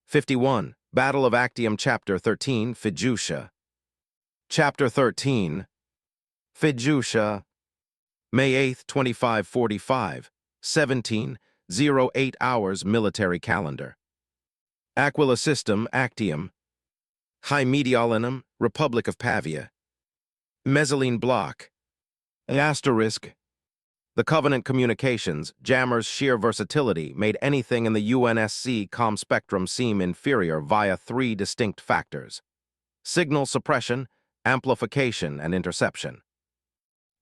51. Battle of Actium Chapter 13, Fiducia. Chapter 13, Fiducia. May 8, 2545, 17:08 hours military calendar. Aquila System, Actium. High Mediolanum, Republic of Pavia. Mezzanine Block. Asterisk. The Covenant communications, Jammer's sheer versatility made anything in the UNSC comm spectrum seem inferior via three distinct factors: signal suppression, amplification, and interception.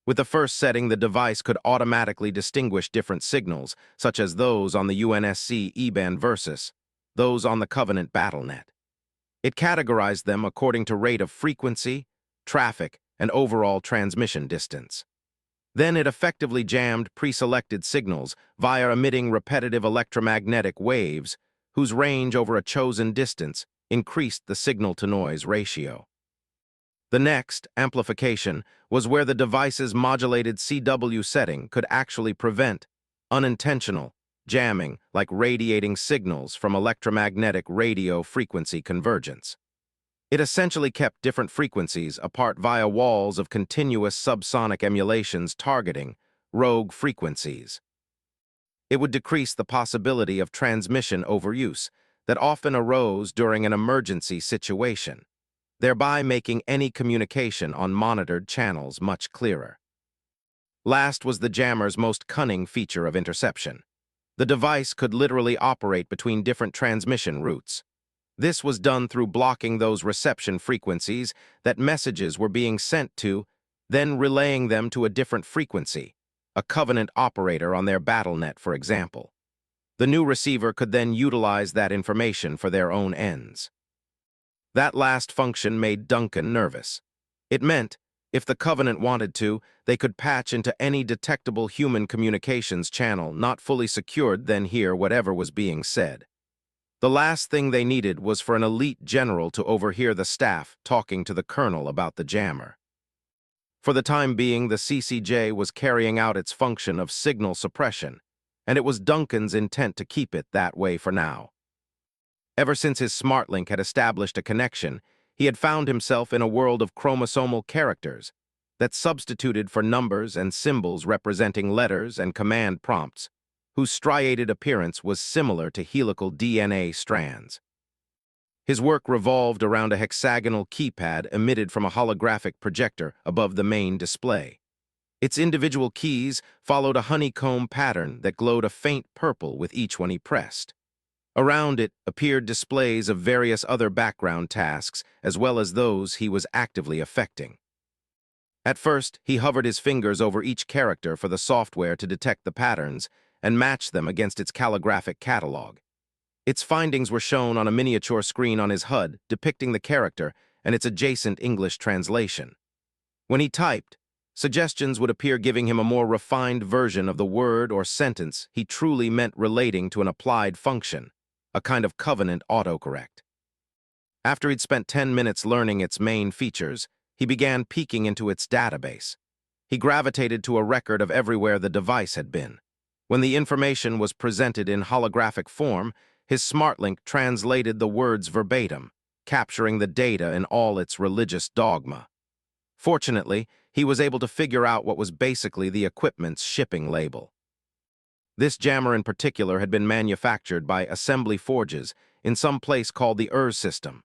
With the first setting, the device could automatically distinguish different signals, such as those on the UNSC E-band versus those on the Covenant BattleNet. It categorized them according to rate of frequency, traffic, and overall transmission distance. Then it effectively jammed pre-selected signals via emitting repetitive electromagnetic waves whose range over a chosen distance increased the signal-to-noise ratio. The next, amplification, was where the device's modulated CW setting could actually prevent unintentional jamming, like radiating signals from electromagnetic radio frequency convergence. It essentially kept different frequencies apart via walls of continuous subsonic emulations targeting rogue frequencies. It would decrease the possibility of transmission overuse that often arose during an emergency situation, thereby making any communication on monitored channels much clearer. Last was the jammer's most cunning feature of interception. The device could literally operate between different transmission routes. This was done through blocking those reception frequencies that messages were being sent to, then relaying them to a different frequency, a Covenant operator on their BattleNet, for example. The new receiver could then utilize that information for their own ends. That last function made Duncan nervous. It meant, if the Covenant wanted to, they could patch into any detectable human communications channel not fully secured, then hear whatever was being said. The last thing they needed was for an elite general to overhear the staff talking to the colonel about the jammer. For the time being, the CCJ was carrying out its function of signal suppression, and it was Duncan's intent to keep it that way for now. Ever since his SmartLink had established a connection, he had found himself in a world of chromosomal characters that substituted for numbers and symbols representing letters and command prompts, whose striated appearance was similar to helical DNA strands. His work revolved around a hexagonal keypad emitted from a holographic projector above the main display. Its individual keys followed a honeycomb pattern that glowed a faint purple with each one he pressed. Around it appeared displays of various other background tasks, as well as those he was actively affecting. At first, he hovered his fingers over each character for the software to detect the patterns and match them against its calligraphic catalog. Its findings were shown on a miniature screen on his HUD depicting the character and its adjacent English translation. When he typed, suggestions would appear giving him a more refined version of the word or sentence he truly meant relating to an applied function, a kind of Covenant autocorrect. After he'd spent 10 minutes learning its main features, he began peeking into its database. He gravitated to a record of everywhere the device had been. When the information was presented in holographic form, his SmartLink translated the words verbatim, capturing the data in all its religious dogma. Fortunately, he was able to figure out what was basically the equipment's shipping label. This jammer in particular had been manufactured by Assembly Forges in some place called the system.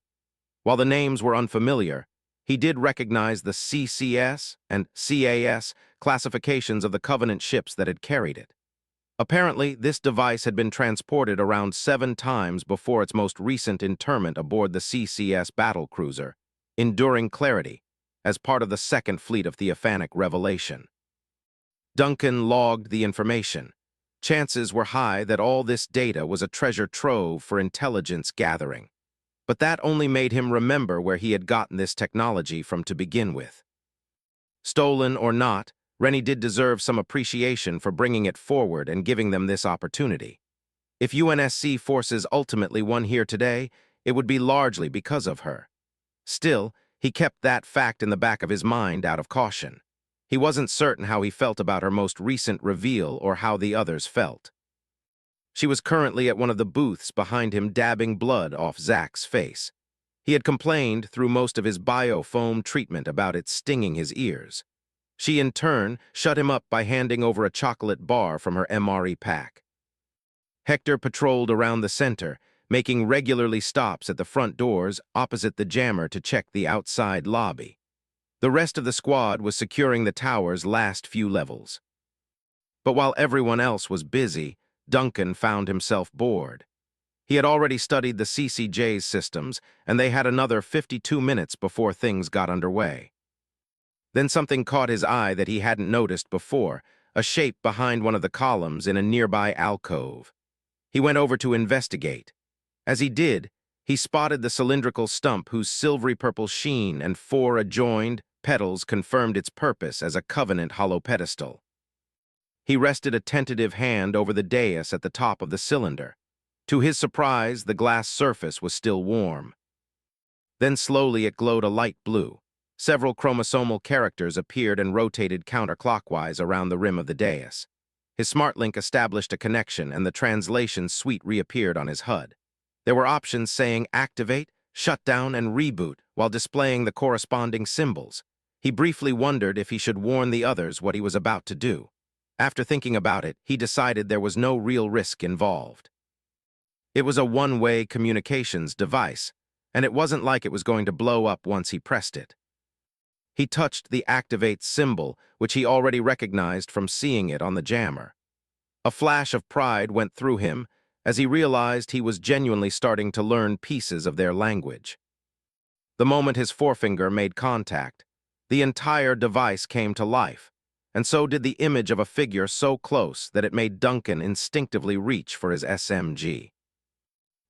While the names were unfamiliar, he did recognize the CCS and CAS classifications of the Covenant ships that had carried it. Apparently, this device had been transported around 7 times before its most recent interment aboard the CCS battlecruiser, Enduring Clarity, as part of the Second Fleet of Theophanic Revelation. Duncan logged the information. Chances were high that all this data was a treasure trove for intelligence gathering. But that only made him remember where he had gotten this technology from to begin with. Stolen or not, Rennie did deserve some appreciation for bringing it forward and giving them this opportunity. If UNSC forces ultimately won here today, it would be largely because of her. Still, he kept that fact in the back of his mind out of caution. He wasn't certain how he felt about her most recent reveal or how the others felt. She was currently at one of the booths behind him, dabbing blood off Zach's face. He had complained through most of his biofoam treatment about it stinging his ears. She, in turn, shut him up by handing over a chocolate bar from her MRE pack. Hector patrolled around the center, making regularly stops at the front doors opposite the jammer to check the outside lobby. The rest of the squad was securing the tower's last few levels. But while everyone else was busy, Duncan found himself bored. He had already studied the CCJ's systems, and they had another 52 minutes before things got underway. Then something caught his eye that he hadn't noticed before, a shape behind one of the columns in a nearby alcove. He went over to investigate. As he did, he spotted the cylindrical stump whose silvery purple sheen and 4 adjoined petals confirmed its purpose as a Covenant hollow pedestal. He rested a tentative hand over the dais at the top of the cylinder. To his surprise, the glass surface was still warm. Then slowly it glowed a light blue. Several chromosomal characters appeared and rotated counterclockwise around the rim of the dais. His SmartLink established a connection, and the translation suite reappeared on his HUD. There were options saying activate, shut down, and reboot while displaying the corresponding symbols. He briefly wondered if he should warn the others what he was about to do. After thinking about it, he decided there was no real risk involved. It was a one-way communications device, and it wasn't like it was going to blow up once he pressed it. He touched the activate symbol, which he already recognized from seeing it on the jammer. A flash of pride went through him as he realized he was genuinely starting to learn pieces of their language. The moment his forefinger made contact, the entire device came to life, and so did the image of a figure so close that it made Duncan instinctively reach for his SMG.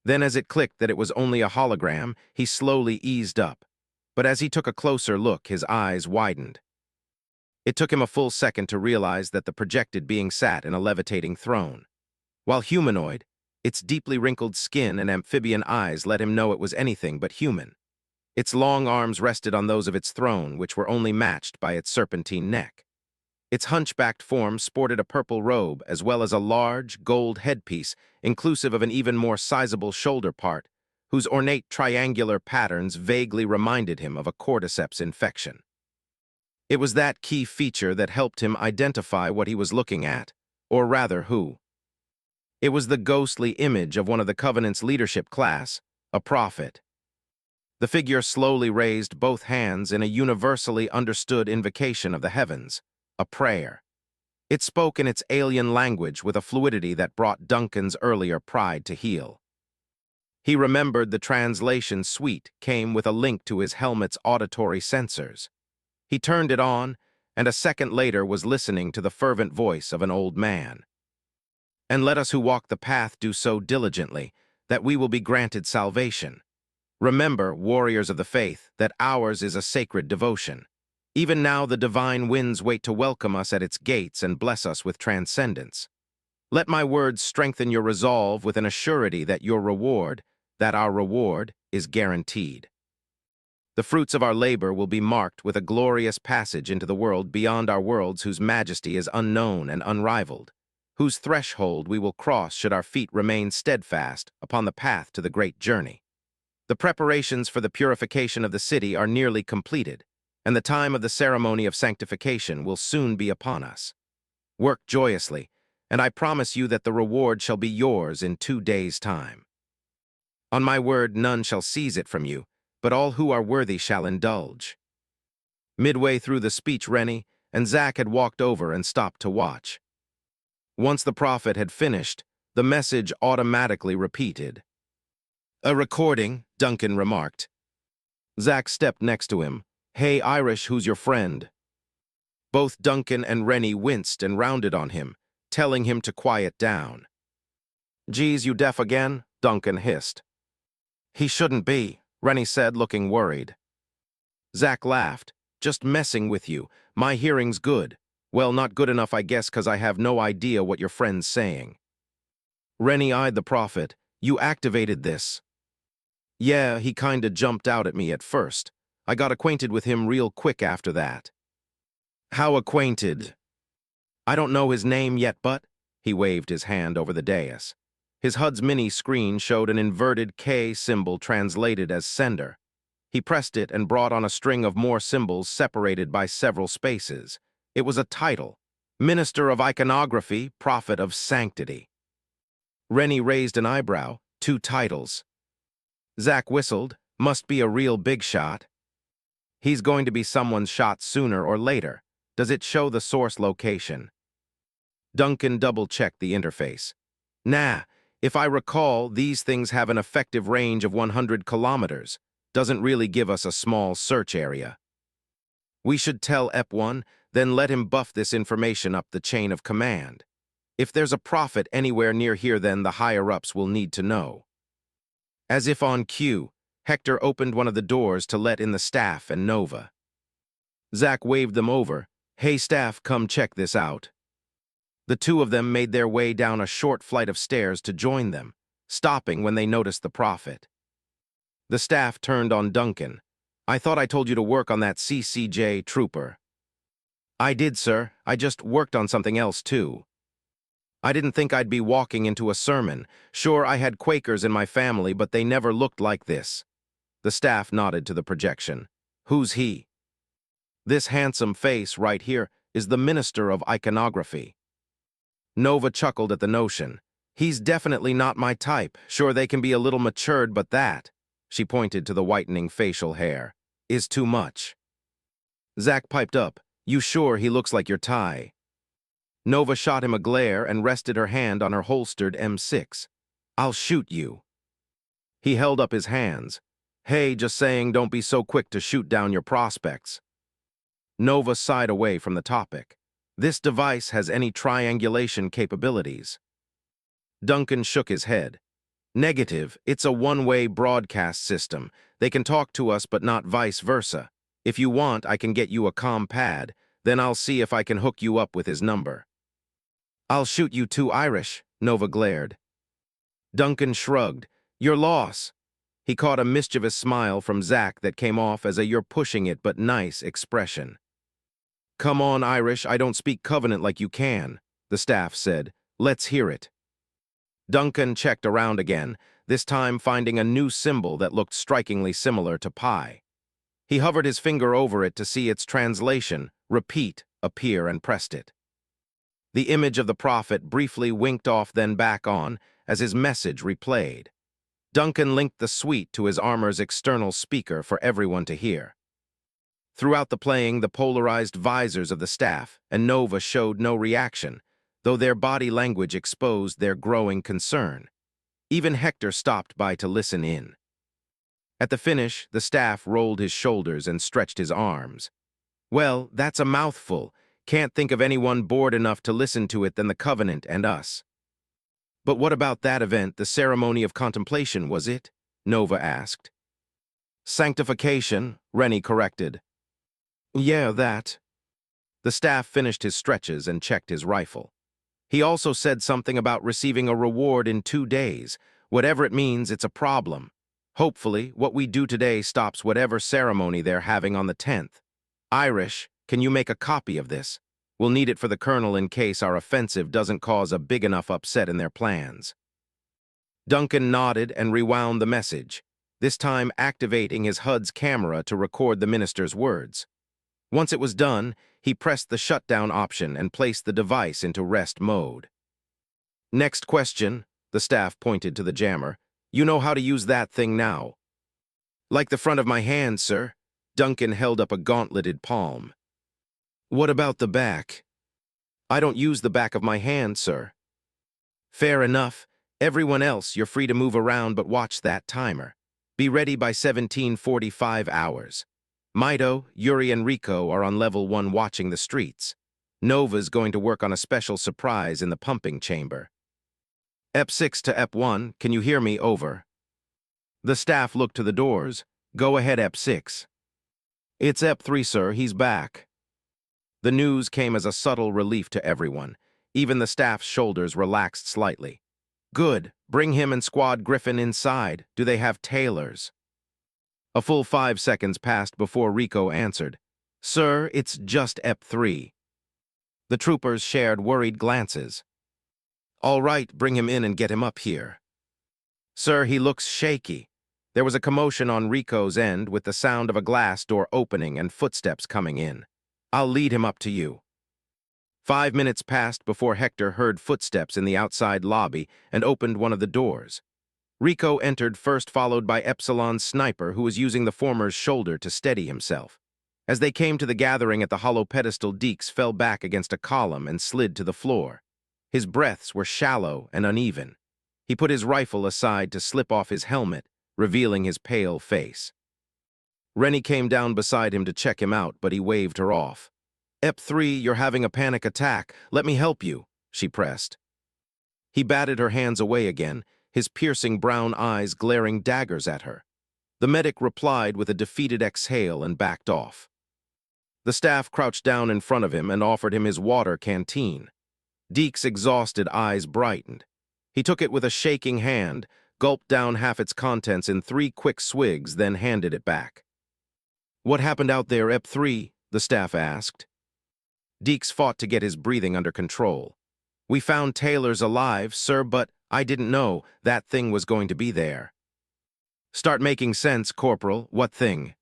Then, as it clicked that it was only a hologram, he slowly eased up. But as he took a closer look, his eyes widened. It took him a full second to realize that the projected being sat in a levitating throne. While humanoid, its deeply wrinkled skin and amphibian eyes let him know it was anything but human. Its long arms rested on those of its throne, which were only matched by its serpentine neck. Its hunchbacked form sported a purple robe as well as a large, gold headpiece, inclusive of an even more sizable shoulder part, whose ornate triangular patterns vaguely reminded him of a cordyceps infection. It was that key feature that helped him identify what he was looking at, or rather who. It was the ghostly image of one of the Covenant's leadership class, a prophet. The figure slowly raised both hands in a universally understood invocation of the heavens, a prayer. It spoke in its alien language with a fluidity that brought Duncan's earlier pride to heel. He remembered the translation suite came with a link to his helmet's auditory sensors. He turned it on, and a second later was listening to the fervent voice of an old man. And let us who walk the path do so diligently, that we will be granted salvation. Remember, warriors of the faith, that ours is a sacred devotion. Even now the divine winds wait to welcome us at its gates and bless us with transcendence. Let my words strengthen your resolve with an assurity that our reward, is guaranteed. The fruits of our labor will be marked with a glorious passage into the world beyond our worlds, whose majesty is unknown and unrivaled, whose threshold we will cross should our feet remain steadfast upon the path to the great journey. The preparations for the purification of the city are nearly completed, and the time of the ceremony of sanctification will soon be upon us. Work joyously, and I promise you that the reward shall be yours in 2 days' time. On my word, none shall seize it from you, but all who are worthy shall indulge. Midway through the speech, Rennie and Zach had walked over and stopped to watch. Once the prophet had finished, the message automatically repeated. "A recording," Duncan remarked. Zach stepped next to him. "Hey, Irish, who's your friend?" Both Duncan and Rennie winced and rounded on him, telling him to quiet down. "Geez, you deaf again?" Duncan hissed. "He shouldn't be," Rennie said, looking worried. Zach laughed. "Just messing with you. My hearing's good. Well, not good enough, I guess, 'cause I have no idea what your friend's saying." Rennie eyed the prophet. "You activated this." "Yeah, he kinda jumped out at me at first. I got acquainted with him real quick after that." "How acquainted?" "I don't know his name yet, but—" he waved his hand over the dais. His HUD's mini screen showed an inverted K symbol translated as sender. He pressed it and brought on a string of more symbols separated by several spaces. It was a title: Minister of Iconography, Prophet of Sanctity. Rennie raised an eyebrow. 2 titles. Zach whistled. Must be a real big shot. He's going to be someone's shot sooner or later. Does it show the source location? Duncan double-checked the interface. Nah, if I recall, these things have an effective range of 100 kilometers. Doesn't really give us a small search area. We should tell EP1, then let him buff this information up the chain of command. If there's a prophet anywhere near here, then the higher-ups will need to know. As if on cue, Hector opened one of the doors to let in the staff and Nova. Zach waved them over. Hey staff, come check this out. The 2 of them made their way down a short flight of stairs to join them, stopping when they noticed the prophet. The staff turned on Duncan. I thought I told you to work on that CCJ trooper. I did, sir. I just worked on something else, too. I didn't think I'd be walking into a sermon. Sure, I had Quakers in my family, but they never looked like this. The staff nodded to the projection. Who's he? This handsome face right here is the Minister of Iconography. Nova chuckled at the notion. He's definitely not my type. Sure, they can be a little matured, but that, she pointed to the whitening facial hair, is too much. Zach piped up. You sure he looks like your tie? Nova shot him a glare and rested her hand on her holstered M6. I'll shoot you. He held up his hands. Hey, just saying, don't be so quick to shoot down your prospects. Nova sighed away from the topic. This device has any triangulation capabilities? Duncan shook his head. Negative, it's a one-way broadcast system. They can talk to us but not vice versa. If you want, I can get you a comm pad, then I'll see if I can hook you up with his number. I'll shoot you too, Irish, Nova glared. Duncan shrugged. Your loss. He caught a mischievous smile from Zach that came off as a you're pushing it but nice expression. Come on, Irish, I don't speak Covenant like you can, the staff said. Let's hear it. Duncan checked around again, this time finding a new symbol that looked strikingly similar to pi. He hovered his finger over it to see its translation, repeat, appear, and pressed it. The image of the prophet briefly winked off, then back on, as his message replayed. Duncan linked the suite to his armor's external speaker for everyone to hear. Throughout the playing, the polarized visors of the staff and Nova showed no reaction, though their body language exposed their growing concern. Even Hector stopped by to listen in. At the finish, the staff rolled his shoulders and stretched his arms. Well, that's a mouthful. Can't think of anyone bored enough to listen to it than the Covenant and us. But what about that event, the ceremony of contemplation, was it? Nova asked. Sanctification, Rennie corrected. Yeah, that. The staff finished his stretches and checked his rifle. He also said something about receiving a reward in 2 days. Whatever it means, it's a problem. Hopefully, what we do today stops whatever ceremony they're having on the 10th. Irish, can you make a copy of this? We'll need it for the colonel in case our offensive doesn't cause a big enough upset in their plans. Duncan nodded and rewound the message, this time activating his HUD's camera to record the minister's words. Once it was done, he pressed the shutdown option and placed the device into rest mode. Next question, the staff pointed to the jammer. You know how to use that thing now? Like the front of my hand, sir. Duncan held up a gauntleted palm. What about the back? I don't use the back of my hand, sir. Fair enough. Everyone else, you're free to move around, but watch that timer. Be ready by 17:45 hours. Mido, Yuri, and Rico are on level 1 watching the streets. Nova's going to work on a special surprise in the pumping chamber. EP6 to EP1, can you hear me? Over. The staff looked to the doors. Go ahead, EP6. It's EP3, sir. He's back. The news came as a subtle relief to everyone. Even the staff's shoulders relaxed slightly. Good. Bring him and Squad Griffin inside. Do they have tailors? A full 5 seconds passed before Rico answered. Sir, it's just EP3. The troopers shared worried glances. All right, bring him in and get him up here. Sir, he looks shaky. There was a commotion on Rico's end with the sound of a glass door opening and footsteps coming in. I'll lead him up to you. 5 minutes passed before Hector heard footsteps in the outside lobby and opened one of the doors. Rico entered first, followed by Epsilon's sniper, who was using the former's shoulder to steady himself. As they came to the gathering at the hollow pedestal, Deeks fell back against a column and slid to the floor. His breaths were shallow and uneven. He put his rifle aside to slip off his helmet, revealing his pale face. Rennie came down beside him to check him out, but he waved her off. "Ep3, you're having a panic attack. Let me help you," she pressed. He batted her hands away again, his piercing brown eyes glaring daggers at her. The medic replied with a defeated exhale and backed off. The staff crouched down in front of him and offered him his water canteen. Deek's exhausted eyes brightened. He took it with a shaking hand, gulped down half its contents in 3 quick swigs, then handed it back. "What happened out there, Ep3?" the staff asked. Deeks fought to get his breathing under control. "We found Taylor's alive, sir, but I didn't know that thing was going to be there." "Start making sense, Corporal. What thing?"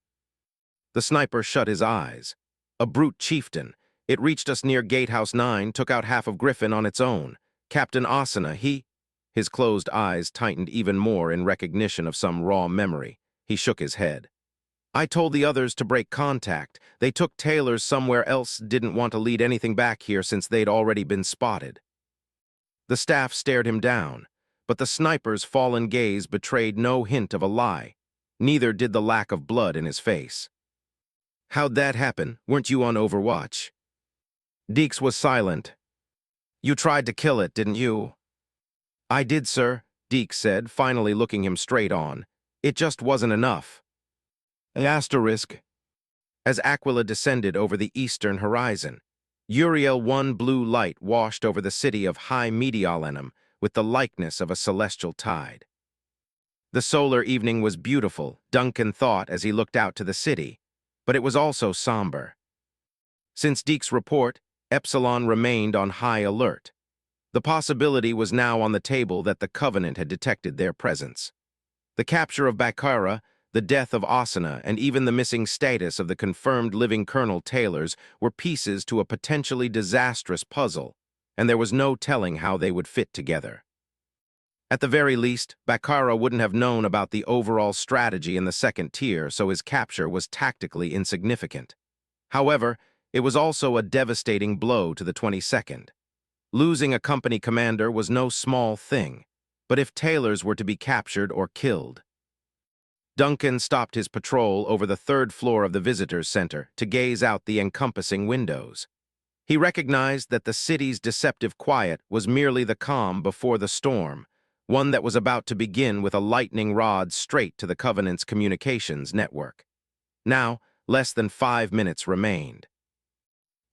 The sniper shut his eyes. "A brute chieftain. It reached us near Gatehouse 9, took out half of Griffin on its own. Captain Asana, he—" His closed eyes tightened even more in recognition of some raw memory. He shook his head. "I told the others to break contact. They took Taylor's somewhere else, didn't want to lead anything back here since they'd already been spotted." The staff stared him down, but the sniper's fallen gaze betrayed no hint of a lie. Neither did the lack of blood in his face. "How'd that happen? Weren't you on Overwatch?" Deeks was silent. "You tried to kill it, didn't you?" "I did, sir," Deeks said, finally looking him straight on. "It just wasn't enough." Asterisk. As Aquila descended over the eastern horizon, Uriel 1 blue light washed over the city of High Mediolanum with the likeness of a celestial tide. The solar evening was beautiful, Duncan thought as he looked out to the city, but it was also somber. Since Deek's report, Epsilon remained on high alert. The possibility was now on the table that the Covenant had detected their presence. The capture of Bakara, the death of Asana, and even the missing status of the confirmed living Colonel Taylors were pieces to a potentially disastrous puzzle, and there was no telling how they would fit together. At the very least, Bakara wouldn't have known about the overall strategy in the second tier, so his capture was tactically insignificant. However, it was also a devastating blow to the 22nd. Losing a company commander was no small thing, but if Taylors were to be captured or killed. Duncan stopped his patrol over the 3rd floor of the visitors' center to gaze out the encompassing windows. He recognized that the city's deceptive quiet was merely the calm before the storm, one that was about to begin with a lightning rod straight to the Covenant's communications network. Now, less than 5 minutes remained.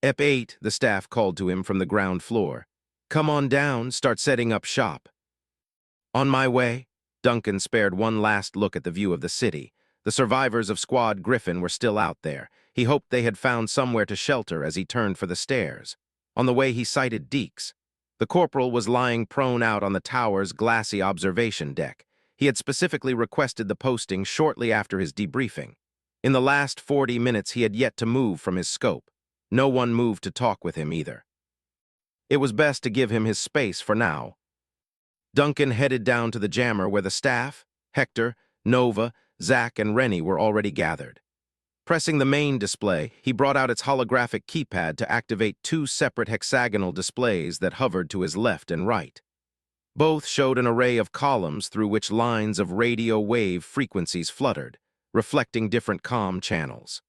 "Ep8, the staff called to him from the ground floor. "Come on down, start setting up shop." "On my way." Duncan spared one last look at the view of the city. The survivors of Squad Griffin were still out there. He hoped they had found somewhere to shelter as he turned for the stairs. On the way, he sighted Deeks. The corporal was lying prone out on the tower's glassy observation deck. He had specifically requested the posting shortly after his debriefing. In the last 40 minutes, he had yet to move from his scope. No one moved to talk with him either. It was best to give him his space for now. Duncan headed down to the jammer where the staff, Hector, Nova, Zach, and Rennie were already gathered. Pressing the main display, he brought out its holographic keypad to activate 2 separate hexagonal displays that hovered to his left and right. Both showed an array of columns through which lines of radio wave frequencies fluttered, reflecting different comm channels.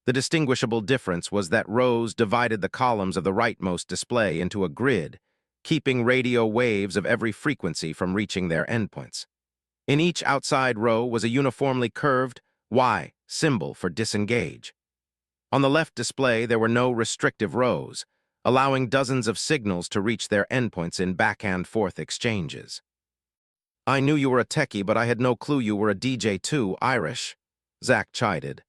The distinguishable difference was that rows divided the columns of the rightmost display into a grid, keeping radio waves of every frequency from reaching their endpoints. In each outside row was a uniformly curved Y symbol for disengage. On the left display, there were no restrictive rows, allowing dozens of signals to reach their endpoints in back-and-forth exchanges. "I knew you were a techie, but I had no clue you were a DJ too, Irish," Zach chided.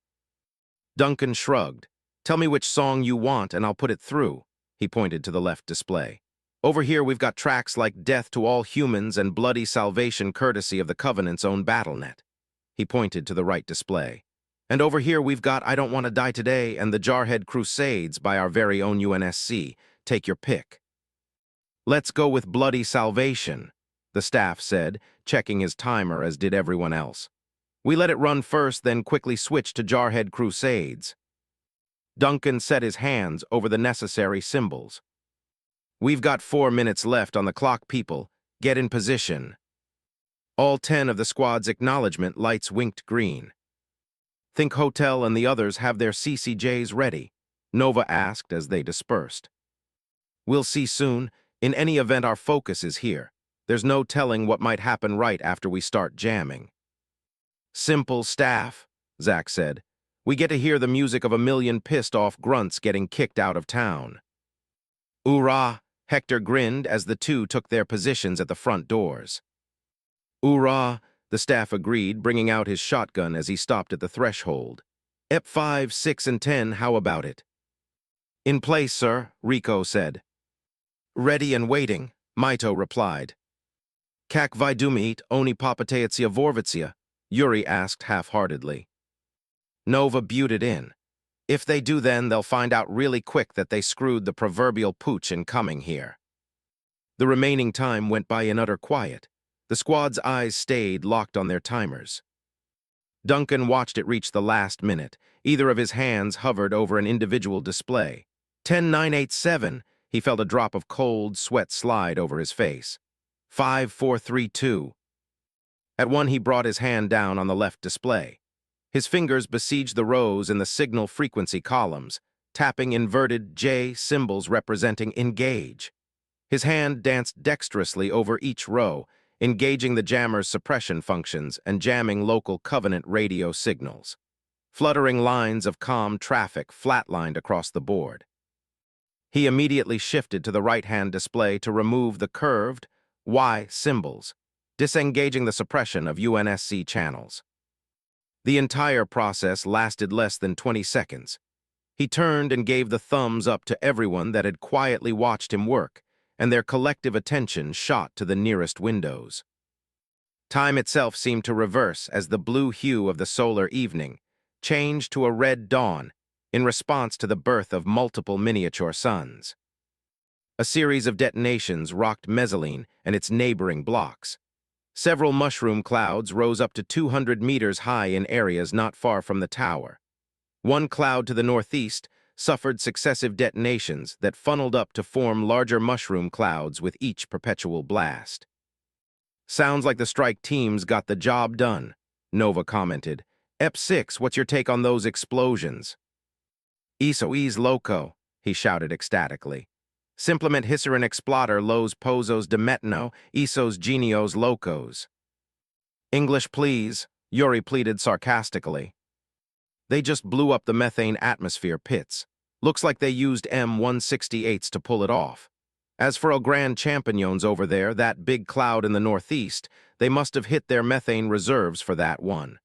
Duncan shrugged. "Tell me which song you want and I'll put it through." He pointed to the left display. Over here we've got tracks like death to all humans and bloody salvation courtesy of the Covenant's own BattleNet. He pointed to the right display. And over here we've got I Don't Want to Die Today and the Jarhead Crusades by our very own UNSC. Take your pick. Let's go with Bloody Salvation, the staff said, checking his timer as did everyone else. We let it run first, then quickly switched to Jarhead Crusades. Duncan set his hands over the necessary symbols. We've got 4 minutes left on the clock, people. Get in position. All 10 of the squad's acknowledgement lights winked green. Think Hotel and the others have their CCJs ready, Nova asked as they dispersed. We'll see soon. In any event, our focus is here. There's no telling what might happen right after we start jamming. Simple, staff, Zach said. We get to hear the music of a million pissed-off grunts getting kicked out of town. Oorah, Hector grinned as the two took their positions at the front doors. Oorah, the staff agreed, bringing out his shotgun as he stopped at the threshold. Ep 5, 6, and 10, how about it? In place, sir, Rico said. Ready and waiting, Maito replied. Kak vidumit oni papateitsia vorvitsia, Yuri asked half-heartedly. Nova buted in. If they do then, they'll find out really quick that they screwed the proverbial pooch in coming here. The remaining time went by in utter quiet. The squad's eyes stayed locked on their timers. Duncan watched it reach the last minute. Either of his hands hovered over an individual display. 10-9-8-7, he felt a drop of cold sweat slide over his face. 5-4-3-2. At one, he brought his hand down on the left display. His fingers besieged the rows in the signal frequency columns, tapping inverted J symbols representing engage. His hand danced dexterously over each row, engaging the jammer's suppression functions and jamming local Covenant radio signals. Fluttering lines of calm traffic flatlined across the board. He immediately shifted to the right-hand display to remove the curved Y symbols, disengaging the suppression of UNSC channels. The entire process lasted less than 20 seconds. He turned and gave the thumbs up to everyone that had quietly watched him work, and their collective attention shot to the nearest windows. Time itself seemed to reverse as the blue hue of the solar evening changed to a red dawn in response to the birth of multiple miniature suns. A series of detonations rocked Mezzanine and its neighboring blocks. Several mushroom clouds rose up to 200 meters high in areas not far from the tower. One cloud to the northeast suffered successive detonations that funneled up to form larger mushroom clouds with each perpetual blast. Sounds like the strike teams got the job done, Nova commented. Ep 6, what's your take on those explosions? Eso loco, he shouted ecstatically. Simplement hisserin exploder los pozos de metano, esos genios locos. English, please, Yuri pleaded sarcastically. They just blew up the methane atmosphere pits. Looks like they used M168s to pull it off. As for El Gran Champignons over there, that big cloud in the northeast, they must have hit their methane reserves for that one.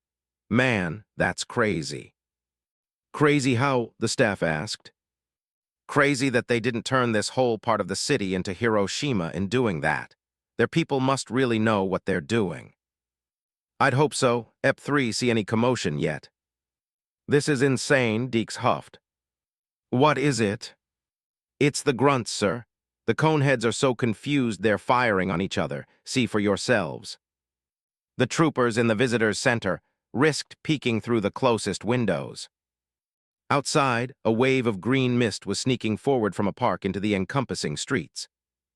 Man, that's crazy. Crazy how? The staff asked. Crazy that they didn't turn this whole part of the city into Hiroshima in doing that. Their people must really know what they're doing. I'd hope so. Ep 3 see any commotion yet. This is insane, Deeks huffed. What is it? It's the grunts, sir. The coneheads are so confused they're firing on each other. See for yourselves. The troopers in the visitors' center risked peeking through the closest windows. Outside, a wave of green mist was sneaking forward from a park into the encompassing streets.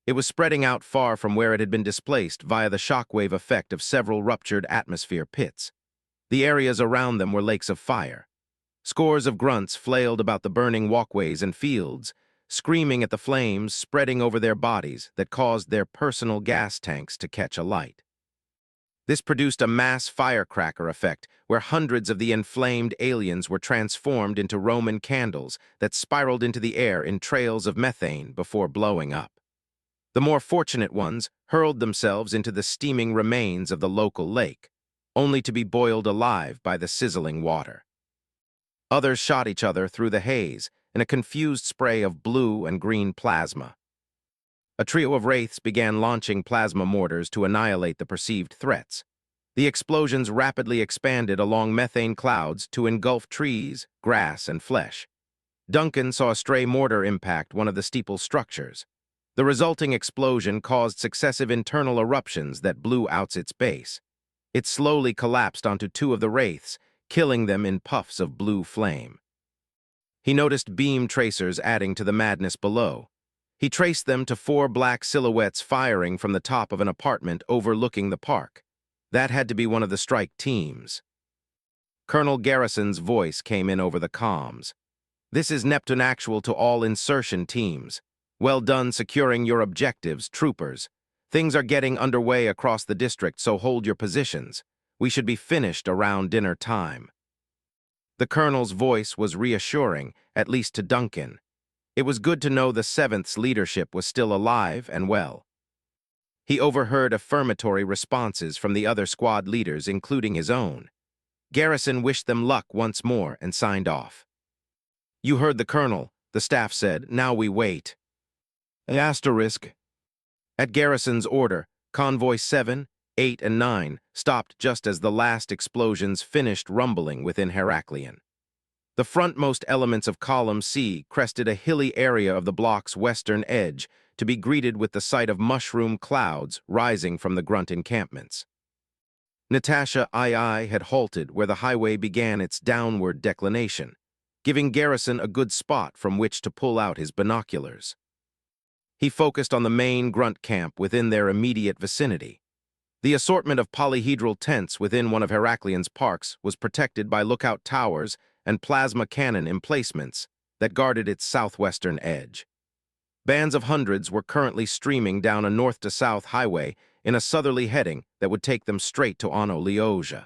It was spreading out far from where it had been displaced via the shockwave effect of several ruptured atmosphere pits. The areas around them were lakes of fire. Scores of grunts flailed about the burning walkways and fields, screaming at the flames spreading over their bodies that caused their personal gas tanks to catch alight. This produced a mass firecracker effect where hundreds of the inflamed aliens were transformed into Roman candles that spiraled into the air in trails of methane before blowing up. The more fortunate ones hurled themselves into the steaming remains of the local lake, only to be boiled alive by the sizzling water. Others shot each other through the haze in a confused spray of blue and green plasma. A trio of wraiths began launching plasma mortars to annihilate the perceived threats. The explosions rapidly expanded along methane clouds to engulf trees, grass, and flesh. Duncan saw a stray mortar impact one of the steeple's structures. The resulting explosion caused successive internal eruptions that blew out its base. It slowly collapsed onto two of the wraiths, killing them in puffs of blue flame. He noticed beam tracers adding to the madness below. He traced them to four black silhouettes firing from the top of an apartment overlooking the park. That had to be one of the strike teams. Colonel Garrison's voice came in over the comms. "This is Neptune Actual to all insertion teams. Well done securing your objectives, troopers. Things are getting underway across the district, so hold your positions. We should be finished around dinner time." The colonel's voice was reassuring, at least to Duncan. It was good to know the 7th's leadership was still alive and well. He overheard affirmatory responses from the other squad leaders, including his own. Garrison wished them luck once more and signed off. "You heard the colonel," the staff said. "Now we wait." Asterisk. At Garrison's order, Convoy 7, 8, and 9 stopped just as the last explosions finished rumbling within Heraklion. The frontmost elements of Column C crested a hilly area of the block's western edge to be greeted with the sight of mushroom clouds rising from the grunt encampments. Natasha II had halted where the highway began its downward declination, giving Garrison a good spot from which to pull out his binoculars. He focused on the main grunt camp within their immediate vicinity. The assortment of polyhedral tents within one of Heraklion's parks was protected by lookout towers and plasma cannon emplacements that guarded its southwestern edge. Bands of hundreds were currently streaming down a north-to-south highway in a southerly heading that would take them straight to Ono-Lioja.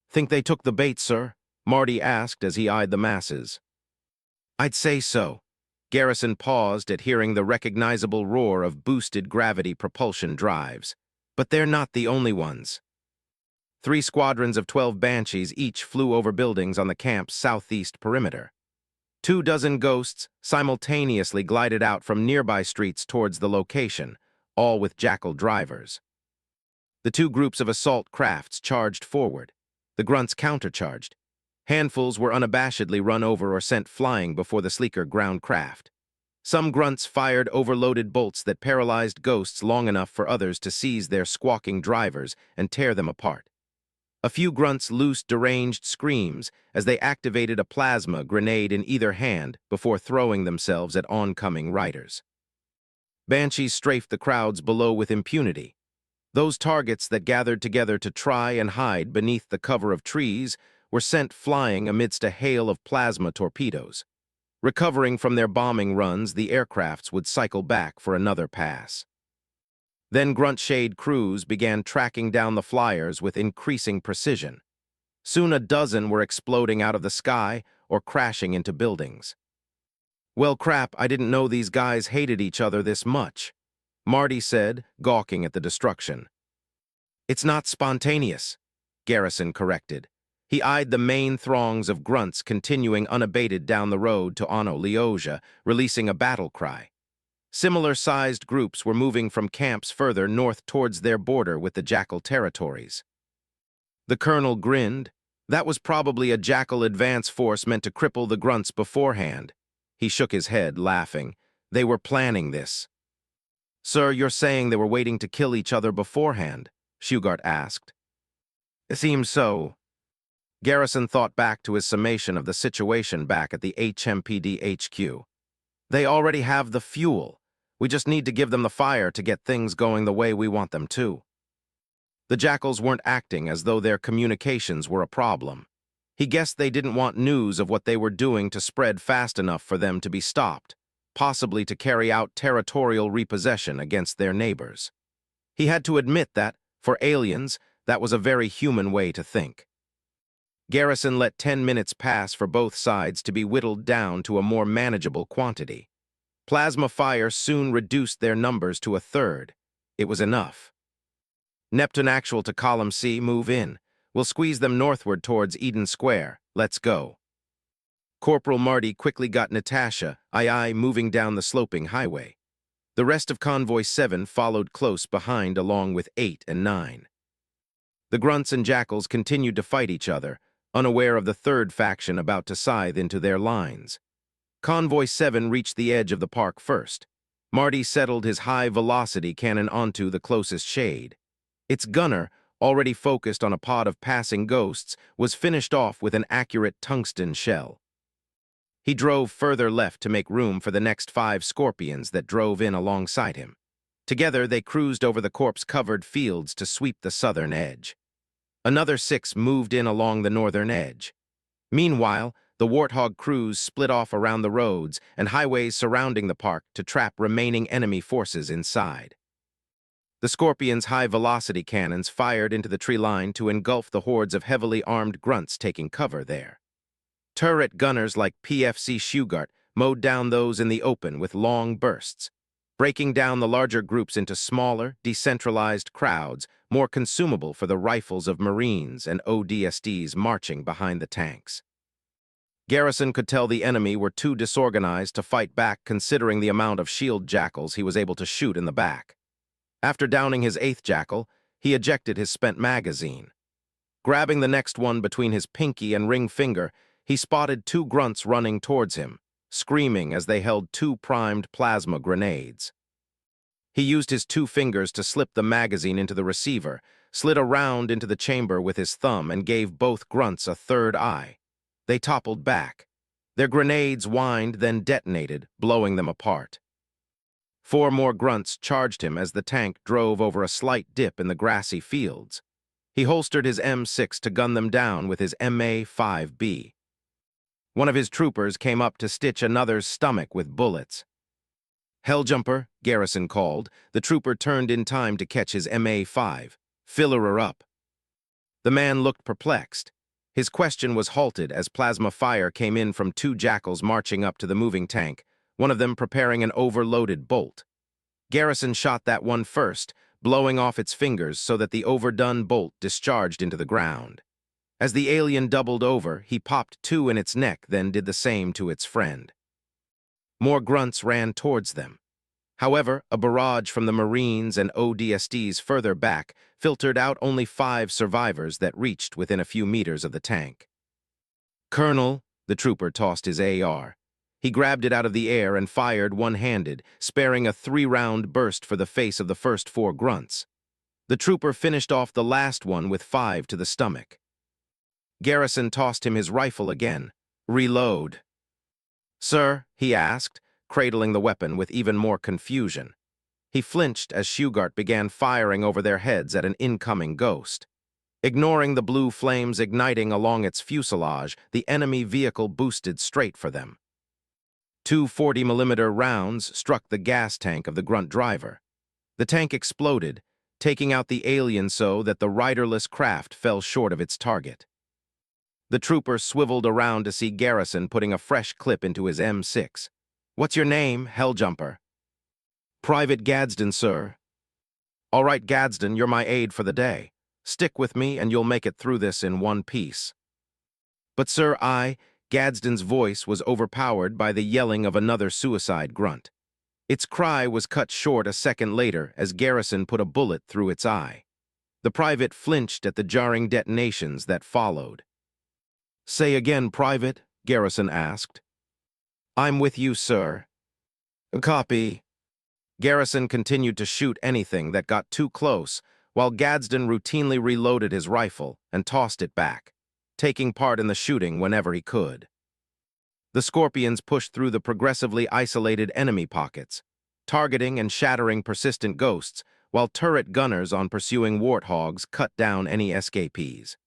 "Think they took the bait, sir?" Marty asked as he eyed the masses. "I'd say so." Garrison paused at hearing the recognizable roar of boosted gravity propulsion drives. "But they're not the only ones." 3 squadrons of 12 Banshees each flew over buildings on the camp's southeast perimeter. 24 ghosts simultaneously glided out from nearby streets towards the location, all with Jackal drivers. The 2 groups of assault crafts charged forward. The grunts countercharged. Handfuls were unabashedly run over or sent flying before the sleeker ground craft. Some grunts fired overloaded bolts that paralyzed ghosts long enough for others to seize their squawking drivers and tear them apart. A few grunts loosed deranged screams as they activated a plasma grenade in either hand before throwing themselves at oncoming riders. Banshees strafed the crowds below with impunity. Those targets that gathered together to try and hide beneath the cover of trees were sent flying amidst a hail of plasma torpedoes. Recovering from their bombing runs, the aircrafts would cycle back for another pass. Then grunt shade crews began tracking down the flyers with increasing precision. Soon a dozen were exploding out of the sky or crashing into buildings. "Well, crap, I didn't know these guys hated each other this much," Marty said, gawking at the destruction. "It's not spontaneous," Garrison corrected. He eyed the main throngs of grunts continuing unabated down the road to Ono-Lioja, releasing a battle cry. Similar-sized groups were moving from camps further north towards their border with the Jackal territories. The colonel grinned. That was probably a Jackal advance force meant to cripple the grunts beforehand. He shook his head, laughing. They were planning this. "Sir, you're saying they were waiting to kill each other beforehand?" Shugart asked. "It seems so." Garrison thought back to his summation of the situation back at the HMPD HQ. "They already have the fuel. We just need to give them the fire to get things going the way we want them to." The Jackals weren't acting as though their communications were a problem. He guessed they didn't want news of what they were doing to spread fast enough for them to be stopped, possibly to carry out territorial repossession against their neighbors. He had to admit that, for aliens, that was a very human way to think. Garrison let 10 minutes pass for both sides to be whittled down to a more manageable quantity. Plasma fire soon reduced their numbers to a third. It was enough. "Neptune Actual to Column C, move in. We'll squeeze them northward towards Eden Square. Let's go." Corporal Marty quickly got Natasha, II moving down the sloping highway. The rest of Convoy 7 followed close behind along with 8 and 9. The grunts and jackals continued to fight each other, unaware of the third faction about to scythe into their lines. Convoy 7 reached the edge of the park first. Marty settled his high-velocity cannon onto the closest shade. Its gunner, already focused on a pod of passing ghosts, was finished off with an accurate tungsten shell. He drove further left to make room for the next 5 scorpions that drove in alongside him. Together, they cruised over the corpse-covered fields to sweep the southern edge. Another 6 moved in along the northern edge. Meanwhile, the Warthog crews split off around the roads and highways surrounding the park to trap remaining enemy forces inside. The Scorpion's high-velocity cannons fired into the tree line to engulf the hordes of heavily armed grunts taking cover there. Turret gunners like PFC Shugart mowed down those in the open with long bursts, breaking down the larger groups into smaller, decentralized crowds, more consumable for the rifles of Marines and ODSTs marching behind the tanks. Garrison could tell the enemy were too disorganized to fight back considering the amount of shield jackals he was able to shoot in the back. After downing his 8th jackal, he ejected his spent magazine. Grabbing the next one between his pinky and ring finger, he spotted 2 grunts running towards him, screaming as they held 2 primed plasma grenades. He used his 2 fingers to slip the magazine into the receiver, slid a round into the chamber with his thumb, and gave both grunts a third eye. They toppled back. Their grenades whined, then detonated, blowing them apart. 4 more grunts charged him as the tank drove over a slight dip in the grassy fields. He holstered his M6 to gun them down with his MA-5B. One of his troopers came up to stitch another's stomach with bullets. "Helljumper," Garrison called. The trooper turned in time to catch his MA-5. "Filler her up." The man looked perplexed. His question was halted as plasma fire came in from 2 jackals marching up to the moving tank, one of them preparing an overloaded bolt. Garrison shot that one first, blowing off its fingers so that the overdone bolt discharged into the ground. As the alien doubled over, he popped 2 in its neck, then did the same to its friend. More grunts ran towards them. However, a barrage from the Marines and ODSTs further back filtered out only 5 survivors that reached within a few meters of the tank. "Colonel," the trooper tossed his AR. He grabbed it out of the air and fired one-handed, sparing a 3-round burst for the face of the first 4 grunts. The trooper finished off the last one with 5 to the stomach. Garrison tossed him his rifle again. "Reload." "Sir?" he asked, cradling the weapon with even more confusion. He flinched as Shugart began firing over their heads at an incoming ghost. Ignoring the blue flames igniting along its fuselage, the enemy vehicle boosted straight for them. 2 40mm rounds struck the gas tank of the grunt driver. The tank exploded, taking out the alien so that the riderless craft fell short of its target. The trooper swiveled around to see Garrison putting a fresh clip into his M6. "What's your name, Helljumper?" "Private Gadsden, sir." "All right, Gadsden, you're my aide for the day. Stick with me and you'll make it through this in one piece." "But sir, Gadsden's voice was overpowered by the yelling of another suicide grunt. Its cry was cut short a second later as Garrison put a bullet through its eye. The private flinched at the jarring detonations that followed. "Say again, Private?" Garrison asked. "I'm with you, sir." "Copy." Garrison continued to shoot anything that got too close, while Gadsden routinely reloaded his rifle and tossed it back, taking part in the shooting whenever he could. The Scorpions pushed through the progressively isolated enemy pockets, targeting and shattering persistent ghosts, while turret gunners on pursuing warthogs cut down any escapees.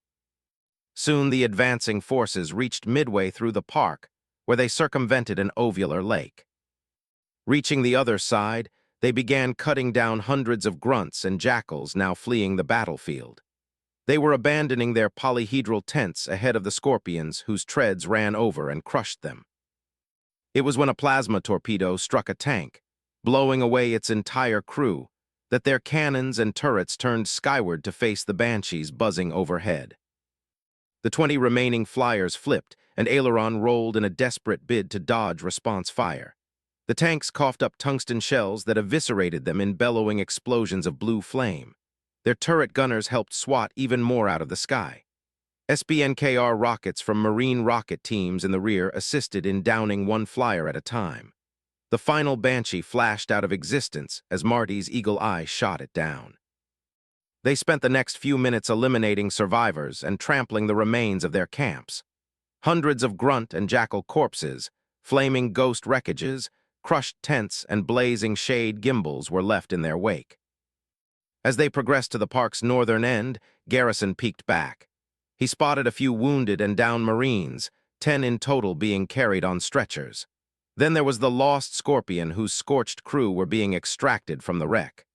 Soon the advancing forces reached midway through the park, where they circumvented an ovular lake. Reaching the other side, they began cutting down hundreds of grunts and jackals now fleeing the battlefield. They were abandoning their polyhedral tents ahead of the Scorpions, whose treads ran over and crushed them. It was when a plasma torpedo struck a tank, blowing away its entire crew, that their cannons and turrets turned skyward to face the Banshees buzzing overhead. The 20 remaining flyers flipped, and aileron rolled in a desperate bid to dodge response fire. The tanks coughed up tungsten shells that eviscerated them in bellowing explosions of blue flame. Their turret gunners helped swat even more out of the sky. SBNKR rockets from Marine rocket teams in the rear assisted in downing one flyer at a time. The final Banshee flashed out of existence as Marty's eagle eye shot it down. They spent the next few minutes eliminating survivors and trampling the remains of their camps. Hundreds of grunt and jackal corpses, flaming ghost wreckages, crushed tents, and blazing shade gimbals were left in their wake. As they progressed to the park's northern end, Garrison peeked back. He spotted a few wounded and downed Marines, 10 in total being carried on stretchers. Then there was the lost Scorpion whose scorched crew were being extracted from the wreck.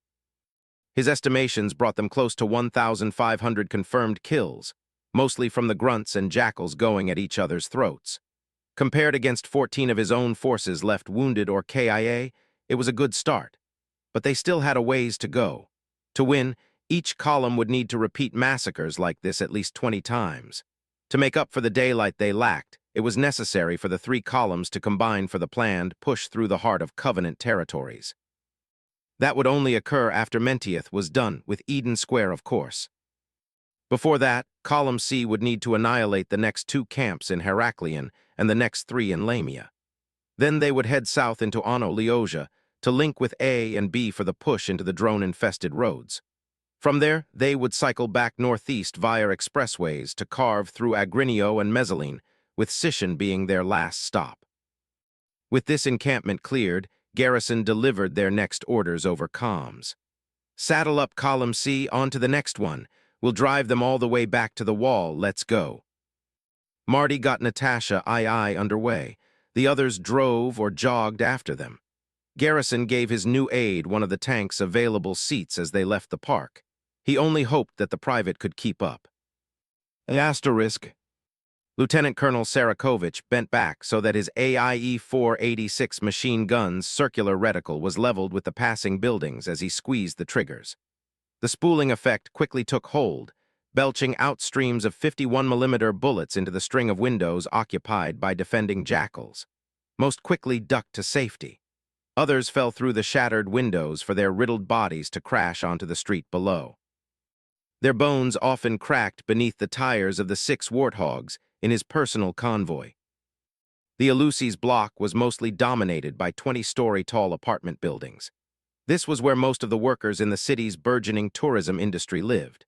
His estimations brought them close to 1,500 confirmed kills, mostly from the grunts and jackals going at each other's throats. Compared against 14 of his own forces left wounded or KIA, it was a good start. But they still had a ways to go. To win, each column would need to repeat massacres like this at least 20 times. To make up for the daylight they lacked, it was necessary for the 3 columns to combine for the planned push through the heart of Covenant territories. That would only occur after Menteith was done with Eden Square, of course. Before that, Column C would need to annihilate the next 2 camps in Heraklion and the next 3 in Lamia. Then they would head south into Ano Leosia to link with A and B for the push into the drone-infested roads. From there, they would cycle back northeast via expressways to carve through Agrinio and Mezzaline, with Sishan being their last stop. With this encampment cleared, Garrison delivered their next orders over comms. Saddle up Column C, on to the next one. We'll drive them all the way back to the wall, let's go. Marty got Natasha II underway. The others drove or jogged after them. Garrison gave his new aide one of the tank's available seats as they left the park. He only hoped that the private could keep up. Asterisk. Lieutenant Colonel Sarakovich bent back so that his AIE-486 machine gun's circular reticle was leveled with the passing buildings as he squeezed the triggers. The spooling effect quickly took hold, belching out streams of 51mm bullets into the string of windows occupied by defending jackals. Most quickly ducked to safety. Others fell through the shattered windows for their riddled bodies to crash onto the street below. Their bones often cracked beneath the tires of the 6 warthogs in his personal convoy. The Eleusis block was mostly dominated by 20-story-tall apartment buildings. This was where most of the workers in the city's burgeoning tourism industry lived.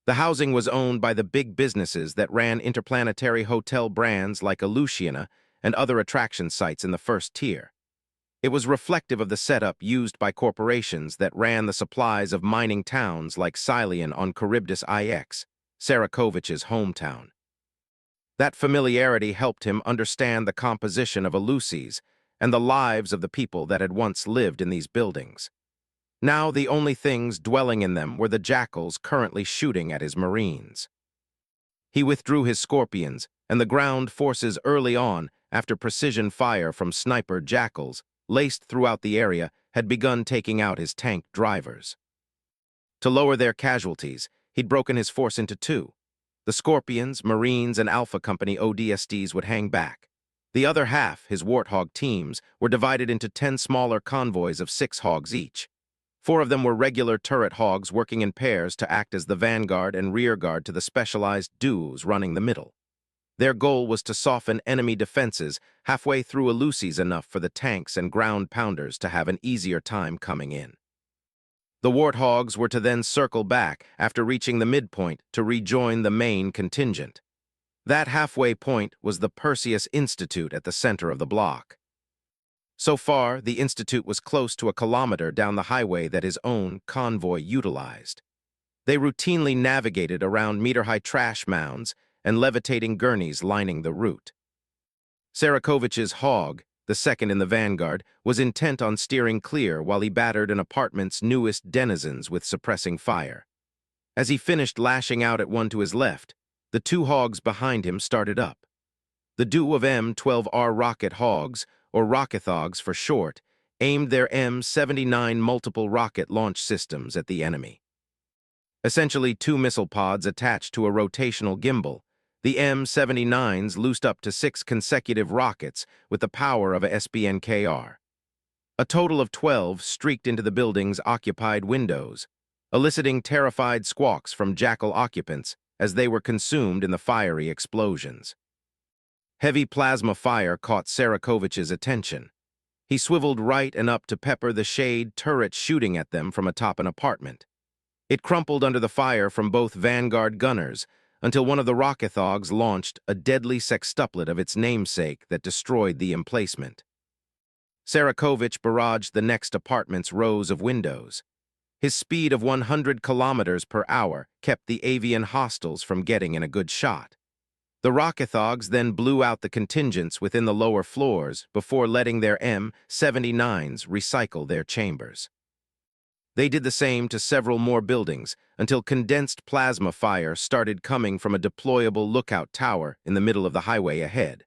The housing was owned by the big businesses that ran interplanetary hotel brands like Eleusiana and other attraction sites in the first tier. It was reflective of the setup used by corporations that ran the supplies of mining towns like Silion on Charybdis IX, Sarakovich's hometown. That familiarity helped him understand the composition of Eleusis and the lives of the people that had once lived in these buildings. Now the only things dwelling in them were the jackals currently shooting at his Marines. He withdrew his Scorpions, and the ground forces early on, after precision fire from sniper jackals, laced throughout the area, had begun taking out his tank drivers. To lower their casualties, he'd broken his force into 2. The Scorpions, Marines, and Alpha Company ODSTs would hang back. The other half, his Warthog teams, were divided into 10 smaller convoys of 6 hogs each. 4 of them were regular turret hogs working in pairs to act as the vanguard and rearguard to the specialized duos running the middle. Their goal was to soften enemy defenses halfway through Eleusis enough for the tanks and ground pounders to have an easier time coming in. The Warthogs were to then circle back after reaching the midpoint to rejoin the main contingent. That halfway point was the Perseus Institute at the center of the block. So far, the Institute was close to a kilometer down the highway that his own convoy utilized. They routinely navigated around meter-high trash mounds and levitating gurneys lining the route. Sarakovich's hog, the second in the vanguard, was intent on steering clear while he battered an apartment's newest denizens with suppressing fire. As he finished lashing out at one to his left, the 2 hogs behind him started up. The duo of M-12R rocket hogs, or rockethogs for short, aimed their M-79 multiple rocket launch systems at the enemy. Essentially 2 missile pods attached to a rotational gimbal, the M-79s loosed up to 6 consecutive rockets with the power of a SBNKR. A total of 12 streaked into the building's occupied windows, eliciting terrified squawks from jackal occupants as they were consumed in the fiery explosions. Heavy plasma fire caught Sarakovich's attention. He swiveled right and up to pepper the shade turret shooting at them from atop an apartment. It crumpled under the fire from both Vanguard gunners until one of the rockethogs launched a deadly sextuplet of its namesake that destroyed the emplacement. Sarakovich barraged the next apartment's rows of windows. His speed of 100 kilometers per hour kept the avian hostiles from getting in a good shot. The rockethogs then blew out the contingents within the lower floors before letting their M79s recycle their chambers. They did the same to several more buildings until condensed plasma fire started coming from a deployable lookout tower in the middle of the highway ahead.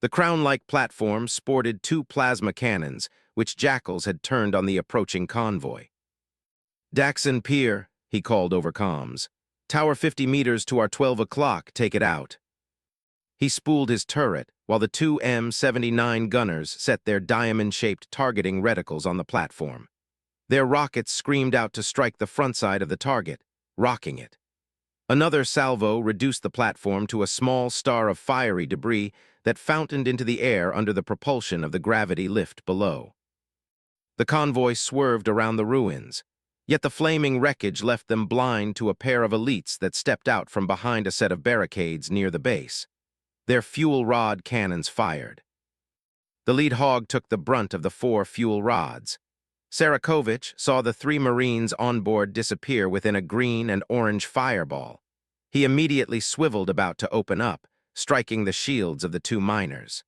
The crown-like platform sported 2 plasma cannons, which jackals had turned on the approaching convoy. "Daxon Pier," he called over comms. "Tower 50 meters to our 12 o'clock, take it out." He spooled his turret while the 2 M79 gunners set their diamond-shaped targeting reticles on the platform. Their rockets screamed out to strike the front side of the target, rocking it. Another salvo reduced the platform to a small star of fiery debris that fountained into the air under the propulsion of the gravity lift below. The convoy swerved around the ruins, yet the flaming wreckage left them blind to a pair of elites that stepped out from behind a set of barricades near the base. Their fuel rod cannons fired. The lead hog took the brunt of the 4 fuel rods. Sarakovich saw the 3 Marines on board disappear within a green and orange fireball. He immediately swiveled about to open up, striking the shields of the 2 miners.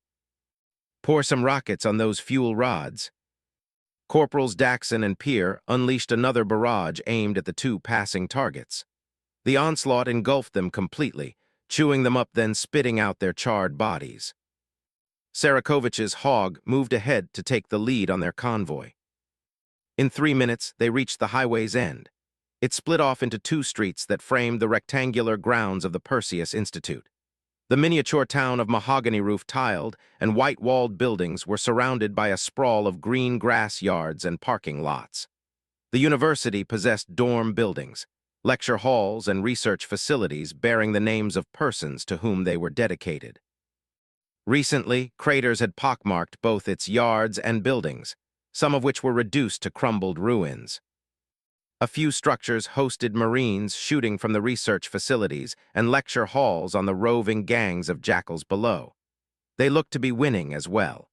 "Pour some rockets on those fuel rods." Corporals Daxon and Pier unleashed another barrage aimed at the 2 passing targets. The onslaught engulfed them completely, chewing them up then spitting out their charred bodies. Sarakovich's hog moved ahead to take the lead on their convoy. In 3 minutes, they reached the highway's end. It split off into 2 streets that framed the rectangular grounds of the Perseus Institute. The miniature town of mahogany-roof tiled and white-walled buildings were surrounded by a sprawl of green grass yards and parking lots. The university possessed dorm buildings, lecture halls, and research facilities bearing the names of persons to whom they were dedicated. Recently, craters had pockmarked both its yards and buildings, some of which were reduced to crumbled ruins. A few structures hosted Marines shooting from the research facilities and lecture halls on the roving gangs of jackals below. They looked to be winning as well.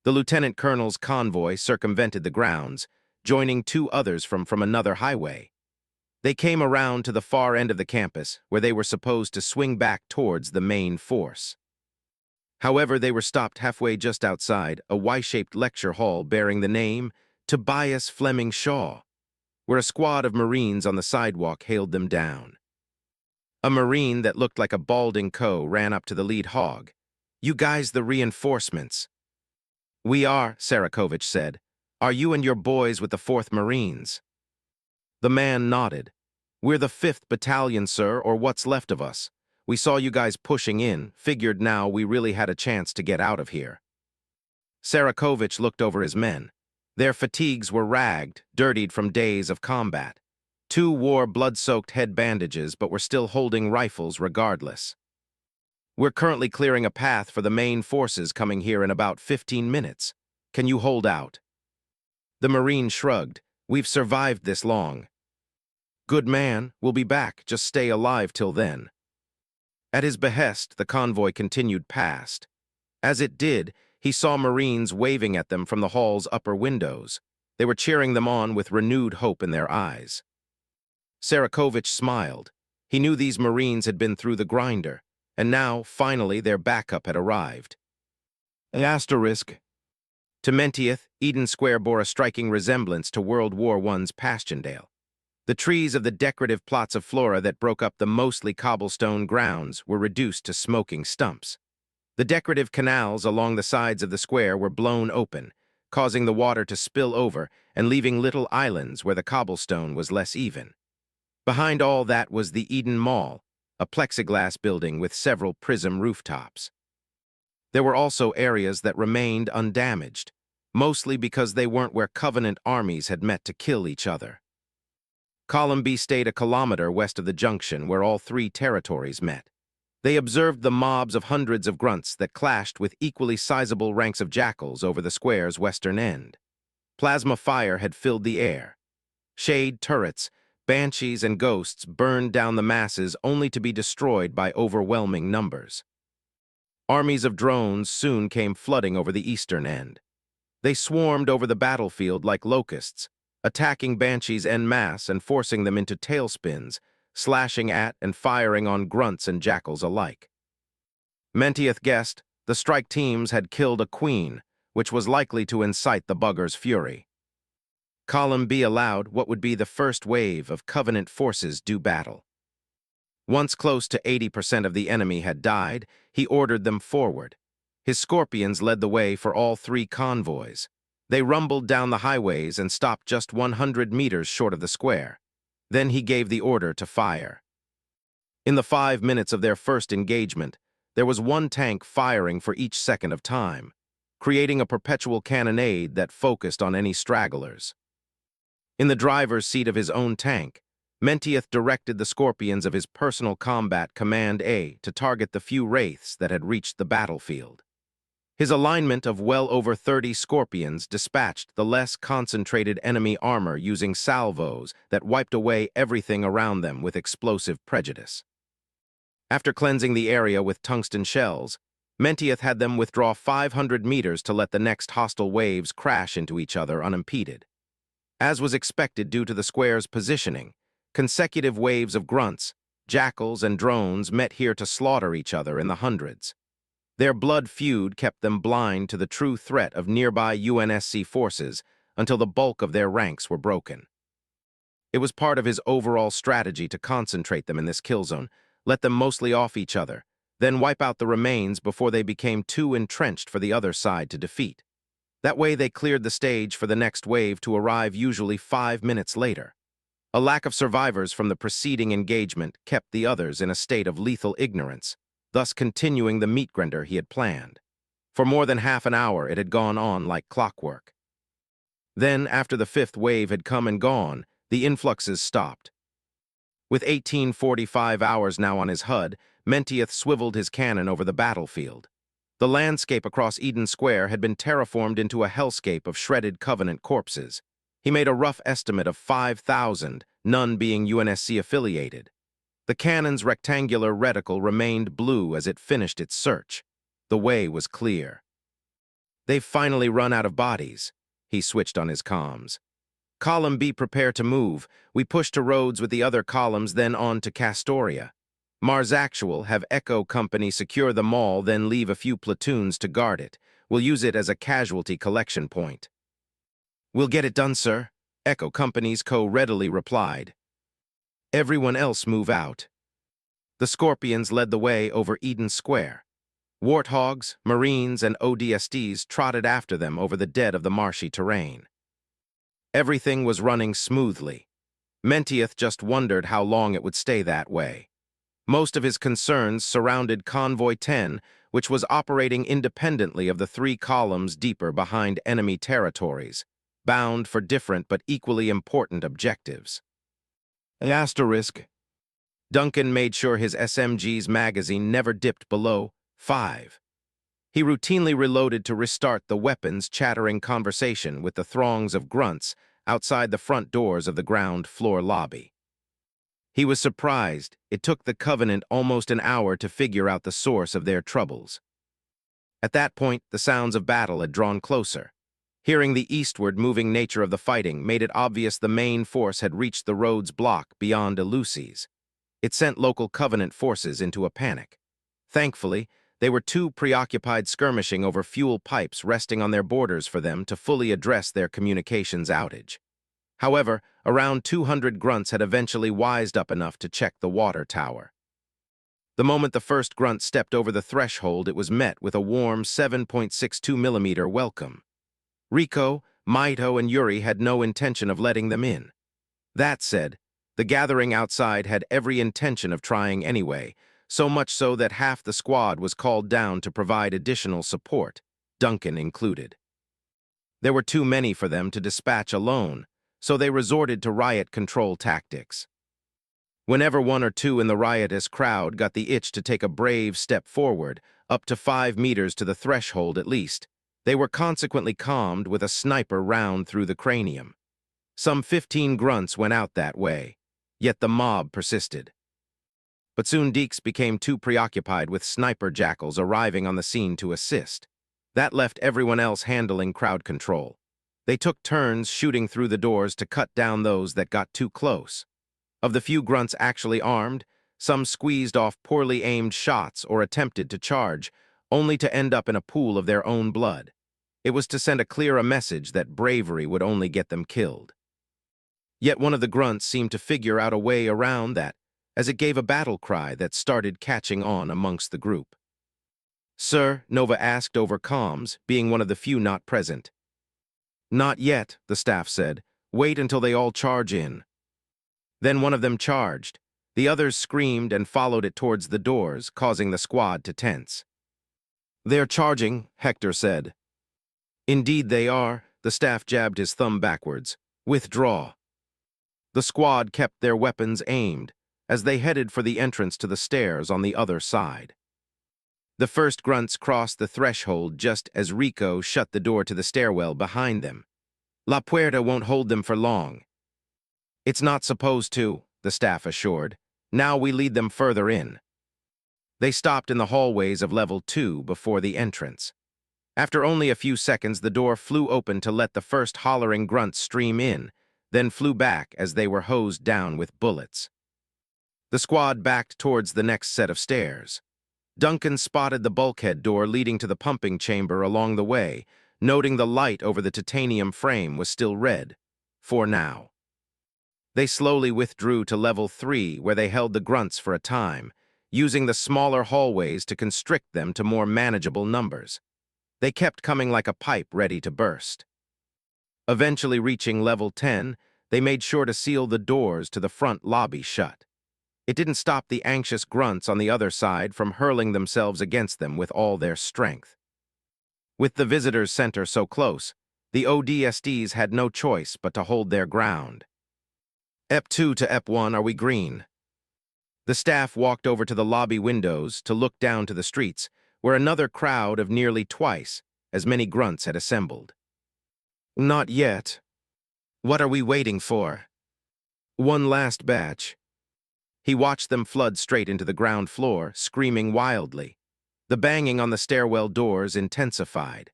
The lieutenant colonel's convoy circumvented the grounds, joining 2 others from another highway. They came around to the far end of the campus, where they were supposed to swing back towards the main force. However, they were stopped halfway just outside a Y-shaped lecture hall bearing the name Tobias Fleming Shaw, where a squad of Marines on the sidewalk hailed them down. A Marine that looked like a balding co ran up to the lead hog. "You guys the reinforcements?" "We are," Sarakovich said. "Are you and your boys with the 4th Marines?" The man nodded. "We're the 5th Battalion, sir, or what's left of us. We saw you guys pushing in, figured now we really had a chance to get out of here." Sarakovich looked over his men. Their fatigues were ragged, dirtied from days of combat. 2 wore blood-soaked head bandages but were still holding rifles regardless. "We're currently clearing a path for the main forces coming here in about 15 minutes. Can you hold out?" The Marine shrugged. "We've survived this long." "Good man, we'll be back, just stay alive till then." At his behest, the convoy continued past. As it did, he saw Marines waving at them from the hall's upper windows. They were cheering them on with renewed hope in their eyes. Sarakovich smiled. He knew these Marines had been through the grinder, and now, finally, their backup had arrived. Asterisk. To Mentieth, Eden Square bore a striking resemblance to World War I's Passchendaele. The trees of the decorative plots of flora that broke up the mostly cobblestone grounds were reduced to smoking stumps. The decorative canals along the sides of the square were blown open, causing the water to spill over and leaving little islands where the cobblestone was less even. Behind all that was the Eden Mall, a plexiglass building with several prism rooftops. There were also areas that remained undamaged. mostly because they weren't where Covenant armies had met to kill each other. Column B stayed a kilometer west of the junction where all three territories met. They observed the mobs of hundreds of grunts that clashed with equally sizable ranks of jackals over the square's western end. Plasma fire had filled the air. Shade turrets, banshees, and ghosts burned down the masses only to be destroyed by overwhelming numbers. Armies of drones soon came flooding over the eastern end. They swarmed over the battlefield like locusts, attacking banshees en masse and forcing them into tailspins, slashing at and firing on grunts and jackals alike. Mentieth guessed the strike teams had killed a queen, which was likely to incite the buggers' fury. Column B allowed what would be the first wave of Covenant forces do battle. Once close to 80% of the enemy had died, he ordered them forward. His Scorpions led the way for all three convoys. They rumbled down the highways and stopped just 100 meters short of the square. Then he gave the order to fire. In the 5 minutes of their first engagement, there was one tank firing for each second of time, creating a perpetual cannonade that focused on any stragglers. In the driver's seat of his own tank, Mentieth directed the Scorpions of his personal combat Command A to target the few wraiths that had reached the battlefield. His alignment of well over 30 Scorpions dispatched the less concentrated enemy armor using salvos that wiped away everything around them with explosive prejudice. After cleansing the area with tungsten shells, Mentieth had them withdraw 500 meters to let the next hostile waves crash into each other unimpeded. As was expected due to the square's positioning, consecutive waves of grunts, jackals, and drones met here to slaughter each other in the hundreds. Their blood feud kept them blind to the true threat of nearby UNSC forces until the bulk of their ranks were broken. It was part of his overall strategy to concentrate them in this kill zone, let them mostly off each other, then wipe out the remains before they became too entrenched for the other side to defeat. That way they cleared the stage for the next wave to arrive usually 5 minutes later. A lack of survivors from the preceding engagement kept the others in a state of lethal ignorance, thus continuing the meat-grinder he had planned. For more than half an hour it had gone on like clockwork. Then, after the fifth wave had come and gone, the influxes stopped. With 1845 hours now on his HUD, Mentieth swiveled his cannon over the battlefield. The landscape across Eden Square had been terraformed into a hellscape of shredded Covenant corpses. He made a rough estimate of 5,000, none being UNSC affiliated. The cannon's rectangular reticle remained blue as it finished its search. The way was clear. "They've finally run out of bodies," he switched on his comms. "Column B, prepare to move. We push to Rhodes with the other columns, then on to Castoria. Mars Actual, have Echo Company secure the mall, then leave a few platoons to guard it. We'll use it as a casualty collection point." "We'll get it done, sir," Echo Company's co readily replied. "Everyone else move out." The Scorpions led the way over Eden Square. Warthogs, Marines, and ODSTs trotted after them over the dead of the marshy terrain. Everything was running smoothly. Mentieth just wondered how long it would stay that way. Most of his concerns surrounded Convoy 10, which was operating independently of the three columns deeper behind enemy territories, bound for different but equally important objectives. Asterisk. Duncan made sure his SMG's magazine never dipped below 5. He routinely reloaded to restart the weapon's chattering conversation with the throngs of grunts outside the front doors of the ground floor lobby. He was surprised it took the Covenant almost an hour to figure out the source of their troubles. At that point, the sounds of battle had drawn closer. Hearing the eastward-moving nature of the fighting made it obvious the main force had reached the Rhodes block beyond Eleusis. It sent local Covenant forces into a panic. Thankfully, they were too preoccupied skirmishing over fuel pipes resting on their borders for them to fully address their communications outage. However, around 200 grunts had eventually wised up enough to check the water tower. The moment the first grunt stepped over the threshold, it was met with a warm 7.62mm welcome. Rico, Maito, and Yuri had no intention of letting them in. That said, the gathering outside had every intention of trying anyway, so much so that half the squad was called down to provide additional support, Duncan included. There were too many for them to dispatch alone, so they resorted to riot control tactics. Whenever one or two in the riotous crowd got the itch to take a brave step forward, up to 5 meters to the threshold at least, they were consequently calmed with a sniper round through the cranium. Some 15 grunts went out that way, yet the mob persisted. But soon Deeks became too preoccupied with sniper jackals arriving on the scene to assist. That left everyone else handling crowd control. They took turns shooting through the doors to cut down those that got too close. Of the few grunts actually armed, some squeezed off poorly aimed shots or attempted to charge, only to end up in a pool of their own blood. It was to send a clearer message that bravery would only get them killed. Yet one of the grunts seemed to figure out a way around that, as it gave a battle cry that started catching on amongst the group. "Sir," Nova asked over comms, being one of the few not present. "Not yet," the staff said. "Wait until they all charge in." Then one of them charged. The others screamed and followed it towards the doors, causing the squad to tense. "They're charging," Hector said. "Indeed they are," the staff jabbed his thumb backwards. "Withdraw." The squad kept their weapons aimed, as they headed for the entrance to the stairs on the other side. The first grunts crossed the threshold just as Rico shut the door to the stairwell behind them. "La Puerta won't hold them for long." "It's not supposed to," the staff assured. "Now we lead them further in." They stopped in the hallways of level 2 before the entrance. After only a few seconds, the door flew open to let the first hollering grunts stream in, then flew back as they were hosed down with bullets. The squad backed towards the next set of stairs. Duncan spotted the bulkhead door leading to the pumping chamber along the way, noting the light over the titanium frame was still red, for now. They slowly withdrew to level 3, where they held the grunts for a time, using the smaller hallways to constrict them to more manageable numbers. They kept coming like a pipe ready to burst. Eventually reaching level 10, they made sure to seal the doors to the front lobby shut. It didn't stop the anxious grunts on the other side from hurling themselves against them with all their strength. With the visitors' center so close, the ODSTs had no choice but to hold their ground. "EP2 to EP1, are we green?" The staff walked over to the lobby windows to look down to the streets, where another crowd of nearly twice as many grunts had assembled. "Not yet. What are we waiting for?" "One last batch." He watched them flood straight into the ground floor, screaming wildly. The banging on the stairwell doors intensified.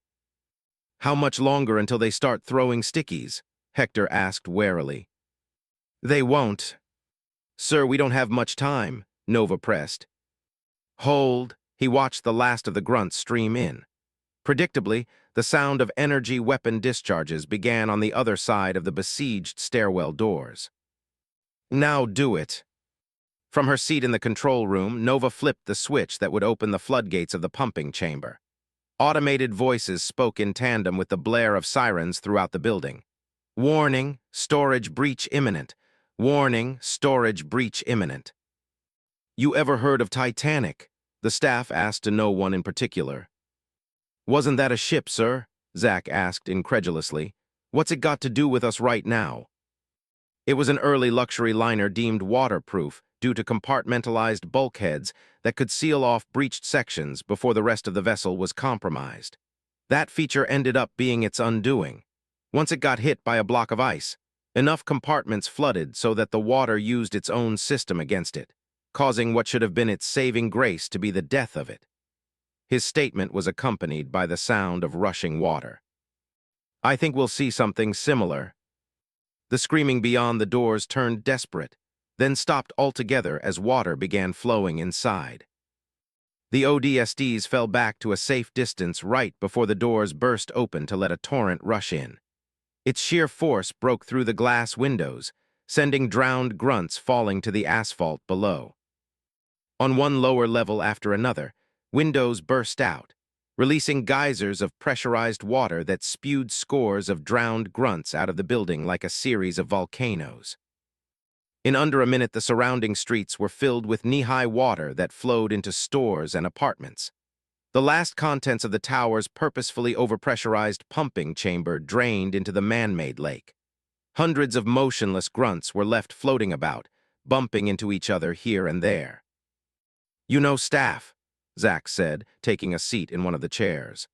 "How much longer until they start throwing stickies?" Hector asked warily. "They won't." "Sir, we don't have much time," Nova pressed. "Hold." He watched the last of the grunts stream in. Predictably, the sound of energy weapon discharges began on the other side of the besieged stairwell doors. "Now do it." From her seat in the control room, Nova flipped the switch that would open the floodgates of the pumping chamber. Automated voices spoke in tandem with the blare of sirens throughout the building. "Warning, storage breach imminent. Warning, storage breach imminent." "You ever heard of Titanic?" the staff asked to no one in particular. "Wasn't that a ship, sir?" Zach asked incredulously. "What's it got to do with us right now?" It was an early luxury liner deemed waterproof due to compartmentalized bulkheads that could seal off breached sections before the rest of the vessel was compromised. That feature ended up being its undoing. Once it got hit by a block of ice, enough compartments flooded so that the water used its own system against it, causing what should have been its saving grace to be the death of it. His statement was accompanied by the sound of rushing water. "I think we'll see something similar." The screaming beyond the doors turned desperate, then stopped altogether as water began flowing inside. The ODSTs fell back to a safe distance right before the doors burst open to let a torrent rush in. Its sheer force broke through the glass windows, sending drowned grunts falling to the asphalt below. On one lower level after another, windows burst out, releasing geysers of pressurized water that spewed scores of drowned grunts out of the building like a series of volcanoes. In under a minute, the surrounding streets were filled with knee-high water that flowed into stores and apartments. The last contents of the tower's purposefully overpressurized pumping chamber drained into the man-made lake. Hundreds of motionless grunts were left floating about, bumping into each other here and there. "You know staff," Zach said, taking a seat in one of the chairs.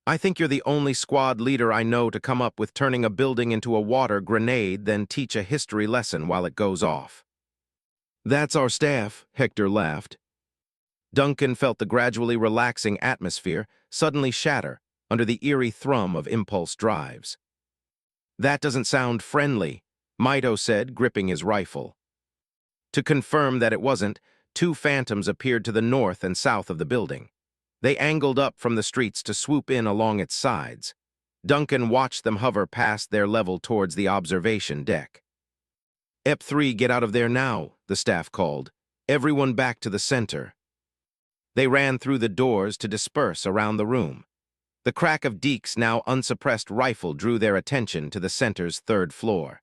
"I think you're the only squad leader I know to come up with turning a building into a water grenade, then teach a history lesson while it goes off." "That's our staff," Hector laughed. Duncan felt the gradually relaxing atmosphere suddenly shatter under the eerie thrum of impulse drives. "That doesn't sound friendly," Mito said, gripping his rifle. To confirm that it wasn't, two phantoms appeared to the north and south of the building. They angled up from the streets to swoop in along its sides. Duncan watched them hover past their level towards the observation deck. "EP3, get out of there now," the staff called. "Everyone back to the center." They ran through the doors to disperse around the room. The crack of Deke's now unsuppressed rifle drew their attention to the center's third floor.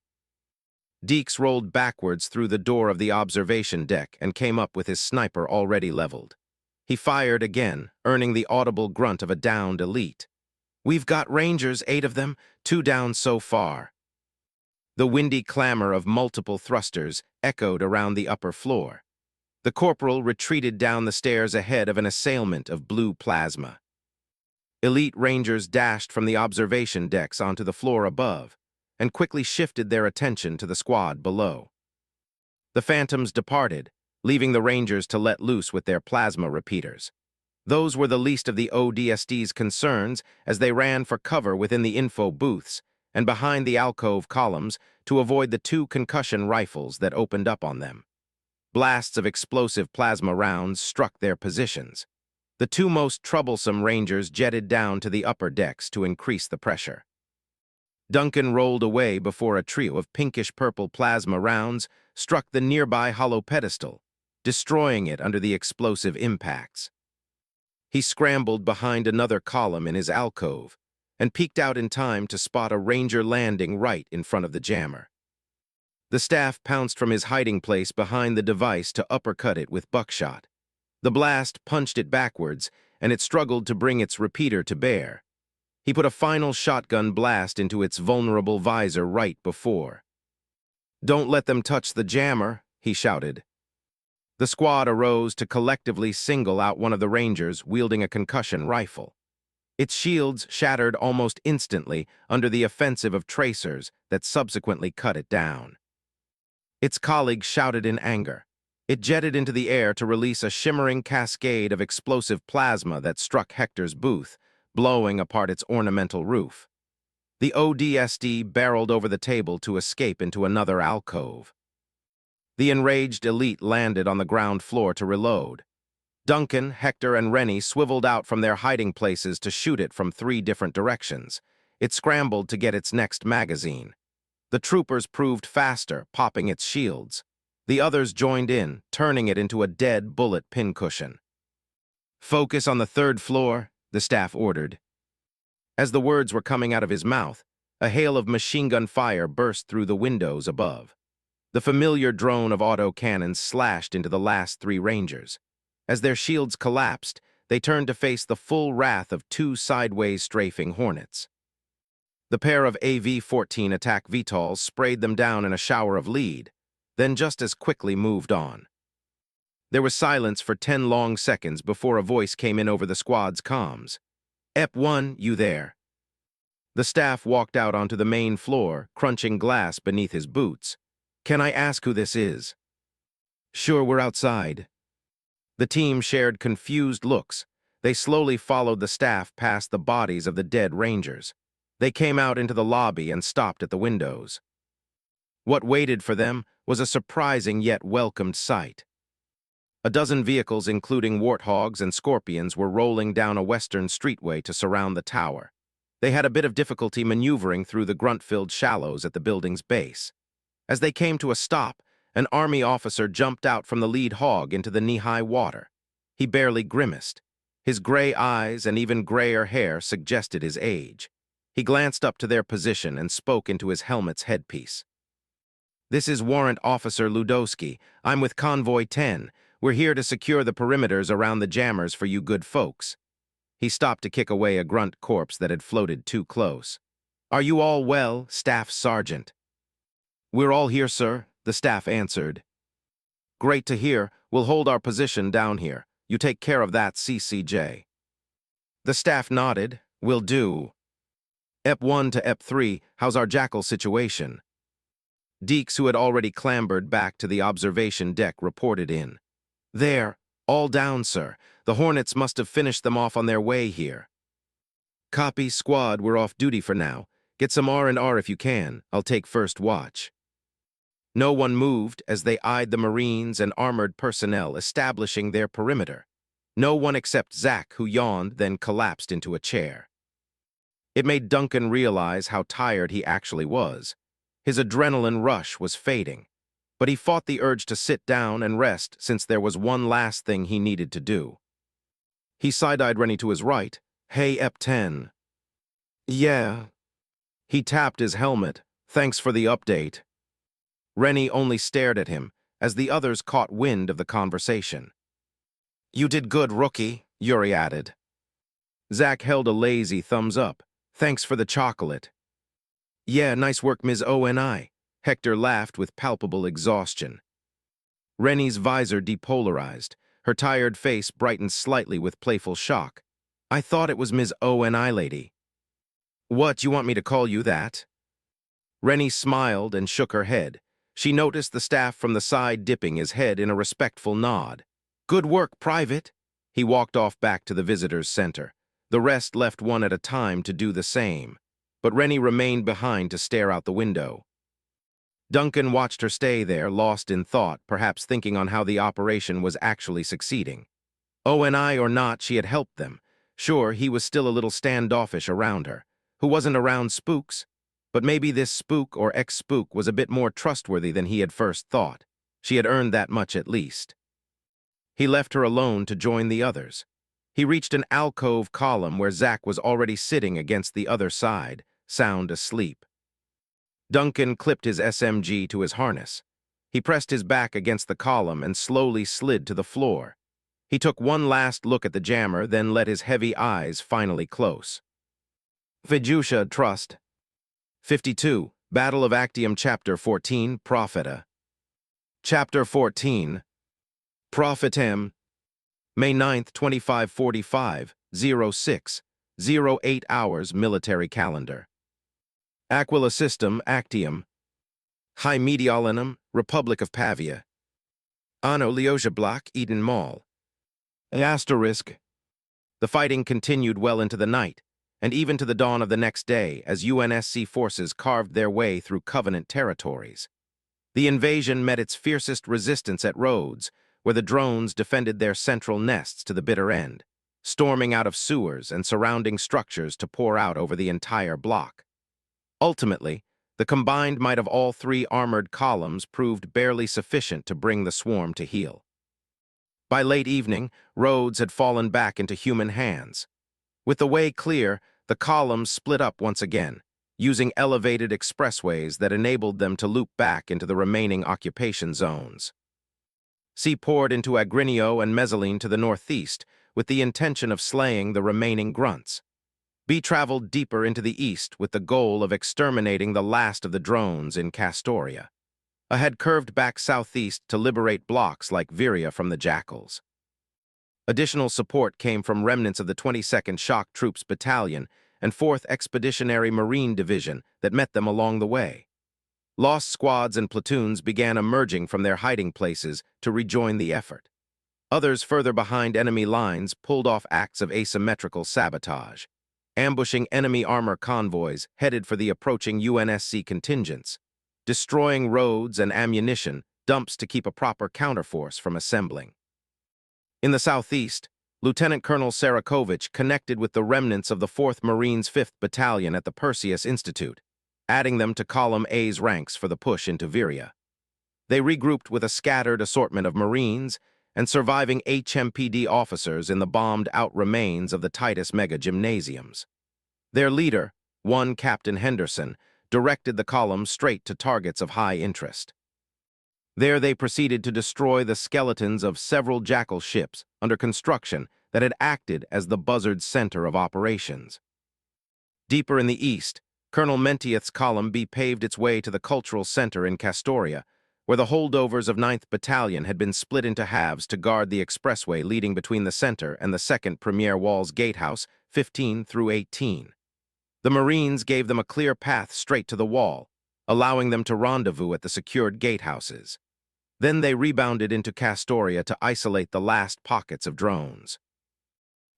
Deeks rolled backwards through the door of the observation deck and came up with his sniper already leveled. He fired again, earning the audible grunt of a downed elite. "We've got Rangers, 8 of them, 2 down so far." The windy clamor of multiple thrusters echoed around the upper floor. The corporal retreated down the stairs ahead of an assailant of blue plasma. Elite Rangers dashed from the observation decks onto the floor above and quickly shifted their attention to the squad below. The Phantoms departed, leaving the Rangers to let loose with their plasma repeaters. Those were the least of the ODST's concerns as they ran for cover within the info booths and behind the alcove columns to avoid the 2 concussion rifles that opened up on them. Blasts of explosive plasma rounds struck their positions. The 2 most troublesome Rangers jetted down to the upper decks to increase the pressure. Duncan rolled away before a trio of pinkish-purple plasma rounds struck the nearby hollow pedestal, destroying it under the explosive impacts. He scrambled behind another column in his alcove and peeked out in time to spot a Ranger landing right in front of the jammer. The staff pounced from his hiding place behind the device to uppercut it with buckshot. The blast punched it backwards, and it struggled to bring its repeater to bear. He put a final shotgun blast into its vulnerable visor right before. "Don't let them touch the jammer," he shouted. The squad arose to collectively single out one of the Rangers wielding a concussion rifle. Its shields shattered almost instantly under the offensive of tracers that subsequently cut it down. Its colleagues shouted in anger. It jetted into the air to release a shimmering cascade of explosive plasma that struck Hector's booth, blowing apart its ornamental roof. The ODST barreled over the table to escape into another alcove. The enraged elite landed on the ground floor to reload. Duncan, Hector, and Rennie swiveled out from their hiding places to shoot it from 3 different directions. It scrambled to get its next magazine. The troopers proved faster, popping its shields. The others joined in, turning it into a dead bullet pincushion. "Focus on the 3rd floor," the staff ordered. As the words were coming out of his mouth, a hail of machine gun fire burst through the windows above. The familiar drone of autocannons slashed into the last 3 Rangers. As their shields collapsed, they turned to face the full wrath of 2 sideways strafing Hornets. The pair of AV-14 attack VTOLs sprayed them down in a shower of lead, then just as quickly moved on. There was silence for 10 long seconds before a voice came in over the squad's comms. "EP1, you there?" The staff walked out onto the main floor, crunching glass beneath his boots. "Can I ask who this is?" "Sure, we're outside." The team shared confused looks. They slowly followed the staff past the bodies of the dead Rangers. They came out into the lobby and stopped at the windows. What waited for them was a surprising yet welcomed sight. A dozen vehicles, including Warthogs and Scorpions, were rolling down a western streetway to surround the tower. They had a bit of difficulty maneuvering through the grunt-filled shallows at the building's base. As they came to a stop, an army officer jumped out from the lead hog into the knee-high water. He barely grimaced. His gray eyes and even grayer hair suggested his age. He glanced up to their position and spoke into his helmet's headpiece. "This is Warrant Officer Ludowski. I'm with Convoy 10. We're here to secure the perimeters around the jammers for you good folks." He stopped to kick away a grunt corpse that had floated too close. "Are you all well, Staff Sergeant?" "We're all here, sir," the staff answered. "Great to hear. We'll hold our position down here. You take care of that, CCJ." The staff nodded. "Will do." "EP1 to EP3, how's our Jackal situation?" Deeks, who had already clambered back to the observation deck, reported in. "There, all down, sir. The Hornets must have finished them off on their way here." "Copy, squad, we're off duty for now. Get some R&R if you can. I'll take first watch." No one moved as they eyed the Marines and armored personnel establishing their perimeter. No one except Zach, who yawned, then collapsed into a chair. It made Duncan realize how tired he actually was. His adrenaline rush was fading, but he fought the urge to sit down and rest since there was one last thing he needed to do. He side-eyed Rennie to his right. "Hey, EP10. "Yeah." He tapped his helmet. "Thanks for the update." Rennie only stared at him as the others caught wind of the conversation. "You did good, rookie," Yuri added. Zach held a lazy thumbs up. "Thanks for the chocolate." "Yeah, nice work, Ms. ONI." Hector laughed with palpable exhaustion. Rennie's visor depolarized. Her tired face brightened slightly with playful shock. "I thought it was Ms. ONI, lady." "What, you want me to call you that?" Rennie smiled and shook her head. She noticed the staff from the side dipping his head in a respectful nod. "Good work, Private." He walked off back to the visitors' center. The rest left one at a time to do the same, but Rennie remained behind to stare out the window. Duncan watched her stay there, lost in thought, perhaps thinking on how the operation was actually succeeding. ONI or not, she had helped them. Sure, he was still a little standoffish around her. Who wasn't around spooks? But maybe this spook or ex-spook was a bit more trustworthy than he had first thought. She had earned that much at least. He left her alone to join the others. He reached an alcove column where Zach was already sitting against the other side, sound asleep. Duncan clipped his SMG to his harness. He pressed his back against the column and slowly slid to the floor. He took one last look at the jammer, then let his heavy eyes finally close. Fiducia, trust. 52. Battle of Actium, Chapter 14, Propheta. Chapter 14. Prophetem. May 9th, 2545, 06, 08 hours military calendar. Aquila System, Actium. High Mediolanum, Republic of Pavia. Anno Leosia Block, Eden Mall. Asterisk. The fighting continued well into the night, and even to the dawn of the next day as UNSC forces carved their way through Covenant territories. The invasion met its fiercest resistance at Rhodes, where the drones defended their central nests to the bitter end, storming out of sewers and surrounding structures to pour out over the entire block. Ultimately, the combined might of all three armored columns proved barely sufficient to bring the swarm to heel. By late evening, Rhodes had fallen back into human hands. With the way clear, the columns split up once again, using elevated expressways that enabled them to loop back into the remaining occupation zones. C poured into Agrinio and Mezzaline to the northeast with the intention of slaying the remaining grunts. B traveled deeper into the east with the goal of exterminating the last of the drones in Castoria. A had curved back southeast to liberate blocks like Viria from the jackals. Additional support came from remnants of the 22nd Shock Troops Battalion and 4th Expeditionary Marine Division that met them along the way. Lost squads and platoons began emerging from their hiding places to rejoin the effort. Others further behind enemy lines pulled off acts of asymmetrical sabotage, ambushing enemy armor convoys headed for the approaching UNSC contingents, destroying roads and ammunition dumps to keep a proper counterforce from assembling. In the southeast, Lieutenant Colonel Sarakovich connected with the remnants of the 4th Marines 5th Battalion at the Perseus Institute, adding them to Column A's ranks for the push into Viria. They regrouped with a scattered assortment of Marines and surviving HMPD officers in the bombed-out remains of the Titus Mega Gymnasiums. Their leader, one Captain Henderson, directed the column straight to targets of high interest. There they proceeded to destroy the skeletons of several Jackal ships under construction that had acted as the buzzard's center of operations. Deeper in the east, Colonel Mentieth's column B paved its way to the cultural center in Castoria, where the holdovers of 9th Battalion had been split into halves to guard the expressway leading between the center and the 2nd Premier Wall's gatehouse, 15 through 18. The Marines gave them a clear path straight to the wall, allowing them to rendezvous at the secured gatehouses. Then they rebounded into Castoria to isolate the last pockets of drones.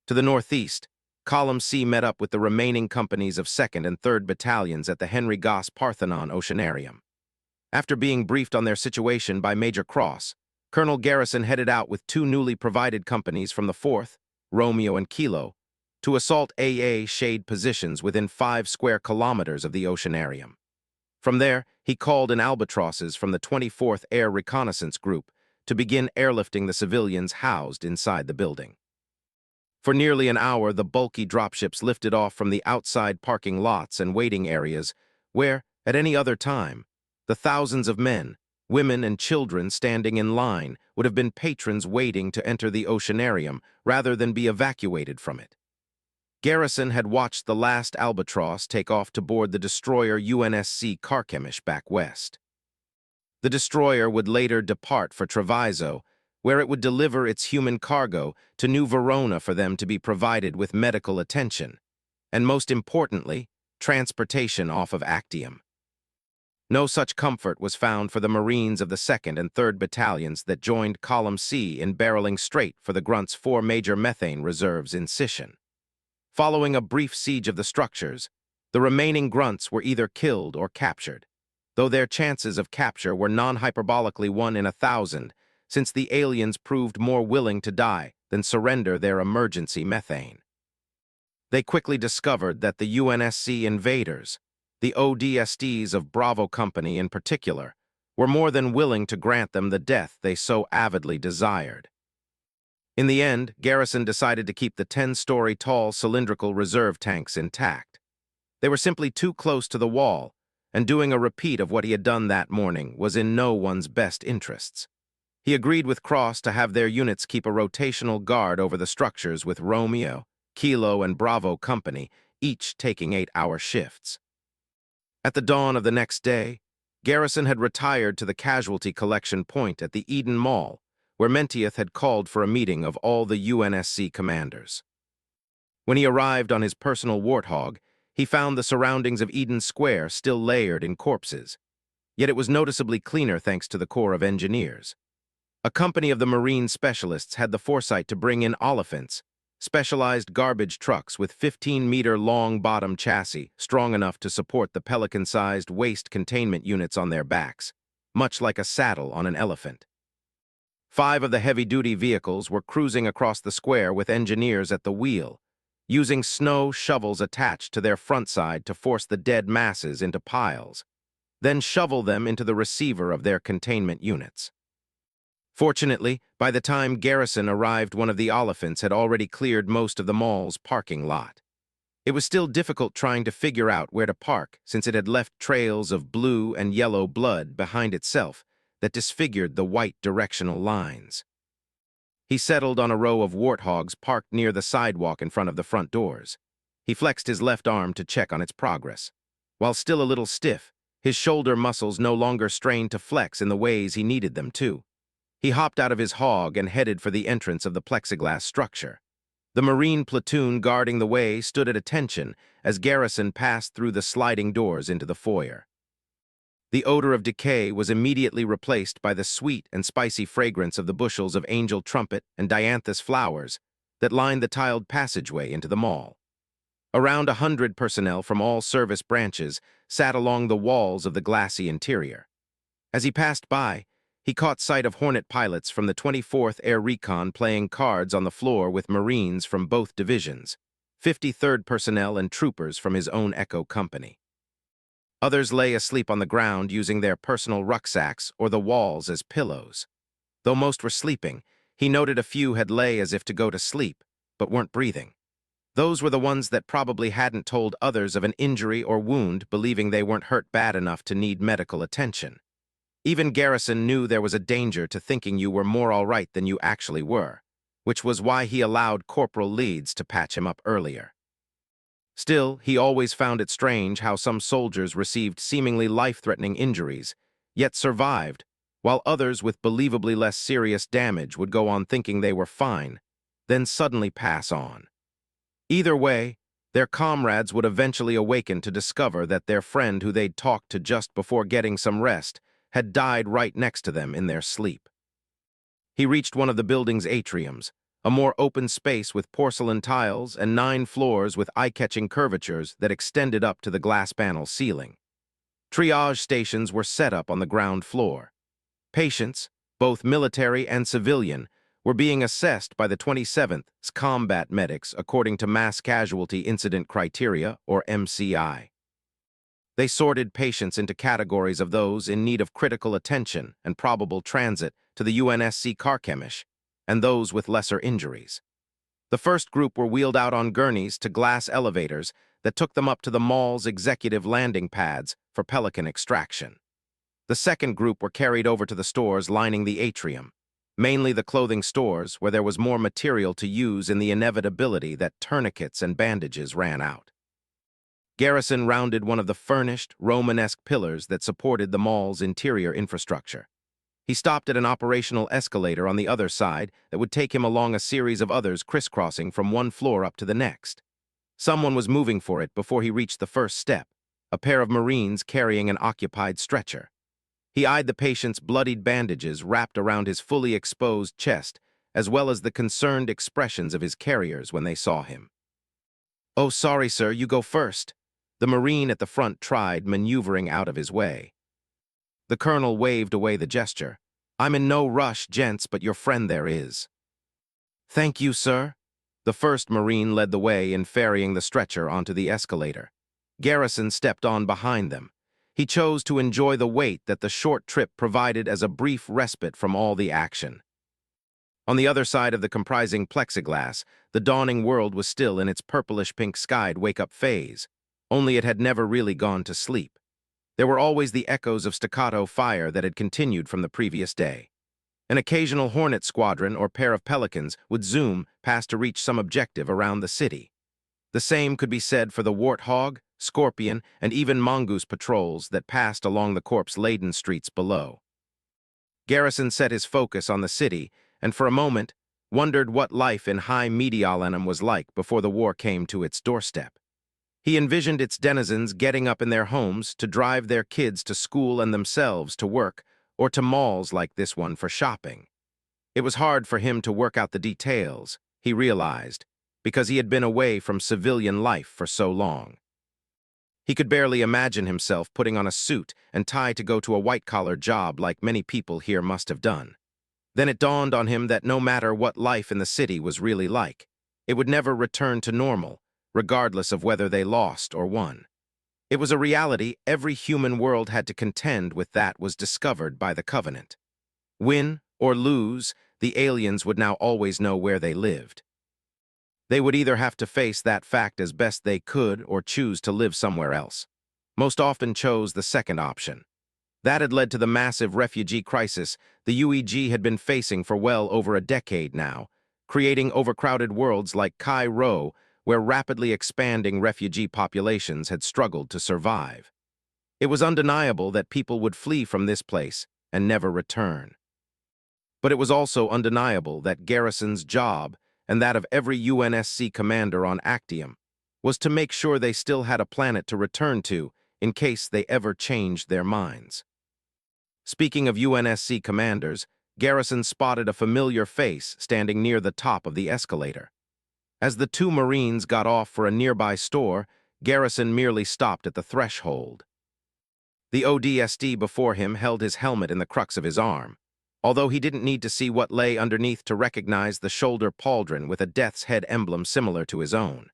To the northeast, Column C met up with the remaining companies of 2nd and 3rd Battalions at the Henry Goss Parthenon Oceanarium. After being briefed on their situation by Major Cross, Colonel Garrison headed out with 2 newly provided companies from the 4th, Romeo and Kilo, to assault AA shade positions within 5 square kilometers of the Oceanarium. From there, he called in albatrosses from the 24th Air Reconnaissance Group to begin airlifting the civilians housed inside the building. For nearly an hour, the bulky dropships lifted off from the outside parking lots and waiting areas where, at any other time, the thousands of men, women, and children standing in line would have been patrons waiting to enter the Oceanarium rather than be evacuated from it. Garrison had watched the last albatross take off to board the destroyer UNSC Carchemish back west. The destroyer would later depart for Treviso, where it would deliver its human cargo to New Verona for them to be provided with medical attention, and most importantly, transportation off of Actium. No such comfort was found for the Marines of the 2nd and 3rd Battalions that joined Column C in barreling straight for the Grunt's 4 major methane reserves in Sicyon. Following a brief siege of the structures, the remaining Grunts were either killed or captured, though their chances of capture were non-hyperbolically 1 in 1,000, since the aliens proved more willing to die than surrender their emergency methane. They quickly discovered that the UNSC invaders, the ODSTs of Bravo Company in particular, were more than willing to grant them the death they so avidly desired. In the end, Garrison decided to keep the 10-story tall cylindrical reserve tanks intact. They were simply too close to the wall, and doing a repeat of what he had done that morning was in no one's best interests. He agreed with Cross to have their units keep a rotational guard over the structures with Romeo, Kilo, and Bravo Company, each taking 8-hour shifts. At the dawn of the next day, Garrison had retired to the casualty collection point at the Eden Mall, where Mentieth had called for a meeting of all the UNSC commanders. When he arrived on his personal warthog, he found the surroundings of Eden Square still layered in corpses, yet it was noticeably cleaner thanks to the Corps of Engineers. A company of the Marine specialists had the foresight to bring in Oliphants, specialized garbage trucks with 15-meter-long bottom chassis strong enough to support the pelican-sized waste containment units on their backs, much like a saddle on an elephant. 5 of the heavy-duty vehicles were cruising across the square with engineers at the wheel, using snow shovels attached to their front side to force the dead masses into piles, then shovel them into the receiver of their containment units. Fortunately, by the time Garrison arrived, one of the Oliphants had already cleared most of the mall's parking lot. It was still difficult trying to figure out where to park since it had left trails of blue and yellow blood behind itself that disfigured the white directional lines. He settled on a row of warthogs parked near the sidewalk in front of the front doors. He flexed his left arm to check on its progress. While still a little stiff, his shoulder muscles no longer strained to flex in the ways he needed them to. He hopped out of his hog and headed for the entrance of the plexiglass structure. The Marine platoon guarding the way stood at attention as Garrison passed through the sliding doors into the foyer. The odor of decay was immediately replaced by the sweet and spicy fragrance of the bushels of angel trumpet and dianthus flowers that lined the tiled passageway into the mall. Around 100 personnel from all service branches sat along the walls of the glassy interior. As he passed by, he caught sight of Hornet pilots from the 24th Air Recon playing cards on the floor with Marines from both divisions, 53rd personnel and troopers from his own Echo Company. Others lay asleep on the ground using their personal rucksacks or the walls as pillows. Though most were sleeping, he noted a few had lay as if to go to sleep, but weren't breathing. Those were the ones that probably hadn't told others of an injury or wound, believing they weren't hurt bad enough to need medical attention. Even Garrison knew there was a danger to thinking you were more all right than you actually were, which was why he allowed Corporal Leeds to patch him up earlier. Still, he always found it strange how some soldiers received seemingly life-threatening injuries, yet survived, while others with believably less serious damage would go on thinking they were fine, then suddenly pass on. Either way, their comrades would eventually awaken to discover that their friend who they'd talked to just before getting some rest had died right next to them in their sleep. He reached one of the building's atriums, a more open space with porcelain tiles and 9 floors with eye-catching curvatures that extended up to the glass panel ceiling. Triage stations were set up on the ground floor. Patients, both military and civilian, were being assessed by the 27th's combat medics according to Mass Casualty Incident Criteria, or MCI. They sorted patients into categories of those in need of critical attention and probable transit to the UNSC Carchemish, and those with lesser injuries. The first group were wheeled out on gurneys to glass elevators that took them up to the mall's executive landing pads for pelican extraction. The second group were carried over to the stores lining the atrium, mainly the clothing stores where there was more material to use in the inevitability that tourniquets and bandages ran out. Garrison rounded one of the furnished, Romanesque pillars that supported the mall's interior infrastructure. He stopped at an operational escalator on the other side that would take him along a series of others crisscrossing from one floor up to the next. Someone was moving for it before he reached the first step, a pair of Marines carrying an occupied stretcher. He eyed the patient's bloodied bandages wrapped around his fully exposed chest, as well as the concerned expressions of his carriers when they saw him. "Oh, sorry, sir, you go first." The Marine at the front tried maneuvering out of his way. The colonel waved away the gesture. "I'm in no rush, gents, but your friend there is." "Thank you, sir." The first Marine led the way in ferrying the stretcher onto the escalator. Garrison stepped on behind them. He chose to enjoy the wait that the short trip provided as a brief respite from all the action. On the other side of the comprising plexiglass, the dawning world was still in its purplish-pink skied wake-up phase, only it had never really gone to sleep. There were always the echoes of staccato fire that had continued from the previous day. An occasional Hornet squadron or pair of Pelicans would zoom past to reach some objective around the city. The same could be said for the Warthog, Scorpion, and even Mongoose patrols that passed along the corpse-laden streets below. Garrison set his focus on the city and for a moment wondered what life in High Mediolanum was like before the war came to its doorstep. He envisioned its denizens getting up in their homes to drive their kids to school and themselves to work, or to malls like this one for shopping. It was hard for him to work out the details, he realized, because he had been away from civilian life for so long. He could barely imagine himself putting on a suit and tie to go to a white-collar job like many people here must have done. Then it dawned on him that no matter what life in the city was really like, it would never return to normal, regardless of whether they lost or won. It was a reality every human world had to contend with that was discovered by the Covenant. Win or lose, the aliens would now always know where they lived. They would either have to face that fact as best they could or choose to live somewhere else. Most often chose the second option. That had led to the massive refugee crisis the UEG had been facing for well over a decade now, creating overcrowded worlds like Kai Rho, where rapidly expanding refugee populations had struggled to survive. It was undeniable that people would flee from this place and never return. But it was also undeniable that Garrison's job, and that of every UNSC commander on Actium, was to make sure they still had a planet to return to in case they ever changed their minds. Speaking of UNSC commanders, Garrison spotted a familiar face standing near the top of the escalator. As the 2 Marines got off for a nearby store, Garrison merely stopped at the threshold. The ODST before him held his helmet in the crux of his arm, although he didn't need to see what lay underneath to recognize the shoulder pauldron with a death's head emblem similar to his own.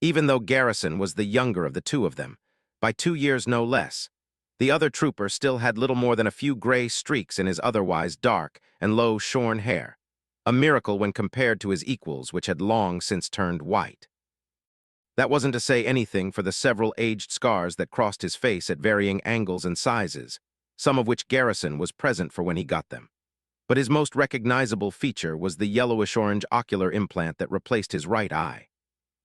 Even though Garrison was the younger of the 2 of them, by 2 years no less, the other trooper still had little more than a few gray streaks in his otherwise dark and low-shorn hair, a miracle when compared to his equals, which had long since turned white. That wasn't to say anything for the several aged scars that crossed his face at varying angles and sizes, some of which Garrison was present for when he got them. but his most recognizable feature was the yellowish-orange ocular implant that replaced his right eye.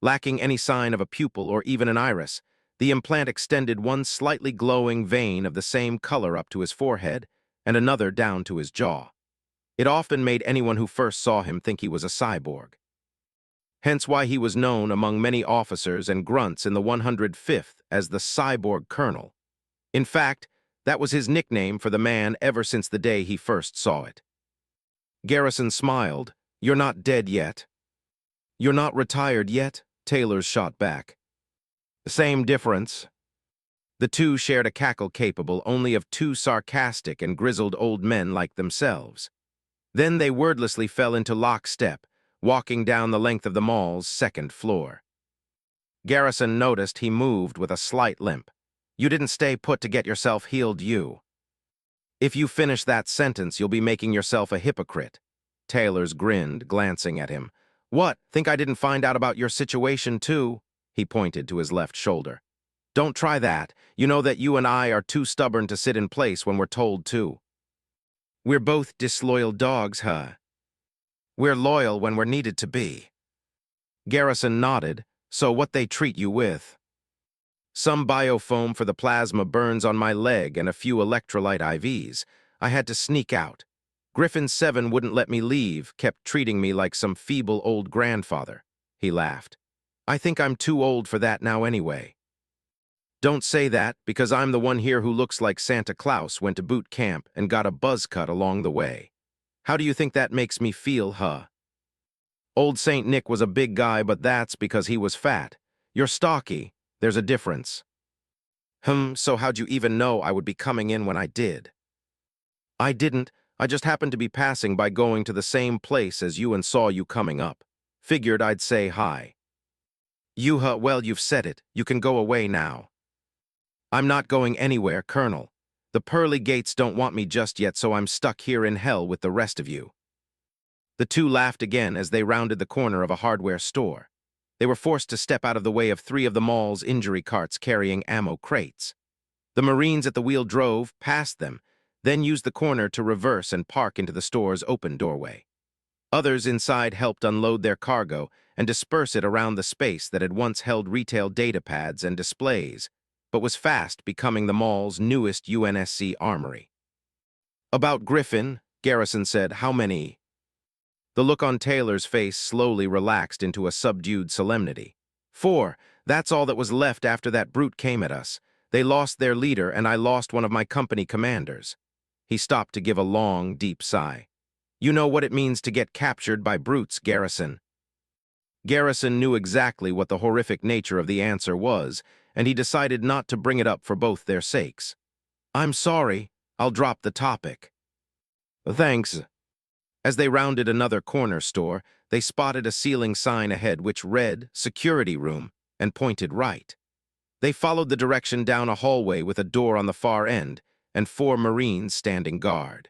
Lacking any sign of a pupil or even an iris, the implant extended one slightly glowing vein of the same color up to his forehead and another down to his jaw. It often made anyone who first saw him think he was a cyborg. Hence why he was known among many officers and grunts in the 105th as the Cyborg Colonel. In fact, that was his nickname for the man ever since the day he first saw it. Garrison smiled. "You're not dead yet." "You're not retired yet?" Taylors shot back. "The same difference." The two shared a cackle capable only of two sarcastic and grizzled old men like themselves. Then they wordlessly fell into lockstep, walking down the length of the mall's second floor. Garrison noticed he moved with a slight limp. "You didn't stay put to get yourself healed, you." "If you finish that sentence, you'll be making yourself a hypocrite." Taylors grinned, glancing at him. "What, think I didn't find out about your situation, too?" He pointed to his left shoulder. "Don't try that. You know that you and I are too stubborn to sit in place when we're told to." "We're both disloyal dogs, huh?" "We're loyal when we're needed to be." Garrison nodded. "So what they treat you with?" "Some biofoam for the plasma burns on my leg and a few electrolyte IVs. I had to sneak out. Griffin 7 wouldn't let me leave, kept treating me like some feeble old grandfather." He laughed. "I think I'm too old for that now anyway." "Don't say that, because I'm the one here who looks like Santa Claus went to boot camp and got a buzz cut along the way. How do you think that makes me feel, huh?" "Old Saint Nick was a big guy, but that's because he was fat. You're stocky. There's a difference." So how'd you even know I would be coming in when I did?" "I didn't. I just happened to be passing by going to the same place as you and saw you coming up. Figured I'd say hi." Well, you've said it. You can go away now." "I'm not going anywhere, Colonel. The pearly gates don't want me just yet, so I'm stuck here in hell with the rest of you." The two laughed again as they rounded the corner of a hardware store. They were forced to step out of the way of 3 of the mall's injury carts carrying ammo crates. The Marines at the wheel drove past them, then used the corner to reverse and park into the store's open doorway. Others inside helped unload their cargo and disperse it around the space that had once held retail data pads and displays, but was fast becoming the mall's newest UNSC armory. "About Griffin," Garrison said, "how many?" The look on Taylor's face slowly relaxed into a subdued solemnity. 4. That's all that was left after that brute came at us. They lost their leader, and I lost one of my company commanders." He stopped to give a long, deep sigh. "You know what it means to get captured by brutes, Garrison." Garrison knew exactly what the horrific nature of the answer was, and he decided not to bring it up for both their sakes. "I'm sorry. I'll drop the topic." "Thanks." As they rounded another corner store, they spotted a ceiling sign ahead which read, "Security Room," and pointed right. They followed the direction down a hallway with a door on the far end, and 4 Marines standing guard.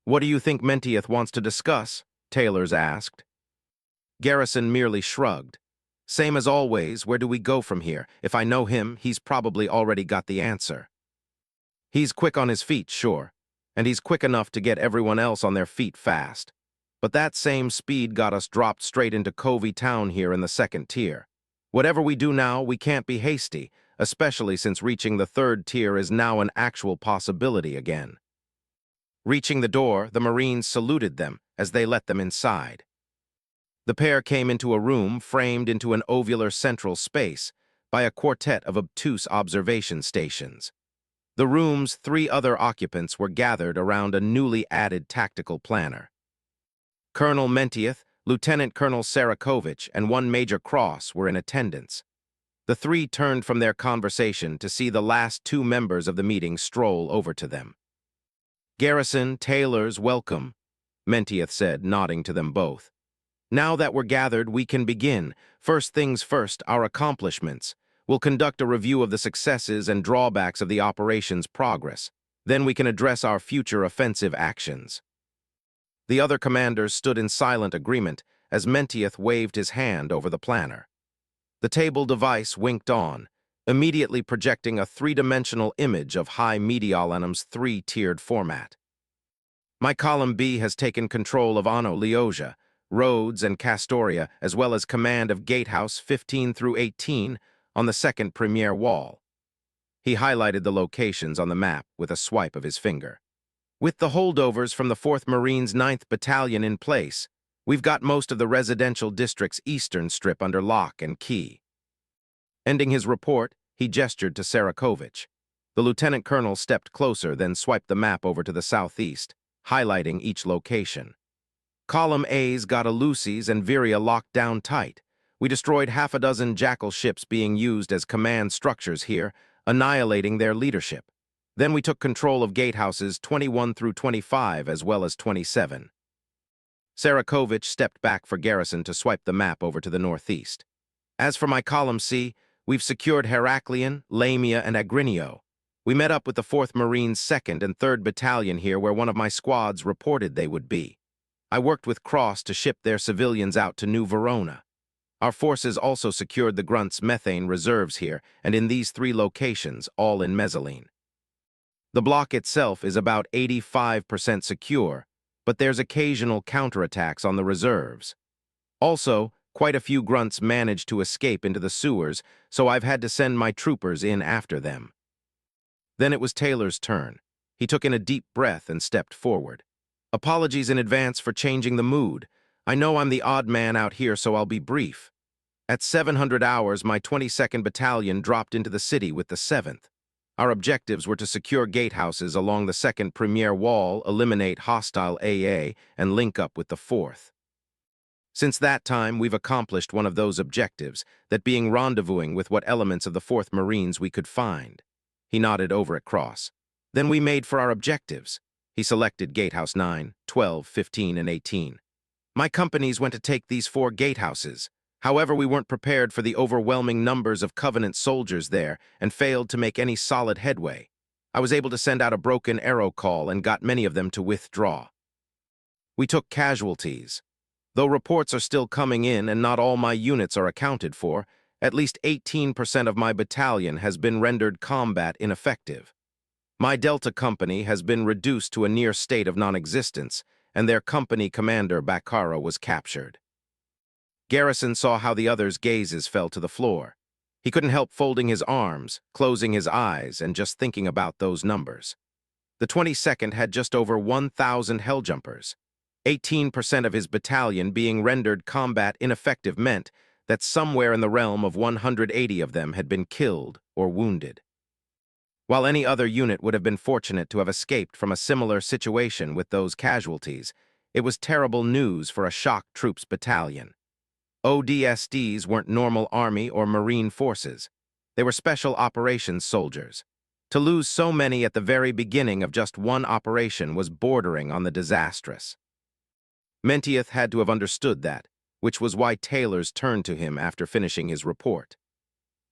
"What do you think Mentieth wants to discuss?" Taylors asked. Garrison merely shrugged. "Same as always, where do we go from here? If I know him, he's probably already got the answer." "He's quick on his feet, sure, and he's quick enough to get everyone else on their feet fast. But that same speed got us dropped straight into Covey Town here in the 2nd tier. Whatever we do now, we can't be hasty, especially since reaching the 3rd tier is now an actual possibility again." Reaching the door, the Marines saluted them as they let them inside. The pair came into a room framed into an ovular central space by a quartet of obtuse observation stations. The room's 3 other occupants were gathered around a newly added tactical planner. Colonel Mentieth, Lieutenant Colonel Sarakovich, and 1 Major Cross were in attendance. The 3 turned from their conversation to see the last 2 members of the meeting stroll over to them. "Garrison, Taylors, welcome," Mentieth said, nodding to them both. "Now that we're gathered, we can begin. First things first, our accomplishments. We'll conduct a review of the successes and drawbacks of the operation's progress. Then we can address our future offensive actions." The other commanders stood in silent agreement as Mentieth waved his hand over the planner. The table device winked on, immediately projecting a 3-dimensional image of High Mediolanum's 3-tiered format. My column B has taken control of Ano, Leosia, Rhodes, and Castoria, as well as command of Gatehouse 15 through 18 on the second premier wall. He highlighted the locations on the map with a swipe of his finger. With the holdovers from the 4th Marines' 9th Battalion in place, we've got most of the residential district's eastern strip under lock and key. Ending his report, he gestured to Sarakovich. The lieutenant colonel stepped closer, then swiped the map over to the southeast, highlighting each location. Column A's got Eleusis and Viria locked down tight. We destroyed half a dozen Jackal ships being used as command structures here, annihilating their leadership. Then we took control of gatehouses 21 through 25 as well as 27. Sarakovich stepped back for Garrison to swipe the map over to the northeast. As for my column C, we've secured Heraklion, Lamia, and Agrinio. We met up with the 4th Marines' 2nd and 3rd Battalion here where one of my squads reported they would be. I worked with Cross to ship their civilians out to New Verona. Our forces also secured the Grunt's methane reserves here and in these 3 locations, all in Mezzaline. The block itself is about 85% secure, but there's occasional counterattacks on the reserves. Also, quite a few Grunts managed to escape into the sewers, so I've had to send my troopers in after them. Then it was Taylor's turn. He took in a deep breath and stepped forward. Apologies in advance for changing the mood. I know I'm the odd man out here, so I'll be brief. At 700 hours, my 22nd Battalion dropped into the city with the 7th. Our objectives were to secure gatehouses along the 2nd Premier Wall, eliminate hostile AA, and link up with the 4th. Since that time, we've accomplished one of those objectives, that being rendezvousing with what elements of the 4th Marines we could find. He nodded over at Cross. Then we made for our objectives. He selected Gatehouse 9, 12, 15, and 18. My companies went to take these 4 gatehouses. However, we weren't prepared for the overwhelming numbers of Covenant soldiers there and failed to make any solid headway. I was able to send out a broken arrow call and got many of them to withdraw. We took casualties. Though reports are still coming in and not all my units are accounted for, at least 18% of my battalion has been rendered combat ineffective. My Delta company has been reduced to a near state of non-existence, and their company commander, Bakara, was captured. Garrison saw how the others' gazes fell to the floor. He couldn't help folding his arms, closing his eyes, and just thinking about those numbers. The 22nd had just over 1,000 helljumpers. 18% of his battalion being rendered combat ineffective meant that somewhere in the realm of 180 of them had been killed or wounded. While any other unit would have been fortunate to have escaped from a similar situation with those casualties, it was terrible news for a shock troops battalion. ODSTs weren't normal Army or Marine forces. They were special operations soldiers. To lose so many at the very beginning of just one operation was bordering on the disastrous. Menteith had to have understood that, which was why Taylor's turned to him after finishing his report.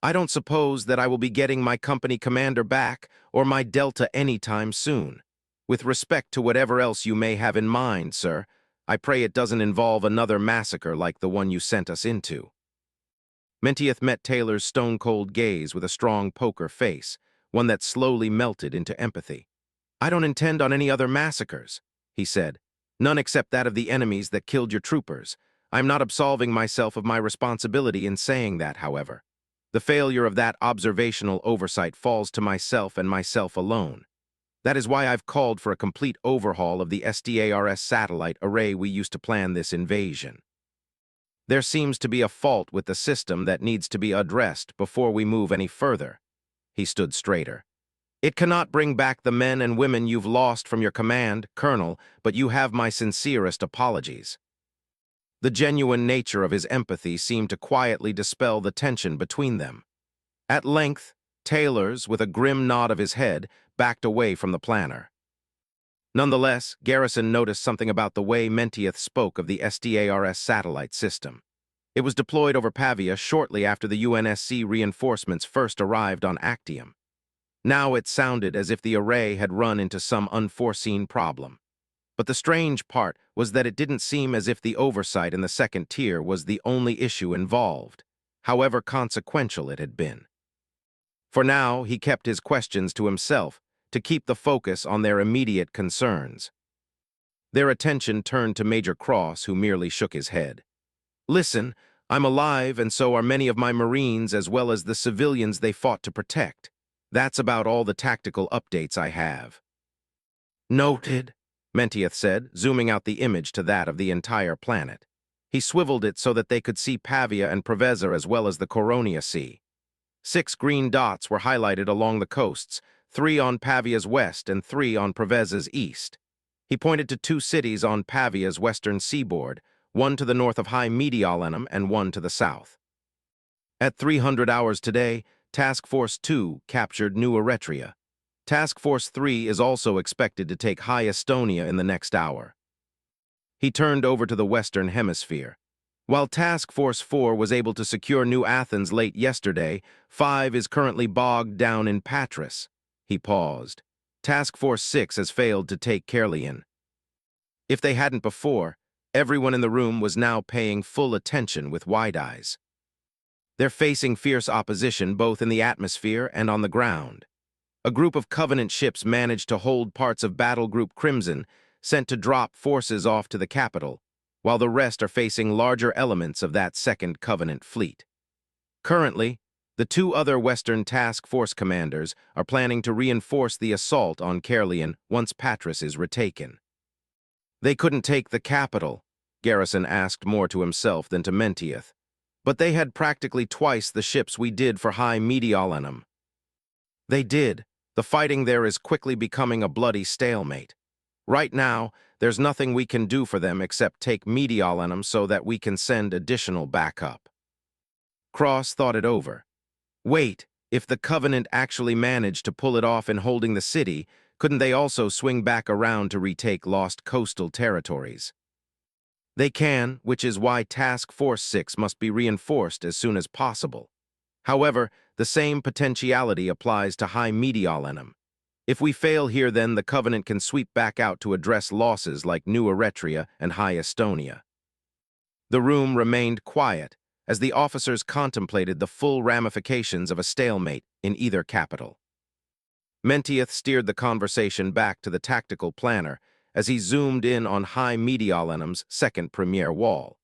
I don't suppose that I will be getting my company commander back or my Delta anytime soon. With respect to whatever else you may have in mind, sir, I pray it doesn't involve another massacre like the one you sent us into. Menteith met Taylor's stone-cold gaze with a strong poker face, one that slowly melted into empathy. I don't intend on any other massacres, he said. None except that of the enemies that killed your troopers. I'm not absolving myself of my responsibility in saying that, however. The failure of that observational oversight falls to myself and myself alone. That is why I've called for a complete overhaul of the SDARS satellite array we used to plan this invasion. There seems to be a fault with the system that needs to be addressed before we move any further. He stood straighter. It cannot bring back the men and women you've lost from your command, Colonel, but you have my sincerest apologies. The genuine nature of his empathy seemed to quietly dispel the tension between them. At length, Taylor's, with a grim nod of his head, backed away from the planner. Nonetheless, Garrison noticed something about the way Menteith spoke of the SDARS satellite system. It was deployed over Pavia shortly after the UNSC reinforcements first arrived on Actium. Now it sounded as if the array had run into some unforeseen problem. But the strange part was that it didn't seem as if the oversight in the 2nd tier was the only issue involved, however consequential it had been. For now, he kept his questions to himself, to keep the focus on their immediate concerns. Their attention turned to Major Cross, who merely shook his head. "Listen, I'm alive, and so are many of my Marines as well as the civilians they fought to protect. That's about all the tactical updates I have." "Noted," Mentieth said, zooming out the image to that of the entire planet. He swiveled it so that they could see Pavia and Preveza as well as the Coronia Sea. 6 green dots were highlighted along the coasts, 3 on Pavia's west and 3 on Preveza's east. He pointed to 2 cities on Pavia's western seaboard, one to the north of High Mediolanum and one to the south. At 300 hours today, Task Force 2 captured New Eretria. Task Force 3 is also expected to take High Estonia in the next hour. He turned over to the Western Hemisphere. While Task Force 4 was able to secure New Athens late yesterday, 5 is currently bogged down in Patras. He paused. Task Force 6 has failed to take Caerleon. If they hadn't before, everyone in the room was now paying full attention with wide eyes. They're facing fierce opposition both in the atmosphere and on the ground. A group of Covenant ships managed to hold parts of Battle Group Crimson, sent to drop forces off to the capital, while the rest are facing larger elements of that second Covenant fleet. Currently, the 2 other Western Task Force commanders are planning to reinforce the assault on Caerleon once Patras is retaken. "They couldn't take the capital," Garrison asked more to himself than to Mentieth. "But they had practically twice the ships we did for High Mediolanum." "They did. The fighting there is quickly becoming a bloody stalemate. Right now, there's nothing we can do for them except take Mediolanum so that we can send additional backup." Cross thought it over. Wait, if the Covenant actually managed to pull it off in holding the city, couldn't they also swing back around to retake lost coastal territories? They can, which is why Task Force 6 must be reinforced as soon as possible. However, the same potentiality applies to High Mediolanum. If we fail here, then the Covenant can sweep back out to address losses like New Eretria and High Estonia. The room remained quiet as the officers contemplated the full ramifications of a stalemate in either capital. Mentieth steered the conversation back to the tactical planner as he zoomed in on High Mediolanum's second premier wall.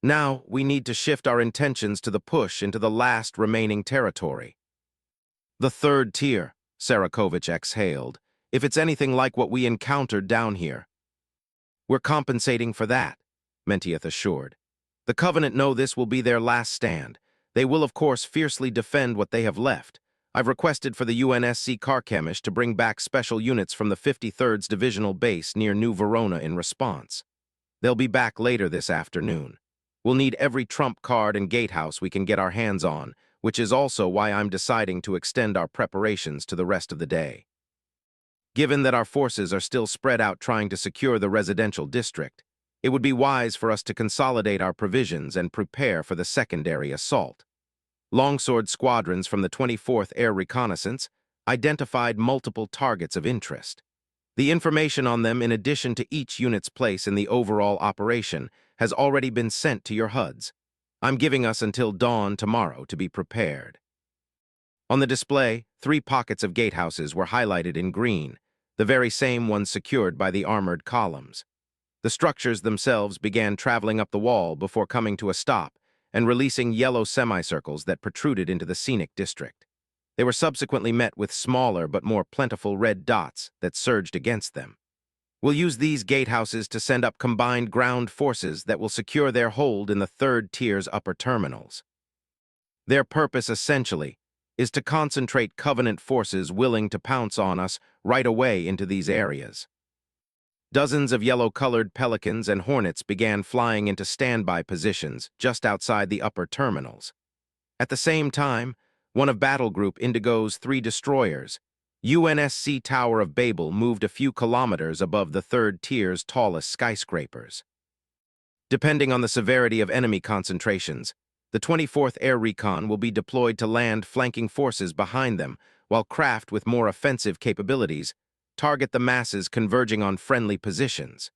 "Now, we need to shift our intentions to the push into the last remaining territory." "The third tier," Sarakovich exhaled, "if it's anything like what we encountered down here." "We're compensating for that," Mentieth assured. "The Covenant know this will be their last stand. They will, of course, fiercely defend what they have left. I've requested for the UNSC Karkemish to bring back special units from the 53rd's Divisional Base near New Verona in response. They'll be back later this afternoon. We'll need every trump card and gatehouse we can get our hands on, which is also why I'm deciding to extend our preparations to the rest of the day. Given that our forces are still spread out trying to secure the residential district, it would be wise for us to consolidate our provisions and prepare for the secondary assault." Longsword squadrons from the 24th Air Reconnaissance identified multiple targets of interest. The information on them, in addition to each unit's place in the overall operation, has already been sent to your HUDs. I'm giving us until dawn tomorrow to be prepared. On the display, 3 pockets of gatehouses were highlighted in green, the very same ones secured by the armored columns. The structures themselves began traveling up the wall before coming to a stop and releasing yellow semicircles that protruded into the scenic district. They were subsequently met with smaller but more plentiful red dots that surged against them. We'll use these gatehouses to send up combined ground forces that will secure their hold in the third tier's upper terminals. Their purpose, essentially, is to concentrate Covenant forces willing to pounce on us right away into these areas. Dozens of yellow-colored Pelicans and Hornets began flying into standby positions just outside the upper terminals. At the same time, one of Battle Group Indigo's 3 destroyers, UNSC Tower of Babel, moved a few kilometers above the third tier's tallest skyscrapers. Depending on the severity of enemy concentrations, the 24th Air Recon will be deployed to land flanking forces behind them, while craft with more offensive capabilities target the masses converging on friendly positions.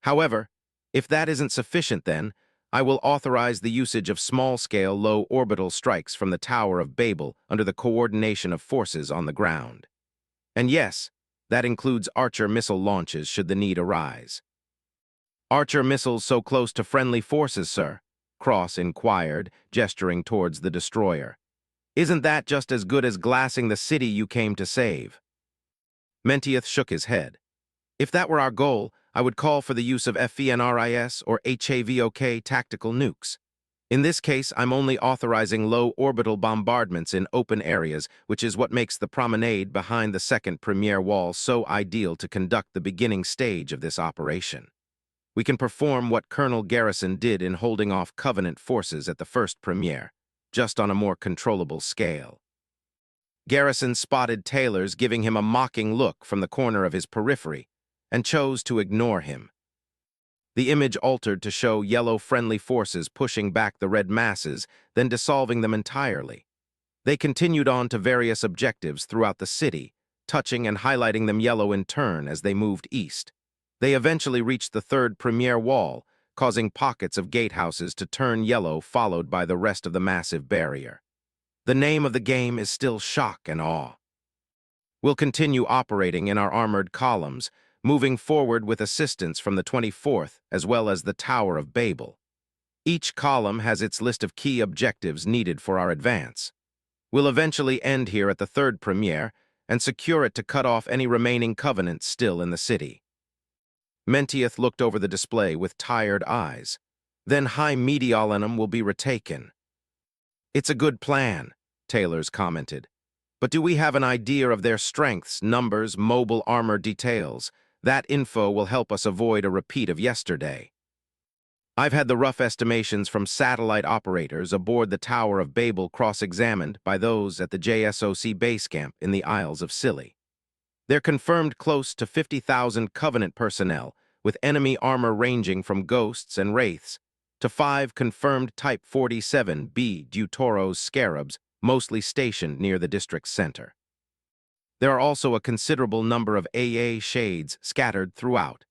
However, if that isn't sufficient, then I will authorize the usage of small-scale low-orbital strikes from the Tower of Babel under the coordination of forces on the ground. And yes, that includes Archer missile launches should the need arise. Archer missiles so close to friendly forces, sir? Cross inquired, gesturing towards the destroyer. Isn't that just as good as glassing the city you came to save? Mentieth shook his head. If that were our goal, I would call for the use of FVNRIS or HAVOK tactical nukes. In this case, I'm only authorizing low orbital bombardments in open areas, which is what makes the promenade behind the second premier wall so ideal to conduct the beginning stage of this operation. We can perform what Colonel Garrison did in holding off Covenant forces at the first premier, just on a more controllable scale. Garrison spotted Taylor's giving him a mocking look from the corner of his periphery, and chose to ignore him. The image altered to show yellow friendly forces pushing back the red masses, then dissolving them entirely. They continued on to various objectives throughout the city, touching and highlighting them yellow in turn as they moved east. They eventually reached the third premier wall, causing pockets of gatehouses to turn yellow, followed by the rest of the massive barrier. The name of the game is still shock and awe. We'll continue operating in our armored columns, moving forward with assistance from the 24th as well as the Tower of Babel. Each column has its list of key objectives needed for our advance. We'll eventually end here at the third premier and secure it to cut off any remaining Covenants still in the city. Mentieth looked over the display with tired eyes. Then High Mediolanum will be retaken. It's a good plan, Taylor's commented. But do we have an idea of their strengths, numbers, mobile armor details? That info will help us avoid a repeat of yesterday. I've had the rough estimations from satellite operators aboard the Tower of Babel cross-examined by those at the JSOC base camp in the Isles of Scilly. They're confirmed close to 50,000 Covenant personnel, with enemy armor ranging from ghosts and wraiths to 5 confirmed Type 47B Deutoros scarabs, mostly stationed near the district's center. There are also a considerable number of AA shades scattered throughout,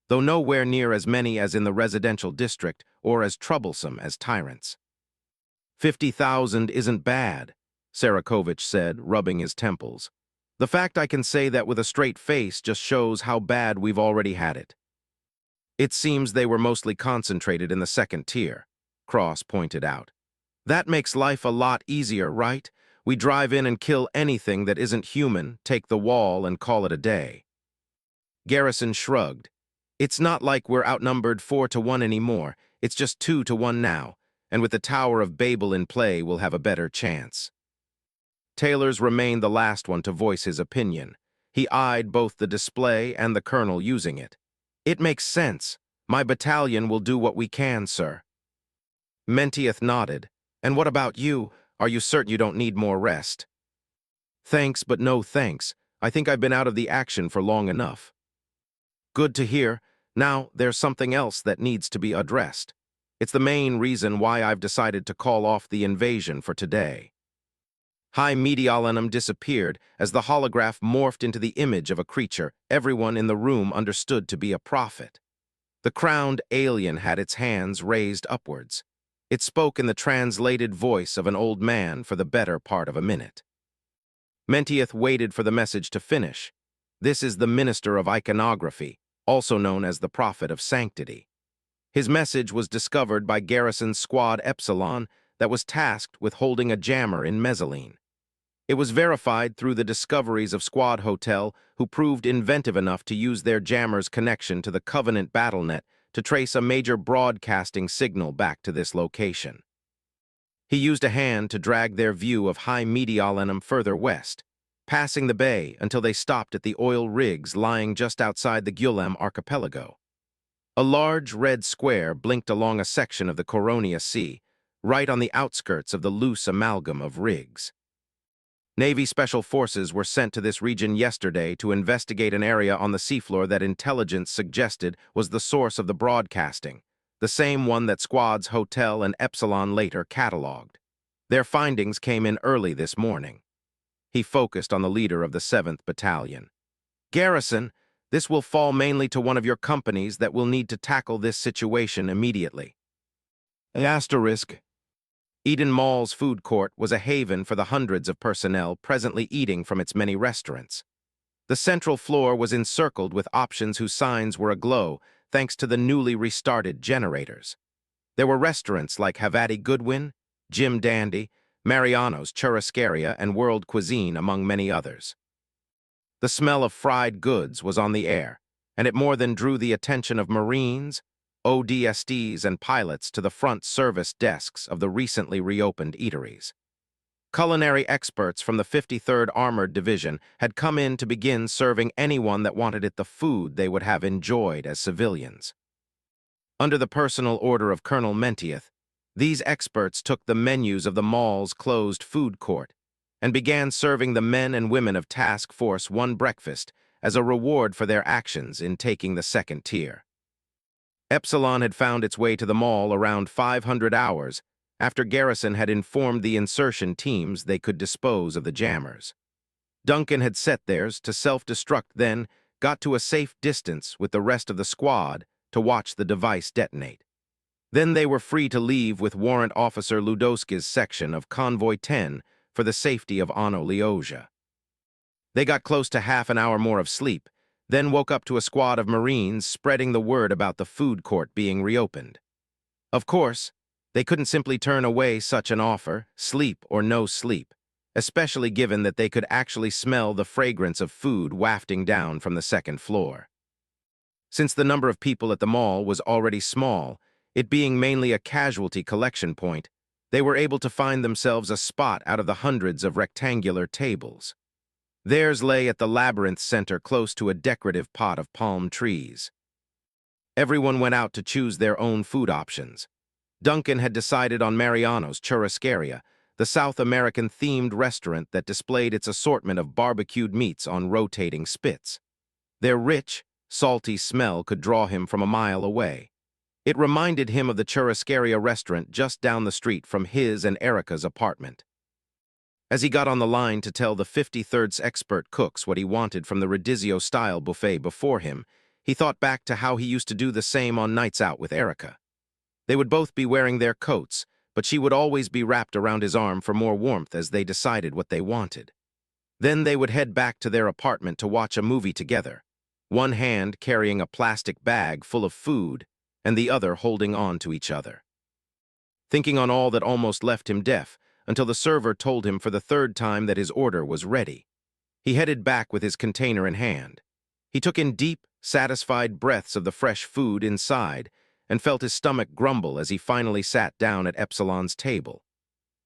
though nowhere near as many as in the residential district or as troublesome as tyrants. 50,000 isn't bad, Sarakovich said, rubbing his temples. The fact I can say that with a straight face just shows how bad we've already had it. It seems they were mostly concentrated in the second tier, Cross pointed out. That makes life a lot easier, right? We drive in and kill anything that isn't human, take the wall, and call it a day. Garrison shrugged. It's not like we're outnumbered 4-1 anymore. It's just 2-1 now, and with the Tower of Babel in play, we'll have a better chance. Taylor's remained the last one to voice his opinion. He eyed both the display and the colonel using it. It makes sense. My battalion will do what we can, sir. Mentieth nodded. And what about you? Are you certain you don't need more rest? Thanks, but no thanks. I think I've been out of the action for long enough. Good to hear. Now, there's something else that needs to be addressed. It's the main reason why I've decided to call off the invasion for today. High Mediolanum disappeared as the holograph morphed into the image of a creature everyone in the room understood to be a prophet. The crowned alien had its hands raised upwards. It spoke in the translated voice of an old man for the better part of a minute. Mentieth waited for the message to finish. This is the Minister of Iconography, also known as the Prophet of Sanctity. His message was discovered by Garrison's Squad Epsilon that was tasked with holding a jammer in Mezzaline. It was verified through the discoveries of Squad Hotel, who proved inventive enough to use their jammer's connection to the Covenant BattleNet to trace a major broadcasting signal back to this location. He used a hand to drag their view of High Mediolanum further west, passing the bay until they stopped at the oil rigs lying just outside the Guilhem archipelago. A large red square blinked along a section of the Coronia Sea, right on the outskirts of the loose amalgam of rigs. Navy Special Forces were sent to this region yesterday to investigate an area on the seafloor that intelligence suggested was the source of the broadcasting, the same one that Squads Hotel and Epsilon later cataloged. Their findings came in early this morning. He focused on the leader of the 7th Battalion. Garrison, this will fall mainly to one of your companies that will need to tackle this situation immediately. Asterisk. Eden Mall's food court was a haven for the hundreds of personnel presently eating from its many restaurants. The central floor was encircled with options whose signs were aglow, thanks to the newly restarted generators. There were restaurants like Havati Goodwin, Jim Dandy, Mariano's Churrascaria, and World Cuisine, among many others. The smell of fried goods was on the air, and it more than drew the attention of Marines, ODSTs, and pilots to the front service desks of the recently reopened eateries. Culinary experts from the 53rd Armored Division had come in to begin serving anyone that wanted it the food they would have enjoyed as civilians. Under the personal order of Colonel Mentieth, these experts took the menus of the mall's closed food court and began serving the men and women of Task Force 1 breakfast as a reward for their actions in taking the second tier. Epsilon had found its way to the mall around 500 hours after Garrison had informed the insertion teams they could dispose of the jammers. Duncan had set theirs to self-destruct, then got to a safe distance with the rest of the squad to watch the device detonate. Then they were free to leave with Warrant Officer Ludowski's section of Convoy 10 for the safety of Ano Leosia. They got close to half an hour more of sleep, then woke up to a squad of Marines spreading the word about the food court being reopened. Of course, they couldn't simply turn away such an offer, sleep or no sleep, especially given that they could actually smell the fragrance of food wafting down from the second floor. Since the number of people at the mall was already small, it being mainly a casualty collection point, they were able to find themselves a spot out of the hundreds of rectangular tables. Theirs lay at the labyrinth center close to a decorative pot of palm trees. Everyone went out to choose their own food options. Duncan had decided on Mariano's Churrascaria, the South American-themed restaurant that displayed its assortment of barbecued meats on rotating spits. Their rich, salty smell could draw him from a mile away. It reminded him of the Churrascaria restaurant just down the street from his and Erica's apartment. As he got on the line to tell the 53rd's expert cooks what he wanted from the Radizio-style buffet before him, he thought back to how he used to do the same on nights out with Erica. They would both be wearing their coats, but she would always be wrapped around his arm for more warmth as they decided what they wanted. Then they would head back to their apartment to watch a movie together, one hand carrying a plastic bag full of food and the other holding on to each other. Thinking on all that almost left him deaf, until the server told him for the third time that his order was ready. He headed back with his container in hand. He took in deep, satisfied breaths of the fresh food inside and felt his stomach grumble as he finally sat down at Epsilon's table.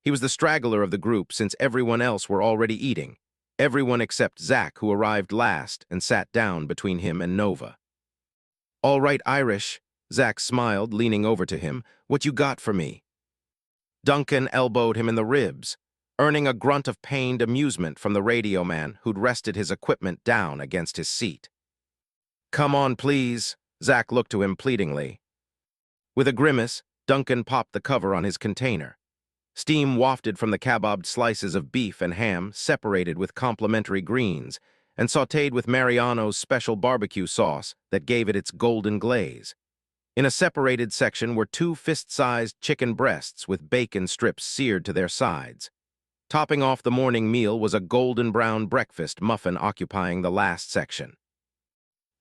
He was the straggler of the group since everyone else were already eating, everyone except Zach, who arrived last and sat down between him and Nova. "All right, Irish," Zach smiled, leaning over to him. "What you got for me?" Duncan elbowed him in the ribs, earning a grunt of pained amusement from the radio man who'd rested his equipment down against his seat. "Come on, please," Zach looked to him pleadingly. With a grimace, Duncan popped the cover on his container. Steam wafted from the kabobbed slices of beef and ham, separated with complimentary greens, and sautéed with Mariano's special barbecue sauce that gave it its golden glaze. In a separated section were 2 fist-sized chicken breasts with bacon strips seared to their sides. Topping off the morning meal was a golden brown breakfast muffin occupying the last section.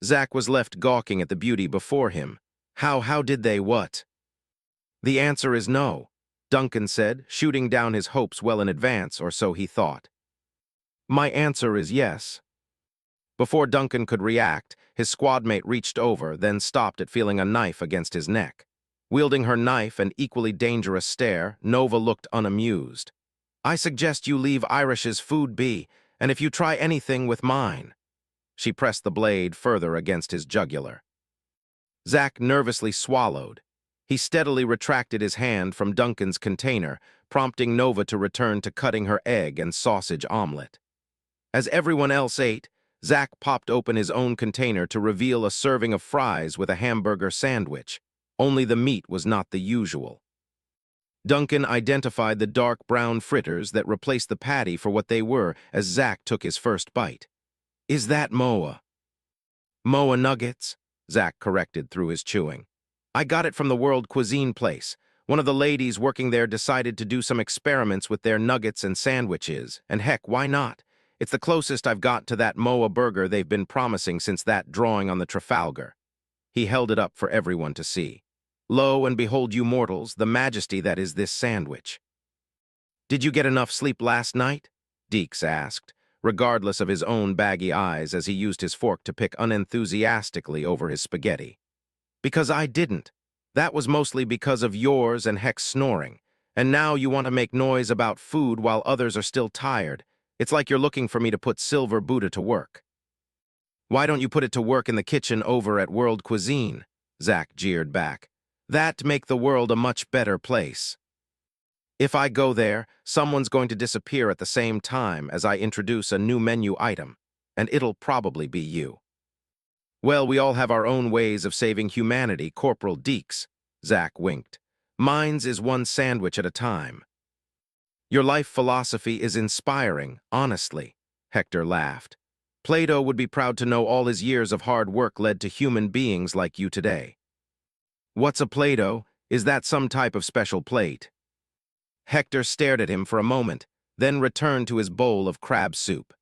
Zach was left gawking at the beauty before him. How did they what? "The answer is no," Duncan said, shooting down his hopes well in advance, or so he thought. "My answer is yes." Before Duncan could react, his squadmate reached over, then stopped at feeling a knife against his neck. Wielding her knife and equally dangerous stare, Nova looked unamused. "I suggest you leave Irish's food be, and if you try anything with mine." She pressed the blade further against his jugular. Zach nervously swallowed. He steadily retracted his hand from Duncan's container, prompting Nova to return to cutting her egg and sausage omelet. As everyone else ate, Zach popped open his own container to reveal a serving of fries with a hamburger sandwich. Only the meat was not the usual. Duncan identified the dark brown fritters that replaced the patty for what they were as Zach took his first bite. "Is that Moa?" "Moa nuggets," Zach corrected through his chewing. "I got it from the World Cuisine place. One of the ladies working there decided to do some experiments with their nuggets and sandwiches, and heck, why not? It's the closest I've got to that Moa burger they've been promising since that drawing on the Trafalgar." He held it up for everyone to see. Lo and behold, you mortals, the majesty that is this sandwich. Did you get enough sleep last night? Deeks asked, regardless of his own baggy eyes as he used his fork to pick unenthusiastically over his spaghetti. Because I didn't. That was mostly because of yours and Heck's snoring. And now you want to make noise about food while others are still tired. It's like you're looking for me to put Silver Buddha to work. Why don't you put it to work in the kitchen over at World Cuisine? Zach jeered back. That'd make the world a much better place. If I go there, someone's going to disappear at the same time as I introduce a new menu item, and it'll probably be you. Well, we all have our own ways of saving humanity, Corporal Deeks, Zach winked. Mine's is one sandwich at a time. Your life philosophy is inspiring, honestly, Hector laughed. Plato would be proud to know all his years of hard work led to human beings like you today. What's a Plato? Is that some type of special plate? Hector stared at him for a moment, then returned to his bowl of crab soup.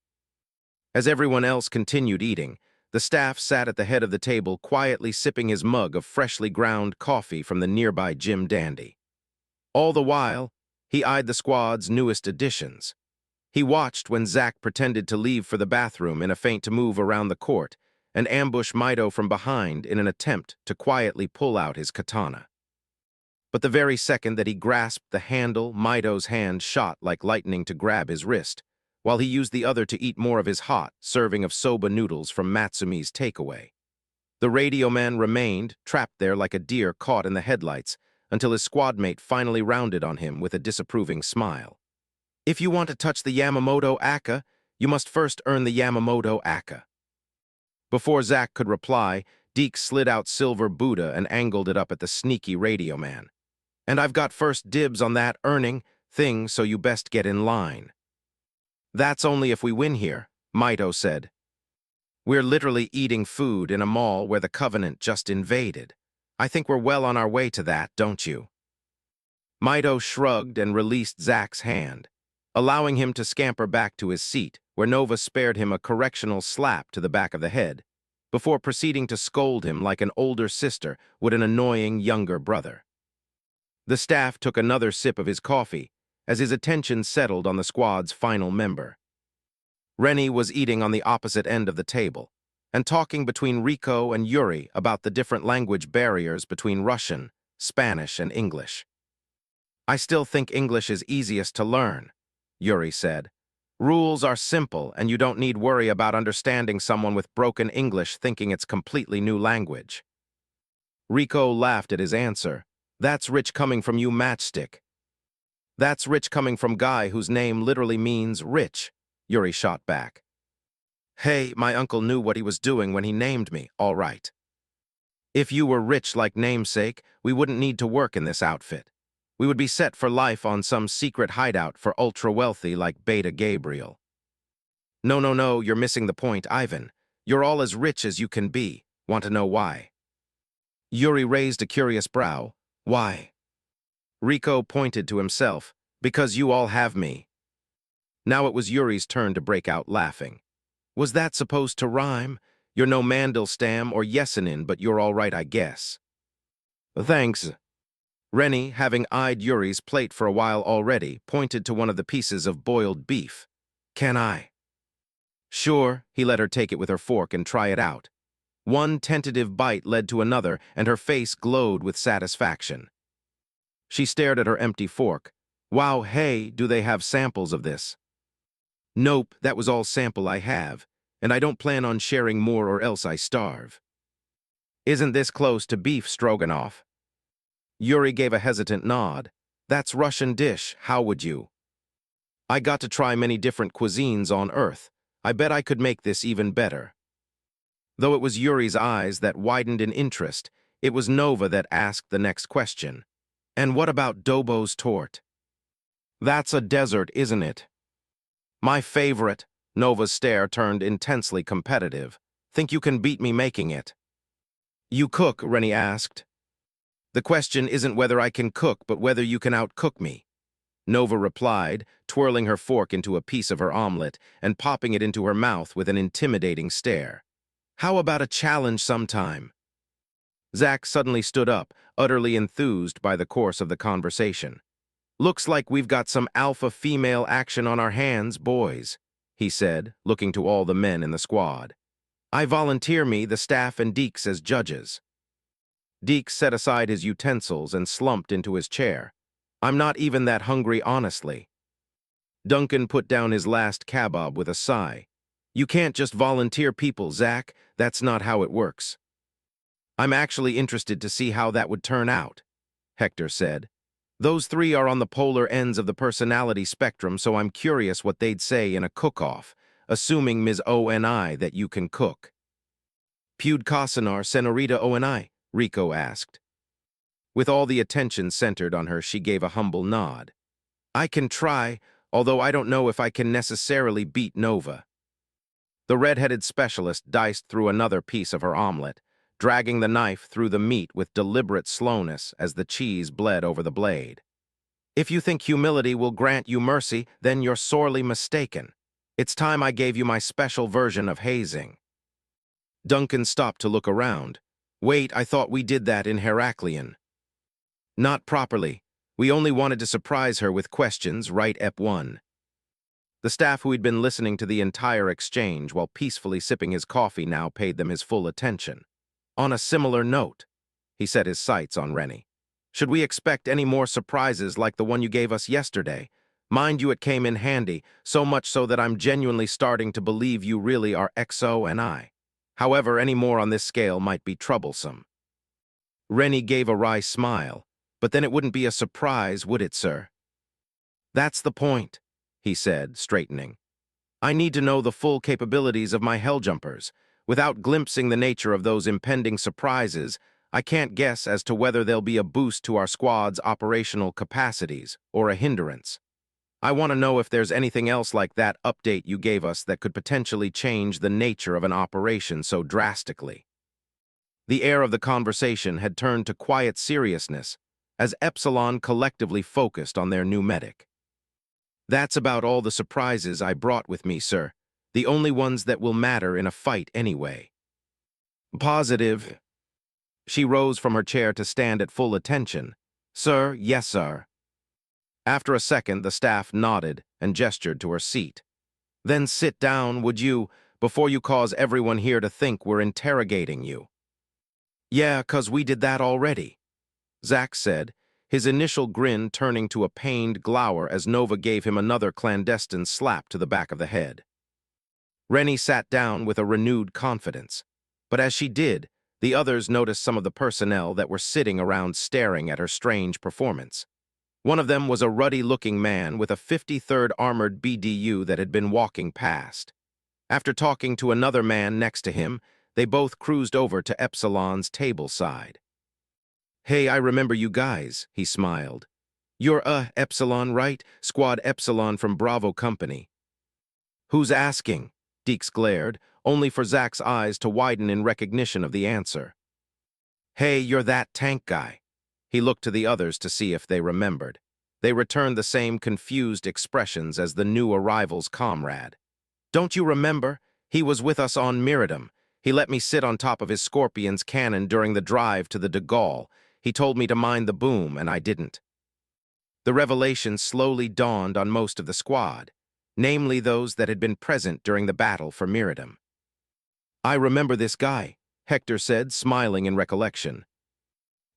As everyone else continued eating, the staff sat at the head of the table quietly sipping his mug of freshly ground coffee from the nearby Jim Dandy. All the while, he eyed the squad's newest additions. He watched when Zach pretended to leave for the bathroom in a feint to move around the court and ambush Mido from behind in an attempt to quietly pull out his katana. But the very second that he grasped the handle, Mido's hand shot like lightning to grab his wrist, while he used the other to eat more of his hot serving of soba noodles from Matsumi's takeaway. The radio man remained, trapped there like a deer caught in the headlights, until his squadmate finally rounded on him with a disapproving smile. If you want to touch the Yamamoto Aka, you must first earn the Yamamoto Aka. Before Zach could reply, Deke slid out Silver Buddha and angled it up at the sneaky radio man. And I've got first dibs on that earning thing, so you best get in line. That's only if we win here, Mido said. We're literally eating food in a mall where the Covenant just invaded. I think we're well on our way to that, don't you? Mido shrugged and released Zach's hand, allowing him to scamper back to his seat, where Nova spared him a correctional slap to the back of the head, before proceeding to scold him like an older sister would an annoying younger brother. The staff took another sip of his coffee as his attention settled on the squad's final member. Rennie was eating on the opposite end of the table and talking between Rico and Yuri about the different language barriers between Russian, Spanish, and English. I still think English is easiest to learn, Yuri said. Rules are simple and you don't need worry about understanding someone with broken English thinking it's completely new language. Rico laughed at his answer. That's rich coming from you, Matchstick. That's rich coming from guy whose name literally means rich, Yuri shot back. Hey, my uncle knew what he was doing when he named me, all right. If you were rich like namesake, we wouldn't need to work in this outfit. We would be set for life on some secret hideout for ultra-wealthy like Beta Gabriel. No, you're missing the point, Ivan. You're all as rich as you can be. Want to know why? Yuri raised a curious brow. Why? Rico pointed to himself. Because you all have me. Now it was Yuri's turn to break out laughing. Was that supposed to rhyme? You're no Mandelstam or Yesenin, but you're all right, I guess. Thanks. Rennie, having eyed Yuri's plate for a while already, pointed to one of the pieces of boiled beef. Can I? Sure, he let her take it with her fork and try it out. One tentative bite led to another, and her face glowed with satisfaction. She stared at her empty fork. Wow, hey, do they have samples of this? Nope, that was all sample I have, and I don't plan on sharing more or else I starve. Isn't this close to beef stroganoff? Yuri gave a hesitant nod. That's Russian dish, how would you? I got to try many different cuisines on Earth. I bet I could make this even better. Though it was Yuri's eyes that widened in interest, it was Nova that asked the next question. And what about Dobo's tort? That's a dessert, isn't it? My favorite. Nova's stare turned intensely competitive. Think you can beat me making it? You cook, Rennie asked. The question isn't whether I can cook, but whether you can outcook me. Nova replied, twirling her fork into a piece of her omelet and popping it into her mouth with an intimidating stare. How about a challenge sometime? Zach suddenly stood up, utterly enthused by the course of the conversation. "Looks like we've got some alpha female action on our hands, boys," he said, looking to all the men in the squad. "I volunteer me, the staff, and Deeks as judges." Deeks set aside his utensils and slumped into his chair. "I'm not even that hungry, honestly." Duncan put down his last kebab with a sigh. "You can't just volunteer people, Zach. That's not how it works." "I'm actually interested to see how that would turn out," Hector said. "Those three are on the polar ends of the personality spectrum, so I'm curious what they'd say in a cook-off, assuming Ms. ONI that you can cook." "Pud Cosinar, Senorita ONI?" Rico asked. With all the attention centered on her, she gave a humble nod. "I can try, although I don't know if I can necessarily beat Nova." The red-headed specialist diced through another piece of her omelet, dragging the knife through the meat with deliberate slowness as the cheese bled over the blade. "If you think humility will grant you mercy, then you're sorely mistaken. It's time I gave you my special version of hazing." Duncan stopped to look around. "Wait, I thought we did that in Heraklion." "Not properly. We only wanted to surprise her with questions, right, Ep1?" The staff who had been listening to the entire exchange while peacefully sipping his coffee now paid them his full attention. "On a similar note," he set his sights on Rennie, "should we expect any more surprises like the one you gave us yesterday? Mind you, it came in handy, so much so that I'm genuinely starting to believe you really are XO and I. However, any more on this scale might be troublesome." Rennie gave a wry smile. "But then it wouldn't be a surprise, would it, sir?" "That's the point," he said, straightening. "I need to know the full capabilities of my Helljumpers. Without glimpsing the nature of those impending surprises, I can't guess as to whether they'll be a boost to our squad's operational capacities or a hindrance. I want to know if there's anything else like that update you gave us that could potentially change the nature of an operation so drastically." The air of the conversation had turned to quiet seriousness as Epsilon collectively focused on their new medic. "That's about all the surprises I brought with me, sir. The only ones that will matter in a fight anyway." "Positive." She rose from her chair to stand at full attention. "Sir, yes, sir." After a second, the staff nodded and gestured to her seat. "Then sit down, would you, before you cause everyone here to think we're interrogating you." "Yeah, 'cause we did that already," Zach said, his initial grin turning to a pained glower as Nova gave him another clandestine slap to the back of the head. Rennie sat down with a renewed confidence, but as she did, the others noticed some of the personnel that were sitting around staring at her strange performance. One of them was a ruddy-looking man with a 53rd Armored BDU that had been walking past. After talking to another man next to him, they both cruised over to Epsilon's table side. "Hey, I remember you guys," he smiled. "You're, Epsilon, right? Squad Epsilon from Bravo Company." "Who's asking?" Deeks glared, only for Zach's eyes to widen in recognition of the answer. "Hey, you're that tank guy." He looked to the others to see if they remembered. They returned the same confused expressions as the new arrival's comrade. "Don't you remember? He was with us on Miradum. He let me sit on top of his Scorpion's cannon during the drive to the de Gaulle. He told me to mind the boom, and I didn't." The revelation slowly dawned on most of the squad, namely those that had been present during the battle for Miradum. "I remember this guy," Hector said, smiling in recollection.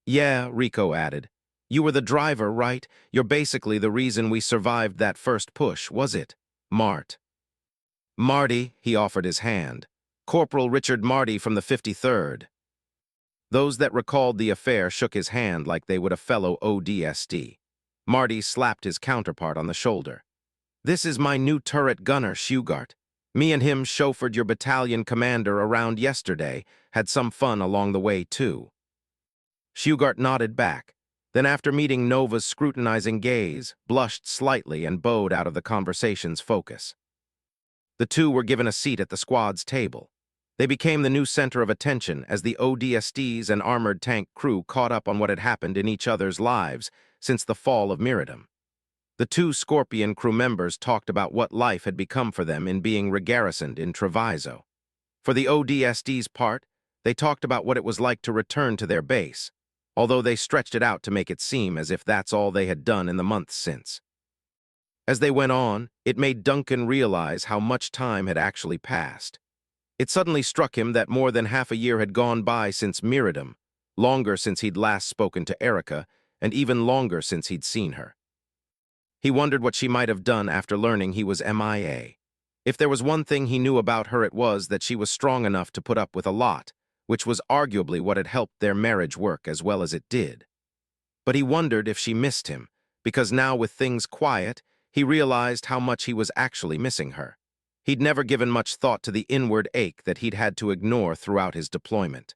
"Yeah," Rico added. "You were the driver, right? You're basically the reason we survived that first push, was it? Mart." "Marty," he offered his hand. "Corporal Richard Marty from the 53rd. Those that recalled the affair shook his hand like they would a fellow ODST. Marty slapped his counterpart on the shoulder. "This is my new turret gunner, Shugart. Me and him chauffeured your battalion commander around yesterday, had some fun along the way, too." Shugart nodded back, then after meeting Nova's scrutinizing gaze, blushed slightly and bowed out of the conversation's focus. The two were given a seat at the squad's table. They became the new center of attention as the ODSTs and armored tank crew caught up on what had happened in each other's lives since the fall of Miradum. The two Scorpion crew members talked about what life had become for them in being regarrisoned in Treviso. For the ODST's part, They talked about what it was like to return to their base, although they stretched it out to make it seem as if that's all they had done in the months since. As they went on, it made Duncan realize how much time had actually passed. It suddenly struck him that more than half a year had gone by since Miradum, longer since he'd last spoken to Erica, and even longer since he'd seen her. He wondered what she might have done after learning he was MIA. If there was one thing he knew about her, it was that she was strong enough to put up with a lot, which was arguably what had helped their marriage work as well as it did. But he wondered if she missed him, because now with things quiet, he realized how much he was actually missing her. He'd never given much thought to the inward ache that he'd had to ignore throughout his deployment.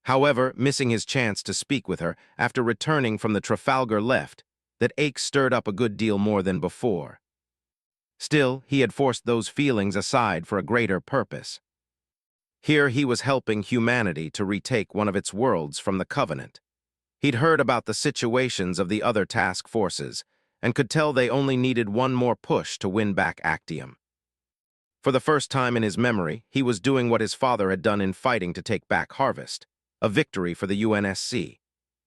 However, missing his chance to speak with her after returning from the Trafalgar left, that ache stirred up a good deal more than before. Still, he had forced those feelings aside for a greater purpose. Here he was helping humanity to retake one of its worlds from the Covenant. He'd heard about the situations of the other task forces, and could tell they only needed one more push to win back Actium. For the first time in his memory, he was doing what his father had done in fighting to take back Harvest, a victory for the UNSC.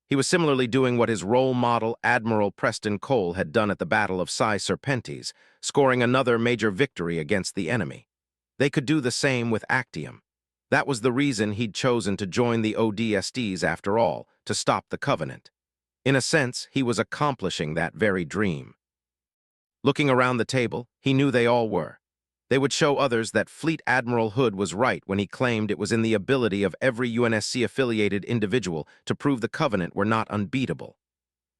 He was similarly doing what his role model, Admiral Preston Cole, had done at the Battle of Psi Serpentes, scoring another major victory against the enemy. They could do the same with Actium. That was the reason he'd chosen to join the ODSTs after all, to stop the Covenant. In a sense, he was accomplishing that very dream. Looking around the table, he knew they all were. They would show others that Fleet Admiral Hood was right when he claimed it was in the ability of every UNSC-affiliated individual to prove the Covenant were not unbeatable.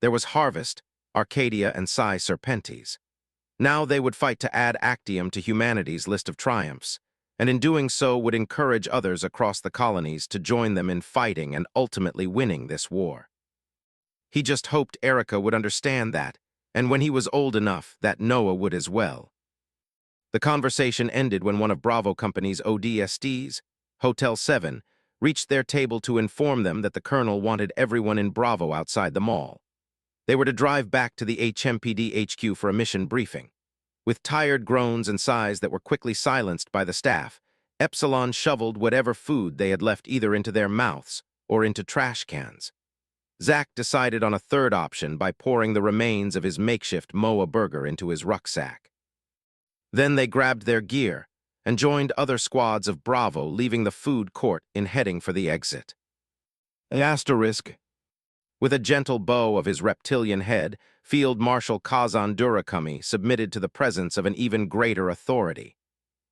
There was Harvest, Arcadia, and Psi Serpentes. Now they would fight to add Actium to humanity's list of triumphs, and in doing so would encourage others across the colonies to join them in fighting and ultimately winning this war. He just hoped Erica would understand that, and when he was old enough, that Noah would as well. The conversation ended when one of Bravo Company's ODSTs, Hotel 7, reached their table to inform them that the colonel wanted everyone in Bravo outside the mall. They were to drive back to the HMPD HQ for a mission briefing. With tired groans and sighs that were quickly silenced by the staff, Epsilon shoveled whatever food they had left either into their mouths or into trash cans. Zack decided on a third option by pouring the remains of his makeshift Moa burger into his rucksack. Then they grabbed their gear and joined other squads of Bravo, leaving the food court in heading for the exit. Asterisk. With a gentle bow of his reptilian head, Field Marshal Kazan Durakami submitted to the presence of an even greater authority.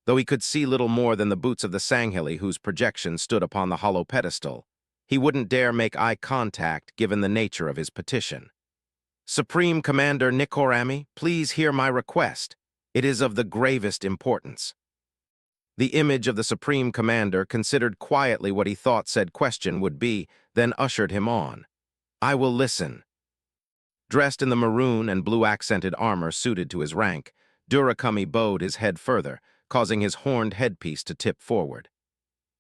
Though he could see little more than the boots of the Sangheli whose projection stood upon the hollow pedestal, he wouldn't dare make eye contact given the nature of his petition. Supreme Commander Nikorami, please hear my request. It is of the gravest importance. The image of the Supreme Commander considered quietly what he thought said question would be, then ushered him on. I will listen. Dressed in the maroon and blue-accented armor suited to his rank, Durakami bowed his head further, causing his horned headpiece to tip forward.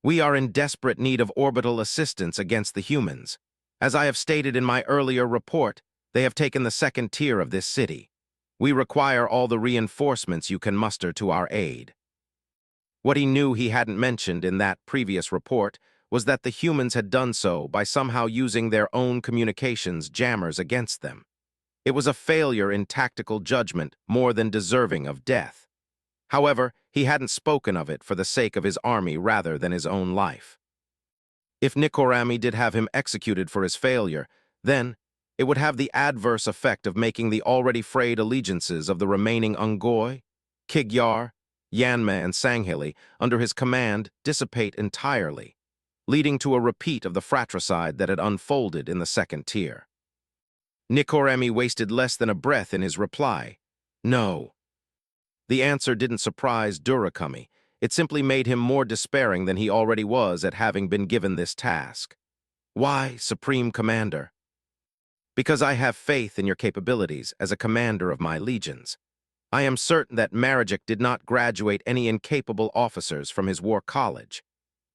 We are in desperate need of orbital assistance against the humans. As I have stated in my earlier report, they have taken the second tier of this city. We require all the reinforcements you can muster to our aid. What he knew he hadn't mentioned in that previous report was that the humans had done so by somehow using their own communications jammers against them. It was a failure in tactical judgment more than deserving of death. However, he hadn't spoken of it for the sake of his army rather than his own life. If Nikorami did have him executed for his failure, then it would have the adverse effect of making the already frayed allegiances of the remaining Ungoi, Kigyar, Yanme, and Sangheli under his command dissipate entirely, leading to a repeat of the fratricide that had unfolded in the second tier. Nikorami wasted less than a breath in his reply. No. The answer didn't surprise Durakami. It simply made him more despairing than he already was at having been given this task. Why, Supreme Commander? Because I have faith in your capabilities as a commander of my legions. I am certain that Marajek did not graduate any incapable officers from his war college,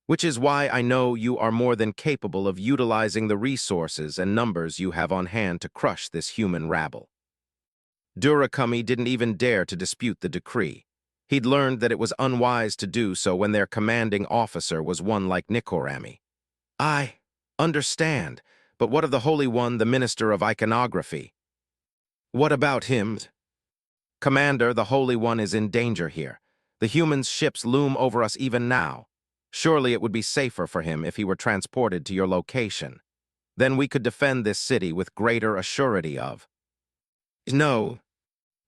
which is why I know you are more than capable of utilizing the resources and numbers you have on hand to crush this human rabble. Durakami didn't even dare to dispute the decree. He'd learned that it was unwise to do so when their commanding officer was one like Nikorami. I understand, but what of the Holy One, the Minister of Iconography? What about him? Commander, the Holy One is in danger here. The humans' ships loom over us even now. Surely it would be safer for him if he were transported to your location. Then we could defend this city with greater assurity of. No.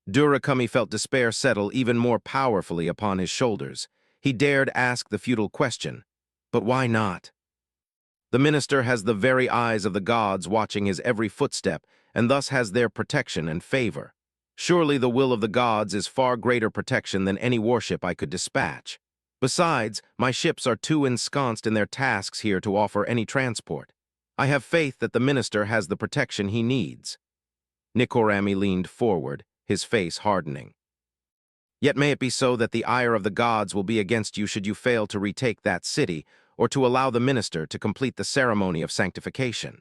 Durakami felt despair settle even more powerfully upon his shoulders. He dared ask the futile question, but why not? The minister has the very eyes of the gods watching his every footstep, and thus has their protection and favor. Surely the will of the gods is far greater protection than any warship I could dispatch. Besides, my ships are too ensconced in their tasks here to offer any transport. I have faith that the minister has the protection he needs. Nikorami leaned forward, his face hardening. Yet may it be so that the ire of the gods will be against you should you fail to retake that city, or to allow the minister to complete the ceremony of sanctification.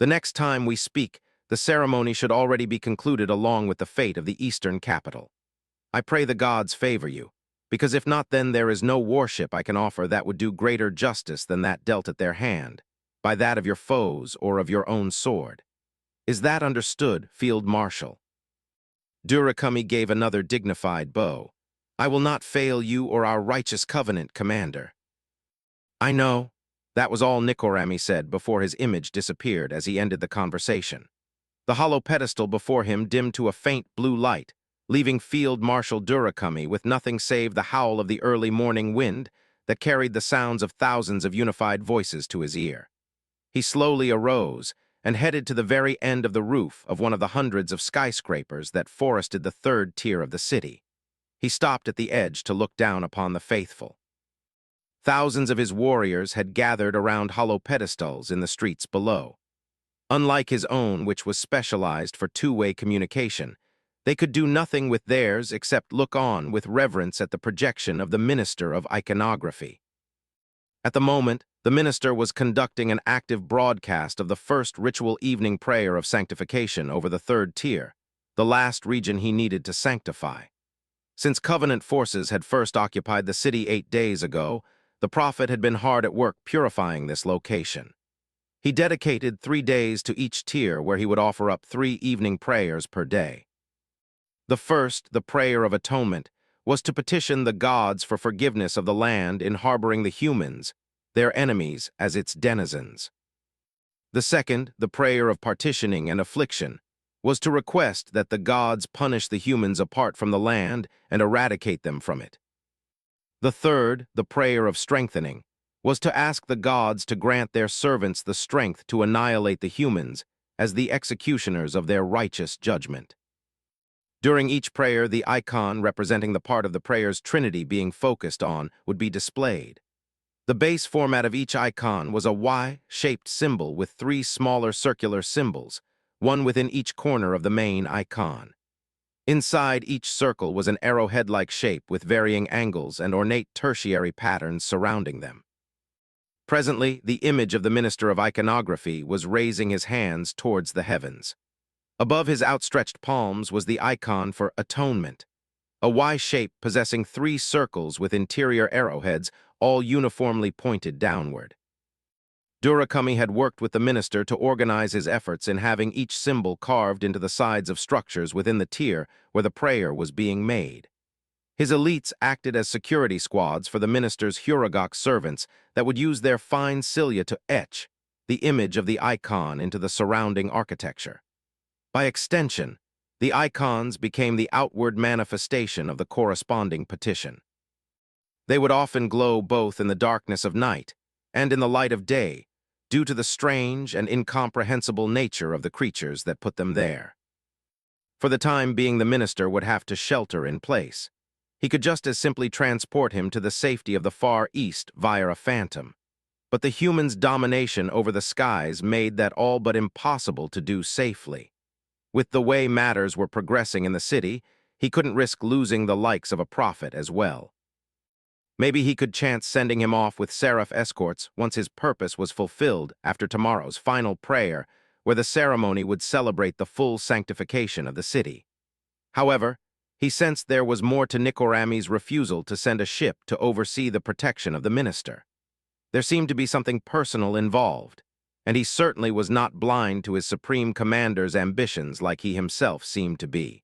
The next time we speak, the ceremony should already be concluded along with the fate of the eastern capital. I pray the gods favor you, because if not, then there is no warship I can offer that would do greater justice than that dealt at their hand, by that of your foes or of your own sword. Is that understood, Field Marshal? Durakami gave another dignified bow. I will not fail you or our righteous covenant, Commander. I know. That was all Nikorami said before his image disappeared as he ended the conversation. The hollow pedestal before him dimmed to a faint blue light, leaving Field Marshal Durakami with nothing save the howl of the early morning wind that carried the sounds of thousands of unified voices to his ear. He slowly arose and headed to the very end of the roof of one of the hundreds of skyscrapers that forested the third tier of the city. He stopped at the edge to look down upon the faithful. Thousands of his warriors had gathered around hollow pedestals in the streets below. Unlike his own, which was specialized for two-way communication, they could do nothing with theirs except look on with reverence at the projection of the Minister of Iconography. At the moment, the minister was conducting an active broadcast of the first ritual evening prayer of sanctification over the third tier, the last region he needed to sanctify. Since Covenant forces had first occupied the city 8 days ago, the prophet had been hard at work purifying this location. He dedicated 3 days to each tier where he would offer up 3 evening prayers per day. The first, the prayer of atonement, was to petition the gods for forgiveness of the land in harboring the humans, their enemies, as its denizens. The second, the prayer of partitioning and affliction, was to request that the gods punish the humans apart from the land and eradicate them from it. The third, the prayer of strengthening, was to ask the gods to grant their servants the strength to annihilate the humans as the executioners of their righteous judgment. During each prayer, the icon representing the part of the prayer's trinity being focused on would be displayed. The base format of each icon was a Y-shaped symbol with 3 smaller circular symbols, one within each corner of the main icon. Inside each circle was an arrowhead-like shape with varying angles and ornate tertiary patterns surrounding them. Presently, the image of the Minister of Iconography was raising his hands towards the heavens. Above his outstretched palms was the icon for atonement, a Y shape possessing 3 circles with interior arrowheads, all uniformly pointed downward. Durakami had worked with the minister to organize his efforts in having each symbol carved into the sides of structures within the tier where the prayer was being made. His elites acted as security squads for the minister's Huragok servants that would use their fine cilia to etch the image of the icon into the surrounding architecture. By extension, the icons became the outward manifestation of the corresponding petition. They would often glow both in the darkness of night and in the light of day, due to the strange and incomprehensible nature of the creatures that put them there. For the time being, the minister would have to shelter in place. He could just as simply transport him to the safety of the Far East via a phantom. But the humans' domination over the skies made that all but impossible to do safely. With the way matters were progressing in the city, he couldn't risk losing the likes of a prophet as well. Maybe he could chance sending him off with seraph escorts once his purpose was fulfilled after tomorrow's final prayer, where the ceremony would celebrate the full sanctification of the city. However, He sensed there was more to Nikorami's refusal to send a ship to oversee the protection of the minister. There seemed to be something personal involved, and he certainly was not blind to his supreme commander's ambitions like he himself seemed to be.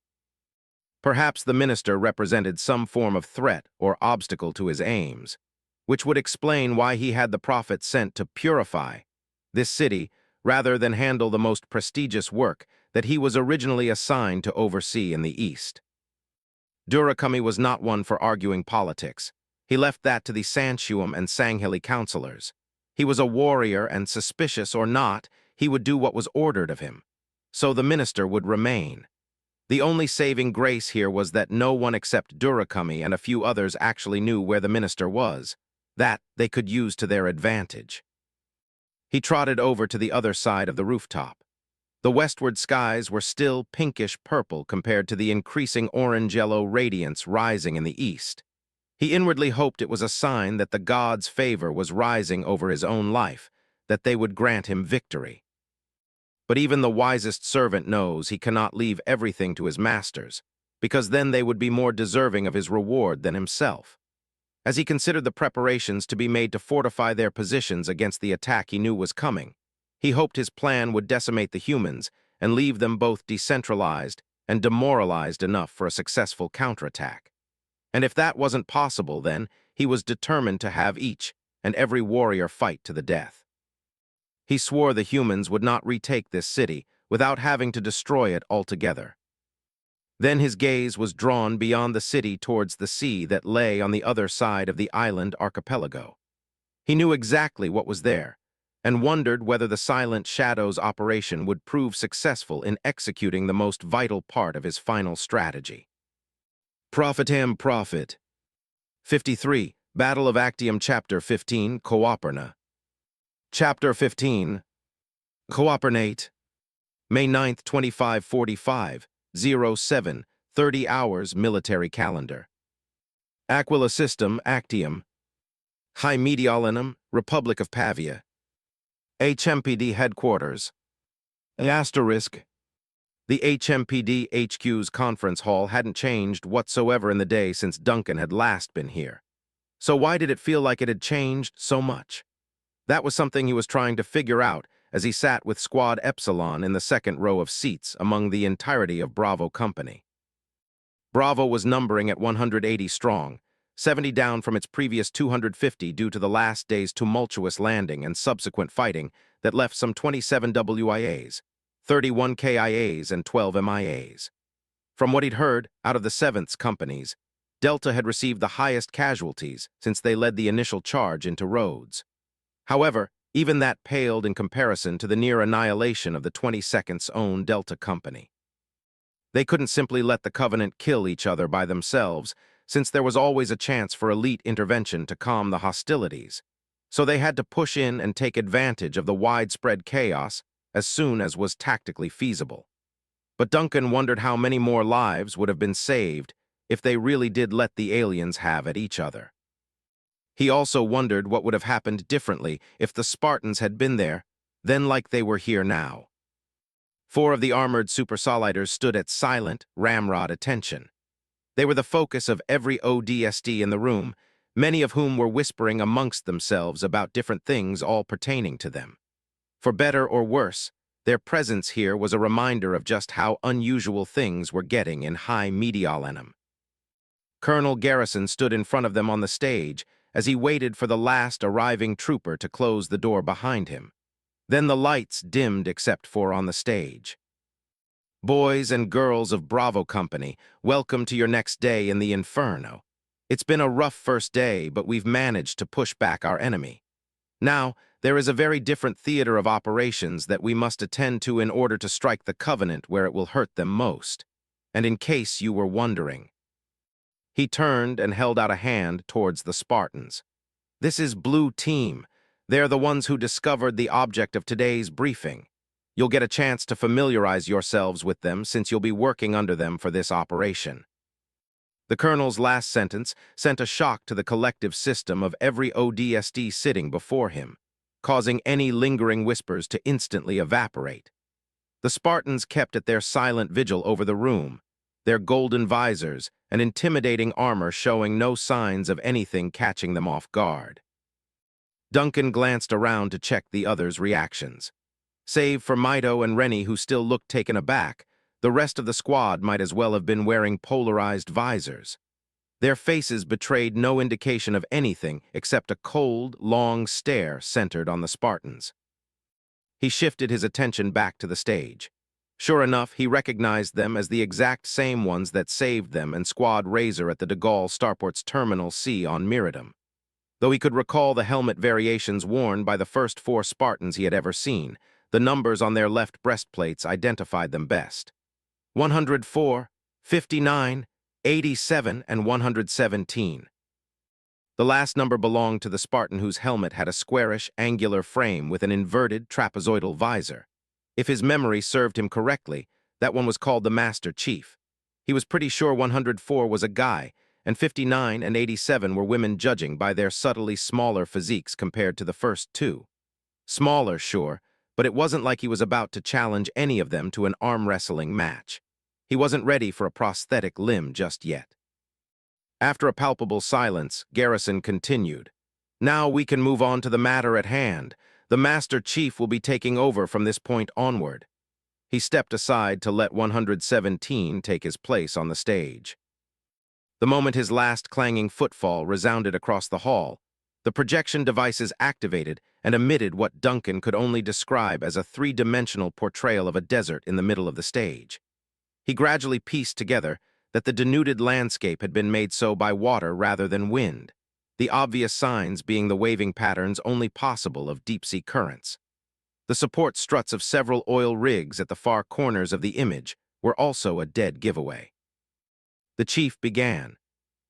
Perhaps the minister represented some form of threat or obstacle to his aims, which would explain why he had the prophet sent to purify this city rather than handle the most prestigious work that he was originally assigned to oversee in the East. Durakami was not one for arguing politics. He left that to the Sanshuam and Sanghili counselors. He was a warrior, and suspicious or not, he would do what was ordered of him. So the minister would remain. The only saving grace here was that no one except Durakami and a few others actually knew where the minister was. That they could use to their advantage. He trotted over to the other side of the rooftop. The westward skies were still pinkish-purple compared to the increasing orange-yellow radiance rising in the east. He inwardly hoped it was a sign that the gods' favor was rising over his own life, that they would grant him victory. But even the wisest servant knows he cannot leave everything to his masters, because then they would be more deserving of his reward than himself. As he considered the preparations to be made to fortify their positions against the attack he knew was coming, he hoped his plan would decimate the humans and leave them both decentralized and demoralized enough for a successful counterattack. And if that wasn't possible, then he was determined to have each and every warrior fight to the death. He swore the humans would not retake this city without having to destroy it altogether. Then his gaze was drawn beyond the city towards the sea that lay on the other side of the island archipelago. He knew exactly what was there, and wondered whether the Silent Shadows operation would prove successful in executing the most vital part of his final strategy. Prophet. 53. Battle of Actium Chapter 15, Coopernate. Chapter 15. Coopernate. May 9th, 2545, 07, 30 hours military calendar. Aquila System, Actium. High Mediolanum, Republic of Pavia. HMPD Headquarters. Asterisk. The HMPD HQ's conference hall hadn't changed whatsoever in the day since Duncan had last been here. So why did it feel like it had changed so much? That was something he was trying to figure out as he sat with Squad Epsilon in the second row of seats among the entirety of Bravo Company. Bravo was numbering at 180 strong, 70 down from its previous 250 due to the last day's tumultuous landing and subsequent fighting that left some 27 WIAs, 31 KIAs, and 12 MIAs. From what he'd heard out of the 7th companies, Delta had received the highest casualties since they led the initial charge into Rhodes. However, even that paled in comparison to the near annihilation of the 22nd's own Delta company. They couldn't simply let the Covenant kill each other by themselves, since there was always a chance for elite intervention to calm the hostilities, so they had to push in and take advantage of the widespread chaos as soon as was tactically feasible. But Duncan wondered how many more lives would have been saved if they really did let the aliens have at each other. He also wondered what would have happened differently if the Spartans had been there, then like they were here now. 4 of the armored supersoliders stood at silent, ramrod attention. They were the focus of every ODST in the room, many of whom were whispering amongst themselves about different things all pertaining to them. For better or worse, their presence here was a reminder of just how unusual things were getting in High Mediolanum. Colonel Garrison stood in front of them on the stage as he waited for the last arriving trooper to close the door behind him. Then the lights dimmed except for on the stage. Boys and girls of Bravo Company, welcome to your next day in the Inferno. It's been a rough first day, but we've managed to push back our enemy. Now, there is a very different theater of operations that we must attend to in order to strike the Covenant where it will hurt them most. And in case you were wondering. He turned and held out a hand towards the Spartans. This is Blue Team. They're the ones who discovered the object of today's briefing. You'll get a chance to familiarize yourselves with them since you'll be working under them for this operation. The colonel's last sentence sent a shock to the collective system of every ODST sitting before him, causing any lingering whispers to instantly evaporate. The Spartans kept at their silent vigil over the room, their golden visors, and intimidating armor showing no signs of anything catching them off guard. Duncan glanced around to check the others' reactions. Save for Mito and Rennie, who still looked taken aback, the rest of the squad might as well have been wearing polarized visors. Their faces betrayed no indication of anything except a cold, long stare centered on the Spartans. He shifted his attention back to the stage. Sure enough, he recognized them as the exact same ones that saved them and Squad Razor at the de Gaulle Starport's Terminal C on Miradum. Though he could recall the helmet variations worn by the first 4 Spartans he had ever seen, the numbers on their left breastplates identified them best. 104, 59, 87, and 117. The last number belonged to the Spartan whose helmet had a squarish, angular frame with an inverted, trapezoidal visor. If his memory served him correctly, that one was called the Master Chief. He was pretty sure 104 was a guy, and 59 and 87 were women, judging by their subtly smaller physiques compared to the first 2. Smaller, sure, but it wasn't like he was about to challenge any of them to an arm wrestling match. He wasn't ready for a prosthetic limb just yet. After a palpable silence, Garrison continued. Now we can move on to the matter at hand. The Master Chief will be taking over from this point onward. He stepped aside to let 117 take his place on the stage. The moment his last clanging footfall resounded across the hall, the projection devices activated and emitted what Duncan could only describe as a 3-dimensional portrayal of a desert in the middle of the stage. He gradually pieced together that the denuded landscape had been made so by water rather than wind, the obvious signs being the waving patterns only possible of deep-sea currents. The support struts of several oil rigs at the far corners of the image were also a dead giveaway. The chief began.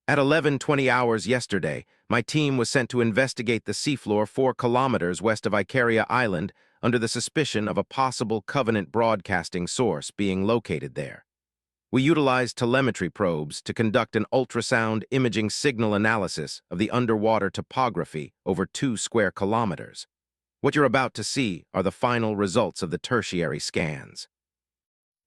At 11:20 hours yesterday, my team was sent to investigate the seafloor 4 kilometers west of Icaria Island under the suspicion of a possible Covenant broadcasting source being located there. We utilized telemetry probes to conduct an ultrasound imaging signal analysis of the underwater topography over 2 square kilometers. What you're about to see are the final results of the tertiary scans.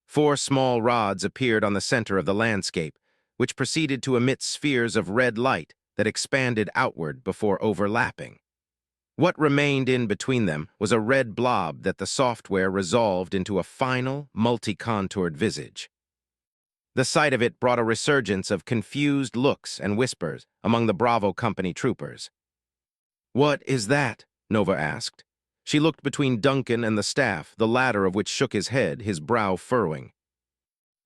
4 small rods appeared on the center of the landscape, which proceeded to emit spheres of red light that expanded outward before overlapping. What remained in between them was a red blob that the software resolved into a final, multi-contoured visage. The sight of it brought a resurgence of confused looks and whispers among the Bravo Company troopers. "What is that?" Nova asked. She looked between Duncan and the staff, the latter of which shook his head, his brow furrowing.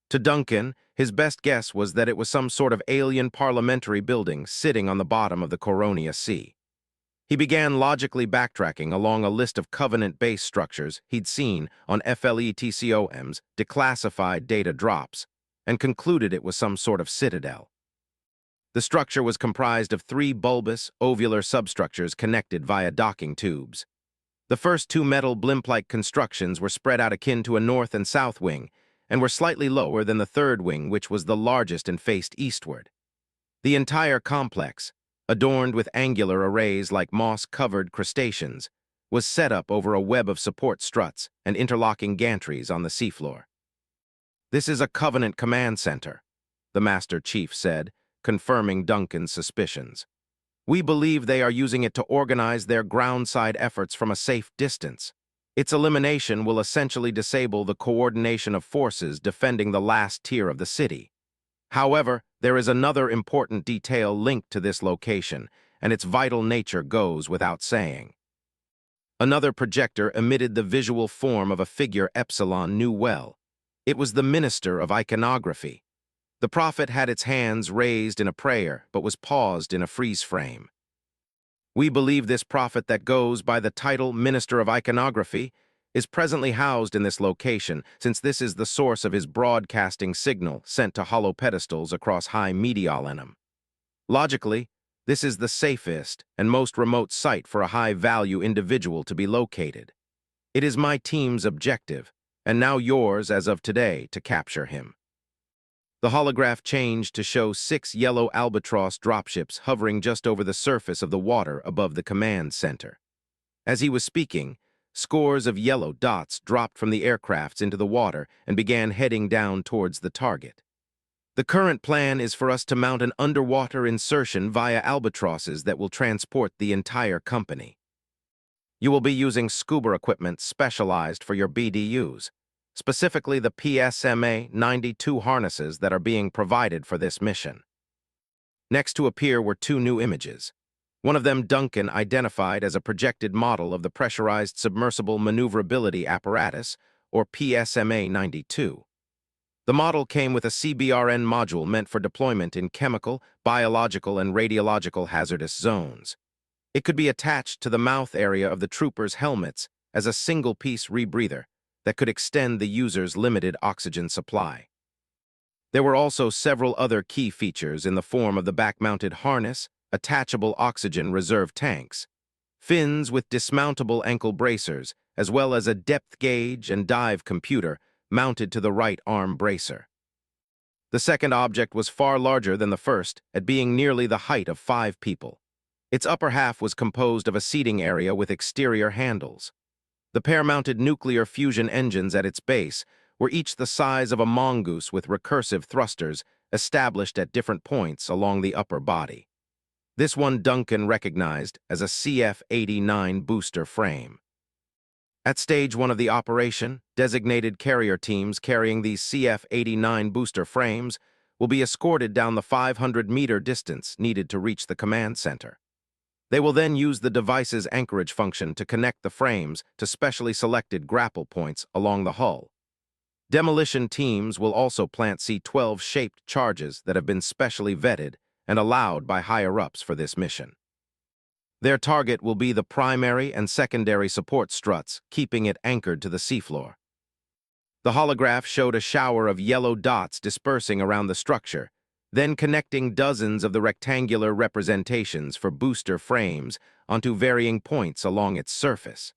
To Duncan, his best guess was that it was some sort of alien parliamentary building sitting on the bottom of the Coronia Sea. He began logically backtracking along a list of Covenant base structures he'd seen on FLETCOM's declassified data drops, and concluded it was some sort of citadel. The structure was comprised of 3 bulbous, ovular substructures connected via docking tubes. The first 2 metal blimp-like constructions were spread out akin to a north and south wing, and were slightly lower than the third wing, which was the largest and faced eastward. The entire complex, adorned with angular arrays like moss-covered crustaceans, was set up over a web of support struts and interlocking gantries on the seafloor. "This is a Covenant command center," the Master Chief said, confirming Duncan's suspicions. "We believe they are using it to organize their groundside efforts from a safe distance. Its elimination will essentially disable the coordination of forces defending the last tier of the city. However, there is another important detail linked to this location, and its vital nature goes without saying." Another projector emitted the visual form of a figure Epsilon knew well. It was the Minister of Iconography. The prophet had its hands raised in a prayer, but was paused in a freeze frame. "We believe this prophet that goes by the title Minister of Iconography is presently housed in this location, since this is the source of his broadcasting signal sent to hollow pedestals across high mediolanum. Logically, this is the safest and most remote site for a high-value individual to be located. It is my team's objective, and now yours as of today, to capture him." The holograph changed to show 6 yellow albatross dropships hovering just over the surface of the water above the command center. As he was speaking, scores of yellow dots dropped from the aircrafts into the water and began heading down towards the target. The current plan is for us to mount an underwater insertion via albatrosses that will transport the entire company. You will be using scuba equipment specialized for your BDUs, specifically the PSMA 92 harnesses that are being provided for this mission. Next to appear were two new images. One of them Duncan identified as a projected model of the Pressurized Submersible Maneuverability Apparatus, or PSMA 92. The model came with a CBRN module meant for deployment in chemical, biological, and radiological hazardous zones. It could be attached to the mouth area of the troopers' helmets as a single-piece rebreather that could extend the user's limited oxygen supply. There were also several other key features in the form of the back-mounted harness, attachable oxygen reserve tanks, fins with dismountable ankle bracers, as well as a depth gauge and dive computer mounted to the right arm bracer. The second object was far larger than the first, at being nearly the height of 5 people. Its upper half was composed of a seating area with exterior handles. The pair-mounted nuclear fusion engines at its base were each the size of a mongoose with recursive thrusters established at different points along the upper body. This one Duncan recognized as a CF-89 booster frame. At stage 1 of the operation, designated carrier teams carrying these CF-89 booster frames will be escorted down the 500-meter distance needed to reach the command center. They will then use the device's anchorage function to connect the frames to specially selected grapple points along the hull. Demolition teams will also plant C-12-shaped charges that have been specially vetted and allowed by higher-ups for this mission. Their target will be the primary and secondary support struts, keeping it anchored to the seafloor. The holograph showed a shower of yellow dots dispersing around the structure, then connecting dozens of the rectangular representations for booster frames onto varying points along its surface.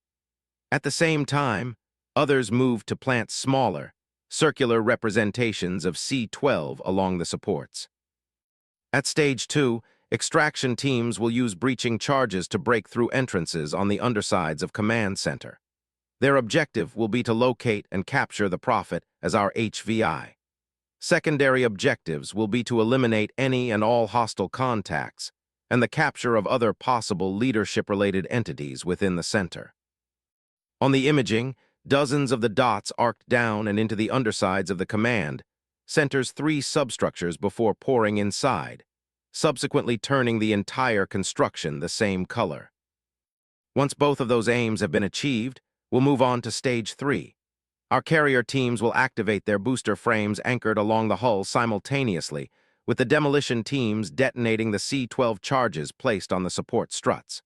At the same time, others moved to plant smaller, circular representations of C-12 along the supports. At stage 2, extraction teams will use breaching charges to break through entrances on the undersides of command center. Their objective will be to locate and capture the Prophet as our HVI. Secondary objectives will be to eliminate any and all hostile contacts and the capture of other possible leadership-related entities within the center. On the imaging, dozens of the dots arced down and into the undersides of the command centers 3 substructures before pouring inside, subsequently turning the entire construction the same color. Once both of those aims have been achieved, we'll move on to stage 3. Our carrier teams will activate their booster frames anchored along the hull simultaneously, with the demolition teams detonating the C-12 charges placed on the support struts.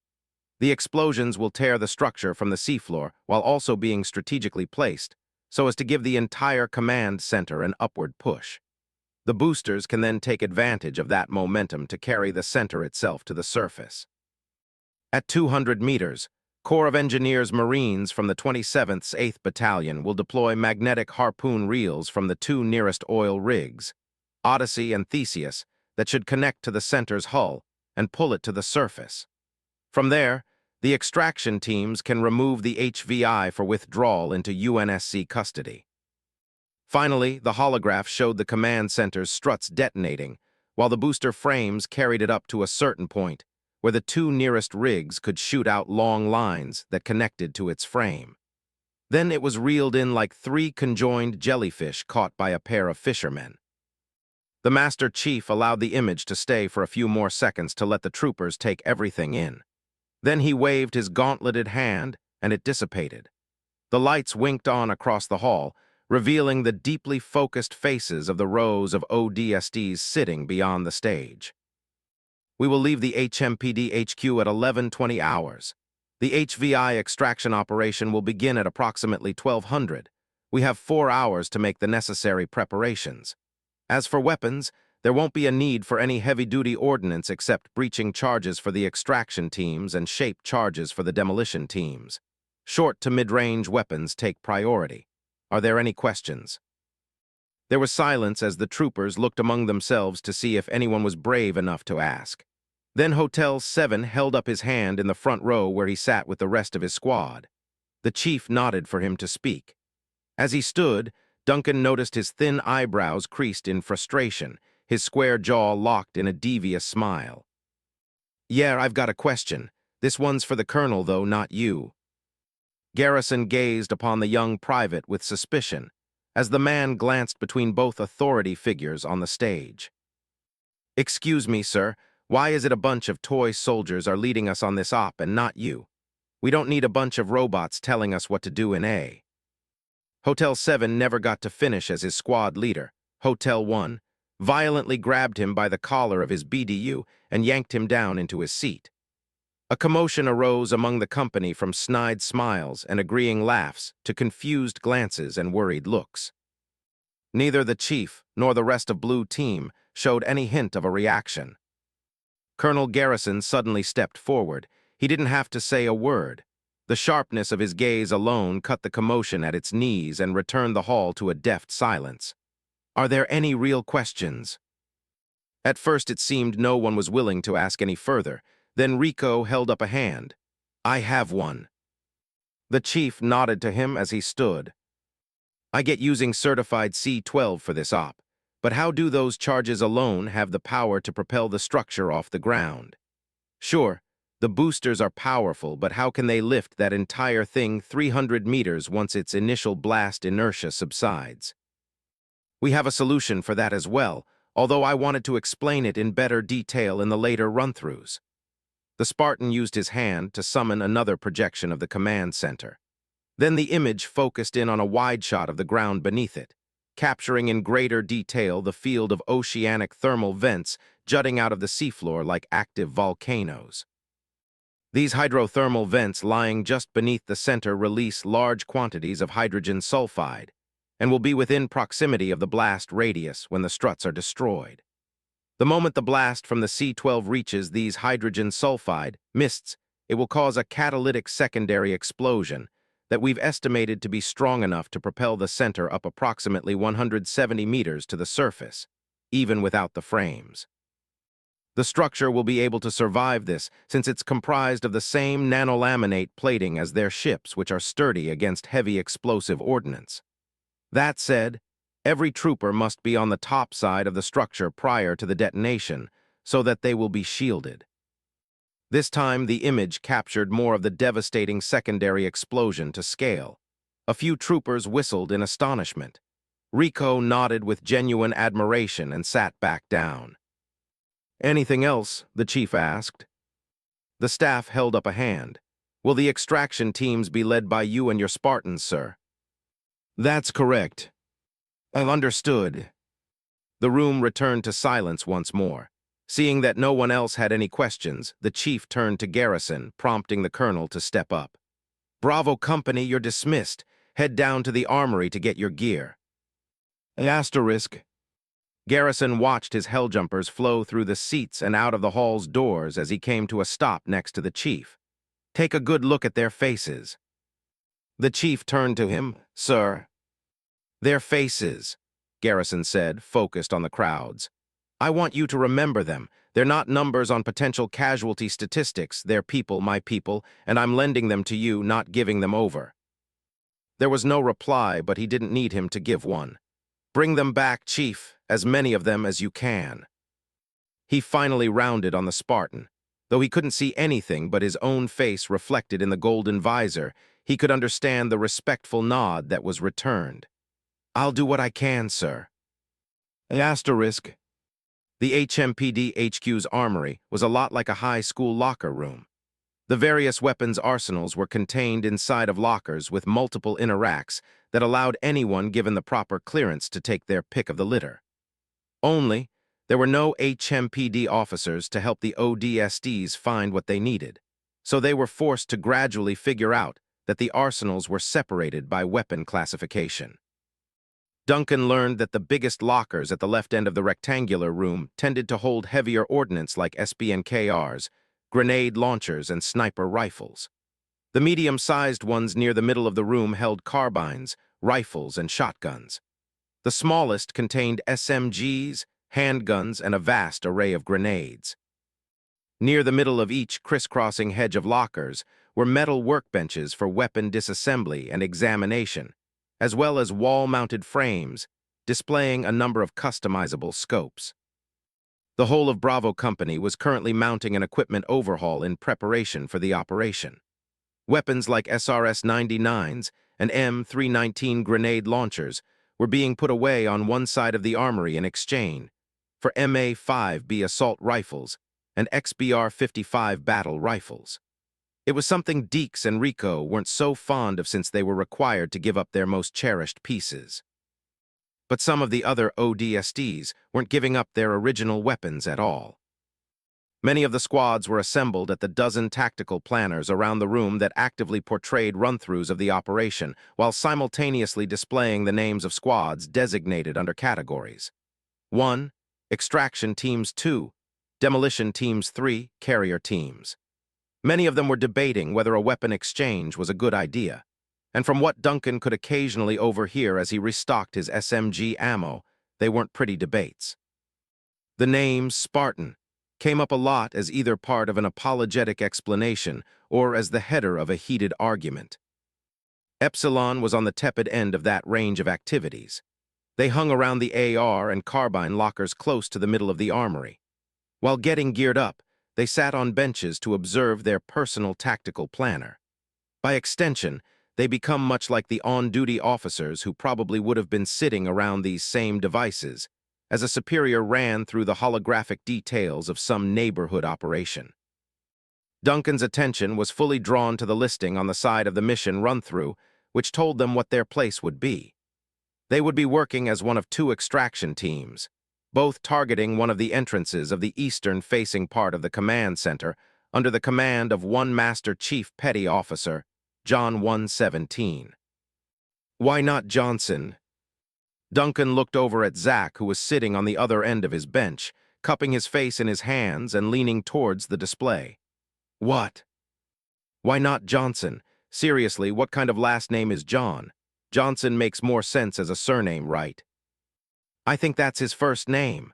The explosions will tear the structure from the seafloor while also being strategically placed, so as to give the entire command center an upward push. The boosters can then take advantage of that momentum to carry the center itself to the surface. At 200 meters, Corps of Engineers Marines from the 27th 8th Battalion will deploy magnetic harpoon reels from the 2 nearest oil rigs, Odyssey and Theseus, that should connect to the center's hull and pull it to the surface. From there, the extraction teams can remove the HVI for withdrawal into UNSC custody. Finally, the holograph showed the command center's struts detonating, while the booster frames carried it up to a certain point, where the 2 nearest rigs could shoot out long lines that connected to its frame. Then it was reeled in like 3 conjoined jellyfish caught by a pair of fishermen. The Master Chief allowed the image to stay for a few more seconds to let the troopers take everything in. Then he waved his gauntleted hand, and it dissipated. The lights winked on across the hall, revealing the deeply focused faces of the rows of ODSTs sitting beyond the stage. We will leave the HMPD HQ at 11:20 hours. The HVI extraction operation will begin at approximately 1200. We have 4 hours to make the necessary preparations. As for weapons, there won't be a need for any heavy-duty ordnance except breaching charges for the extraction teams and shape charges for the demolition teams. Short to mid-range weapons take priority. Are there any questions? There was silence as the troopers looked among themselves to see if anyone was brave enough to ask. Then Hotel 7 held up his hand in the front row where he sat with the rest of his squad. The chief nodded for him to speak. As he stood, Duncan noticed his thin eyebrows creased in frustration, his square jaw locked in a devious smile. "Yeah, I've got a question. This one's for the colonel, though, not you." Garrison gazed upon the young private with suspicion, as the man glanced between both authority figures on the stage. "Excuse me, sir, why is it a bunch of toy soldiers are leading us on this op and not you? We don't need a bunch of robots telling us what to do in A." Hotel 7 never got to finish as his squad leader. Hotel 1 violently grabbed him by the collar of his BDU and yanked him down into his seat. A commotion arose among the company from snide smiles and agreeing laughs to confused glances and worried looks. Neither the chief nor the rest of Blue Team showed any hint of a reaction. Colonel Garrison suddenly stepped forward. He didn't have to say a word. The sharpness of his gaze alone cut the commotion at its knees and returned the hall to a deft silence. "Are there any real questions?" At first it seemed no one was willing to ask any further. Then Rico held up a hand. "I have one." The chief nodded to him as he stood. "I get using certified C-12 for this op, but how do those charges alone have the power to propel the structure off the ground? Sure, the boosters are powerful, but how can they lift that entire thing 300 meters once its initial blast inertia subsides?" "We have a solution for that as well, although I wanted to explain it in better detail in the later run-throughs." The Spartan used his hand to summon another projection of the command center. Then the image focused in on a wide shot of the ground beneath it, capturing in greater detail the field of oceanic thermal vents jutting out of the seafloor like active volcanoes. These hydrothermal vents lying just beneath the center release large quantities of hydrogen sulfide, and will be within proximity of the blast radius when the struts are destroyed. The moment the blast from the C-12 reaches these hydrogen sulfide mists, it will cause a catalytic secondary explosion that we've estimated to be strong enough to propel the center up approximately 170 meters to the surface, even without the frames. The structure will be able to survive this since it's comprised of the same nanolaminate plating as their ships, which are sturdy against heavy explosive ordnance. That said, every trooper must be on the top side of the structure prior to the detonation so that they will be shielded. This time, the image captured more of the devastating secondary explosion to scale. A few troopers whistled in astonishment. Rico nodded with genuine admiration and sat back down. "Anything else?" the chief asked. The staff held up a hand. "Will the extraction teams be led by you and your Spartans, sir?" "That's correct." "I've understood." The room returned to silence once more. Seeing that no one else had any questions, the chief turned to Garrison, prompting the colonel to step up. "Bravo Company, you're dismissed. Head down to the armory to get your gear." Asterisk. Garrison watched his helljumpers flow through the seats and out of the hall's doors as he came to a stop next to the chief. "Take a good look at their faces." The chief turned to him. "Sir." "Their faces," Garrison said, focused on the crowds. "I want you to remember them. They're not numbers on potential casualty statistics. They're people, my people, and I'm lending them to you, not giving them over." There was no reply, but he didn't need him to give one. "Bring them back, Chief, as many of them as you can." He finally rounded on the Spartan. Though he couldn't see anything but his own face reflected in the golden visor, he could understand the respectful nod that was returned. "I'll do what I can, sir." Asterisk. The HMPD HQ's armory was a lot like a high school locker room. The various weapons arsenals were contained inside of lockers with multiple inner racks that allowed anyone given the proper clearance to take their pick of the litter. Only, there were no HMPD officers to help the ODSTs find what they needed, so they were forced to gradually figure out that the arsenals were separated by weapon classification. Duncan learned that the biggest lockers at the left end of the rectangular room tended to hold heavier ordnance like SBNKRs, grenade launchers, and sniper rifles. The medium-sized ones near the middle of the room held carbines, rifles, and shotguns. The smallest contained SMGs, handguns, and a vast array of grenades. Near the middle of each crisscrossing hedge of lockers were metal workbenches for weapon disassembly and examination, as well as wall-mounted frames, displaying a number of customizable scopes. The whole of Bravo Company was currently mounting an equipment overhaul in preparation for the operation. Weapons like SRS-99s and M319 grenade launchers were being put away on one side of the armory in exchange for MA-5B assault rifles and XBR-55 battle rifles. It was something Deeks and Rico weren't so fond of since they were required to give up their most cherished pieces. But some of the other ODSTs weren't giving up their original weapons at all. Many of the squads were assembled at the dozen tactical planners around the room that actively portrayed run-throughs of the operation, while simultaneously displaying the names of squads designated under categories. 1. Extraction Teams 2, Demolition Teams 3, Carrier Teams. Many of them were debating whether a weapon exchange was a good idea, and from what Duncan could occasionally overhear as he restocked his SMG ammo, they weren't pretty debates. The name Spartan came up a lot as either part of an apologetic explanation or as the header of a heated argument. Epsilon was on the tepid end of that range of activities. They hung around the AR and carbine lockers close to the middle of the armory. While getting geared up, they sat on benches to observe their personal tactical planner. By extension, they become much like the on-duty officers who probably would have been sitting around these same devices, as a superior ran through the holographic details of some neighborhood operation. Duncan's attention was fully drawn to the listing on the side of the mission run-through, which told them what their place would be. They would be working as one of 2 extraction teams, both targeting one of the entrances of the eastern-facing part of the command center under the command of one Master Chief Petty Officer, John 117. Why not Johnson? Duncan looked over at Zach, who was sitting on the other end of his bench, cupping his face in his hands and leaning towards the display. What? Why not Johnson? Seriously, what kind of last name is John? Johnson makes more sense as a surname, right? I think that's his first name,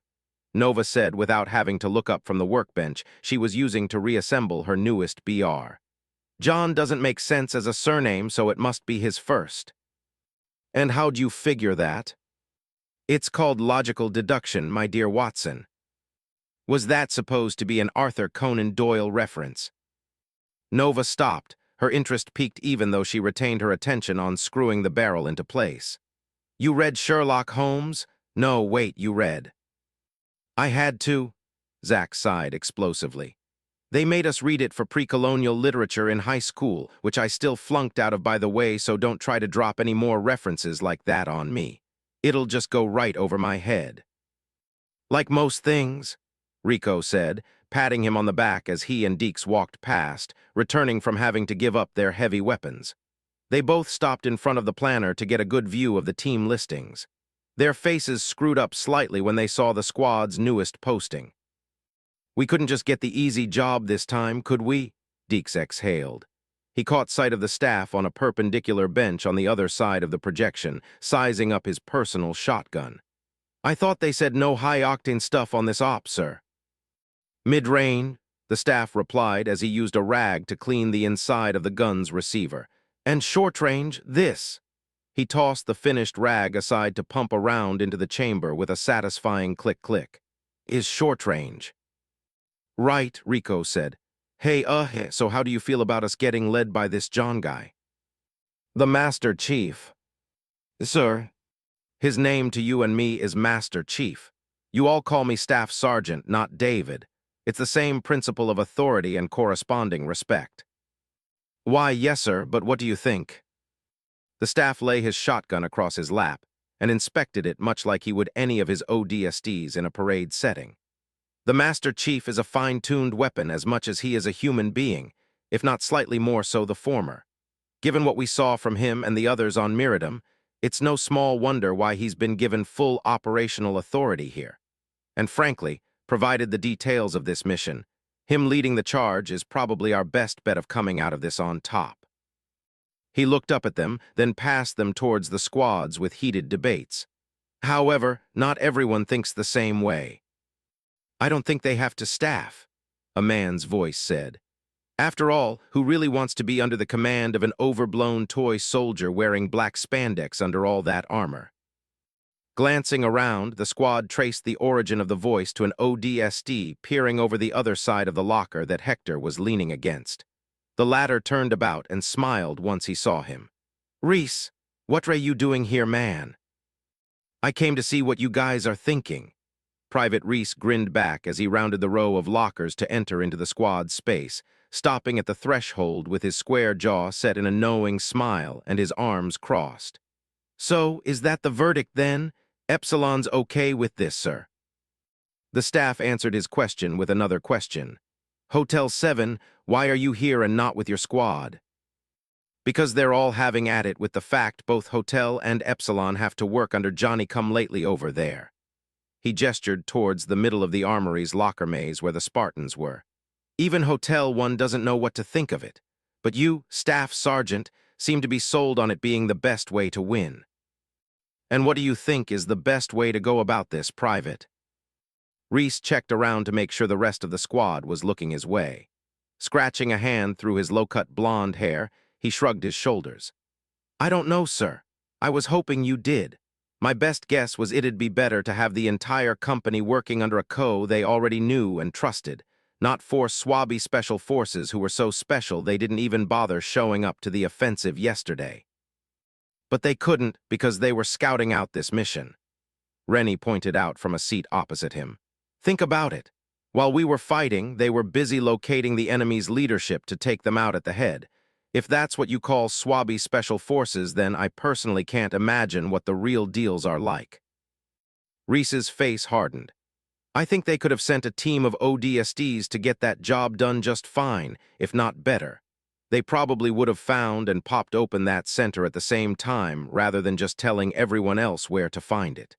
Nova said without having to look up from the workbench she was using to reassemble her newest BR. John doesn't make sense as a surname, so it must be his first. And how'd you figure that? It's called logical deduction, my dear Watson. Was that supposed to be an Arthur Conan Doyle reference? Nova stopped, her interest piqued even though she retained her attention on screwing the barrel into place. You read Sherlock Holmes? No, wait, you read. I had to, Zach sighed explosively. They made us read it for pre-colonial literature in high school, which I still flunked out of by the way, so don't try to drop any more references like that on me. It'll just go right over my head. Like most things, Rico said, patting him on the back as he and Deeks walked past, returning from having to give up their heavy weapons. They both stopped in front of the planner to get a good view of the team listings. Their faces screwed up slightly when they saw the squad's newest posting. We couldn't just get the easy job this time, could we? Deeks exhaled. He caught sight of the staff on a perpendicular bench on the other side of the projection, sizing up his personal shotgun. I thought they said no high-octane stuff on this op, sir. Mid-range, the staff replied as he used a rag to clean the inside of the gun's receiver. And short-range, this. He tossed the finished rag aside to pump a round into the chamber with a satisfying click-click. Is short-range. Right, Rico said. Hey, so how do you feel about us getting led by this John guy? The Master Chief. Sir. His name to you and me is Master Chief. You all call me Staff Sergeant, not David. It's the same principle of authority and corresponding respect. Why, yes, sir, but what do you think? The staff lay his shotgun across his lap and inspected it much like he would any of his ODSTs in a parade setting. The Master Chief is a fine-tuned weapon as much as he is a human being, if not slightly more so the former. Given what we saw from him and the others on Miradum, it's no small wonder why he's been given full operational authority here. And frankly, provided the details of this mission, him leading the charge is probably our best bet of coming out of this on top. He looked up at them, then passed them towards the squads with heated debates. However, not everyone thinks the same way. I don't think they have to staff, a man's voice said. After all, who really wants to be under the command of an overblown toy soldier wearing black spandex under all that armor? Glancing around, the squad traced the origin of the voice to an ODST peering over the other side of the locker that Hector was leaning against. The latter turned about and smiled once he saw him. "Reese, what are you doing here, man?" "I came to see what you guys are thinking." Private Reese grinned back as he rounded the row of lockers to enter into the squad's space, stopping at the threshold with his square jaw set in a knowing smile and his arms crossed. "So, is that the verdict then? Epsilon's okay with this, sir?" The staff answered his question with another question. "Hotel 7, why are you here and not with your squad?" "Because they're all having at it with the fact both Hotel and Epsilon have to work under Johnny-come-lately over there." He gestured towards the middle of the armory's locker maze where the Spartans were. "Even Hotel 1 doesn't know what to think of it, but you, Staff Sergeant, seem to be sold on it being the best way to win." "And what do you think is the best way to go about this, Private?" Reese checked around to make sure the rest of the squad was looking his way. Scratching a hand through his low-cut blonde hair, he shrugged his shoulders. "I don't know, sir. I was hoping you did. My best guess was it'd be better to have the entire company working under a co they already knew and trusted, not 4 swabby special forces who were so special they didn't even bother showing up to the offensive yesterday." "But they couldn't because they were scouting out this mission," Rennie pointed out from a seat opposite him. "Think about it. While we were fighting, they were busy locating the enemy's leadership to take them out at the head. If that's what you call swabby special forces, then I personally can't imagine what the real deals are like." Reese's face hardened. "I think they could have sent a team of ODSTs to get that job done just fine, if not better. They probably would have found and popped open that center at the same time rather than just telling everyone else where to find it."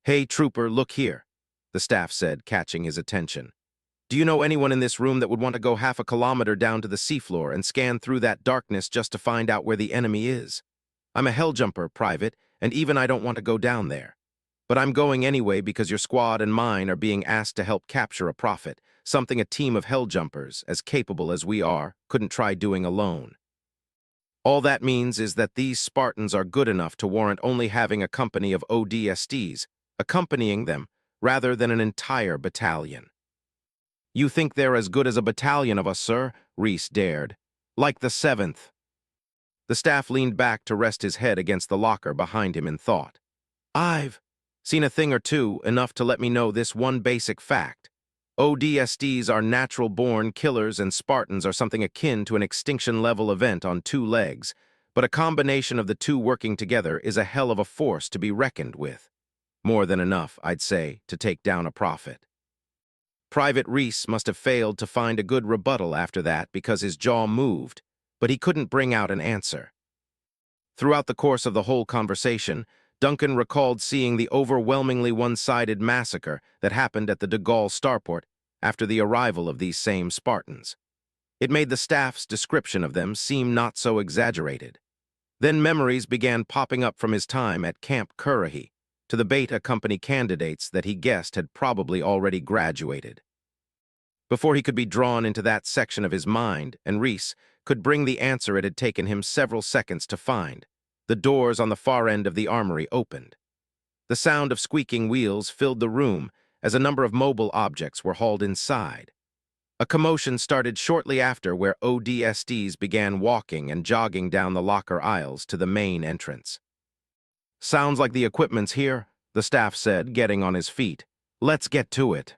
"Hey, Trooper, look here," the staff said, catching his attention. "Do you know anyone in this room that would want to go half a kilometer down to the seafloor and scan through that darkness just to find out where the enemy is? I'm a helljumper, Private, and even I don't want to go down there. But I'm going anyway because your squad and mine are being asked to help capture a prophet, something a team of helljumpers, as capable as we are, couldn't try doing alone. All that means is that these Spartans are good enough to warrant only having a company of ODSTs accompanying them rather than an entire battalion." "You think they're as good as a battalion of us, sir?" Reese dared. "Like the 7th. The staff leaned back to rest his head against the locker behind him in thought. "I've seen a thing or two, enough to let me know this one basic fact. ODSTs are natural-born killers and Spartans are something akin to an extinction-level event on 2 legs, but a combination of the two working together is a hell of a force to be reckoned with. More than enough, I'd say, to take down a prophet." Private Reese must have failed to find a good rebuttal after that because his jaw moved, but he couldn't bring out an answer. Throughout the course of the whole conversation, Duncan recalled seeing the overwhelmingly one-sided massacre that happened at the de Gaulle starport after the arrival of these same Spartans. It made the staff's description of them seem not so exaggerated. Then memories began popping up from his time at Camp Currahee to the Beta Company candidates that he guessed had probably already graduated. Before he could be drawn into that section of his mind, and Reese could bring the answer it had taken him several seconds to find, the doors on the far end of the armory opened. The sound of squeaking wheels filled the room as a number of mobile objects were hauled inside. A commotion started shortly after where ODSTs began walking and jogging down the locker aisles to the main entrance. "Sounds like the equipment's here," the staff said, getting on his feet. "Let's get to it."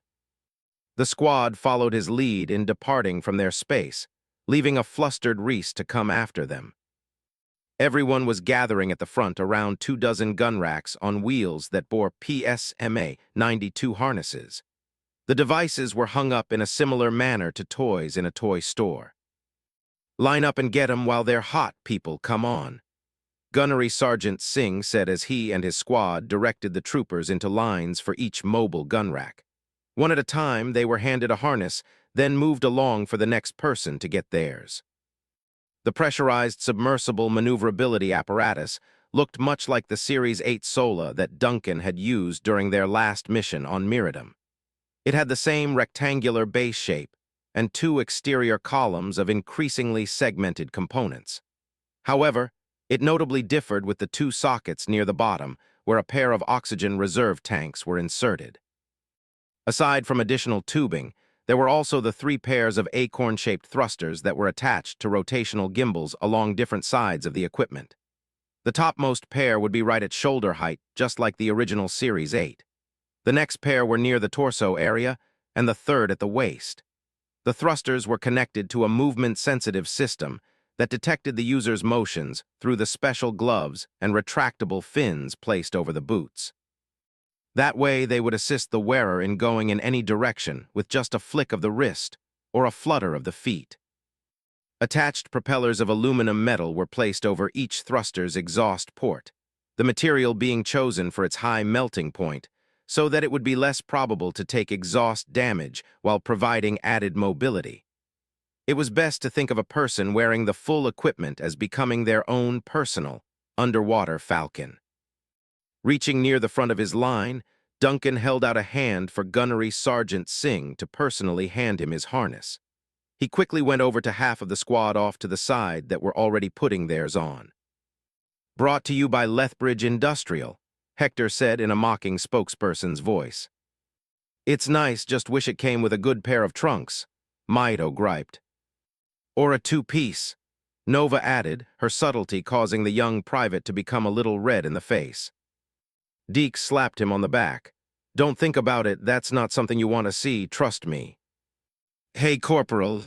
The squad followed his lead in departing from their space, leaving a flustered Reese to come after them. Everyone was gathering at the front around 24 gun racks on wheels that bore PSMA 92 harnesses. The devices were hung up in a similar manner to toys in a toy store. "Line up and get 'em while they're hot, people, come on," Gunnery Sergeant Singh said as he and his squad directed the troopers into lines for each mobile gun rack. One at a time, they were handed a harness, then moved along for the next person to get theirs. The pressurized submersible maneuverability apparatus looked much like the Series 8 Sola that Duncan had used during their last mission on Miradum. It had the same rectangular base shape, and 2 exterior columns of increasingly segmented components. However, it notably differed with the 2 sockets near the bottom, where a pair of oxygen reserve tanks were inserted. Aside from additional tubing, there were also the 3 pairs of acorn-shaped thrusters that were attached to rotational gimbals along different sides of the equipment. The topmost pair would be right at shoulder height, just like the original Series 8. The next pair were near the torso area, and the third at the waist. The thrusters were connected to a movement-sensitive system that detected the user's motions through the special gloves and retractable fins placed over the boots. That way, they would assist the wearer in going in any direction with just a flick of the wrist or a flutter of the feet. Attached propellers of aluminum metal were placed over each thruster's exhaust port, the material being chosen for its high melting point so that it would be less probable to take exhaust damage while providing added mobility. It was best to think of a person wearing the full equipment as becoming their own personal underwater falcon. Reaching near the front of his line, Duncan held out a hand for Gunnery Sergeant Singh to personally hand him his harness. He quickly went over to half of the squad off to the side that were already putting theirs on. "Brought to you by Lethbridge Industrial," Hector said in a mocking spokesperson's voice. "It's nice, just wish it came with a good pair of trunks," Mido griped. "Or a 2-piece," Nova added, her subtlety causing the young private to become a little red in the face. Deke slapped him on the back. "Don't think about it, that's not something you want to see, trust me." "Hey, Corporal."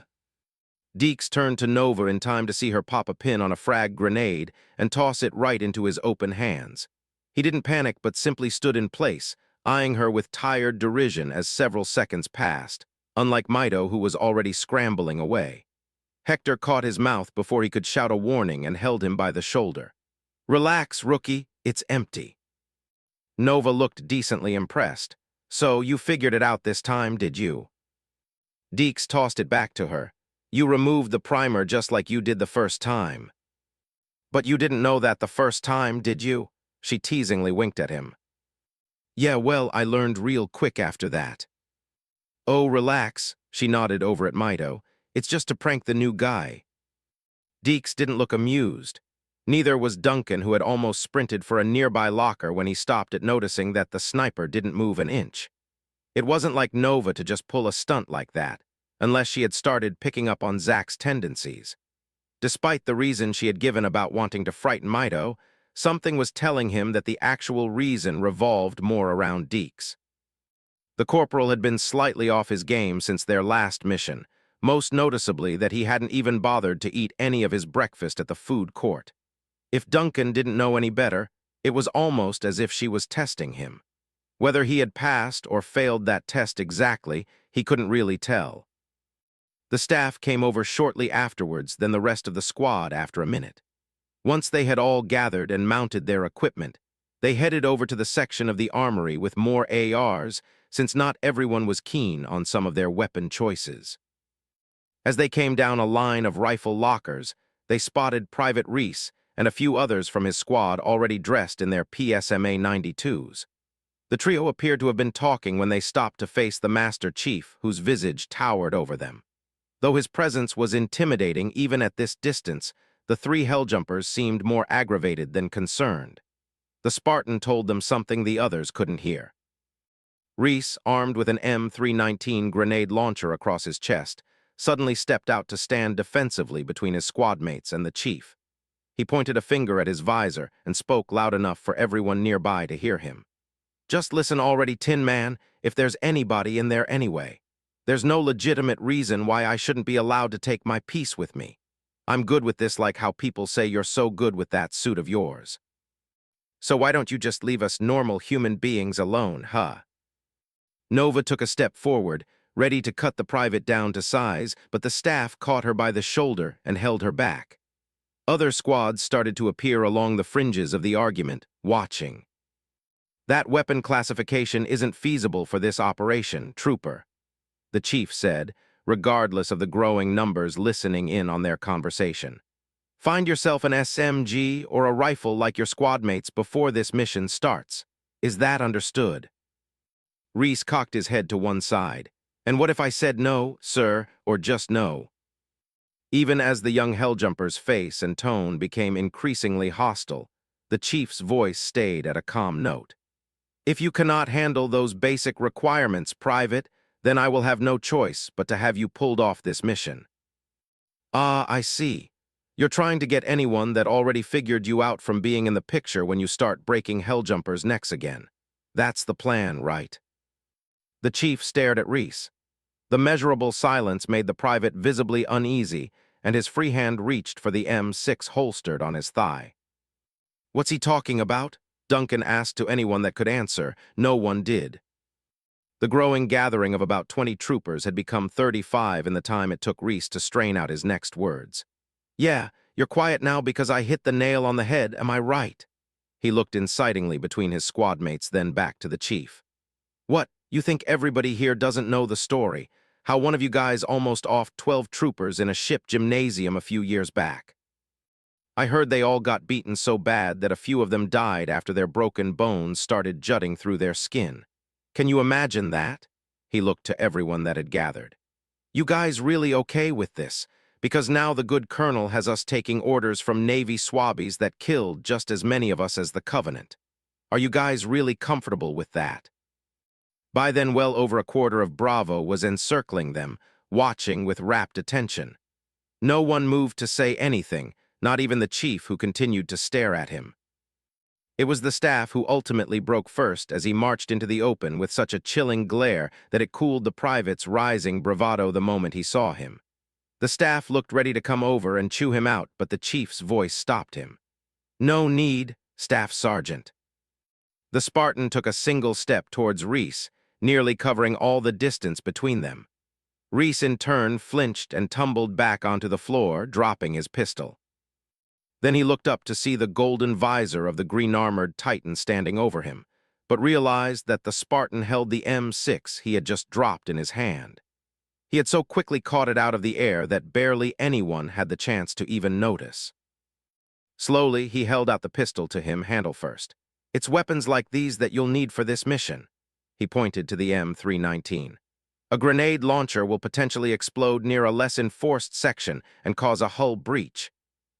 Deeks turned to Nova in time to see her pop a pin on a frag grenade and toss it right into his open hands. He didn't panic but simply stood in place, eyeing her with tired derision as several seconds passed, unlike Mido, who was already scrambling away. Hector caught his mouth before he could shout a warning and held him by the shoulder. "Relax, rookie, it's empty." Nova looked decently impressed. "So you figured it out this time, did you?" Deeks tossed it back to her. "You removed the primer just like you did the first time." "But you didn't know that the first time, did you?" She teasingly winked at him. "Yeah, well, I learned real quick after that." "Oh, relax," she nodded over at Mido. "It's just to prank the new guy." Deeks didn't look amused. Neither was Duncan, who had almost sprinted for a nearby locker when he stopped at noticing that the sniper didn't move an inch. It wasn't like Nova to just pull a stunt like that, unless she had started picking up on Zach's tendencies. Despite the reason she had given about wanting to frighten Mido, something was telling him that the actual reason revolved more around Deeks. The corporal had been slightly off his game since their last mission, most noticeably that he hadn't even bothered to eat any of his breakfast at the food court. If Duncan didn't know any better, it was almost as if she was testing him. Whether he had passed or failed that test exactly, he couldn't really tell. The staff came over shortly afterwards than the rest of the squad after a minute. Once they had all gathered and mounted their equipment, they headed over to the section of the armory with more ARs, since not everyone was keen on some of their weapon choices. As they came down a line of rifle lockers, they spotted Private Reese and a few others from his squad already dressed in their PSMA 92s. The trio appeared to have been talking when they stopped to face the Master Chief, whose visage towered over them. Though his presence was intimidating even at this distance, the 3 Helljumpers seemed more aggravated than concerned. The Spartan told them something the others couldn't hear. Reese, armed with an M319 grenade launcher across his chest, suddenly stepped out to stand defensively between his squadmates and the chief. He pointed a finger at his visor and spoke loud enough for everyone nearby to hear him. "Just listen already, Tin Man, if there's anybody in there anyway. There's no legitimate reason why I shouldn't be allowed to take my piece with me. I'm good with this, like how people say you're so good with that suit of yours. So why don't you just leave us normal human beings alone, huh?" Nova took a step forward, ready to cut the private down to size, but the staff caught her by the shoulder and held her back. Other squads started to appear along the fringes of the argument, watching. "That weapon classification isn't feasible for this operation, Trooper," the chief said, regardless of the growing numbers listening in on their conversation. "Find yourself an SMG or a rifle like your squadmates before this mission starts. Is that understood?" Reese cocked his head to one side. And what if I said no, sir, or just no? Even as the young Helljumper's face and tone became increasingly hostile, the chief's voice stayed at a calm note. If you cannot handle those basic requirements, Private, then I will have no choice but to have you pulled off this mission. Ah, I see. You're trying to get anyone that already figured you out from being in the picture when you start breaking Helljumpers' necks again. That's the plan, right? The chief stared at Reese. The measurable silence made the private visibly uneasy, and his free hand reached for the M6 holstered on his thigh. What's he talking about? Duncan asked to anyone that could answer. No one did. The growing gathering of about 20 troopers had become 35 in the time it took Reese to strain out his next words. Yeah, you're quiet now because I hit the nail on the head, am I right? He looked incitingly between his squad mates, then back to the chief. What, you think everybody here doesn't know the story? How one of you guys almost offed 12 troopers in a ship gymnasium a few years back? I heard they all got beaten so bad that a few of them died after their broken bones started jutting through their skin. Can you imagine that? He looked to everyone that had gathered. You guys really okay with this? Because now the good colonel has us taking orders from Navy swabbies that killed just as many of us as the Covenant. Are you guys really comfortable with that? By then, well over a quarter of Bravo was encircling them, watching with rapt attention. No one moved to say anything, not even the chief, who continued to stare at him. It was the staff who ultimately broke first as he marched into the open with such a chilling glare that it cooled the private's rising bravado the moment he saw him. The staff looked ready to come over and chew him out, but the chief's voice stopped him. No need, Staff Sergeant. The Spartan took a single step towards Reese, nearly covering all the distance between them. Reese in turn flinched and tumbled back onto the floor, dropping his pistol. Then he looked up to see the golden visor of the green-armored Titan standing over him, but realized that the Spartan held the M6 he had just dropped in his hand. He had so quickly caught it out of the air that barely anyone had the chance to even notice. Slowly, he held out the pistol to him, handle first. It's weapons like these that you'll need for this mission. He pointed to the M319. A grenade launcher will potentially explode near a less enforced section and cause a hull breach.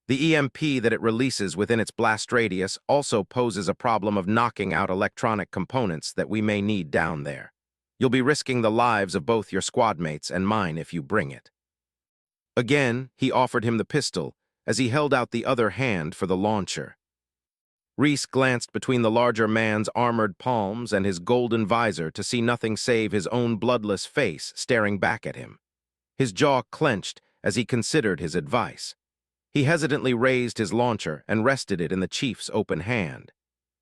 The EMP that it releases within its blast radius also poses a problem of knocking out electronic components that we may need down there. You'll be risking the lives of both your squad mates and mine if you bring it. Again, he offered him the pistol as he held out the other hand for the launcher. Reese glanced between the larger man's armored palms and his golden visor to see nothing save his own bloodless face staring back at him. His jaw clenched as he considered his advice. He hesitantly raised his launcher and rested it in the chief's open hand.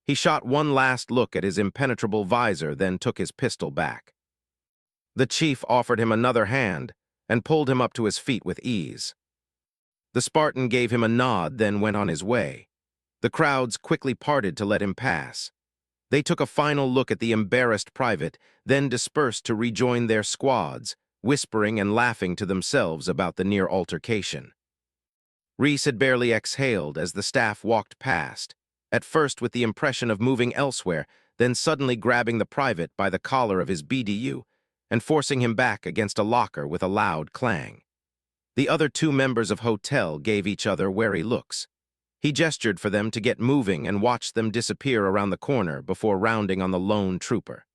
He shot one last look at his impenetrable visor, then took his pistol back. The chief offered him another hand and pulled him up to his feet with ease. The Spartan gave him a nod, then went on his way. The crowds quickly parted to let him pass. They took a final look at the embarrassed private, then dispersed to rejoin their squads, whispering and laughing to themselves about the near altercation. Reese had barely exhaled as the staff walked past, at first with the impression of moving elsewhere, then suddenly grabbing the private by the collar of his BDU and forcing him back against a locker with a loud clang. The other two members of Hotel gave each other wary looks. He gestured for them to get moving and watched them disappear around the corner before rounding on the lone trooper.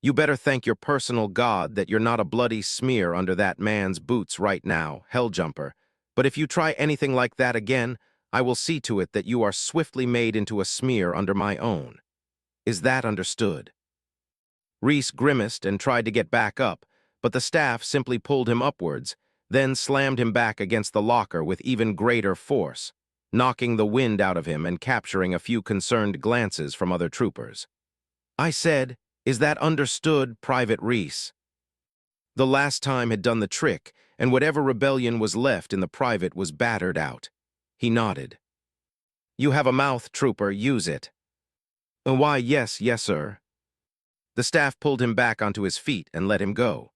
You better thank your personal God that you're not a bloody smear under that man's boots right now, Helljumper, but if you try anything like that again, I will see to it that you are swiftly made into a smear under my own. Is that understood? Reese grimaced and tried to get back up, but the staff simply pulled him upwards, then slammed him back against the locker with even greater force, knocking the wind out of him and capturing a few concerned glances from other troopers. I said, is that understood, Private Reese? The last time had done the trick, and whatever rebellion was left in the private was battered out. He nodded. You have a mouth, trooper, use it. Why, yes, sir. The staff pulled him back onto his feet and let him go.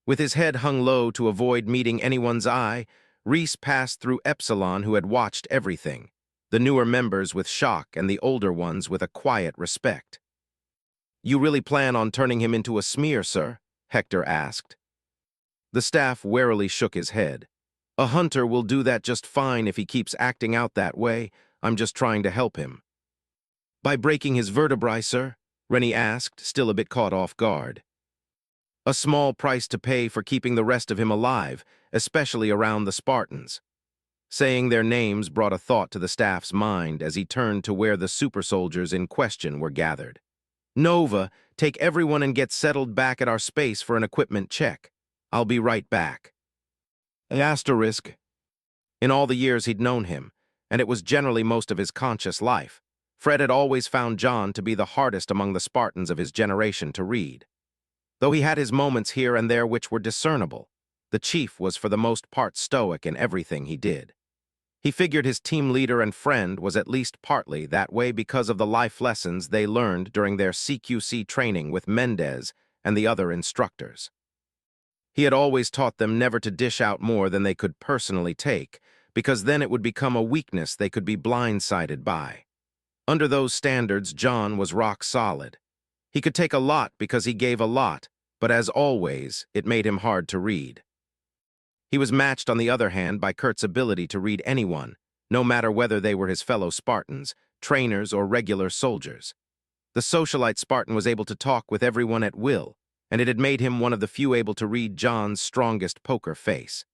With his head hung low to avoid meeting anyone's eye, Reese passed through Epsilon, who had watched everything, the newer members with shock and the older ones with a quiet respect. You really plan on turning him into a smear, sir? Hector asked. The staff warily shook his head. A hunter will do that just fine if he keeps acting out that way. I'm just trying to help him. By breaking his vertebrae, sir? Rennie asked, still a bit caught off guard. A small price to pay for keeping the rest of him alive, especially around the Spartans. Saying their names brought a thought to the staff's mind as he turned to where the super soldiers in question were gathered. Nova, take everyone and get settled back at our space for an equipment check. I'll be right back. Asterisk. In all the years he'd known him, and it was generally most of his conscious life, Fred had always found John to be the hardest among the Spartans of his generation to read. Though he had his moments here and there which were discernible, the chief was for the most part stoic in everything he did. He figured his team leader and friend was at least partly that way because of the life lessons they learned during their CQC training with Mendez and the other instructors. He had always taught them never to dish out more than they could personally take, because then it would become a weakness they could be blindsided by. Under those standards, John was rock solid. He could take a lot because he gave a lot, but as always, it made him hard to read. He was matched, on the other hand, by Kurt's ability to read anyone, no matter whether they were his fellow Spartans, trainers, or regular soldiers. The socialite Spartan was able to talk with everyone at will, and it had made him one of the few able to read John's strongest poker face.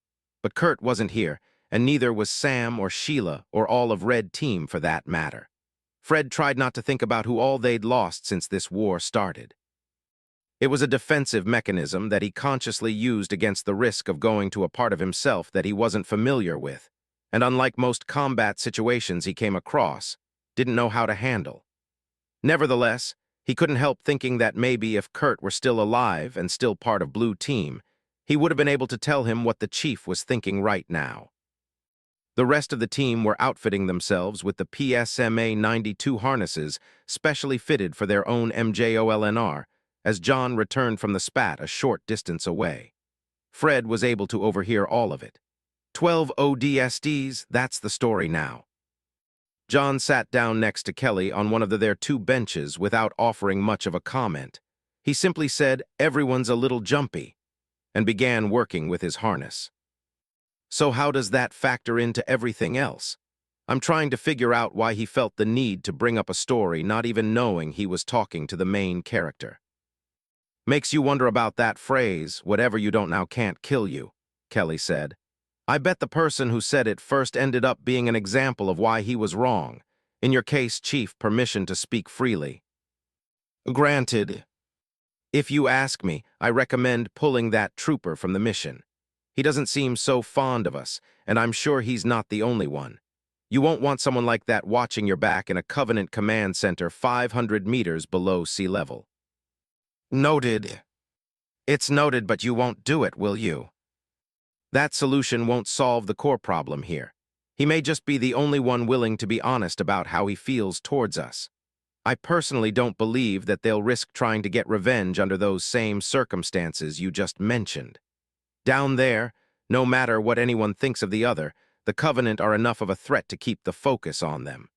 But Kurt wasn't here, and neither was Sam or Sheila or all of Red Team for that matter. Fred tried not to think about who all they'd lost since this war started. It was a defensive mechanism that he consciously used against the risk of going to a part of himself that he wasn't familiar with, and unlike most combat situations he came across, didn't know how to handle. Nevertheless, he couldn't help thinking that maybe if Kurt were still alive and still part of Blue Team, he would have been able to tell him what the chief was thinking right now. The rest of the team were outfitting themselves with the PSMA 92 harnesses specially fitted for their own MJOLNR, as John returned from the spat a short distance away. Fred was able to overhear all of it. 12 ODSTs, that's the story now. John sat down next to Kelly on one of their two benches without offering much of a comment. He simply said, "Everyone's a little jumpy," and began working with his harness. So how does that factor into everything else? I'm trying to figure out why he felt the need to bring up a story not even knowing he was talking to the main character. Makes you wonder about that phrase, "whatever you don't now can't kill you," Kelly said. I bet the person who said it first ended up being an example of why he was wrong. In your case, Chief, permission to speak freely. Granted. If you ask me, I recommend pulling that trooper from the mission. He doesn't seem so fond of us, and I'm sure he's not the only one. You won't want someone like that watching your back in a Covenant command center 500 meters below sea level. Noted. It's noted, but you won't do it, will you? That solution won't solve the core problem here. He may just be the only one willing to be honest about how he feels towards us. I personally don't believe that they'll risk trying to get revenge under those same circumstances you just mentioned. Down there, no matter what anyone thinks of the other, the Covenant are enough of a threat to keep the focus on them.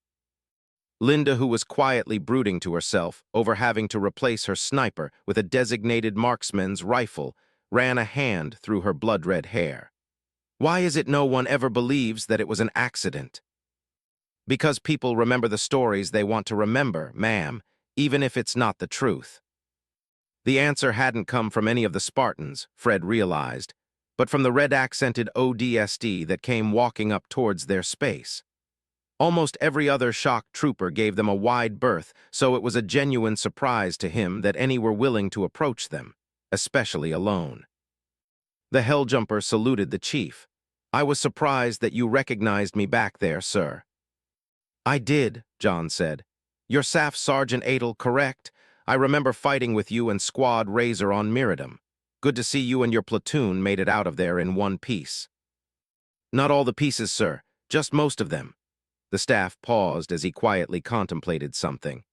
Linda, who was quietly brooding to herself over having to replace her sniper with a designated marksman's rifle, ran a hand through her blood-red hair. Why is it no one ever believes that it was an accident? Because people remember the stories they want to remember, ma'am, even if it's not the truth. The answer hadn't come from any of the Spartans, Fred realized, but from the red-accented ODST that came walking up towards their space. Almost every other shock trooper gave them a wide berth, so it was a genuine surprise to him that any were willing to approach them, especially alone. The Helljumper saluted the chief. I was surprised that you recognized me back there, sir. I did, John said. You're Staff Sergeant Adel, correct? I remember fighting with you and Squad Razor on Miradum. Good to see you and your platoon made it out of there in one piece. Not all the pieces, sir, just most of them. The staff paused as he quietly contemplated something.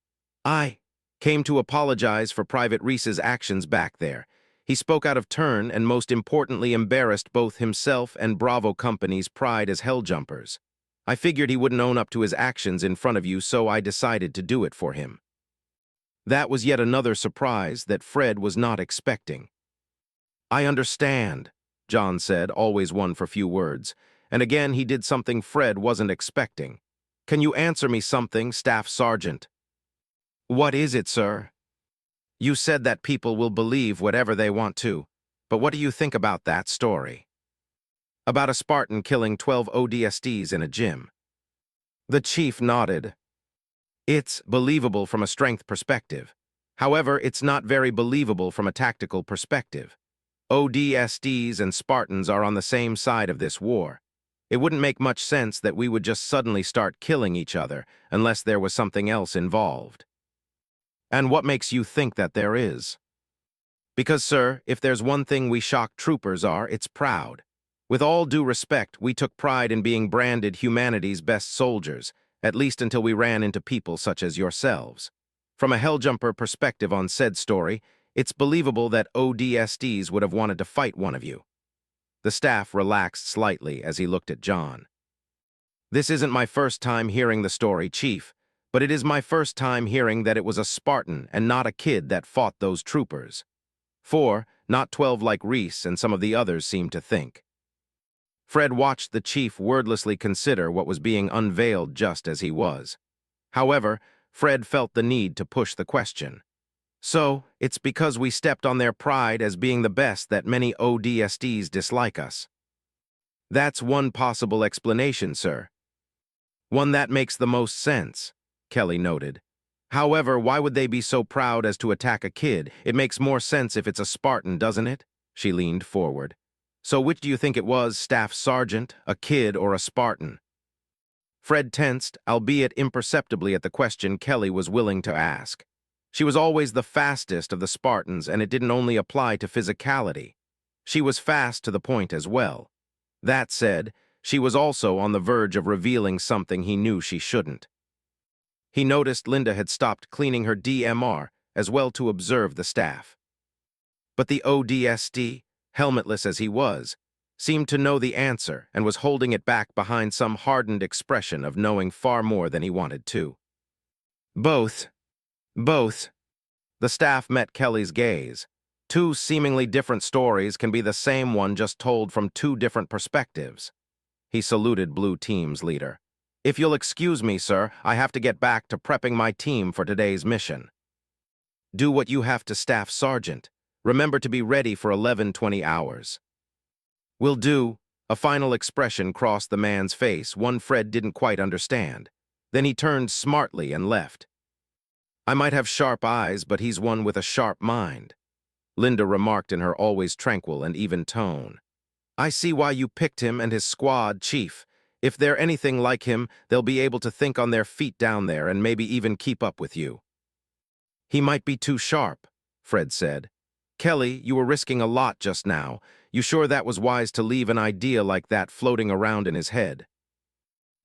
I came to apologize for Private Reese's actions back there. He spoke out of turn and most importantly embarrassed both himself and Bravo Company's pride as Helljumpers. I figured he wouldn't own up to his actions in front of you, so I decided to do it for him. That was yet another surprise that Fred was not expecting. I understand, John said, always one for few words, and again he did something Fred wasn't expecting. Can you answer me something, Staff Sergeant? What is it, sir? You said that people will believe whatever they want to, but what do you think about that story? About a Spartan killing 12 ODSTs in a gym. The chief nodded. It's believable from a strength perspective. However, it's not very believable from a tactical perspective. ODSTs and Spartans are on the same side of this war. It wouldn't make much sense that we would just suddenly start killing each other unless there was something else involved. And what makes you think that there is? Because, sir, if there's one thing we shock troopers are, it's proud. With all due respect, we took pride in being branded humanity's best soldiers, at least until we ran into people such as yourselves. From a Helljumper perspective on said story, it's believable that ODSTs would have wanted to fight one of you. The staff relaxed slightly as he looked at John. This isn't my first time hearing the story, Chief, but it is my first time hearing that it was a Spartan and not a kid that fought those troopers. 4, not 12 like Reese and some of the others seemed to think. Fred watched the chief wordlessly consider what was being unveiled just as he was. However, Fred felt the need to push the question. So, it's because we stepped on their pride as being the best that many ODSTs dislike us. That's one possible explanation, sir. One that makes the most sense, Kelly noted. However, why would they be so proud as to attack a kid? It makes more sense if it's a Spartan, doesn't it? She leaned forward. So which do you think it was, Staff Sergeant, a kid or a Spartan? Fred tensed, albeit imperceptibly at the question Kelly was willing to ask. She was always the fastest of the Spartans, and it didn't only apply to physicality. She was fast to the point as well. That said, she was also on the verge of revealing something he knew she shouldn't. He noticed Linda had stopped cleaning her DMR, as well to observe the staff. But the ODST, helmetless as he was, seemed to know the answer and was holding it back behind some hardened expression of knowing far more than he wanted to. Both. The staff met Kelly's gaze. Two seemingly different stories can be the same one just told from two different perspectives. He saluted Blue Team's leader. If you'll excuse me, sir, I have to get back to prepping my team for today's mission. Do what you have to, Staff Sergeant. Remember to be ready for 11:20 hours. Will do. A final expression crossed the man's face, one Fred didn't quite understand. Then he turned smartly and left. I might have sharp eyes, but he's one with a sharp mind, Linda remarked in her always tranquil and even tone. I see why you picked him and his squad, Chief. If they're anything like him, they'll be able to think on their feet down there and maybe even keep up with you. He might be too sharp, Fred said. Kelly, you were risking a lot just now. You sure that was wise to leave an idea like that floating around in his head?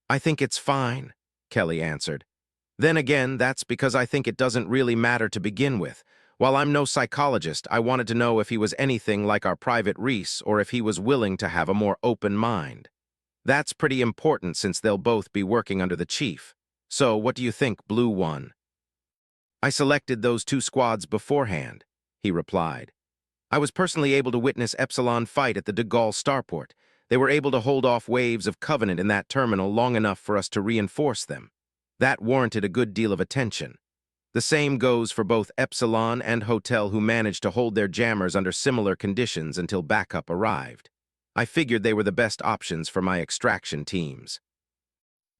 I think it's fine, Kelly answered. Then again, that's because I think it doesn't really matter to begin with. While I'm no psychologist, I wanted to know if he was anything like our Private Reese or if he was willing to have a more open mind. That's pretty important since they'll both be working under the chief. So, what do you think, Blue One? I selected those two squads beforehand, he replied. I was personally able to witness Epsilon fight at the de Gaulle starport. They were able to hold off waves of Covenant in that terminal long enough for us to reinforce them. That warranted a good deal of attention. The same goes for both Epsilon and Hotel, who managed to hold their jammers under similar conditions until backup arrived. I figured they were the best options for my extraction teams.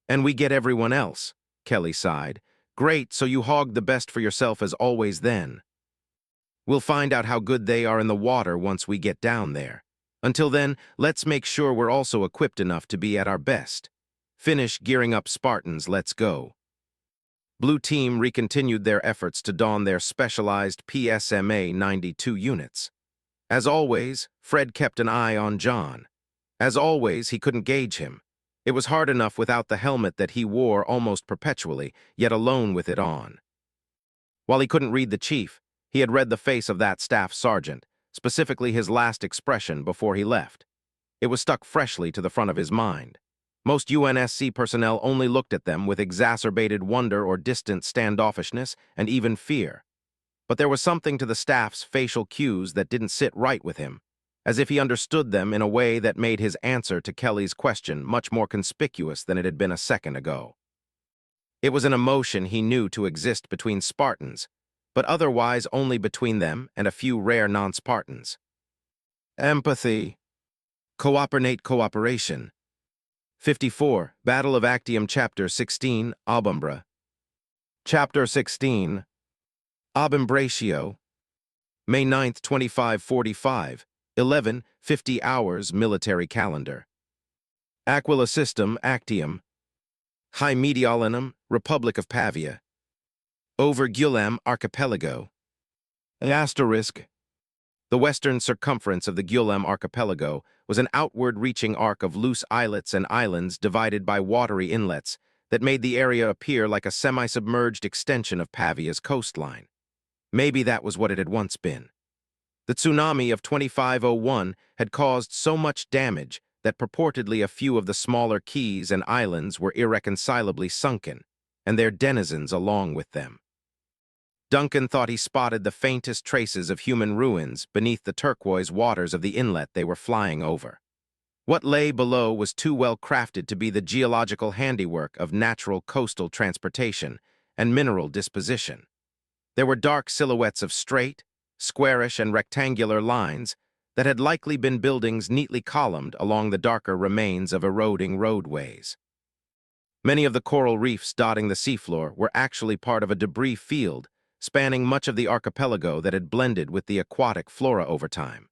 And we get everyone else, Kelly sighed. Great, so you hogged the best for yourself as always then. We'll find out how good they are in the water once we get down there. Until then, let's make sure we're also equipped enough to be at our best. Finish gearing up Spartans, let's go. Blue Team recontinued their efforts to don their specialized PSMA 92 units. As always, Fred kept an eye on John. As always, he couldn't gauge him. It was hard enough without the helmet that he wore almost perpetually, yet alone with it on. While he couldn't read the chief, he had read the face of that staff sergeant, specifically his last expression before he left. It was stuck freshly to the front of his mind. Most UNSC personnel only looked at them with exacerbated wonder or distant standoffishness and even fear. But there was something to the staff's facial cues that didn't sit right with him. as if he understood them in a way that made his answer to Kelly's question much more conspicuous than it had been a second ago. It was an emotion he knew to exist between Spartans, but otherwise only between them and a few rare non-Spartans. Empathy. Cooperation. 54. Battle of Actium Chapter 16, Abumbra. Chapter 16. Abumbratio. May 9th, 2545. 11:50 hours military calendar. Aquila System, Actium. High Mediolanum, Republic of Pavia. Over Gulam Archipelago. Asterisk. The western circumference of the Gulam Archipelago was an outward-reaching arc of loose islets and islands divided by watery inlets that made the area appear like a semi-submerged extension of Pavia's coastline. Maybe that was what it had once been. The tsunami of 2501 had caused so much damage that purportedly a few of the smaller keys and islands were irreconcilably sunken, and their denizens along with them. Duncan thought he spotted the faintest traces of human ruins beneath the turquoise waters of the inlet they were flying over. What lay below was too well crafted to be the geological handiwork of natural coastal transportation and mineral disposition. There were dark silhouettes of straight, squarish, and rectangular lines that had likely been buildings neatly columned along the darker remains of eroding roadways. Many of the coral reefs dotting the seafloor were actually part of a debris field spanning much of the archipelago that had blended with the aquatic flora over time.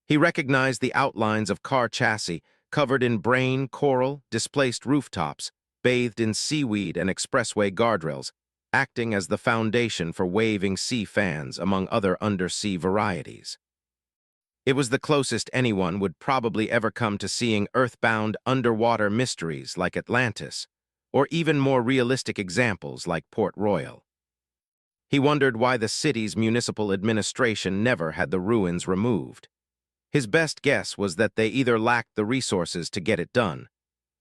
He recognized the outlines of car chassis covered in brain, coral, displaced rooftops, bathed in seaweed and expressway guardrails, acting as the foundation for waving sea fans among other undersea varieties. It was the closest anyone would probably ever come to seeing earthbound underwater mysteries like Atlantis, or even more realistic examples like Port Royal. He wondered why the city's municipal administration never had the ruins removed. His best guess was that they either lacked the resources to get it done,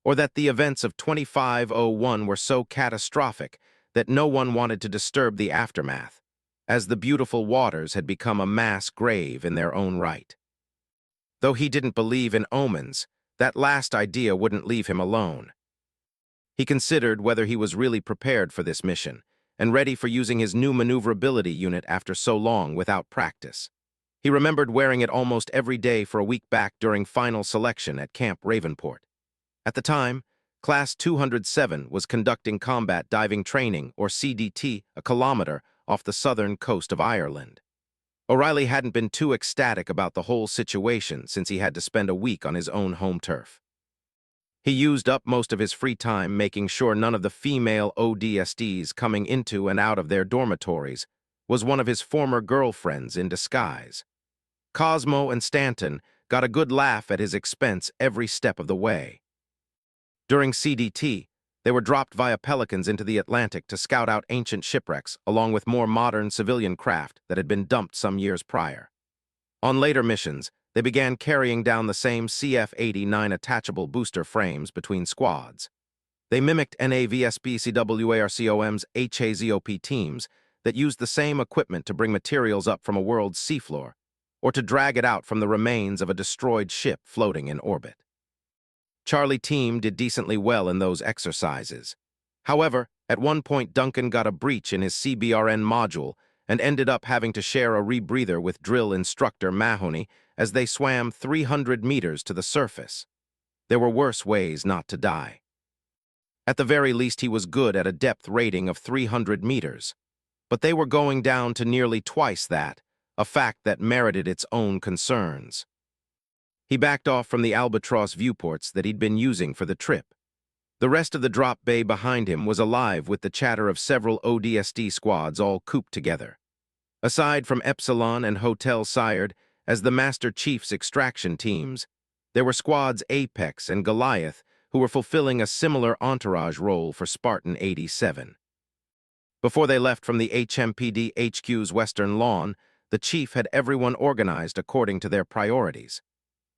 or that the events of 2501 were so catastrophic that no one wanted to disturb the aftermath, as the beautiful waters had become a mass grave in their own right. Though he didn't believe in omens, that last idea wouldn't leave him alone. He considered whether he was really prepared for this mission, and ready for using his new maneuverability unit after so long without practice. He remembered wearing it almost every day for a week back during final selection at Camp Ravenport. At the time, Class 207 was conducting combat diving training, or CDT, a kilometer off the southern coast of Ireland. O'Reilly hadn't been too ecstatic about the whole situation since he had to spend a week on his own home turf. He used up most of his free time making sure none of the female ODSTs coming into and out of their dormitories was one of his former girlfriends in disguise. Cosmo and Stanton got a good laugh at his expense every step of the way. During CDT, they were dropped via Pelicans into the Atlantic to scout out ancient shipwrecks along with more modern civilian craft that had been dumped some years prior. On later missions, they began carrying down the same CF-89 attachable booster frames between squads. They mimicked NAVSP-CWARCOM's HAZOP teams that used the same equipment to bring materials up from a world's seafloor, or to drag it out from the remains of a destroyed ship floating in orbit. Charlie Team did decently well in those exercises. However, at one point Duncan got a breach in his CBRN module and ended up having to share a rebreather with drill instructor Mahoney as they swam 300 meters to the surface. There were worse ways not to die. At the very least, he was good at a depth rating of 300 meters. But they were going down to nearly twice that, a fact that merited its own concerns. He backed off from the albatross viewports that he'd been using for the trip. The rest of the drop bay behind him was alive with the chatter of several ODST squads all cooped together. Aside from Epsilon and Hotel Sired, as the Master Chief's extraction teams, there were squads Apex and Goliath who were fulfilling a similar entourage role for Spartan 87. Before they left from the HMPD HQ's western lawn, the chief had everyone organized according to their priorities.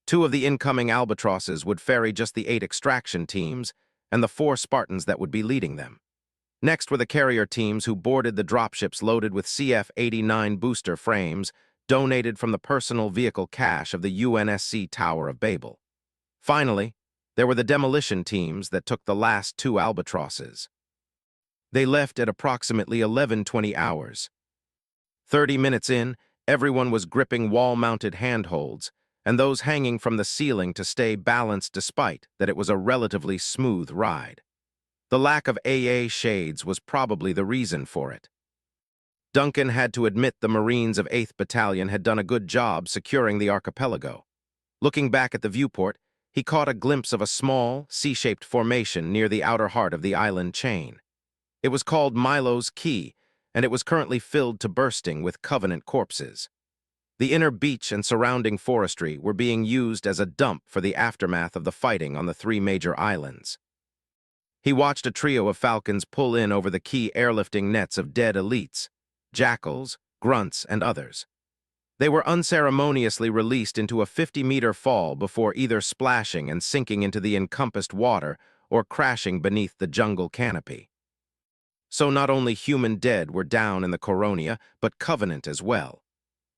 2 of the incoming albatrosses would ferry just the 8 extraction teams and the 4 Spartans that would be leading them. Next were the carrier teams who boarded the dropships loaded with CF-89 booster frames donated from the personal vehicle cache of the UNSC Tower of Babel. Finally, there were the demolition teams that took the last 2 albatrosses. They left at approximately 11:20 hours. 30 minutes in, everyone was gripping wall-mounted handholds, and those hanging from the ceiling to stay balanced despite that it was a relatively smooth ride. The lack of AA shades was probably the reason for it. Duncan had to admit the Marines of 8th Battalion had done a good job securing the archipelago. Looking back at the viewport, he caught a glimpse of a small, C-shaped formation near the outer heart of the island chain. It was called Milo's Key, and it was currently filled to bursting with Covenant corpses. The inner beach and surrounding forestry were being used as a dump for the aftermath of the fighting on the 3 major islands. He watched a trio of falcons pull in over the key airlifting nets of dead elites, jackals, grunts, and others. They were unceremoniously released into a 50-meter fall before either splashing and sinking into the encompassed water or crashing beneath the jungle canopy. So not only human dead were down in the Coronia, but Covenant as well.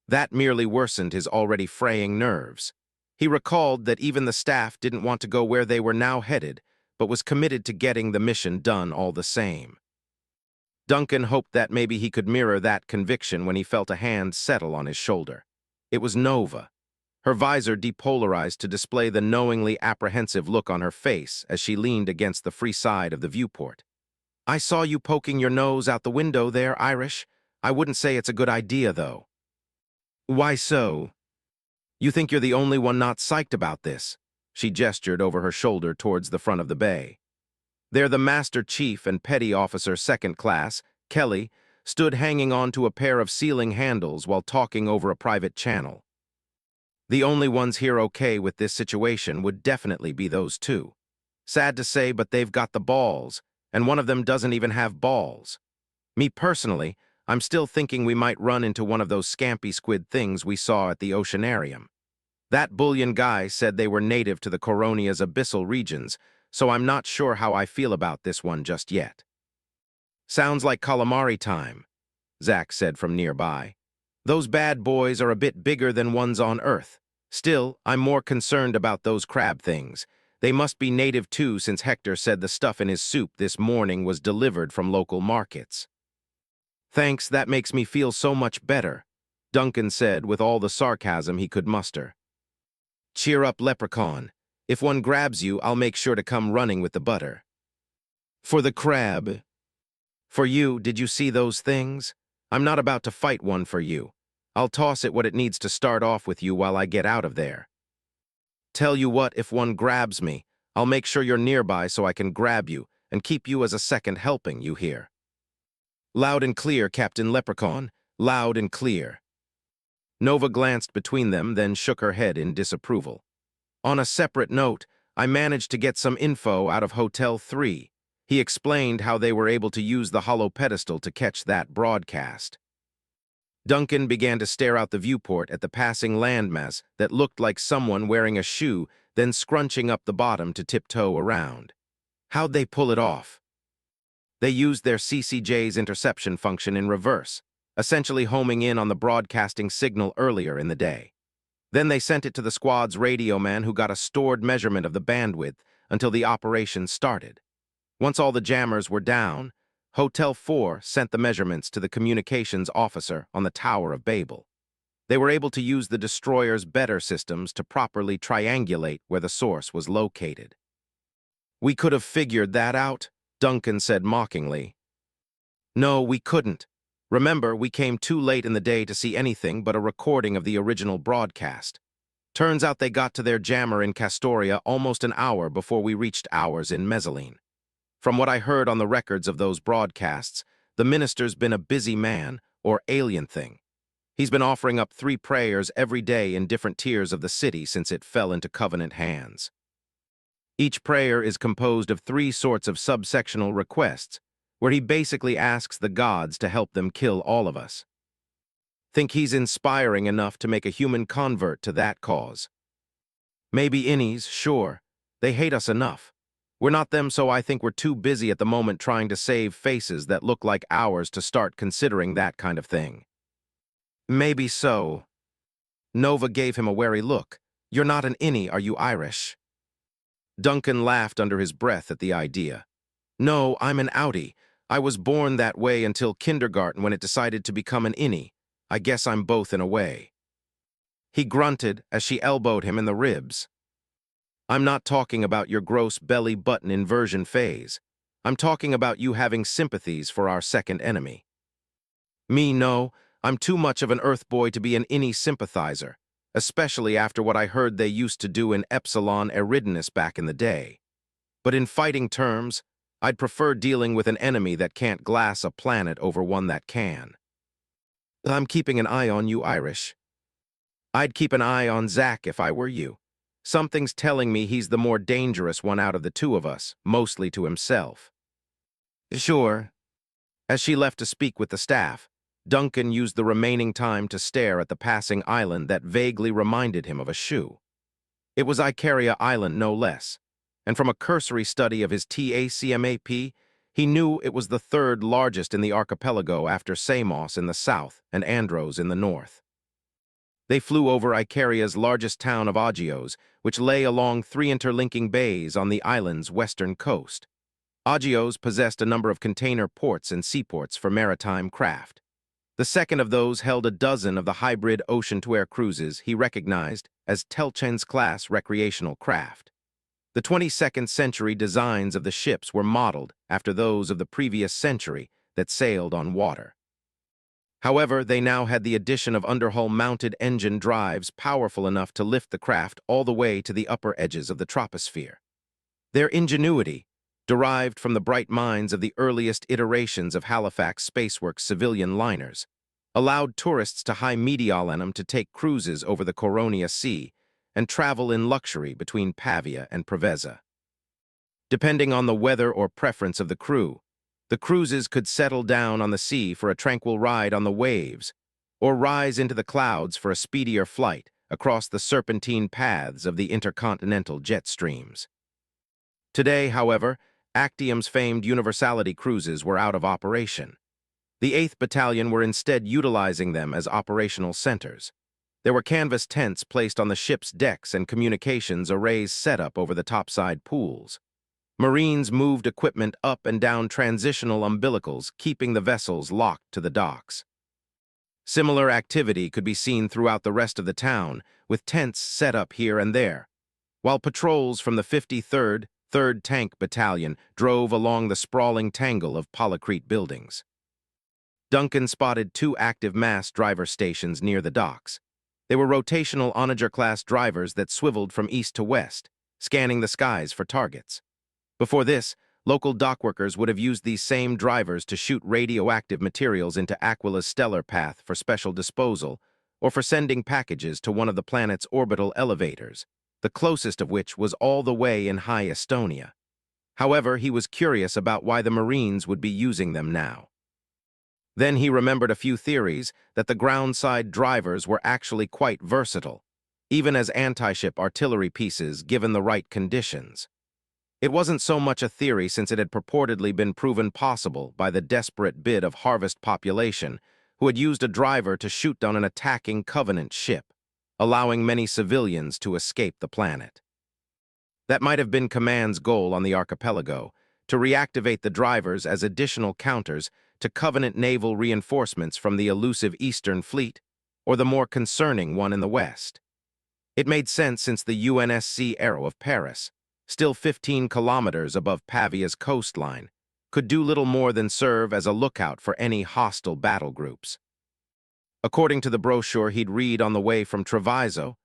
That merely worsened his already fraying nerves. He recalled that even the staff didn't want to go where they were now headed, but was committed to getting the mission done all the same. Duncan hoped that maybe he could mirror that conviction when he felt a hand settle on his shoulder. It was Nova. Her visor depolarized to display the knowingly apprehensive look on her face as she leaned against the free side of the viewport. "I saw you poking your nose out the window there, Irish. I wouldn't say it's a good idea, though." "Why so?" "You think you're the only one not psyched about this?" She gestured over her shoulder towards the front of the bay. There the Master Chief and Petty Officer Second Class, Kelly, stood hanging on to a pair of ceiling handles while talking over a private channel. The only ones here okay with this situation would definitely be those 2. Sad to say, but they've got the balls, and one of them doesn't even have balls. Me personally, I'm still thinking we might run into one of those scampy squid things we saw at the Oceanarium. That bullion guy said they were native to the Coronia's abyssal regions, so I'm not sure how I feel about this one just yet. "Sounds like calamari time," Zach said from nearby. "Those bad boys are a bit bigger than ones on Earth. Still, I'm more concerned about those crab things. They must be native too, since Hector said the stuff in his soup this morning was delivered from local markets." "Thanks, that makes me feel so much better," Duncan said with all the sarcasm he could muster. "Cheer up, Leprechaun. If one grabs you, I'll make sure to come running with the butter." "For the crab." "For you, did you see those things? I'm not about to fight one for you. I'll toss it what it needs to start off with you while I get out of there." "Tell you what, if one grabs me, I'll make sure you're nearby so I can grab you and keep you as a second helping, you hear?" "Loud and clear, Captain Leprechaun. Loud and clear." Nova glanced between them, then shook her head in disapproval. "On a separate note, I managed to get some info out of Hotel 3. He explained how they were able to use the hollow pedestal to catch that broadcast." Duncan began to stare out the viewport at the passing landmass that looked like someone wearing a shoe, then scrunching up the bottom to tiptoe around. How'd they pull it off? They used their CCJ's interception function in reverse, essentially homing in on the broadcasting signal earlier in the day. Then they sent it to the squad's radio man, who got a stored measurement of the bandwidth until the operation started. Once all the jammers were down, Hotel 4 sent the measurements to the communications officer on the Tower of Babel. They were able to use the destroyer's better systems to properly triangulate where the source was located. "We could have figured that out," Duncan said mockingly. "No, we couldn't. Remember, we came too late in the day to see anything but a recording of the original broadcast. Turns out they got to their jammer in Castoria almost an hour before we reached ours in Mezzaline. From what I heard on the records of those broadcasts, the minister's been a busy man, or alien thing. He's been offering up 3 prayers every day in different tiers of the city since it fell into Covenant hands. Each prayer is composed of 3 sorts of subsectional requests, where he basically asks the gods to help them kill all of us. Think he's inspiring enough to make a human convert to that cause. Maybe innies, sure. They hate us enough. We're not them, so I think we're too busy at the moment trying to save faces that look like ours to start considering that kind of thing." "Maybe so," Nova gave him a wary look. "You're not an innie, are you Irish?" Duncan laughed under his breath at the idea. "No, I'm an outie. I was born that way until kindergarten when it decided to become an innie. I guess I'm both in a way." He grunted as she elbowed him in the ribs. "I'm not talking about your gross belly button inversion phase. I'm talking about you having sympathies for our second enemy." "Me, no. I'm too much of an Earth boy to be an innie sympathizer, especially after what I heard they used to do in Epsilon Eridanus back in the day. But in fighting terms, I'd prefer dealing with an enemy that can't glass a planet over one that can." "I'm keeping an eye on you, Irish." "I'd keep an eye on Zach if I were you. Something's telling me he's the more dangerous one out of the two of us, mostly to himself." "Sure." As she left to speak with the staff, Duncan used the remaining time to stare at the passing island that vaguely reminded him of a shoe. It was Icaria Island, no less, and from a cursory study of his TACMAP, he knew it was the third largest in the archipelago after Samos in the south and Andros in the north. They flew over Icaria's largest town of Agios, which lay along 3 interlinking bays on the island's western coast. Agios possessed a number of container ports and seaports for maritime craft. The second of those held a dozen of the hybrid ocean-to-air cruises he recognized as Telchen's-class recreational craft. The 22nd century designs of the ships were modeled after those of the previous century that sailed on water. However, they now had the addition of underhull-mounted engine drives powerful enough to lift the craft all the way to the upper edges of the troposphere. Their ingenuity, derived from the bright minds of the earliest iterations of Halifax Spaceworks civilian liners, allowed tourists to high Mediolanum to take cruises over the Coronia Sea and travel in luxury between Pavia and Preveza. Depending on the weather or preference of the crew, the cruises could settle down on the sea for a tranquil ride on the waves, or rise into the clouds for a speedier flight across the serpentine paths of the intercontinental jet streams. Today, however, Actium's famed universality cruises were out of operation. The 8th Battalion were instead utilizing them as operational centers. There were canvas tents placed on the ship's decks and communications arrays set up over the topside pools. Marines moved equipment up and down transitional umbilicals, keeping the vessels locked to the docks. Similar activity could be seen throughout the rest of the town, with tents set up here and there, while patrols from the 53rd, 3rd Tank Battalion drove along the sprawling tangle of Polycrete buildings. Duncan spotted 2 active mass driver stations near the docks. They were rotational Onager-class drivers that swiveled from east to west, scanning the skies for targets. Before this, local dockworkers would have used these same drivers to shoot radioactive materials into Aquila's stellar path for special disposal, or for sending packages to one of the planet's orbital elevators, the closest of which was all the way in High Estonia. However, he was curious about why the Marines would be using them now. Then he remembered a few theories that the groundside drivers were actually quite versatile, even as anti-ship artillery pieces given the right conditions. It wasn't so much a theory since it had purportedly been proven possible by the desperate bid of Harvest population, who had used a driver to shoot down an attacking Covenant ship, allowing many civilians to escape the planet. That might have been Command's goal on the archipelago, to reactivate the drivers as additional counters to Covenant naval reinforcements from the elusive Eastern Fleet, or the more concerning one in the West. It made sense since the UNSC Arrow of Paris, still 15 kilometers above Pavia's coastline, could do little more than serve as a lookout for any hostile battle groups. According to the brochure he'd read on the way from Treviso,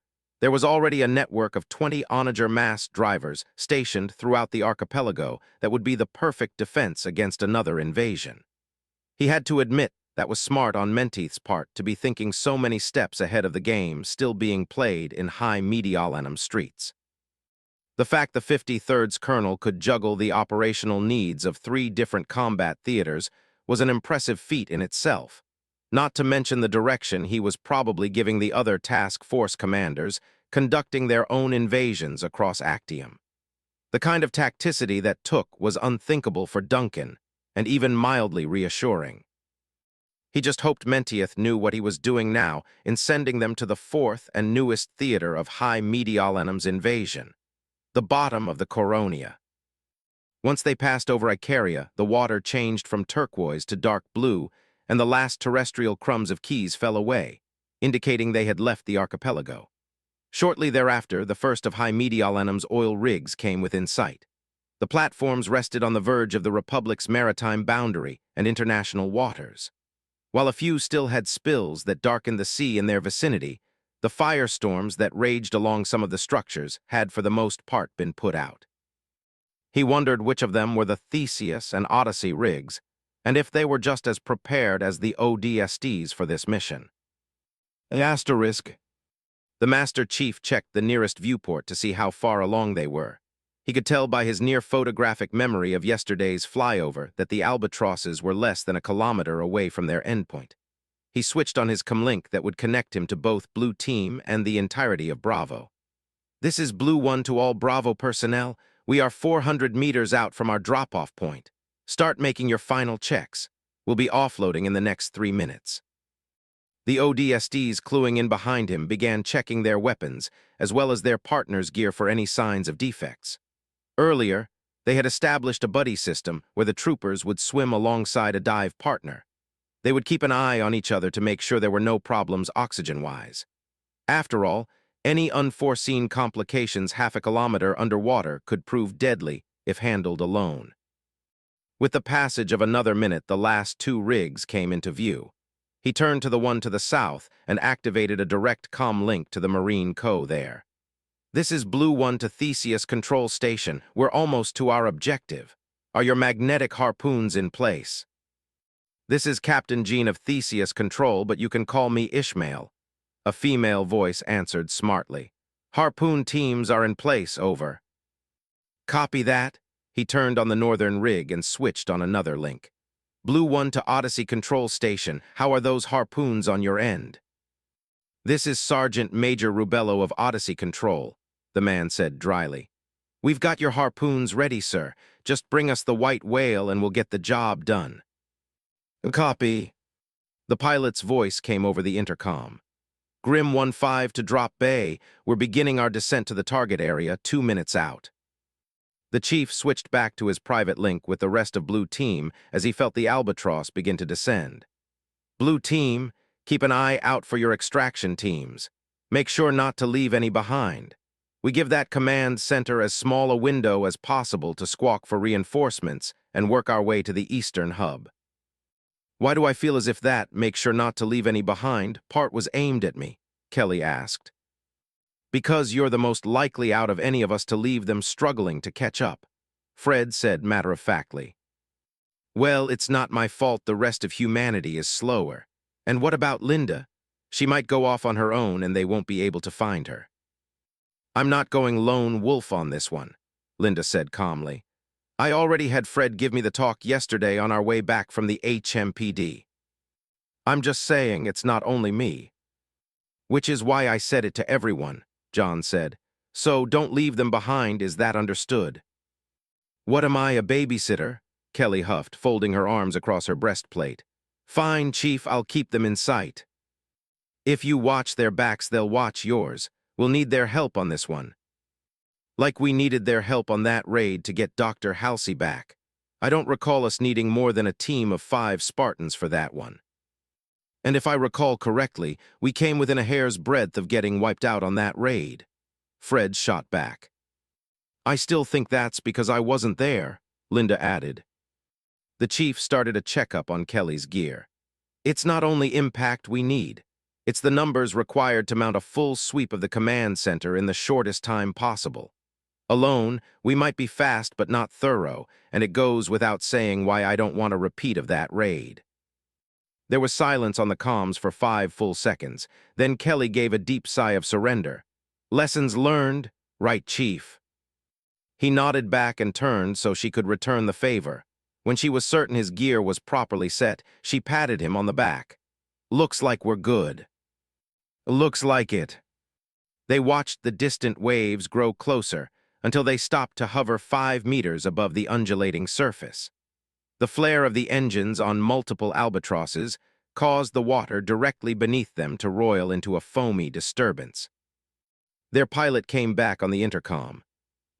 there was already a network of 20 Onager mass drivers stationed throughout the archipelago that would be the perfect defense against another invasion. He had to admit that was smart on Menteith's part to be thinking so many steps ahead of the game still being played in High Mediolanum streets. The fact the 53rd's colonel could juggle the operational needs of 3 different combat theaters was an impressive feat in itself, not to mention the direction he was probably giving the other task force commanders conducting their own invasions across Actium. The kind of tacticity that took was unthinkable for Duncan, and even mildly reassuring. He just hoped Mentieth knew what he was doing now in sending them to the fourth and newest theater of High Mediolanum's invasion, the bottom of the Coronia. Once they passed over Icaria, the water changed from turquoise to dark blue, and the last terrestrial crumbs of keys fell away, indicating they had left the archipelago. Shortly thereafter, the first of High Mediolanum's oil rigs came within sight. The platforms rested on the verge of the Republic's maritime boundary and international waters. While a few still had spills that darkened the sea in their vicinity, the firestorms that raged along some of the structures had for the most part been put out. He wondered which of them were the Theseus and Odyssey rigs, and if they were just as prepared as the ODSTs for this mission. Asterisk. The Master Chief checked the nearest viewport to see how far along they were. He could tell by his near-photographic memory of yesterday's flyover that the albatrosses were less than a kilometer away from their endpoint. He switched on his comlink that would connect him to both Blue Team and the entirety of Bravo. "This is Blue 1 to all Bravo personnel. We are 400 meters out from our drop-off point. Start making your final checks. We'll be offloading in the next 3 minutes." The ODSTs cluing in behind him began checking their weapons, as well as their partners' gear for any signs of defects. Earlier, they had established a buddy system where the troopers would swim alongside a dive partner. They would keep an eye on each other to make sure there were no problems oxygen-wise. After all, any unforeseen complications half a kilometer underwater could prove deadly if handled alone. With the passage of another minute, the last 2 rigs came into view. He turned to the one to the south and activated a direct comm link to the Marine Co. there. "This is Blue 1 to Theseus Control Station. We're almost to our objective. Are your magnetic harpoons in place?" "This is Captain Jean of Theseus Control, but you can call me Ishmael," a female voice answered smartly. "Harpoon teams are in place, over." "Copy that." He turned on the northern rig and switched on another link. "Blue 1 to Odyssey Control Station. How are those harpoons on your end?" "This is Sergeant Major Rubello of Odyssey Control," the man said dryly. "We've got your harpoons ready, sir. Just bring us the white whale and we'll get the job done." "Copy." The pilot's voice came over the intercom. "Grim 1-5 to Drop Bay. We're beginning our descent to the target area 2 minutes out." The chief switched back to his private link with the rest of Blue Team as he felt the albatross begin to descend. "Blue Team, keep an eye out for your extraction teams. Make sure not to leave any behind. We give that command center as small a window as possible to squawk for reinforcements and work our way to the eastern hub." "Why do I feel as if that, make sure not to leave any behind, part was aimed at me?" Kelly asked. "Because you're the most likely out of any of us to leave them struggling to catch up," Fred said matter-of-factly. "Well, it's not my fault the rest of humanity is slower. And what about Linda? She might go off on her own and they won't be able to find her." "I'm not going lone wolf on this one," Linda said calmly. "I already had Fred give me the talk yesterday on our way back from the HMPD. I'm just saying it's not only me." "Which is why I said it to everyone," John said. "So don't leave them behind, is that understood?" "What am I, a babysitter?" Kelly huffed, folding her arms across her breastplate. "Fine, Chief, I'll keep them in sight. If you watch their backs, they'll watch yours. We'll need their help on this one. Like we needed their help on that raid to get Dr. Halsey back. I don't recall us needing more than a team of 5 Spartans for that one. And if I recall correctly, we came within a hair's breadth of getting wiped out on that raid." Fred shot back. "I still think that's because I wasn't there," Linda added. The chief started a checkup on Kelly's gear. "It's not only impact we need. It's the numbers required to mount a full sweep of the command center in the shortest time possible. Alone, we might be fast but not thorough, and it goes without saying why I don't want a repeat of that raid." There was silence on the comms for 5 full seconds. Then Kelly gave a deep sigh of surrender. "Lessons learned, right, Chief?" He nodded back and turned so she could return the favor. When she was certain his gear was properly set, she patted him on the back. "Looks like we're good." "Looks like it." They watched the distant waves grow closer until they stopped to hover 5 meters above the undulating surface. The flare of the engines on multiple albatrosses, caused the water directly beneath them to roil into a foamy disturbance. Their pilot came back on the intercom.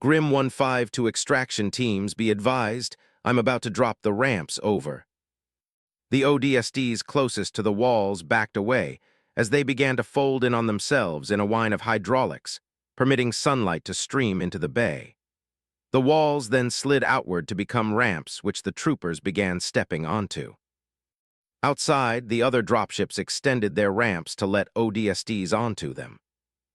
Grim 1-5 to extraction teams, be advised, I'm about to drop the ramps, over. The ODSTs closest to the walls backed away as they began to fold in on themselves in a line of hydraulics, permitting sunlight to stream into the bay. The walls then slid outward to become ramps which the troopers began stepping onto. Outside, the other dropships extended their ramps to let ODSTs onto them.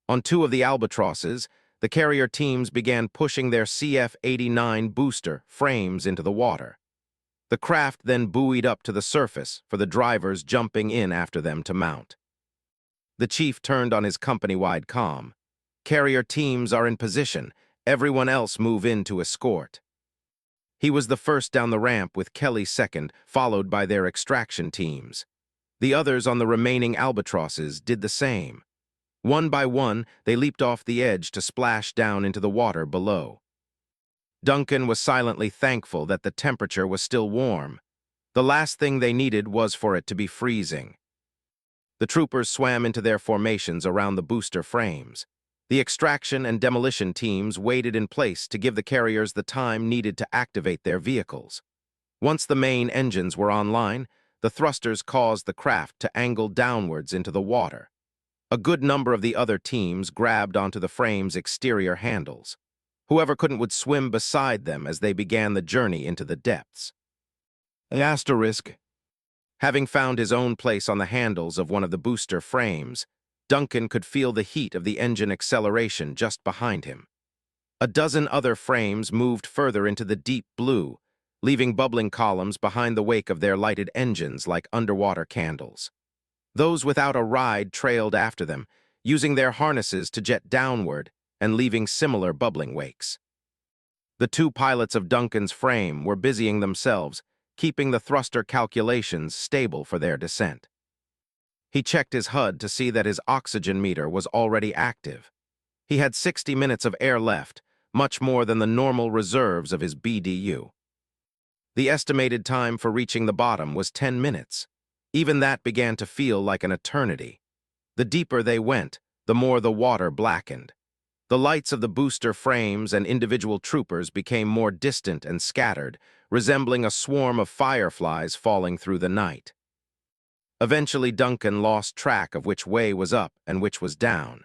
On two of the albatrosses, the carrier teams began pushing their CF-89 booster frames into the water. The craft then buoyed up to the surface for the drivers jumping in after them to mount. The chief turned on his company-wide comm. Carrier teams are in position. Everyone else move in to escort. He was the first down the ramp with Kelly second, followed by their extraction teams. The others on the remaining albatrosses did the same. One by one, they leaped off the edge to splash down into the water below. Duncan was silently thankful that the temperature was still warm. The last thing they needed was for it to be freezing. The troopers swam into their formations around the booster frames. The extraction and demolition teams waited in place to give the carriers the time needed to activate their vehicles. Once the main engines were online, the thrusters caused the craft to angle downwards into the water. A good number of the other teams grabbed onto the frame's exterior handles. Whoever couldn't would swim beside them as they began the journey into the depths. Having found his own place on the handles of one of the booster frames, Duncan could feel the heat of the engine acceleration just behind him. A dozen other frames moved further into the deep blue, leaving bubbling columns behind the wake of their lighted engines like underwater candles. Those without a ride trailed after them, using their harnesses to jet downward and leaving similar bubbling wakes. The two pilots of Duncan's frame were busying themselves, keeping the thruster calculations stable for their descent. He checked his HUD to see that his oxygen meter was already active. He had 60 minutes of air left, much more than the normal reserves of his BDU. The estimated time for reaching the bottom was 10 minutes. Even that began to feel like an eternity. The deeper they went, the more the water blackened. The lights of the booster frames and individual troopers became more distant and scattered, resembling a swarm of fireflies falling through the night. Eventually, Duncan lost track of which way was up and which was down.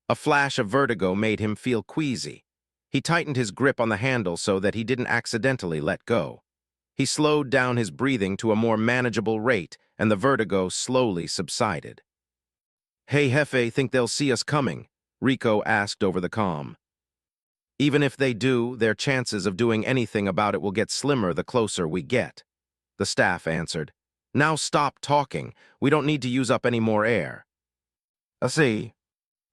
A flash of vertigo made him feel queasy. He tightened his grip on the handle so that he didn't accidentally let go. He slowed down his breathing to a more manageable rate, and the vertigo slowly subsided. "Hey, Hefe, think they'll see us coming?" Rico asked over the comm. "Even if they do, their chances of doing anything about it will get slimmer the closer we get," the staff answered. "Now stop talking. We don't need to use up any more air." "I see."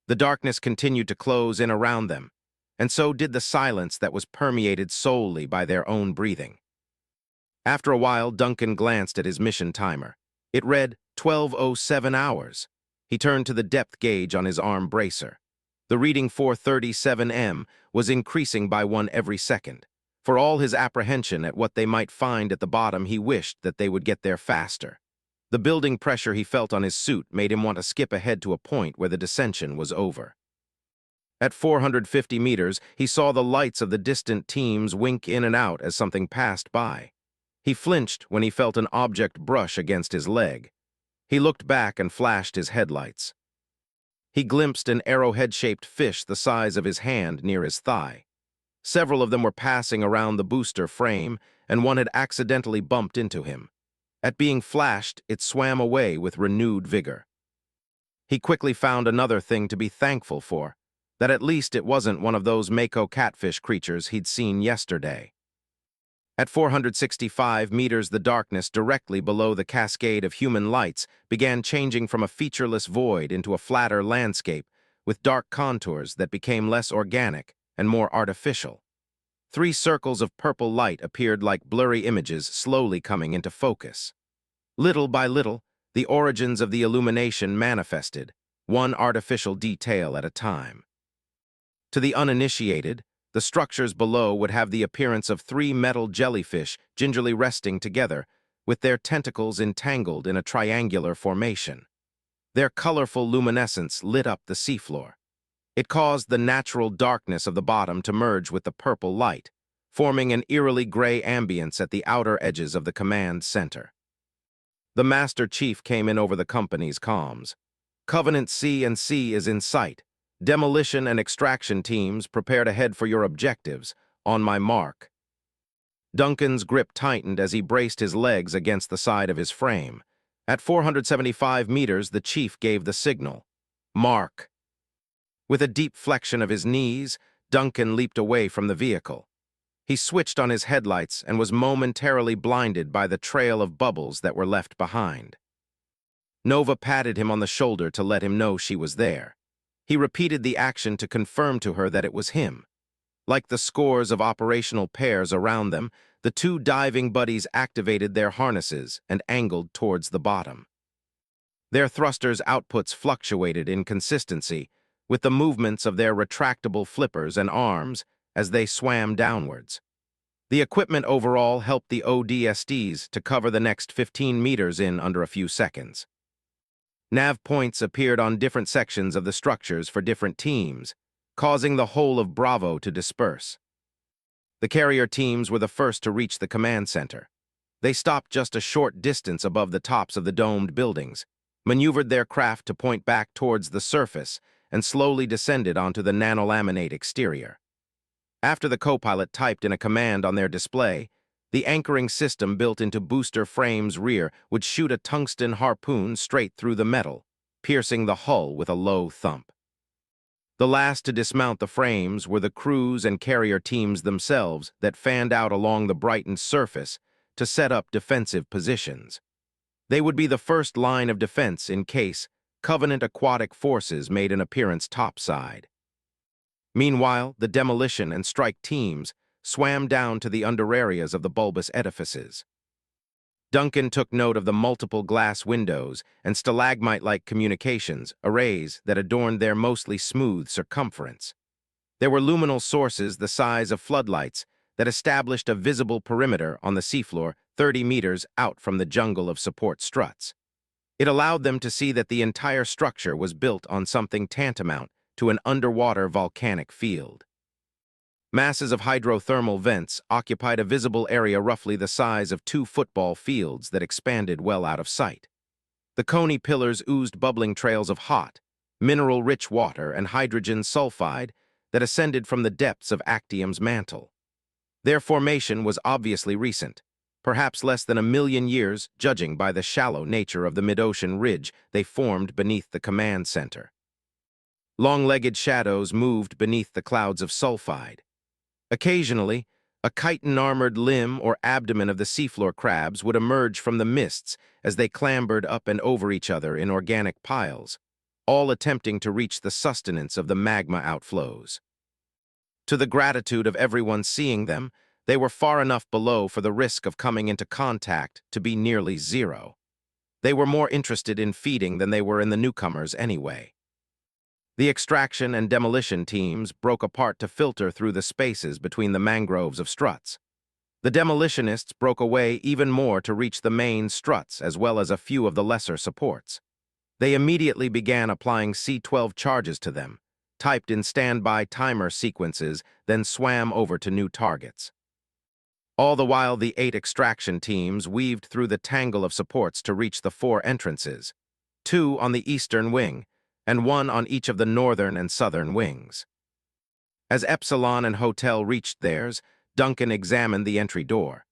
The darkness continued to close in around them, and so did the silence that was permeated solely by their own breathing. After a while, Duncan glanced at his mission timer. It read 12:07 hours. He turned to the depth gauge on his arm bracer. The reading 437 m was increasing by one every second. For all his apprehension at what they might find at the bottom, he wished that they would get there faster. The building pressure he felt on his suit made him want to skip ahead to a point where the descension was over. At 450 meters, he saw the lights of the distant teams wink in and out as something passed by. He flinched when he felt an object brush against his leg. He looked back and flashed his headlights. He glimpsed an arrowhead-shaped fish the size of his hand near his thigh. Several of them were passing around the booster frame, and one had accidentally bumped into him. At being flashed, it swam away with renewed vigor. He quickly found another thing to be thankful for, that at least it wasn't one of those mako catfish creatures he'd seen yesterday. At 465 meters, the darkness directly below the cascade of human lights began changing from a featureless void into a flatter landscape with dark contours that became less organic and more artificial. 3 circles of purple light appeared like blurry images slowly coming into focus. Little by little, the origins of the illumination manifested, one artificial detail at a time. To the uninitiated, the structures below would have the appearance of 3 metal jellyfish gingerly resting together, with their tentacles entangled in a triangular formation. Their colorful luminescence lit up the seafloor. It caused the natural darkness of the bottom to merge with the purple light, forming an eerily gray ambience at the outer edges of the command center. The Master Chief came in over the company's comms. Covenant C&C is in sight. Demolition and extraction teams prepare to head for your objectives. On my mark. Duncan's grip tightened as he braced his legs against the side of his frame. At 475 meters, the chief gave the signal. Mark. With a deep flexion of his knees, Duncan leaped away from the vehicle. He switched on his headlights and was momentarily blinded by the trail of bubbles that were left behind. Nova patted him on the shoulder to let him know she was there. He repeated the action to confirm to her that it was him. Like the scores of operational pairs around them, the two diving buddies activated their harnesses and angled towards the bottom. Their thrusters' outputs fluctuated in consistency with the movements of their retractable flippers and arms as they swam downwards. The equipment overall helped the ODSTs to cover the next 15 meters in under a few seconds. Nav points appeared on different sections of the structures for different teams, causing the whole of Bravo to disperse. The carrier teams were the first to reach the command center. They stopped just a short distance above the tops of the domed buildings, maneuvered their craft to point back towards the surface, and slowly descended onto the nanolaminate exterior. After the co-pilot typed in a command on their display, the anchoring system built into booster frame's rear would shoot a tungsten harpoon straight through the metal, piercing the hull with a low thump. The last to dismount the frames were the crews and carrier teams themselves that fanned out along the brightened surface to set up defensive positions. They would be the first line of defense in case Covenant aquatic forces made an appearance topside. Meanwhile, the demolition and strike teams swam down to the underareas of the bulbous edifices. Duncan took note of the multiple glass windows and stalagmite-like communications arrays that adorned their mostly smooth circumference. There were luminal sources the size of floodlights that established a visible perimeter on the seafloor 30 meters out from the jungle of support struts. It allowed them to see that the entire structure was built on something tantamount to an underwater volcanic field. Masses of hydrothermal vents occupied a visible area roughly the size of 2 football fields that expanded well out of sight. The coney pillars oozed bubbling trails of hot, mineral-rich water and hydrogen sulfide that ascended from the depths of Actium's mantle. Their formation was obviously recent, perhaps less than 1 million years, judging by the shallow nature of the mid-ocean ridge they formed beneath the command center. Long-legged shadows moved beneath the clouds of sulfide. Occasionally, a chitin-armored limb or abdomen of the seafloor crabs would emerge from the mists as they clambered up and over each other in organic piles, all attempting to reach the sustenance of the magma outflows. To the gratitude of everyone seeing them, they were far enough below for the risk of coming into contact to be nearly zero. They were more interested in feeding than they were in the newcomers anyway. The extraction and demolition teams broke apart to filter through the spaces between the mangroves of struts. The demolitionists broke away even more to reach the main struts as well as a few of the lesser supports. They immediately began applying C-12 charges to them, typed in standby timer sequences, then swam over to new targets. All the while, the 8 extraction teams weaved through the tangle of supports to reach the 4 entrances, 2 on the eastern wing, and 1 on each of the northern and southern wings. As Epsilon and Hotel reached theirs, Duncan examined the entry door.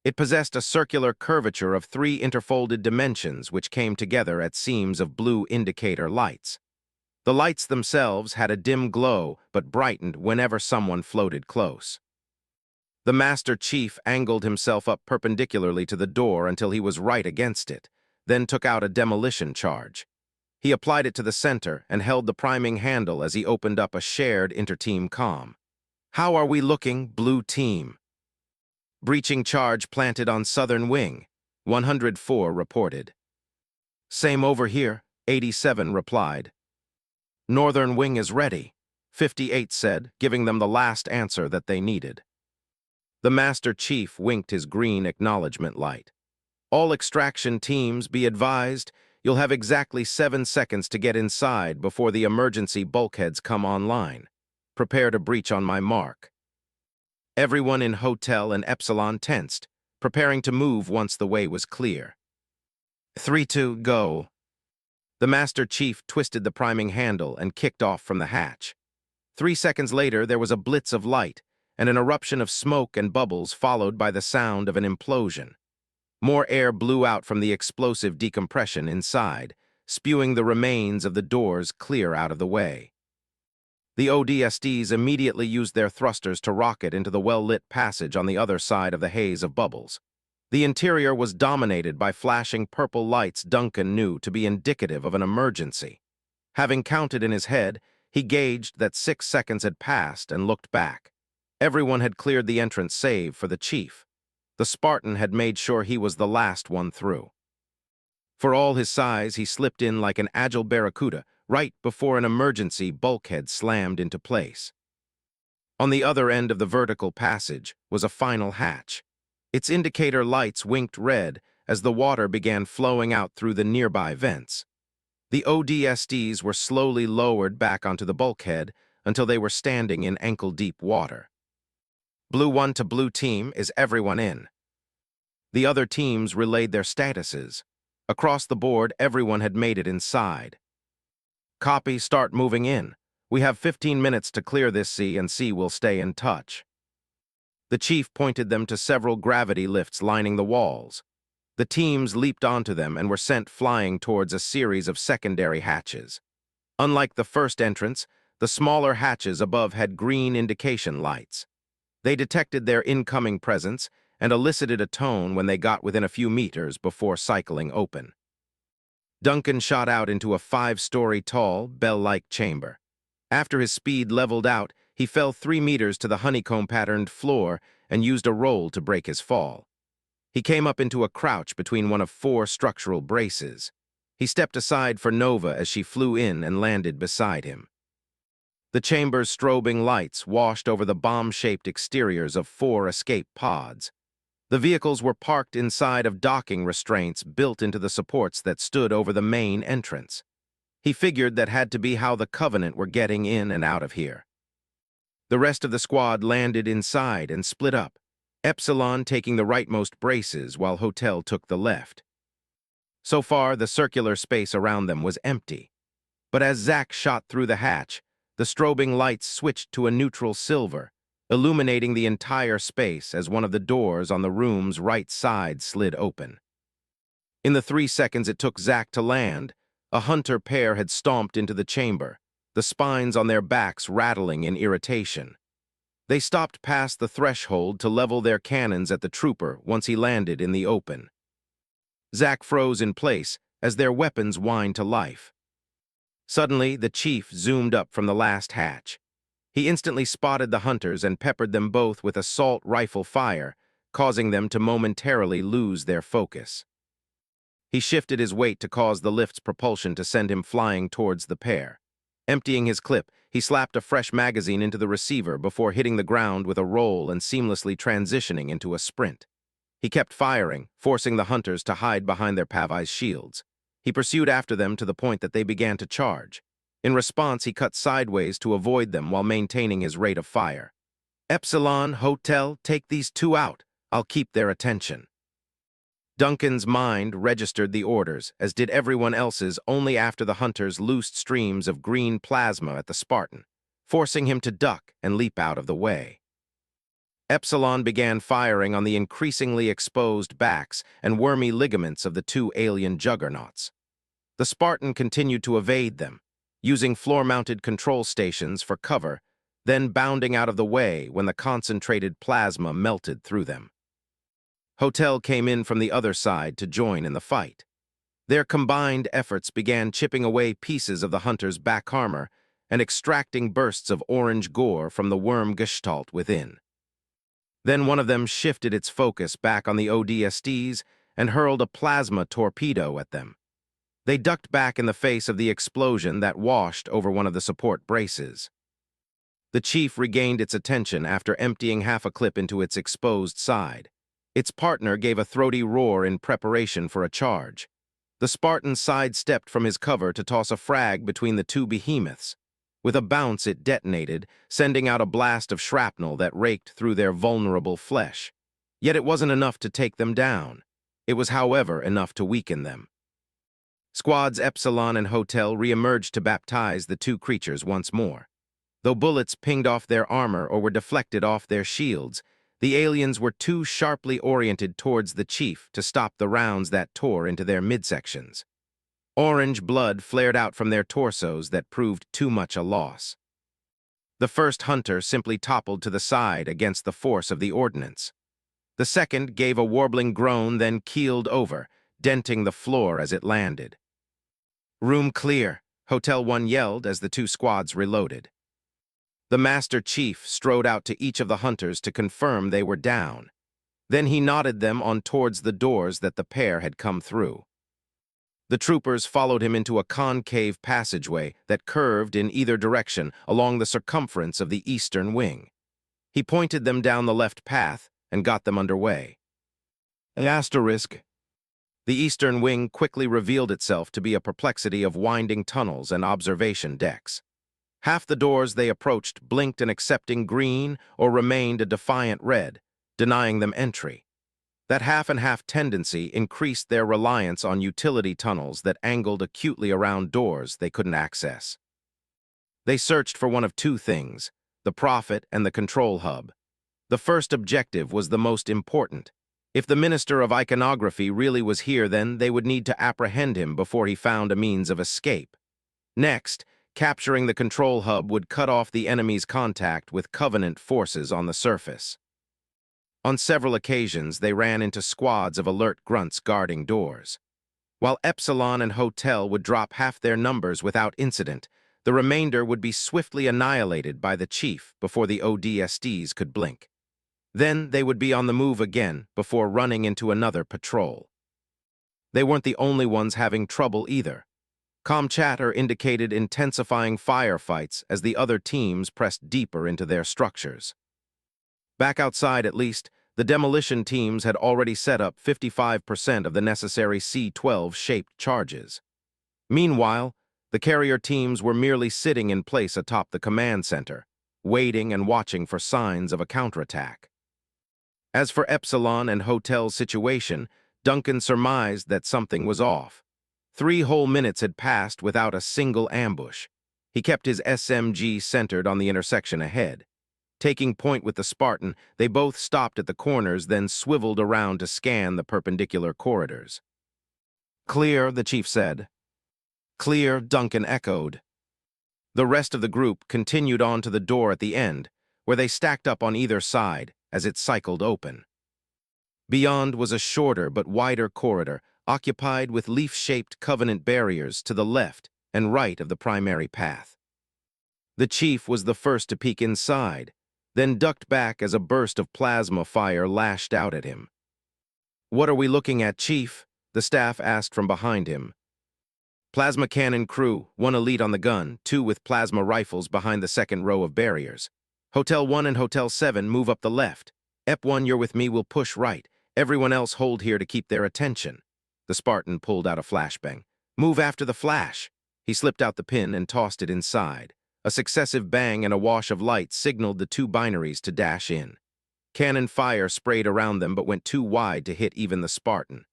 It possessed a circular curvature of 3 interfolded dimensions which came together at seams of blue indicator lights. The lights themselves had a dim glow but brightened whenever someone floated close. The Master Chief angled himself up perpendicularly to the door until he was right against it, then took out a demolition charge. He applied it to the center and held the priming handle as he opened up a shared inter-team comm. "How are we looking, Blue Team?" "Breaching charge planted on southern wing," 104 reported. "Same over here," 87 replied. "Northern wing is ready," 58 said, giving them the last answer that they needed. The Master Chief winked his green acknowledgement light. All extraction teams, be advised, you'll have exactly 7 seconds to get inside before the emergency bulkheads come online. Prepare to breach on my mark. Everyone in Hotel and Epsilon tensed, preparing to move once the way was clear. 3-2, go. The Master Chief twisted the priming handle and kicked off from the hatch. 3 seconds later, there was a blitz of light and an eruption of smoke and bubbles followed by the sound of an implosion. More air blew out from the explosive decompression inside, spewing the remains of the doors clear out of the way. The ODSTs immediately used their thrusters to rocket into the well-lit passage on the other side of the haze of bubbles. The interior was dominated by flashing purple lights Duncan knew to be indicative of an emergency. Having counted in his head, he gauged that 6 seconds had passed and looked back. Everyone had cleared the entrance save for the chief. The Spartan had made sure he was the last one through. For all his size, he slipped in like an agile barracuda right before an emergency bulkhead slammed into place. On the other end of the vertical passage was a final hatch. Its indicator lights winked red as the water began flowing out through the nearby vents. The ODSTs were slowly lowered back onto the bulkhead until they were standing in ankle-deep water. Blue 1 to Blue Team, is everyone in? The other teams relayed their statuses. Across the board, everyone had made it inside. Copy, start moving in. We have 15 minutes to clear this sea and C will stay in touch. The chief pointed them to several gravity lifts lining the walls. The teams leaped onto them and were sent flying towards a series of secondary hatches. Unlike the first entrance, the smaller hatches above had green indication lights. They detected their incoming presence and elicited a tone when they got within a few meters before cycling open. Duncan shot out into a 5-story tall, bell-like chamber. After his speed leveled out, he fell 3 meters to the honeycomb-patterned floor and used a roll to break his fall. He came up into a crouch between one of 4 structural braces. He stepped aside for Nova as she flew in and landed beside him. The chamber's strobing lights washed over the bomb-shaped exteriors of 4 escape pods. The vehicles were parked inside of docking restraints built into the supports that stood over the main entrance. He figured that had to be how the Covenant were getting in and out of here. The rest of the squad landed inside and split up, Epsilon taking the rightmost braces while Hotel took the left. So far, the circular space around them was empty. But as Zack shot through the hatch, the strobing lights switched to a neutral silver, illuminating the entire space as one of the doors on the room's right side slid open. In the 3 seconds it took Zack to land, a hunter pair had stomped into the chamber, the spines on their backs rattling in irritation. They stopped past the threshold to level their cannons at the trooper once he landed in the open. Zack froze in place as their weapons whined to life. Suddenly, the chief zoomed up from the last hatch. He instantly spotted the hunters and peppered them both with assault rifle fire, causing them to momentarily lose their focus. He shifted his weight to cause the lift's propulsion to send him flying towards the pair. Emptying his clip, he slapped a fresh magazine into the receiver before hitting the ground with a roll and seamlessly transitioning into a sprint. He kept firing, forcing the hunters to hide behind their Pavi's shields. He pursued after them to the point that they began to charge. In response, he cut sideways to avoid them while maintaining his rate of fire. Epsilon, Hotel, take these 2 out. I'll keep their attention. Duncan's mind registered the orders, as did everyone else's only after the hunters loosed streams of green plasma at the Spartan, forcing him to duck and leap out of the way. Epsilon began firing on the increasingly exposed backs and wormy ligaments of the 2 alien juggernauts. The Spartan continued to evade them, using floor-mounted control stations for cover, then bounding out of the way when the concentrated plasma melted through them. Hotel came in from the other side to join in the fight. Their combined efforts began chipping away pieces of the hunter's back armor and extracting bursts of orange gore from the worm gestalt within. Then one of them shifted its focus back on the ODSTs and hurled a plasma torpedo at them. They ducked back in the face of the explosion that washed over one of the support braces. The chief regained its attention after emptying half a clip into its exposed side. Its partner gave a throaty roar in preparation for a charge. The Spartan sidestepped from his cover to toss a frag between the two behemoths. With a bounce, it detonated, sending out a blast of shrapnel that raked through their vulnerable flesh. Yet it wasn't enough to take them down. It was, however, enough to weaken them. Squads Epsilon and Hotel re-emerged to baptize the two creatures once more. Though bullets pinged off their armor or were deflected off their shields, the aliens were too sharply oriented towards the chief to stop the rounds that tore into their midsections. Orange blood flared out from their torsos that proved too much a loss. The first hunter simply toppled to the side against the force of the ordnance. The second gave a warbling groan, then keeled over, denting the floor as it landed. "Room clear," Hotel 1 yelled as the two squads reloaded. The Master Chief strode out to each of the hunters to confirm they were down. Then he nodded them on towards the doors that the pair had come through. The troopers followed him into a concave passageway that curved in either direction along the circumference of the eastern wing. He pointed them down the left path and got them underway. Asterisk. The eastern wing quickly revealed itself to be a perplexity of winding tunnels and observation decks. Half the doors they approached blinked an accepting green or remained a defiant red, denying them entry. That half-and-half tendency increased their reliance on utility tunnels that angled acutely around doors they couldn't access. They searched for one of two things, the Prophet and the control hub. The first objective was the most important. If the Minister of Iconography really was here, then they would need to apprehend him before he found a means of escape. Next, capturing the control hub would cut off the enemy's contact with Covenant forces on the surface. On several occasions, they ran into squads of alert grunts guarding doors. While Epsilon and Hotel would drop half their numbers without incident, the remainder would be swiftly annihilated by the chief before the ODSTs could blink. Then they would be on the move again before running into another patrol. They weren't the only ones having trouble either. Chatter indicated intensifying firefights as the other teams pressed deeper into their structures. Back outside, at least, the demolition teams had already set up 55% of the necessary C-12-shaped charges. Meanwhile, the carrier teams were merely sitting in place atop the command center, waiting and watching for signs of a counterattack. As for Epsilon and Hotel's situation, Duncan surmised that something was off. 3 whole minutes had passed without a single ambush. He kept his SMG centered on the intersection ahead. Taking point with the Spartan, they both stopped at the corners, then swiveled around to scan the perpendicular corridors. "Clear," the chief said. "Clear," Duncan echoed. The rest of the group continued on to the door at the end, where they stacked up on either side as it cycled open. Beyond was a shorter but wider corridor, occupied with leaf-shaped Covenant barriers to the left and right of the primary path. The chief was the first to peek inside, then ducked back as a burst of plasma fire lashed out at him. "What are we looking at, Chief?" the staff asked from behind him. "Plasma cannon crew, 1 elite on the gun, 2 with plasma rifles behind the second row of barriers. Hotel 1 and Hotel 7 move up the left. Ep 1, you're with me, will push right. Everyone else hold here to keep their attention." The Spartan pulled out a flashbang. "Move after the flash." He slipped out the pin and tossed it inside. A successive bang and a wash of light signaled the 2 binaries to dash in. Cannon fire sprayed around them but went too wide to hit even the Spartan.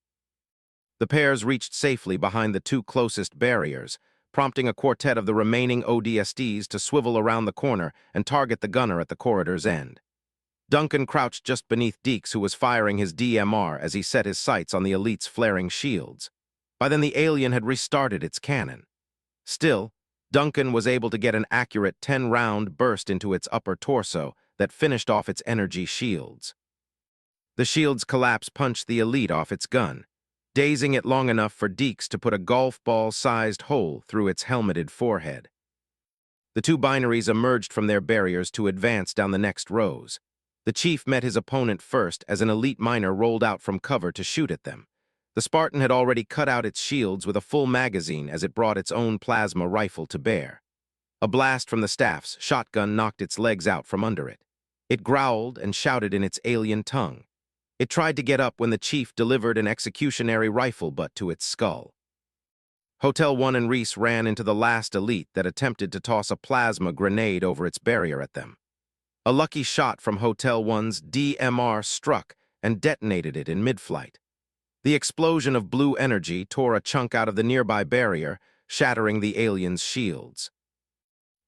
The pairs reached safely behind the 2 closest barriers, prompting a quartet of the remaining ODSTs to swivel around the corner and target the gunner at the corridor's end. Duncan crouched just beneath Deeks, who was firing his DMR as he set his sights on the elite's flaring shields. By then the alien had restarted its cannon. Still, Duncan was able to get an accurate 10-round burst into its upper torso that finished off its energy shields. The shield's collapse punched the elite off its gun, dazing it long enough for Deeks to put a golf ball-sized hole through its helmeted forehead. The 2 binaries emerged from their barriers to advance down the next rows. The chief met his opponent first as an elite miner rolled out from cover to shoot at them. The Spartan had already cut out its shields with a full magazine as it brought its own plasma rifle to bear. A blast from the staff's shotgun knocked its legs out from under it. It growled and shouted in its alien tongue. It tried to get up when the chief delivered an executionary rifle butt to its skull. Hotel 1 and Reese ran into the last elite that attempted to toss a plasma grenade over its barrier at them. A lucky shot from Hotel 1's DMR struck and detonated it in mid-flight. The explosion of blue energy tore a chunk out of the nearby barrier, shattering the alien's shields.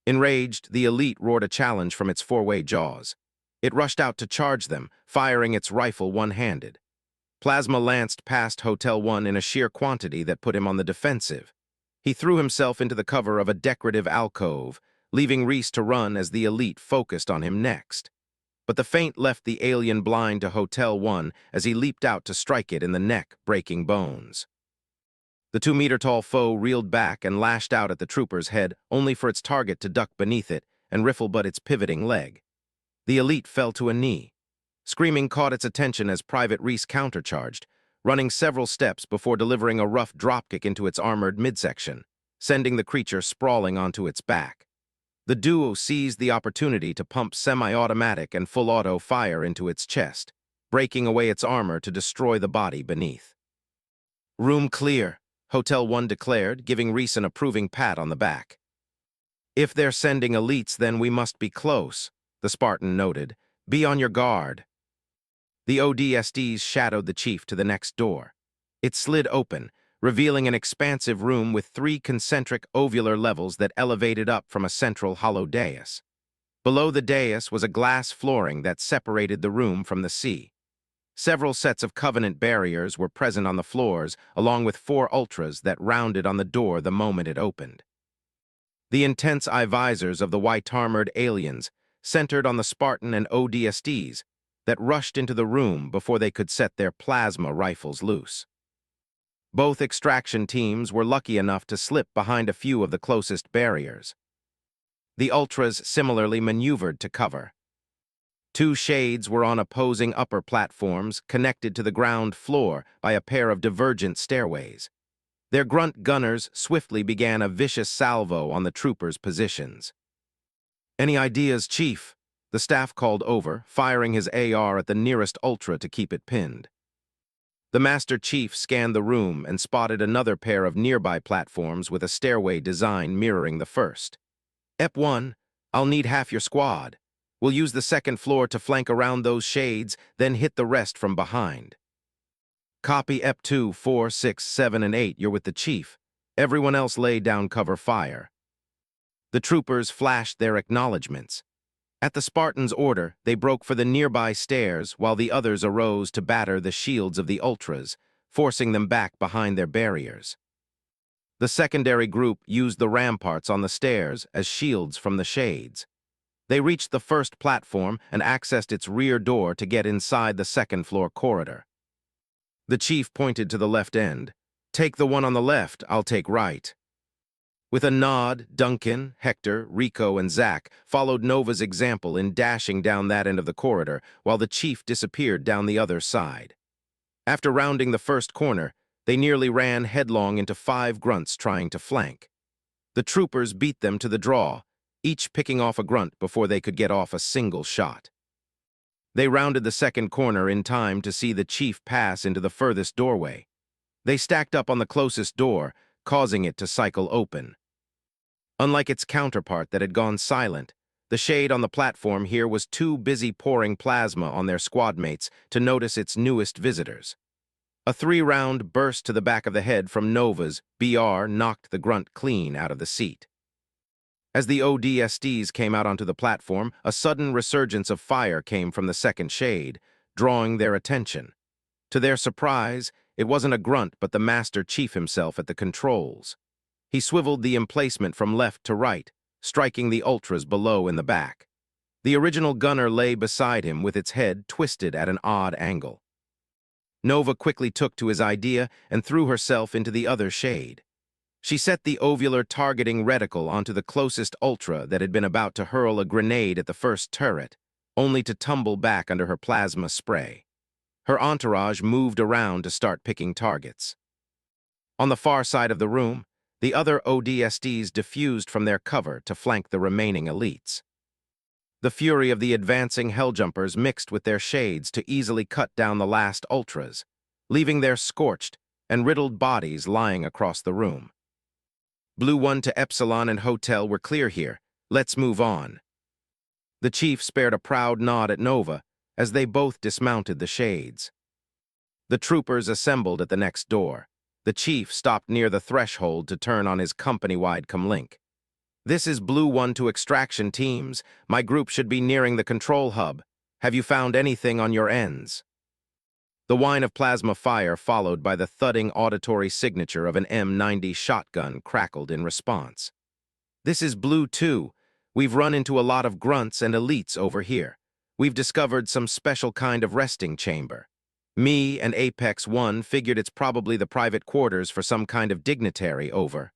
Enraged, the elite roared a challenge from its four-way jaws. It rushed out to charge them, firing its rifle one-handed. Plasma lanced past Hotel 1 in a sheer quantity that put him on the defensive. He threw himself into the cover of a decorative alcove, leaving Reese to run as the elite focused on him next. But the feint left the alien blind to Hotel 1 as he leaped out to strike it in the neck, breaking bones. The 2-meter-tall foe reeled back and lashed out at the trooper's head, only for its target to duck beneath it and riffle but its pivoting leg. The elite fell to a knee. Screaming caught its attention as Private Reese countercharged, running several steps before delivering a rough dropkick into its armored midsection, sending the creature sprawling onto its back. The duo seized the opportunity to pump semi-automatic and full-auto fire into its chest, breaking away its armor to destroy the body beneath. "Room clear," Hotel 1 declared, giving Reese an approving pat on the back. "If they're sending elites, then we must be close," the Spartan noted. "Be on your guard." The ODSTs shadowed the chief to the next door. It slid open, revealing an expansive room with 3 concentric ovular levels that elevated up from a central hollow dais. Below the dais was a glass flooring that separated the room from the sea. Several sets of Covenant barriers were present on the floors, along with 4 ultras that rounded on the door the moment it opened. The intense eye visors of the white-armored aliens centered on the Spartan and ODSTs that rushed into the room before they could set their plasma rifles loose. Both extraction teams were lucky enough to slip behind a few of the closest barriers. The ultras similarly maneuvered to cover. 2 shades were on opposing upper platforms connected to the ground floor by a pair of divergent stairways. Their grunt gunners swiftly began a vicious salvo on the troopers' positions. "Any ideas, Chief?" the staff called over, firing his AR at the nearest ultra to keep it pinned. The Master Chief scanned the room and spotted another pair of nearby platforms with a stairway design mirroring the first. "EP1, I'll need half your squad. We'll use the second floor to flank around those shades, then hit the rest from behind." "Copy EP2, 4, 6, 7, and 8, you're with the Chief. Everyone else lay down cover fire." The troopers flashed their acknowledgments. At the Spartans' order, they broke for the nearby stairs while the others arose to batter the shields of the ultras, forcing them back behind their barriers. The secondary group used the ramparts on the stairs as shields from the shades. They reached the first platform and accessed its rear door to get inside the second-floor corridor. The chief pointed to the left end. "Take the one on the left, I'll take right." With a nod, Duncan, Hector, Rico, and Zach followed Nova's example in dashing down that end of the corridor, while the chief disappeared down the other side. After rounding the first corner, they nearly ran headlong into 5 grunts trying to flank. The troopers beat them to the draw, each picking off a grunt before they could get off a single shot. They rounded the second corner in time to see the chief pass into the furthest doorway. They stacked up on the closest door, causing it to cycle open. Unlike its counterpart that had gone silent, the shade on the platform here was too busy pouring plasma on their squadmates to notice its newest visitors. A 3-round burst to the back of the head from Nova's BR knocked the grunt clean out of the seat. As the ODSTs came out onto the platform, a sudden resurgence of fire came from the second shade, drawing their attention. To their surprise, it wasn't a grunt but the Master Chief himself at the controls. He swiveled the emplacement from left to right, striking the ultras below in the back. The original gunner lay beside him with its head twisted at an odd angle. Nova quickly took to his idea and threw herself into the other shade. She set the ovular targeting reticle onto the closest ultra that had been about to hurl a grenade at the first turret, only to tumble back under her plasma spray. Her entourage moved around to start picking targets. On the far side of the room, the other ODSTs diffused from their cover to flank the remaining elites. The fury of the advancing helljumpers mixed with their shades to easily cut down the last ultras, leaving their scorched and riddled bodies lying across the room. Blue 1 to Epsilon and Hotel were clear here. Let's move on. The chief spared a proud nod at Nova as they both dismounted the shades. The troopers assembled at the next door. The chief stopped near the threshold to turn on his company-wide comlink. This is Blue 1 to extraction teams. My group should be nearing the control hub. Have you found anything on your ends? The whine of plasma fire followed by the thudding auditory signature of an M90 shotgun crackled in response. This is Blue 2. We've run into a lot of grunts and elites over here. We've discovered some special kind of resting chamber. Me and Apex 1 figured it's probably the private quarters for some kind of dignitary. Over.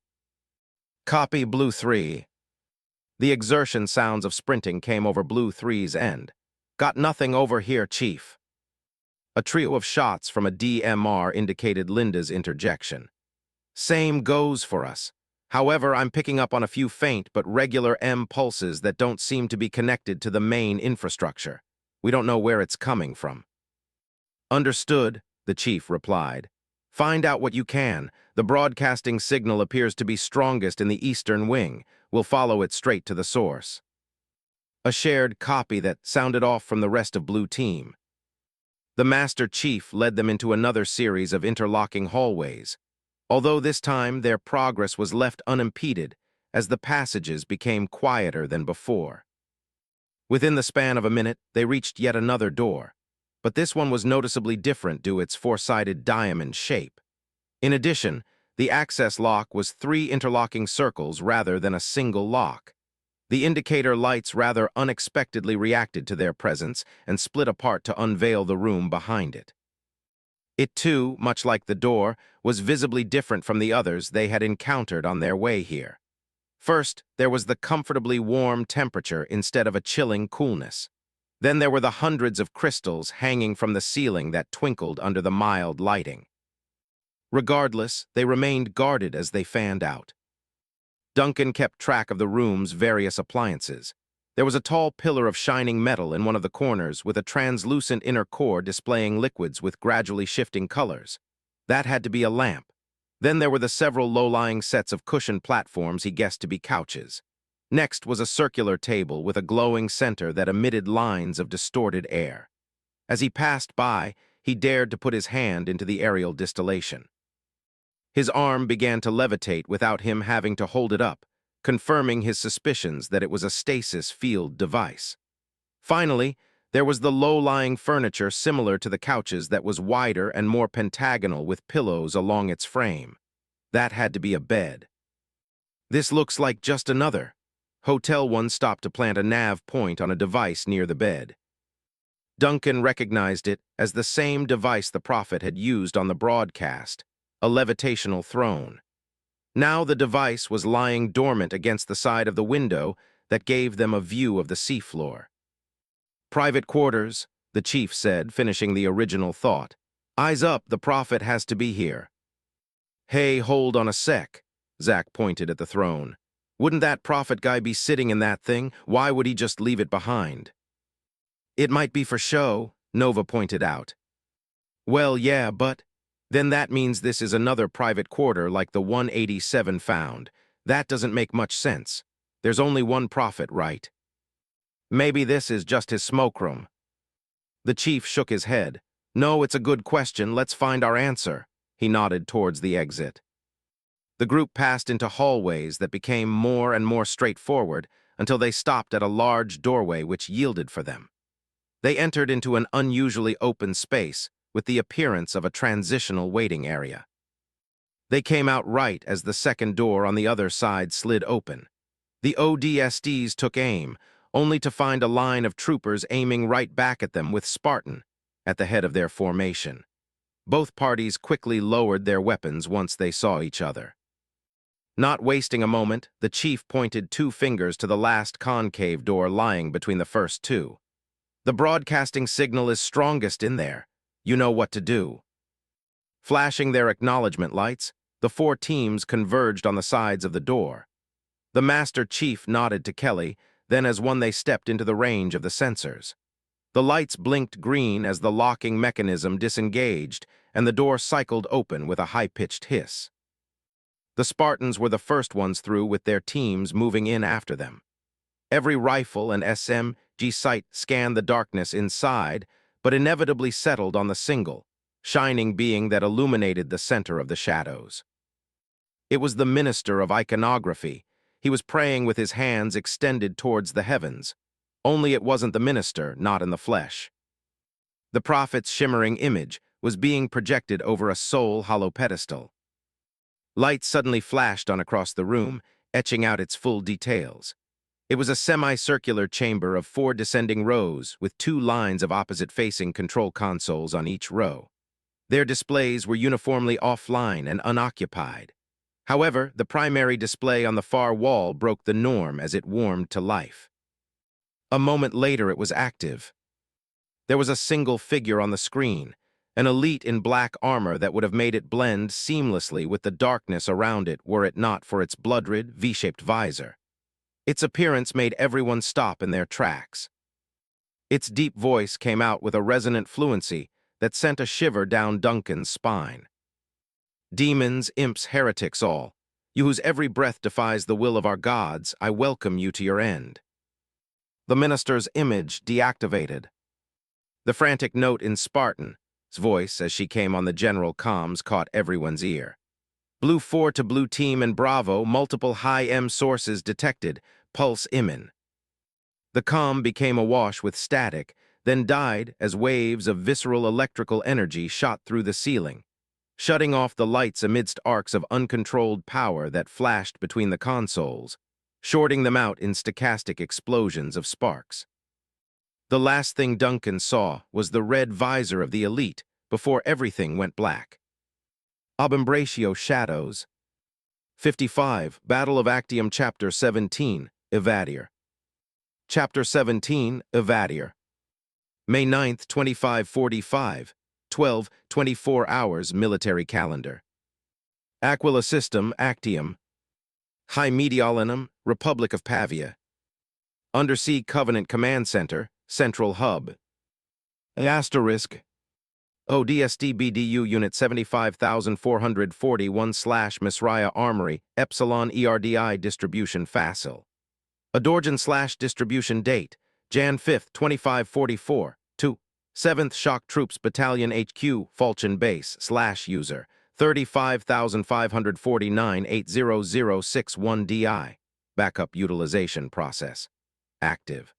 Copy Blue 3. The exertion sounds of sprinting came over Blue 3's end. Got nothing over here, Chief. A trio of shots from a DMR indicated Linda's interjection. Same goes for us. However, I'm picking up on a few faint but regular M pulses that don't seem to be connected to the main infrastructure. We don't know where it's coming from. Understood, the chief replied. Find out what you can. The broadcasting signal appears to be strongest in the eastern wing. We'll follow it straight to the source. A shared copy that sounded off from the rest of Blue Team. The Master Chief led them into another series of interlocking hallways, although this time their progress was left unimpeded as the passages became quieter than before. Within the span of a minute, they reached yet another door, but this one was noticeably different due to its four-sided diamond shape. In addition, the access lock was 3 interlocking circles rather than a single lock. The indicator lights rather unexpectedly reacted to their presence and split apart to unveil the room behind it. It too, much like the door, was visibly different from the others they had encountered on their way here. First, there was the comfortably warm temperature instead of a chilling coolness. Then there were the hundreds of crystals hanging from the ceiling that twinkled under the mild lighting. Regardless, they remained guarded as they fanned out. Duncan kept track of the room's various appliances. There was a tall pillar of shining metal in one of the corners with a translucent inner core displaying liquids with gradually shifting colors. That had to be a lamp. Then there were the several low-lying sets of cushioned platforms he guessed to be couches. Next was a circular table with a glowing center that emitted lines of distorted air. As he passed by, he dared to put his hand into the aerial distillation. His arm began to levitate without him having to hold it up, confirming his suspicions that it was a stasis field device. Finally, there was the low-lying furniture similar to the couches that was wider and more pentagonal with pillows along its frame. That had to be a bed. This looks like just another. Hotel 1 stopped to plant a nav point on a device near the bed. Duncan recognized it as the same device the Prophet had used on the broadcast, a levitational throne. Now the device was lying dormant against the side of the window that gave them a view of the seafloor. Private quarters, the chief said, finishing the original thought. Eyes up, the Prophet has to be here. Hey, hold on a sec, Zach pointed at the throne. Wouldn't that Prophet guy be sitting in that thing? Why would he just leave it behind? It might be for show, Nova pointed out. Well, yeah, but then that means this is another private quarter like the 187 found. That doesn't make much sense. There's only one Prophet, right? Maybe this is just his smoke room. The chief shook his head. No, it's a good question. Let's find our answer. He nodded towards the exit. The group passed into hallways that became more and more straightforward until they stopped at a large doorway which yielded for them. They entered into an unusually open space with the appearance of a transitional waiting area. They came out right as the second door on the other side slid open. The ODSTs took aim, only to find a line of troopers aiming right back at them with Spartan at the head of their formation. Both parties quickly lowered their weapons once they saw each other. Not wasting a moment, the chief pointed 2 fingers to the last concave door lying between the first 2. The broadcasting signal is strongest in there. You know what to do. Flashing their acknowledgement lights, the 4 teams converged on the sides of the door. The Master Chief nodded to Kelly, then as one they stepped into the range of the sensors. The lights blinked green as the locking mechanism disengaged, and the door cycled open with a high-pitched hiss. The Spartans were the first ones through, with their teams moving in after them. Every rifle and SMG sight scanned the darkness inside, but inevitably settled on the single, shining being that illuminated the center of the shadows. It was the minister of iconography. He was praying with his hands extended towards the heavens. Only it wasn't the minister, not in the flesh. The prophet's shimmering image was being projected over a soul-hollow pedestal. Light suddenly flashed on across the room, etching out its full details. It was a semicircular chamber of 4 descending rows with 2 lines of opposite-facing control consoles on each row. Their displays were uniformly offline and unoccupied. However, the primary display on the far wall broke the norm as it warmed to life. A moment later, it was active. There was a single figure on the screen, an elite in black armor that would have made it blend seamlessly with the darkness around it were it not for its blood-red, V-shaped visor. Its appearance made everyone stop in their tracks. Its deep voice came out with a resonant fluency that sent a shiver down Duncan's spine. "Demons, imps, heretics all, you whose every breath defies the will of our gods, I welcome you to your end." The minister's image deactivated. The frantic note in Spartan's voice as she came on the general comms caught everyone's ear. "Blue 4 to Blue Team and Bravo, multiple high-M sources detected, pulse immin." The comm became awash with static, then died as waves of visceral electrical energy shot through the ceiling, shutting off the lights amidst arcs of uncontrolled power that flashed between the consoles, shorting them out in stochastic explosions of sparks. The last thing Duncan saw was the red visor of the elite before everything went black. Abembratio Shadows. 55, Battle of Actium Chapter 17, Evadier. Chapter 17, Evadier. May 9th, 2545, 12:24 hours military calendar. Aquila System, Actium. High Mediolanum, Republic of Pavia. Undersea Covenant Command Center, Central Hub. Asterisk. ODST BDU Unit 75441/Misraya Armory, Epsilon ERDI Distribution Facil. Adorjan/Distribution Date, Jan 5th, 2544, 2. 7th Shock Troops Battalion HQ, Falchion Base/User, 35,549-80061 Backup Utilization Process. Active.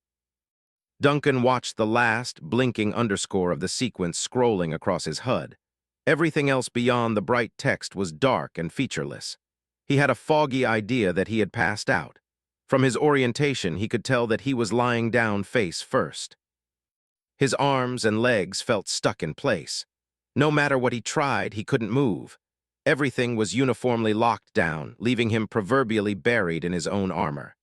Duncan watched the last, blinking underscore of the sequence scrolling across his HUD. Everything else beyond the bright text was dark and featureless. He had a foggy idea that he had passed out. From his orientation, he could tell that he was lying down face first. His arms and legs felt stuck in place. No matter what he tried, he couldn't move. Everything was uniformly locked down, leaving him proverbially buried in his own armor.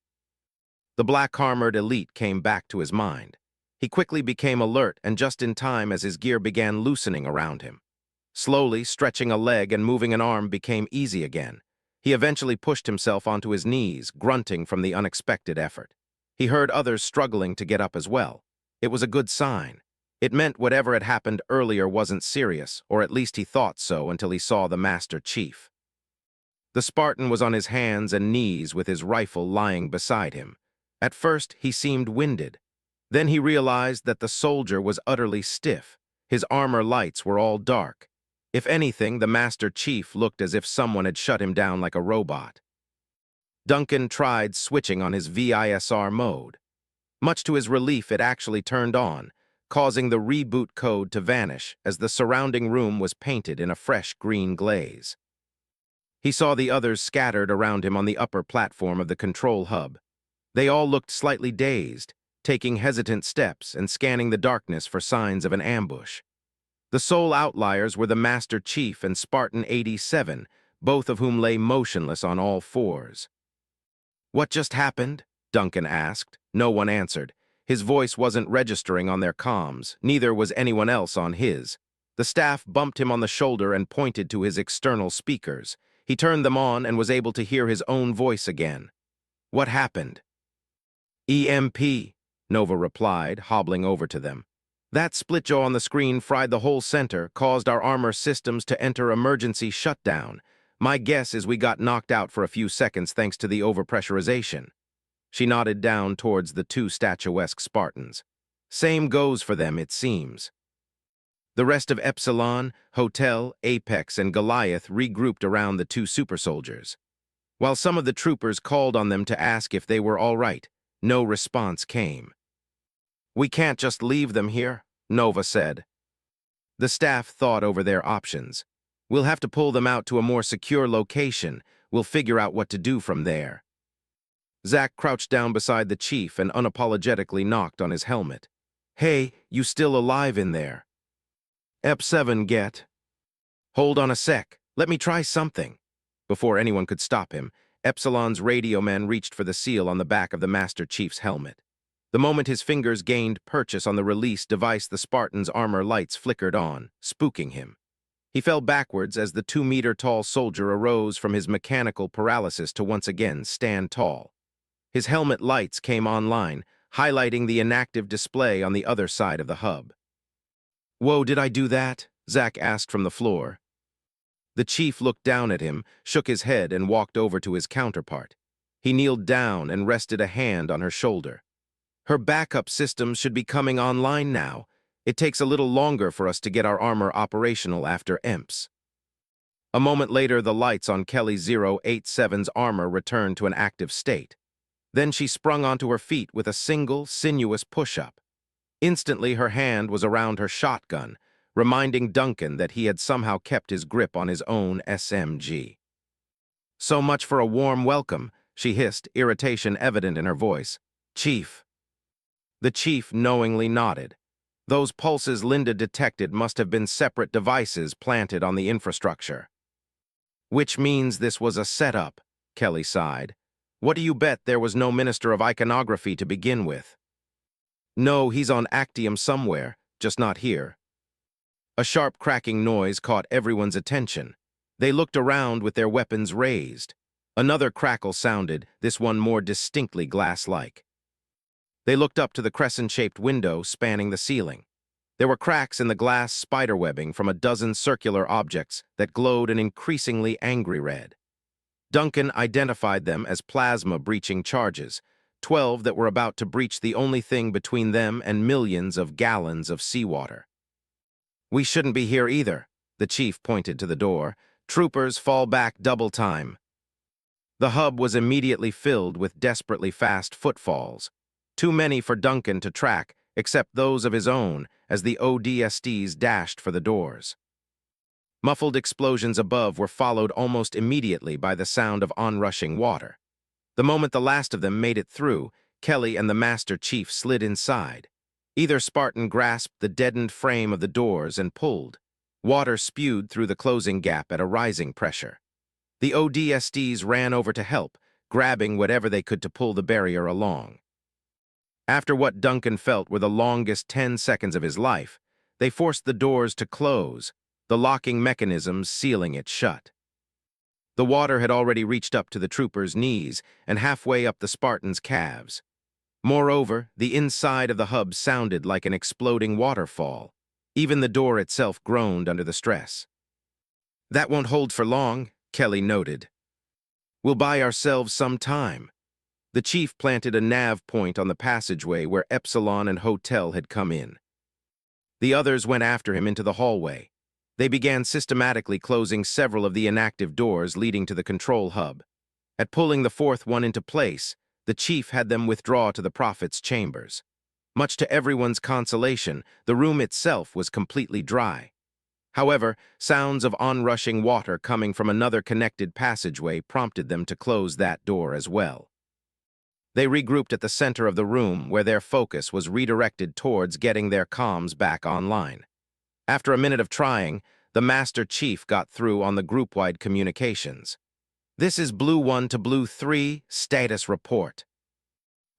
The black-armored elite came back to his mind. He quickly became alert and just in time as his gear began loosening around him. Slowly, stretching a leg and moving an arm became easy again. He eventually pushed himself onto his knees, grunting from the unexpected effort. He heard others struggling to get up as well. It was a good sign. It meant whatever had happened earlier wasn't serious, or at least he thought so until he saw the Master Chief. The Spartan was on his hands and knees with his rifle lying beside him. At first, he seemed winded. Then he realized that the soldier was utterly stiff. His armor lights were all dark. If anything, the Master Chief looked as if someone had shut him down like a robot. Duncan tried switching on his VISR mode. Much to his relief, it actually turned on, causing the reboot code to vanish as the surrounding room was painted in a fresh green glaze. He saw the others scattered around him on the upper platform of the control hub. They all looked slightly dazed, taking hesitant steps and scanning the darkness for signs of an ambush. The sole outliers were the Master Chief and Spartan 87, both of whom lay motionless on all fours. "What just happened?" Duncan asked. No one answered. His voice wasn't registering on their comms, neither was anyone else on his. The staff bumped him on the shoulder and pointed to his external speakers. He turned them on and was able to hear his own voice again. "What happened?" EMP, Nova replied, hobbling over to them. That splitjaw on the screen fried the whole center, caused our armor systems to enter emergency shutdown. My guess is we got knocked out for a few seconds thanks to the overpressurization. She nodded down towards the two statuesque Spartans. Same goes for them, it seems. The rest of Epsilon, Hotel, Apex, and Goliath regrouped around the two super soldiers. While some of the troopers called on them to ask if they were all right, no response came. We can't just leave them here, Nova said. The staff thought over their options. We'll have to pull them out to a more secure location. We'll figure out what to do from there. Zack crouched down beside the chief and unapologetically knocked on his helmet. Hey, you still alive in there? Ep7, get. Hold on a sec. Let me try something. Before anyone could stop him, Epsilon's radio man reached for the seal on the back of the Master Chief's helmet. The moment his fingers gained purchase on the release device, the Spartan's armor lights flickered on, spooking him. He fell backwards as the 2-meter-tall soldier arose from his mechanical paralysis to once again stand tall. His helmet lights came online, highlighting the inactive display on the other side of the hub. Whoa, did I do that? Zack asked from the floor. The chief looked down at him, shook his head, and walked over to his counterpart. He kneeled down and rested a hand on her shoulder. Her backup systems should be coming online now. It takes a little longer for us to get our armor operational after EMPs. A moment later, the lights on Kelly 087's armor returned to an active state. Then she sprung onto her feet with a single, sinuous push-up. Instantly, her hand was around her shotgun, reminding Duncan that he had somehow kept his grip on his own SMG. So much for a warm welcome, she hissed, irritation evident in her voice. Chief. The chief knowingly nodded. Those pulses Linda detected must have been separate devices planted on the infrastructure. Which means this was a setup, Kelly sighed. What do you bet there was no Minister of Iconography to begin with? No, he's on Actium somewhere, just not here. A sharp cracking noise caught everyone's attention. They looked around with their weapons raised. Another crackle sounded, this one more distinctly glass-like. They looked up to the crescent-shaped window spanning the ceiling. There were cracks in the glass spiderwebbing from a dozen circular objects that glowed an increasingly angry red. Duncan identified them as plasma-breaching charges, 12 that were about to breach the only thing between them and millions of gallons of seawater. We shouldn't be here either, the chief pointed to the door. Troopers, fall back double time. The hub was immediately filled with desperately fast footfalls. Too many for Duncan to track, except those of his own, as the ODSTs dashed for the doors. Muffled explosions above were followed almost immediately by the sound of onrushing water. The moment the last of them made it through, Kelly and the Master Chief slid inside. Either Spartan grasped the deadened frame of the doors and pulled. Water spewed through the closing gap at a rising pressure. The ODSTs ran over to help, grabbing whatever they could to pull the barrier along. After what Duncan felt were the longest 10 seconds of his life, they forced the doors to close, the locking mechanisms sealing it shut. The water had already reached up to the troopers' knees and halfway up the Spartans' calves. Moreover, the inside of the hub sounded like an exploding waterfall. Even the door itself groaned under the stress. That won't hold for long, Kelly noted. We'll buy ourselves some time. The chief planted a nav point on the passageway where Epsilon and Hotel had come in. The others went after him into the hallway. They began systematically closing several of the inactive doors leading to the control hub. At pulling the fourth one into place, the chief had them withdraw to the Prophet's chambers. Much to everyone's consolation, the room itself was completely dry. However, sounds of onrushing water coming from another connected passageway prompted them to close that door as well. They regrouped at the center of the room where their focus was redirected towards getting their comms back online. After a minute of trying, the Master Chief got through on the group-wide communications. This is Blue 1 to Blue 3, status report.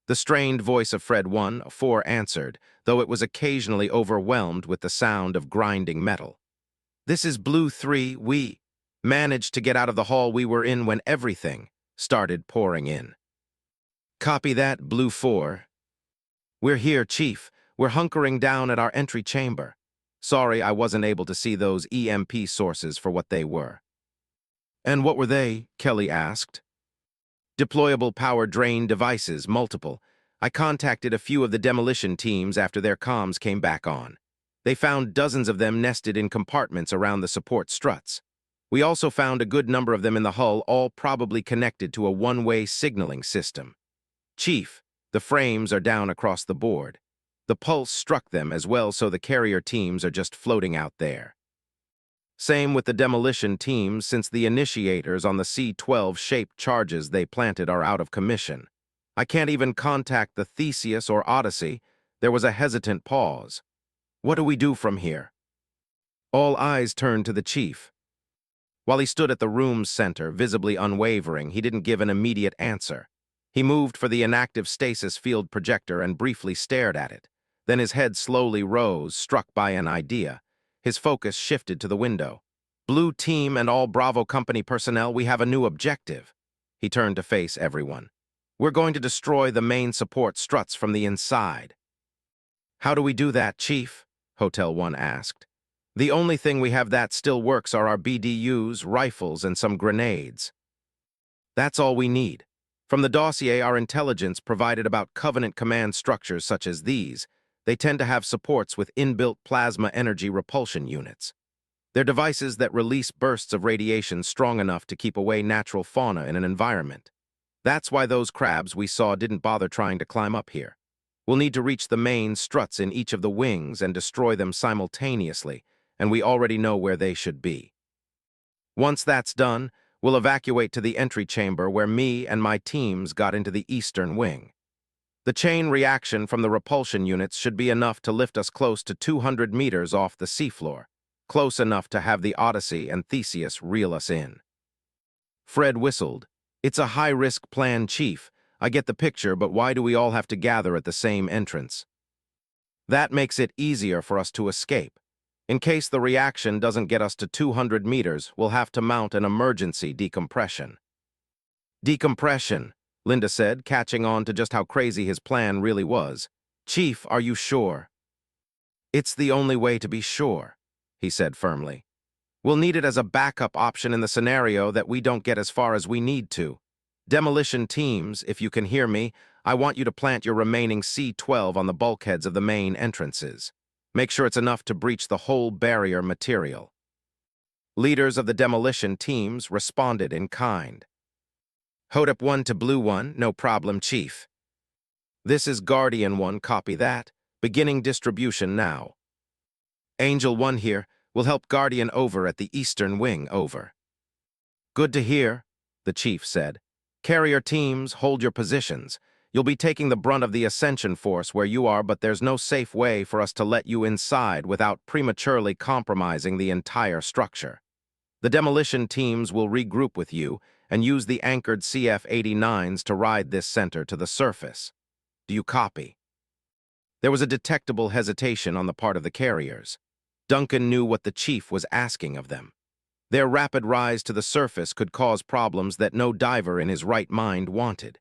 The strained voice of Fred 1-4 answered, though it was occasionally overwhelmed with the sound of grinding metal. This is Blue 3, we managed to get out of the hall we were in when everything started pouring in. Copy that, Blue 4. We're here, Chief. We're hunkering down at our entry chamber. Sorry I wasn't able to see those EMP sources for what they were. And what were they? Kelly asked. Deployable power drain devices, multiple. I contacted a few of the demolition teams after their comms came back on. They found dozens of them nested in compartments around the support struts. We also found a good number of them in the hull, all probably connected to a one-way signaling system. Chief, the frames are down across the board. The pulse struck them as well, so the carrier teams are just floating out there. Same with the demolition teams, since the initiators on the C-12-shaped charges they planted are out of commission. I can't even contact the Theseus or Odyssey. There was a hesitant pause. What do we do from here? All eyes turned to the chief. While he stood at the room's center, visibly unwavering, he didn't give an immediate answer. He moved for the inactive stasis field projector and briefly stared at it. Then his head slowly rose, struck by an idea. His focus shifted to the window. Blue Team and all Bravo Company personnel, we have a new objective. He turned to face everyone. We're going to destroy the main support struts from the inside. How do we do that, Chief? Hotel 1 asked. The only thing we have that still works are our BDUs, rifles, and some grenades. That's all we need. From the dossier our intelligence provided about Covenant command structures such as these, they tend to have supports with inbuilt plasma energy repulsion units. They're devices that release bursts of radiation strong enough to keep away natural fauna in an environment. That's why those crabs we saw didn't bother trying to climb up here. We'll need to reach the main struts in each of the wings and destroy them simultaneously, and we already know where they should be. Once that's done, we'll evacuate to the entry chamber where me and my teams got into the eastern wing. The chain reaction from the repulsion units should be enough to lift us close to 200 meters off the seafloor, close enough to have the Odyssey and Theseus reel us in. Fred whistled. It's a high-risk plan, Chief. I get the picture, but why do we all have to gather at the same entrance? That makes it easier for us to escape. In case the reaction doesn't get us to 200 meters, we'll have to mount an emergency decompression. Decompression, Linda said, catching on to just how crazy his plan really was. Chief, are you sure? It's the only way to be sure, he said firmly. We'll need it as a backup option in the scenario that we don't get as far as we need to. Demolition teams, if you can hear me, I want you to plant your remaining C-12 on the bulkheads of the main entrances. Make sure it's enough to breach the whole barrier material. Leaders of the demolition teams responded in kind. Hodep 1 to Blue 1, no problem, Chief. This is Guardian 1, copy that. Beginning distribution now. Angel 1 here, will help Guardian over at the eastern wing, over. Good to hear, the chief said. Carrier teams, hold your positions. You'll be taking the brunt of the ascension force where you are, but there's no safe way for us to let you inside without prematurely compromising the entire structure. The demolition teams will regroup with you and use the anchored CF-89s to ride this center to the surface. Do you copy? There was a detectable hesitation on the part of the carriers. Duncan knew what the chief was asking of them. Their rapid rise to the surface could cause problems that no diver in his right mind wanted.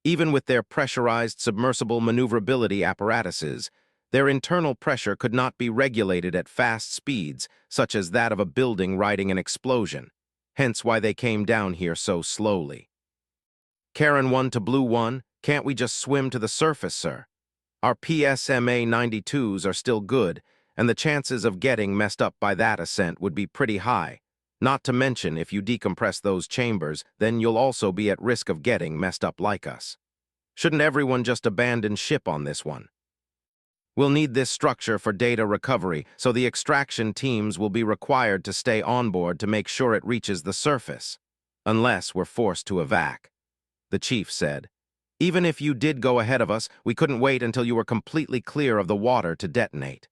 Even with their pressurized submersible maneuverability apparatuses, their internal pressure could not be regulated at fast speeds, such as that of a building riding an explosion, hence why they came down here so slowly. Karen 1 to Blue 1, can't we just swim to the surface, sir? Our PSMA 92s are still good, and the chances of getting messed up by that ascent would be pretty high. Not to mention, if you decompress those chambers, then you'll also be at risk of getting messed up like us. Shouldn't everyone just abandon ship on this one? We'll need this structure for data recovery, so the extraction teams will be required to stay on board to make sure it reaches the surface. Unless we're forced to evac, the chief said. Even if you did go ahead of us, we couldn't wait until you were completely clear of the water to detonate.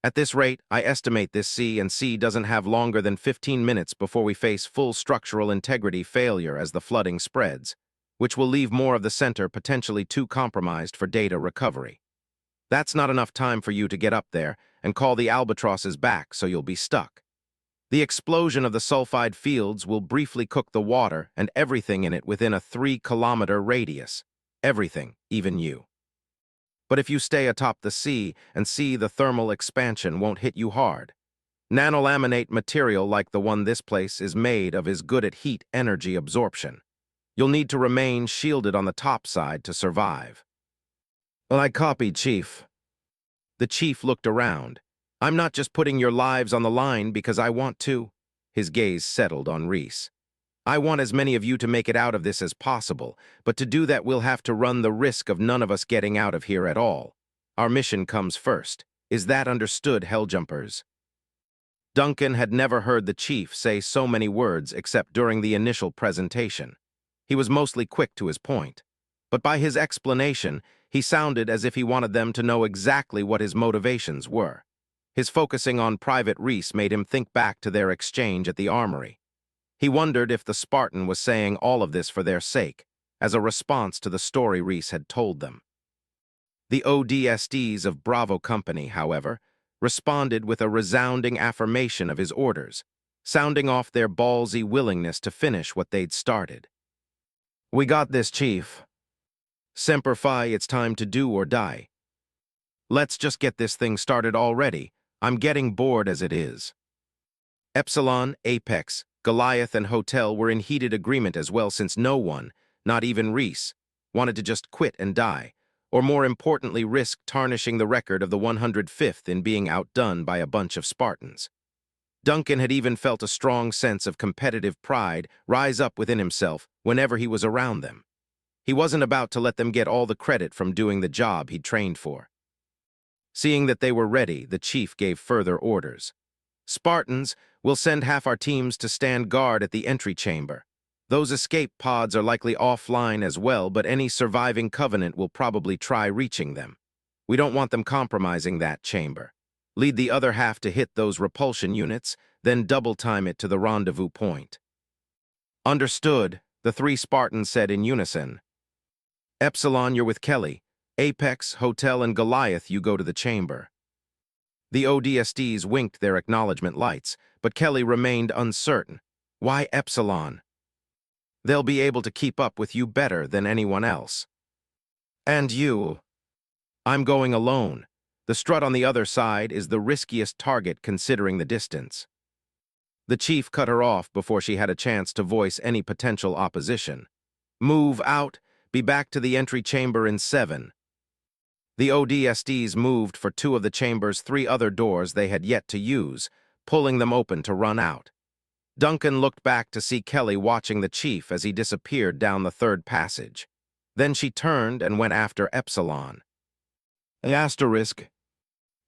At this rate, I estimate this C&C doesn't have longer than 15 minutes before we face full structural integrity failure as the flooding spreads, which will leave more of the center potentially too compromised for data recovery. That's not enough time for you to get up there and call the albatrosses back, so you'll be stuck. The explosion of the sulfide fields will briefly cook the water and everything in it within a 3-kilometer radius. Everything, even you. But if you stay atop the sea and see the thermal expansion won't hit you hard. Nanolaminate material like the one this place is made of is good at heat energy absorption. You'll need to remain shielded on the top side to survive. Well, I copied, Chief. The chief looked around. I'm not just putting your lives on the line because I want to. His gaze settled on Reese. I want as many of you to make it out of this as possible, but to do that we'll have to run the risk of none of us getting out of here at all. Our mission comes first. Is that understood, Helljumpers? Duncan had never heard the chief say so many words except during the initial presentation. He was mostly quick to his point. But by his explanation, he sounded as if he wanted them to know exactly what his motivations were. His focusing on Private Reese made him think back to their exchange at the armory. He wondered if the Spartan was saying all of this for their sake, as a response to the story Reese had told them. The ODSTs of Bravo Company, however, responded with a resounding affirmation of his orders, sounding off their ballsy willingness to finish what they'd started. We got this, Chief. Semper Fi, it's time to do or die. Let's just get this thing started already. I'm getting bored as it is. Epsilon, Apex, Goliath, and Hotel were in heated agreement as well, since no one, not even Reese, wanted to just quit and die, or more importantly risk tarnishing the record of the 105th in being outdone by a bunch of Spartans. Duncan had even felt a strong sense of competitive pride rise up within himself whenever he was around them. He wasn't about to let them get all the credit from doing the job he'd trained for. Seeing that they were ready, the chief gave further orders. Spartans, we'll send half our teams to stand guard at the entry chamber. Those escape pods are likely offline as well, but any surviving Covenant will probably try reaching them. We don't want them compromising that chamber. Lead the other half to hit those repulsion units, then double-time it to the rendezvous point. Understood, the three Spartans said in unison. Epsilon, you're with Kelly. Apex, Hotel, and Goliath, you go to the chamber. The ODSTs winked their acknowledgement lights, but Kelly remained uncertain. Why Epsilon? They'll be able to keep up with you better than anyone else. And you? I'm going alone. The strut on the other side is the riskiest target considering the distance. The chief cut her off before she had a chance to voice any potential opposition. Move out. Be back to the entry chamber in 7. The ODSTs moved for 2 of the chamber's 3 other doors they had yet to use, pulling them open to run out. Duncan looked back to see Kelly watching the chief as he disappeared down the 3rd passage. Then she turned and went after Epsilon. Asterisk.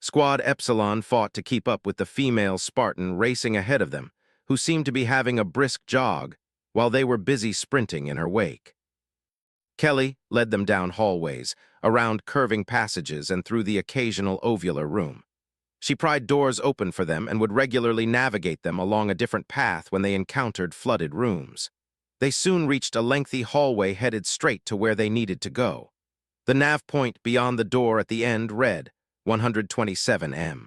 Squad Epsilon fought to keep up with the female Spartan racing ahead of them, who seemed to be having a brisk jog, while they were busy sprinting in her wake. Kelly led them down hallways, around curving passages and through the occasional ovular room. She pried doors open for them and would regularly navigate them along a different path when they encountered flooded rooms. They soon reached a lengthy hallway headed straight to where they needed to go. The nav point beyond the door at the end read 127M.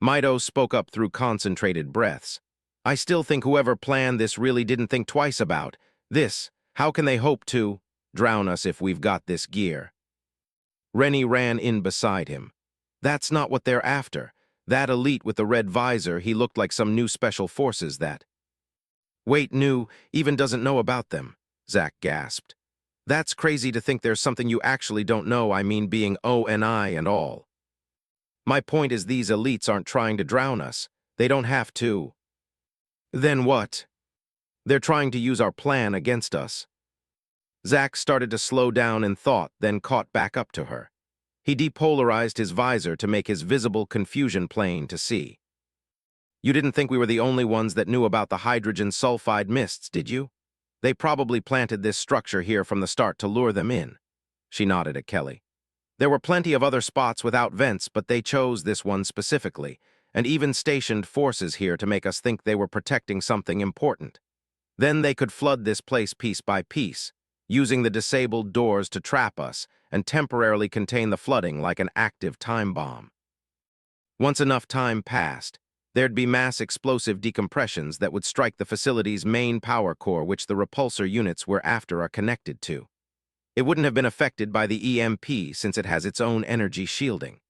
MikeDice spoke up through concentrated breaths. I still think whoever planned this really didn't think twice about this. How can they hope to drown us if we've got this gear? Rennie ran in beside him. That's not what they're after. That elite with the red visor, he looked like some new special forces that... Wait, new, even doesn't know about them, Zach gasped. That's crazy to think there's something you actually don't know, I mean being ONI and all. My point is these elites aren't trying to drown us. They don't have to. Then what? They're trying to use our plan against us. Zach started to slow down in thought, then caught back up to her. He depolarized his visor to make his visible confusion plain to see. You didn't think we were the only ones that knew about the hydrogen sulfide mists, did you? They probably planted this structure here from the start to lure them in. She nodded at Kelly. There were plenty of other spots without vents, but they chose this one specifically, and even stationed forces here to make us think they were protecting something important. Then they could flood this place piece by piece, using the disabled doors to trap us and temporarily contain the flooding like an active time bomb. Once enough time passed, there'd be mass explosive decompressions that would strike the facility's main power core, which the repulsor units we're after are connected to. It wouldn't have been affected by the EMP since it has its own energy shielding.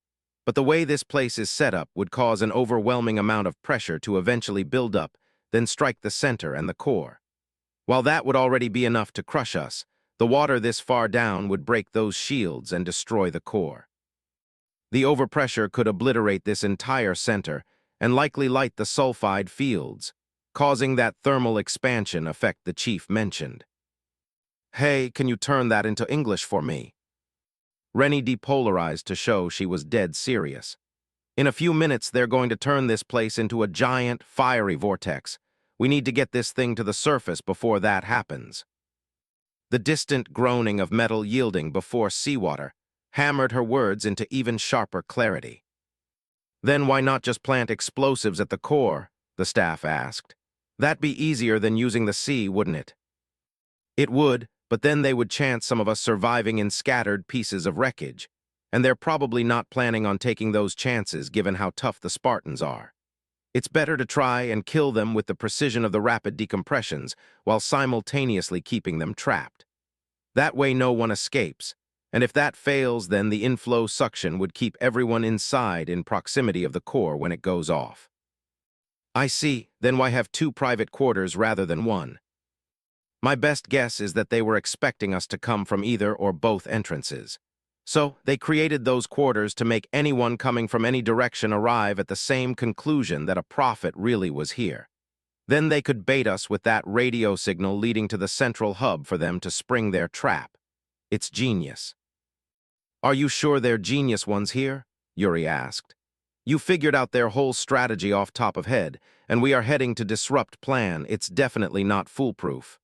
But the way this place is set up would cause an overwhelming amount of pressure to eventually build up, then strike the center and the core. While that would already be enough to crush us, the water this far down would break those shields and destroy the core. The overpressure could obliterate this entire center and likely light the sulfide fields, causing that thermal expansion effect the chief mentioned. Hey, can you turn that into English for me? Rennie depolarized to show she was dead serious. In a few minutes, they're going to turn this place into a giant, fiery vortex. We need to get this thing to the surface before that happens. The distant groaning of metal yielding before seawater hammered her words into even sharper clarity. Then why not just plant explosives at the core? The staff asked. That'd be easier than using the sea, wouldn't it? It would, but then they would chance some of us surviving in scattered pieces of wreckage, and they're probably not planning on taking those chances given how tough the Spartans are. It's better to try and kill them with the precision of the rapid decompressions while simultaneously keeping them trapped. That way no one escapes, and if that fails, then the inflow suction would keep everyone inside in proximity of the core when it goes off. I see, then why have 2 private quarters rather than 1? My best guess is that they were expecting us to come from either or both entrances. So, they created those quarters to make anyone coming from any direction arrive at the same conclusion that a prophet really was here. Then they could bait us with that radio signal leading to the central hub for them to spring their trap. It's genius. Are you sure they're genius ones here? Yuri asked. You figured out their whole strategy off top of head, and we are heading to disrupt plan. It's definitely not foolproof.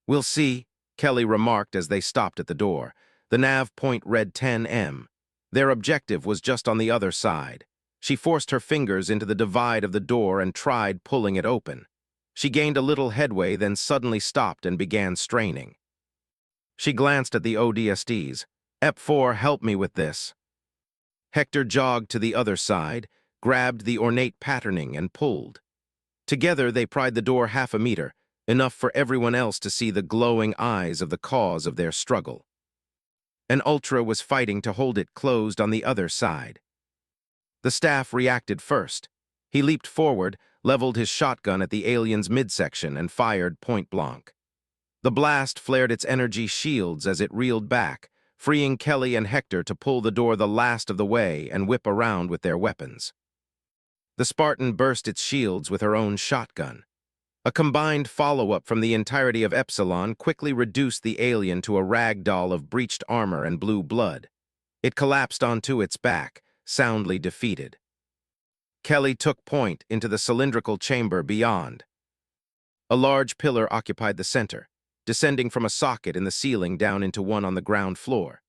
We'll see, Kelly remarked as they stopped at the door. The nav point read 10M. Their objective was just on the other side. She forced her fingers into the divide of the door and tried pulling it open. She gained a little headway, then suddenly stopped and began straining. She glanced at the ODSTs. Ep4, help me with this. Hector jogged to the other side, grabbed the ornate patterning and pulled. Together they pried the door half a meter, enough for everyone else to see the glowing eyes of the cause of their struggle. An Ultra was fighting to hold it closed on the other side. The staff reacted first. He leaped forward, leveled his shotgun at the alien's midsection, and fired point blank. The blast flared its energy shields as it reeled back, freeing Kelly and Hector to pull the door the last of the way and whip around with their weapons. The Spartan burst its shields with her own shotgun. A combined follow-up from the entirety of Epsilon quickly reduced the alien to a rag doll of breached armor and blue blood. It collapsed onto its back, soundly defeated. Kelly took point into the cylindrical chamber beyond. A large pillar occupied the center, descending from a socket in the ceiling down into one on the ground floor.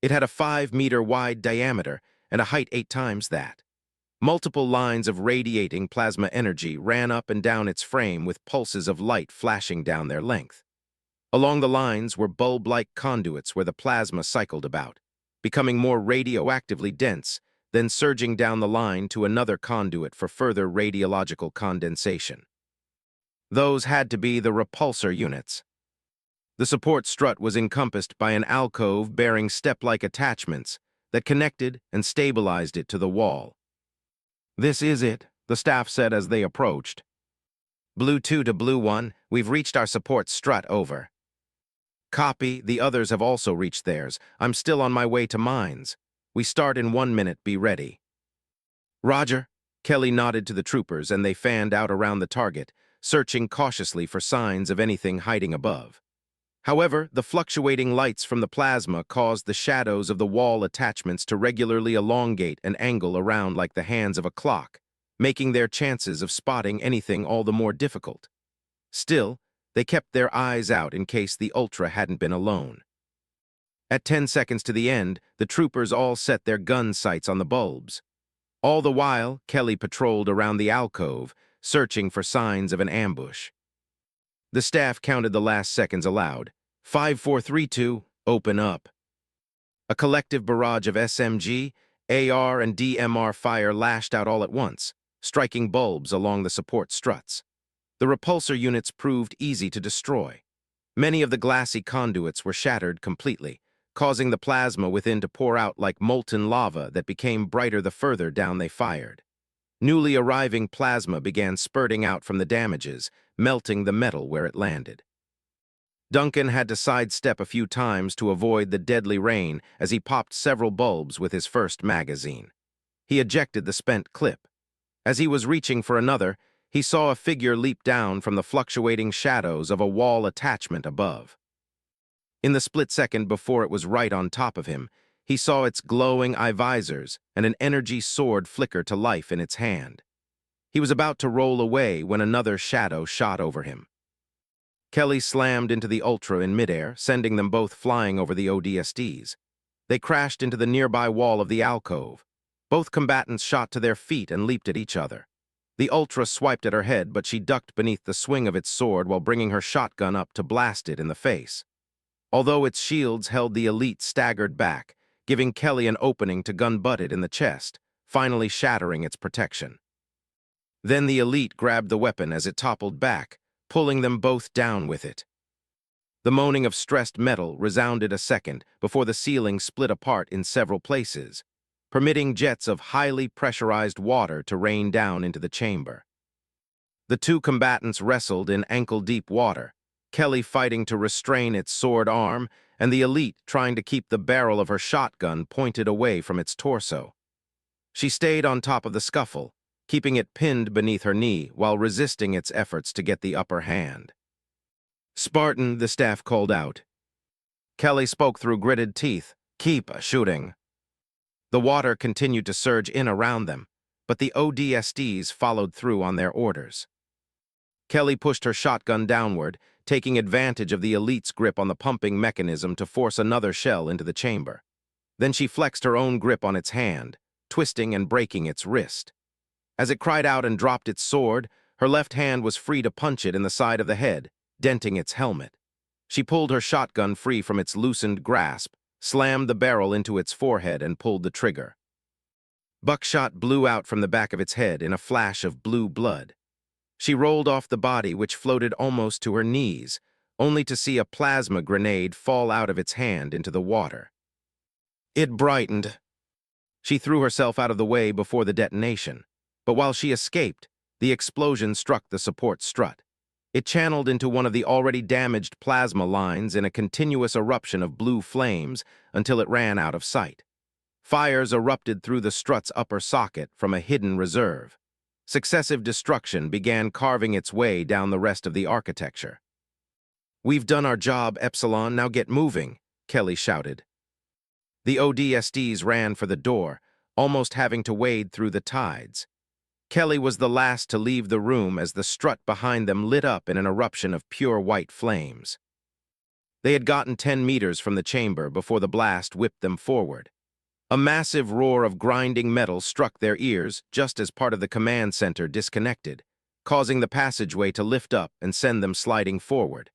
It had a 5-meter-wide diameter and a height 8 times that. Multiple lines of radiating plasma energy ran up and down its frame with pulses of light flashing down their length. Along the lines were bulb-like conduits where the plasma cycled about, becoming more radioactively dense, then surging down the line to another conduit for further radiological condensation. Those had to be the repulsor units. The support strut was encompassed by an alcove bearing step-like attachments that connected and stabilized it to the wall. This is it, the staff said as they approached. Blue 2 to Blue 1, we've reached our support strut, over. Copy, the others have also reached theirs. I'm still on my way to mines. We start in 1 minute, be ready. Roger. Kelly nodded to the troopers and they fanned out around the target, searching cautiously for signs of anything hiding above. However, the fluctuating lights from the plasma caused the shadows of the wall attachments to regularly elongate and angle around like the hands of a clock, making their chances of spotting anything all the more difficult. Still, they kept their eyes out in case the Ultra hadn't been alone. At 10 seconds to the end, the troopers all set their gun sights on the bulbs. All the while, Kelly patrolled around the alcove, searching for signs of an ambush. The staff counted the last seconds aloud. 5, 4, 3, 2, open up. A collective barrage of SMG, AR, and DMR fire lashed out all at once, striking bulbs along the support struts. The repulsor units proved easy to destroy. Many of the glassy conduits were shattered completely, causing the plasma within to pour out like molten lava that became brighter the further down they fired. Newly arriving plasma began spurting out from the damages, melting the metal where it landed. Duncan had to sidestep a few times to avoid the deadly rain as he popped several bulbs with his first magazine. He ejected the spent clip. As he was reaching for another, he saw a figure leap down from the fluctuating shadows of a wall attachment above. In the split second before it was right on top of him, he saw its glowing eye visors and an energy sword flicker to life in its hand. He was about to roll away when another shadow shot over him. Kelly slammed into the Ultra in midair, sending them both flying over the ODSTs. They crashed into the nearby wall of the alcove. Both combatants shot to their feet and leaped at each other. The Ultra swiped at her head, but she ducked beneath the swing of its sword while bringing her shotgun up to blast it in the face. Although its shields held the elite staggered back, giving Kelly an opening to gun-butt it in the chest, finally shattering its protection. Then the elite grabbed the weapon as it toppled back, pulling them both down with it. The moaning of stressed metal resounded a second before the ceiling split apart in several places, permitting jets of highly pressurized water to rain down into the chamber. The two combatants wrestled in ankle-deep water, Kelly fighting to restrain its sword arm, and the elite trying to keep the barrel of her shotgun pointed away from its torso. She stayed on top of the scuffle, keeping it pinned beneath her knee while resisting its efforts to get the upper hand. "Spartan," the staff called out. Kelly spoke through gritted teeth, "Keep shooting." The water continued to surge in around them, but the ODSTs followed through on their orders. Kelly pushed her shotgun downward, taking advantage of the elite's grip on the pumping mechanism to force another shell into the chamber. Then she flexed her own grip on its hand, twisting and breaking its wrist. As it cried out and dropped its sword, her left hand was free to punch it in the side of the head, denting its helmet. She pulled her shotgun free from its loosened grasp, slammed the barrel into its forehead, and pulled the trigger. Buckshot blew out from the back of its head in a flash of blue blood. She rolled off the body, which floated almost to her knees, only to see a plasma grenade fall out of its hand into the water. It brightened. She threw herself out of the way before the detonation, but while she escaped, the explosion struck the support strut. It channeled into one of the already damaged plasma lines in a continuous eruption of blue flames until it ran out of sight. Fires erupted through the strut's upper socket from a hidden reserve. Successive destruction began carving its way down the rest of the architecture. "We've done our job, Epsilon, now get moving," Kelly shouted. The ODSTs ran for the door, almost having to wade through the tides. Kelly was the last to leave the room as the strut behind them lit up in an eruption of pure white flames. They had gotten 10 meters from the chamber before the blast whipped them forward. A massive roar of grinding metal struck their ears just as part of the command center disconnected, causing the passageway to lift up and send them sliding forward.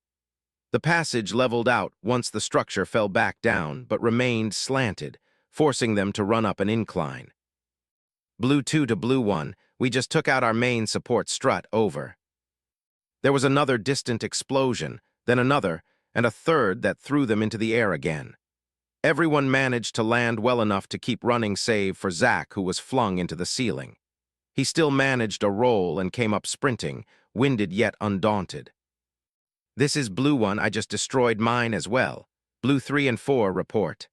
The passage leveled out once the structure fell back down, but remained slanted, forcing them to run up an incline. "Blue 2 to Blue 1, we just took out our main support strut, over." There was another distant explosion, then another, and a third that threw them into the air again. Everyone managed to land well enough to keep running, save for Zach, who was flung into the ceiling. He still managed a roll and came up sprinting, winded yet undaunted. "This is Blue 1, I just destroyed mine as well. Blue 3 and 4 report."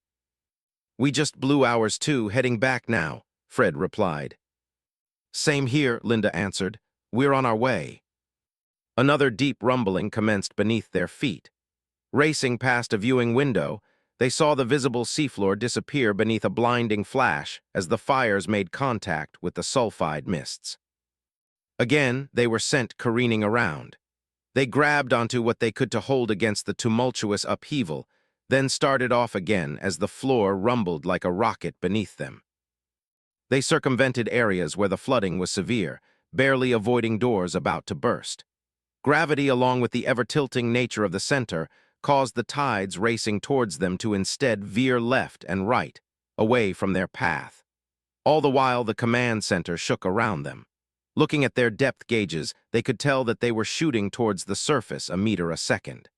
"We just blew ours too, heading back now," Fred replied. "Same here," Linda answered. "We're on our way." Another deep rumbling commenced beneath their feet. Racing past a viewing window, they saw the visible seafloor disappear beneath a blinding flash as the fires made contact with the sulfide mists. Again, they were sent careening around. They grabbed onto what they could to hold against the tumultuous upheaval, then started off again as the floor rumbled like a rocket beneath them. They circumvented areas where the flooding was severe, barely avoiding doors about to burst. Gravity, along with the ever-tilting nature of the center, caused the tides racing towards them to instead veer left and right, away from their path. All the while, the command center shook around them. Looking at their depth gauges, they could tell that they were shooting towards the surface a meter a second.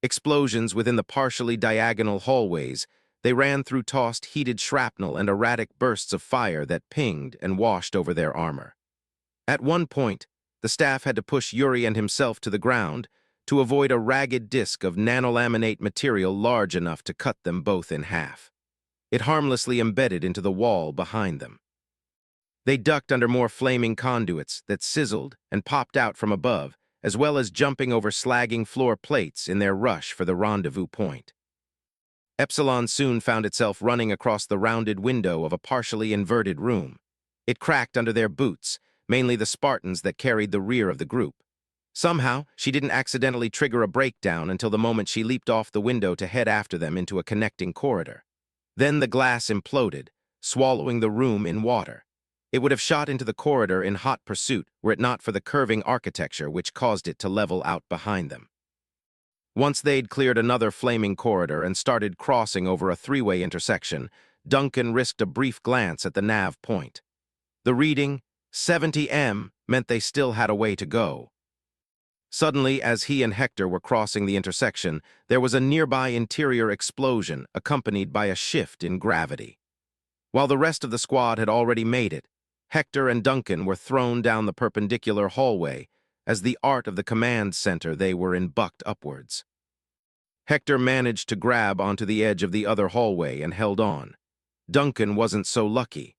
Explosions within the partially diagonal hallways. They ran through tossed, heated shrapnel and erratic bursts of fire that pinged and washed over their armor. At one point, the staff had to push Yuri and himself to the ground to avoid a ragged disc of nanolaminate material large enough to cut them both in half. It harmlessly embedded into the wall behind them. They ducked under more flaming conduits that sizzled and popped out from above, as well as jumping over slagging floor plates in their rush for the rendezvous point. Epsilon soon found itself running across the rounded window of a partially inverted room. It cracked under their boots, mainly the Spartans that carried the rear of the group. Somehow, she didn't accidentally trigger a breakdown until the moment she leaped off the window to head after them into a connecting corridor. Then the glass imploded, swallowing the room in water. It would have shot into the corridor in hot pursuit were it not for the curving architecture which caused it to level out behind them. Once they'd cleared another flaming corridor and started crossing over a three-way intersection, Duncan risked a brief glance at the nav point. The reading, 70M, meant they still had a way to go. Suddenly, as he and Hector were crossing the intersection, there was a nearby interior explosion accompanied by a shift in gravity. While the rest of the squad had already made it, Hector and Duncan were thrown down the perpendicular hallway as the art of the command center they were in bucked upwards. Hector managed to grab onto the edge of the other hallway and held on. Duncan wasn't so lucky.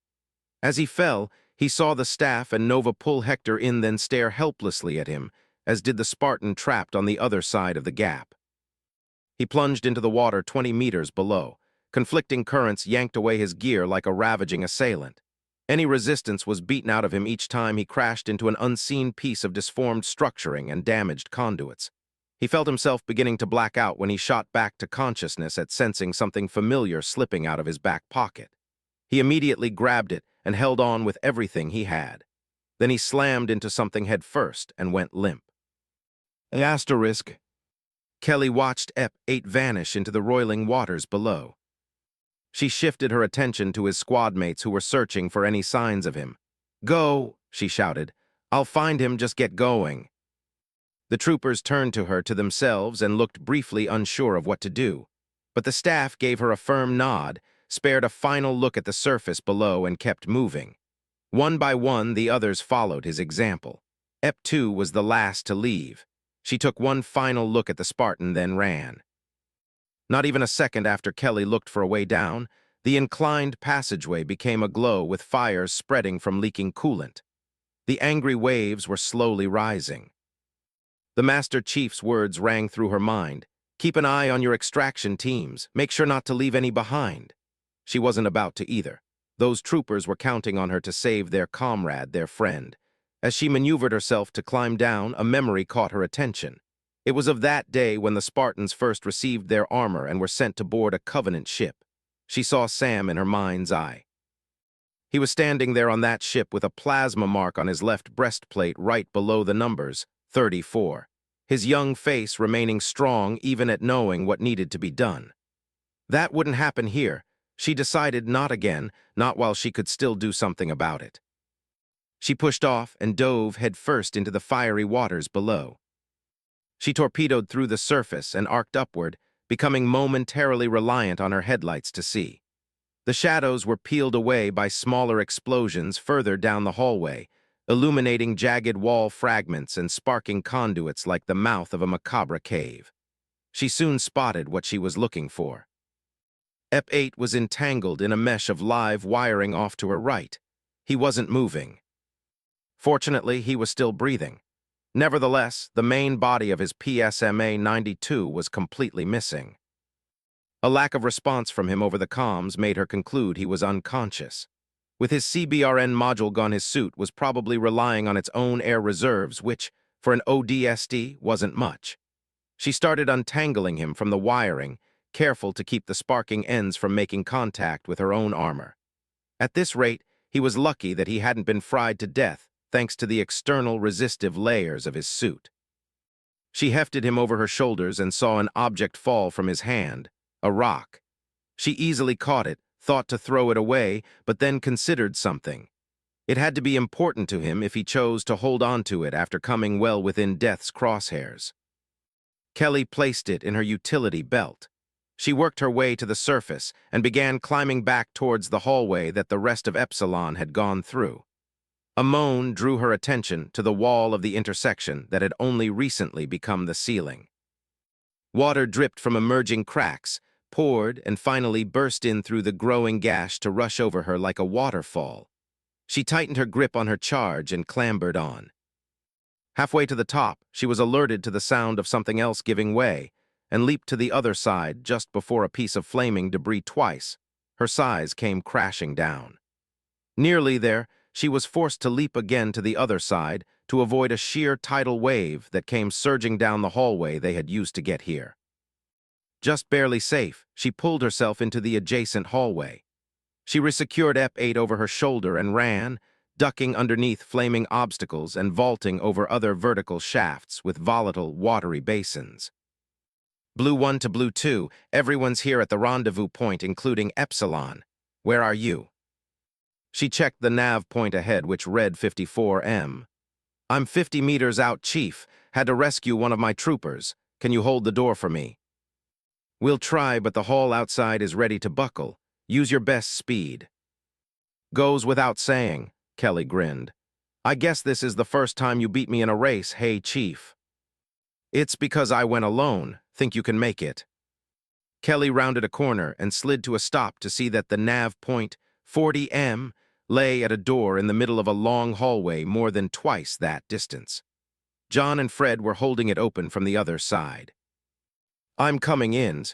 As he fell, he saw the staff and Nova pull Hector in, then stare helplessly at him, as did the Spartan trapped on the other side of the gap. He plunged into the water 20 meters below. Conflicting currents yanked away his gear like a ravaging assailant. Any resistance was beaten out of him each time he crashed into an unseen piece of disformed structuring and damaged conduits. He felt himself beginning to black out when he shot back to consciousness at sensing something familiar slipping out of his back pocket. He immediately grabbed it and held on with everything he had. Then he slammed into something head first and went limp. Asterisk. Kelly watched Ep-8 vanish into the roiling waters below. She shifted her attention to his squadmates who were searching for any signs of him. "Go," she shouted. "I'll find him, just get going." The troopers turned to themselves and looked briefly unsure of what to do. But the staff gave her a firm nod, spared a final look at the surface below, and kept moving. One by one, the others followed his example. Ep-2 was the last to leave. She took one final look at the Spartan, then ran. Not even a second after Kelly looked for a way down, the inclined passageway became aglow with fires spreading from leaking coolant. The angry waves were slowly rising. The Master Chief's words rang through her mind. "Keep an eye on your extraction teams. Make sure not to leave any behind." She wasn't about to either. Those troopers were counting on her to save their comrade, their friend. As she maneuvered herself to climb down, a memory caught her attention. It was of that day when the Spartans first received their armor and were sent to board a Covenant ship. She saw Sam in her mind's eye. He was standing there on that ship with a plasma mark on his left breastplate right below the numbers, 34. His young face remaining strong even at knowing what needed to be done. That wouldn't happen here. She decided not again, not while she could still do something about it. She pushed off and dove headfirst into the fiery waters below. She torpedoed through the surface and arced upward, becoming momentarily reliant on her headlights to see. The shadows were peeled away by smaller explosions further down the hallway, illuminating jagged wall fragments and sparking conduits like the mouth of a macabre cave. She soon spotted what she was looking for. Ep-8 was entangled in a mesh of live wiring off to her right. He wasn't moving. Fortunately, he was still breathing. Nevertheless, the main body of his PSMA-92 was completely missing. A lack of response from him over the comms made her conclude he was unconscious. With his CBRN module gone, his suit was probably relying on its own air reserves, which, for an ODST, wasn't much. She started untangling him from the wiring, careful to keep the sparking ends from making contact with her own armor. At this rate, he was lucky that he hadn't been fried to death, thanks to the external resistive layers of his suit. She hefted him over her shoulders and saw an object fall from his hand, a rock. She easily caught it, thought to throw it away, but then considered something. It had to be important to him if he chose to hold on to it after coming well within death's crosshairs. Kelly placed it in her utility belt. She worked her way to the surface and began climbing back towards the hallway that the rest of Epsilon had gone through. A moan drew her attention to the wall of the intersection that had only recently become the ceiling. Water dripped from emerging cracks, poured, and finally burst in through the growing gash to rush over her like a waterfall. She tightened her grip on her charge and clambered on. Halfway to the top, she was alerted to the sound of something else giving way, and leaped to the other side just before a piece of flaming debris twice. Her size came crashing down. Nearly there, she was forced to leap again to the other side to avoid a sheer tidal wave that came surging down the hallway they had used to get here. Just barely safe, she pulled herself into the adjacent hallway. She resecured EP8 over her shoulder and ran, ducking underneath flaming obstacles and vaulting over other vertical shafts with volatile, watery basins. Blue 1 to Blue 2, everyone's here at the rendezvous point, including Epsilon. Where are you? She checked the nav point ahead, which read 54M. I'm 50 meters out, Chief. Had to rescue one of my troopers. Can you hold the door for me? We'll try, but the hall outside is ready to buckle. Use your best speed. Goes without saying, Kelly grinned. I guess this is the first time you beat me in a race, hey, Chief. It's because I went alone. Think you can make it? Kelly rounded a corner and slid to a stop to see that the nav point, 40M, lay at a door in the middle of a long hallway more than twice that distance. John and Fred were holding it open from the other side. I'm coming in.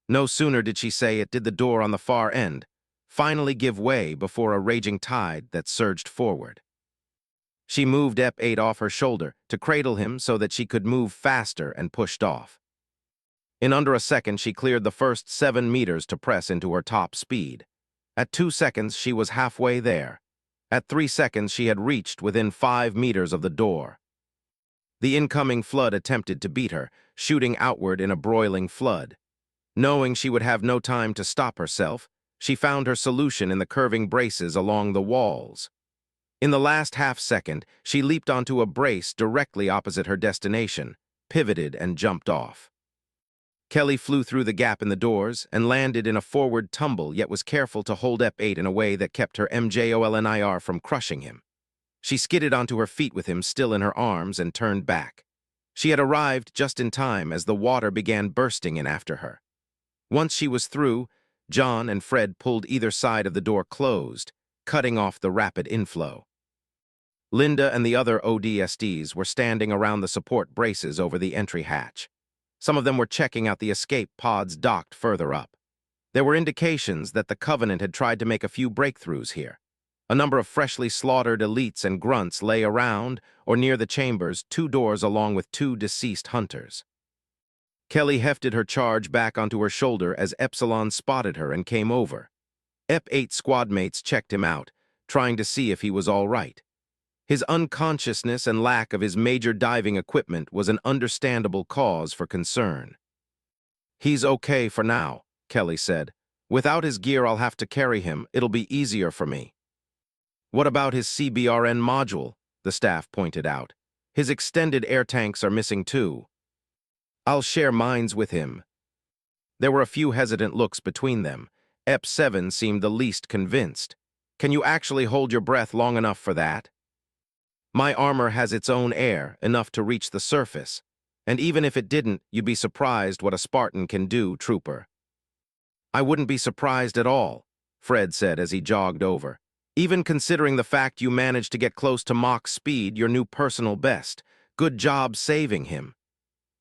No sooner did she say it did the door on the far end finally give way before a raging tide that surged forward. She moved EP8 off her shoulder to cradle him so that she could move faster and pushed off. In under a second, she cleared the first 7 meters to press into her top speed. At 2 seconds, she was halfway there. At 3 seconds, she had reached within 5 meters of the door. The incoming flood attempted to beat her, shooting outward in a broiling flood. Knowing she would have no time to stop herself, she found her solution in the curving braces along the walls. In the last half-second, she leaped onto a brace directly opposite her destination, pivoted, and jumped off. Kelly flew through the gap in the doors and landed in a forward tumble, yet was careful to hold EP8 in a way that kept her MJOLNIR from crushing him. She skidded onto her feet with him still in her arms and turned back. She had arrived just in time as the water began bursting in after her. Once she was through, John and Fred pulled either side of the door closed, cutting off the rapid inflow. Linda and the other ODSTs were standing around the support braces over the entry hatch. Some of them were checking out the escape pods docked further up. There were indications that the Covenant had tried to make a few breakthroughs here. A number of freshly slaughtered elites and grunts lay around or near the chambers, 2 doors along with 2 deceased hunters. Kelly hefted her charge back onto her shoulder as Epsilon spotted her and came over. EP8 squad mates checked him out, trying to see if he was all right. His unconsciousness and lack of his major diving equipment was an understandable cause for concern. He's okay for now, Kelly said. Without his gear, I'll have to carry him. It'll be easier for me. What about his CBRN module? The staff pointed out. His extended air tanks are missing too. I'll share mines with him. There were a few hesitant looks between them. EP7 seemed the least convinced. Can you actually hold your breath long enough for that? My armor has its own air, enough to reach the surface. And even if it didn't, you'd be surprised what a Spartan can do, trooper. I wouldn't be surprised at all, Fred said as he jogged over. Even considering the fact you managed to get close to Mach speed, your new personal best. Good job saving him.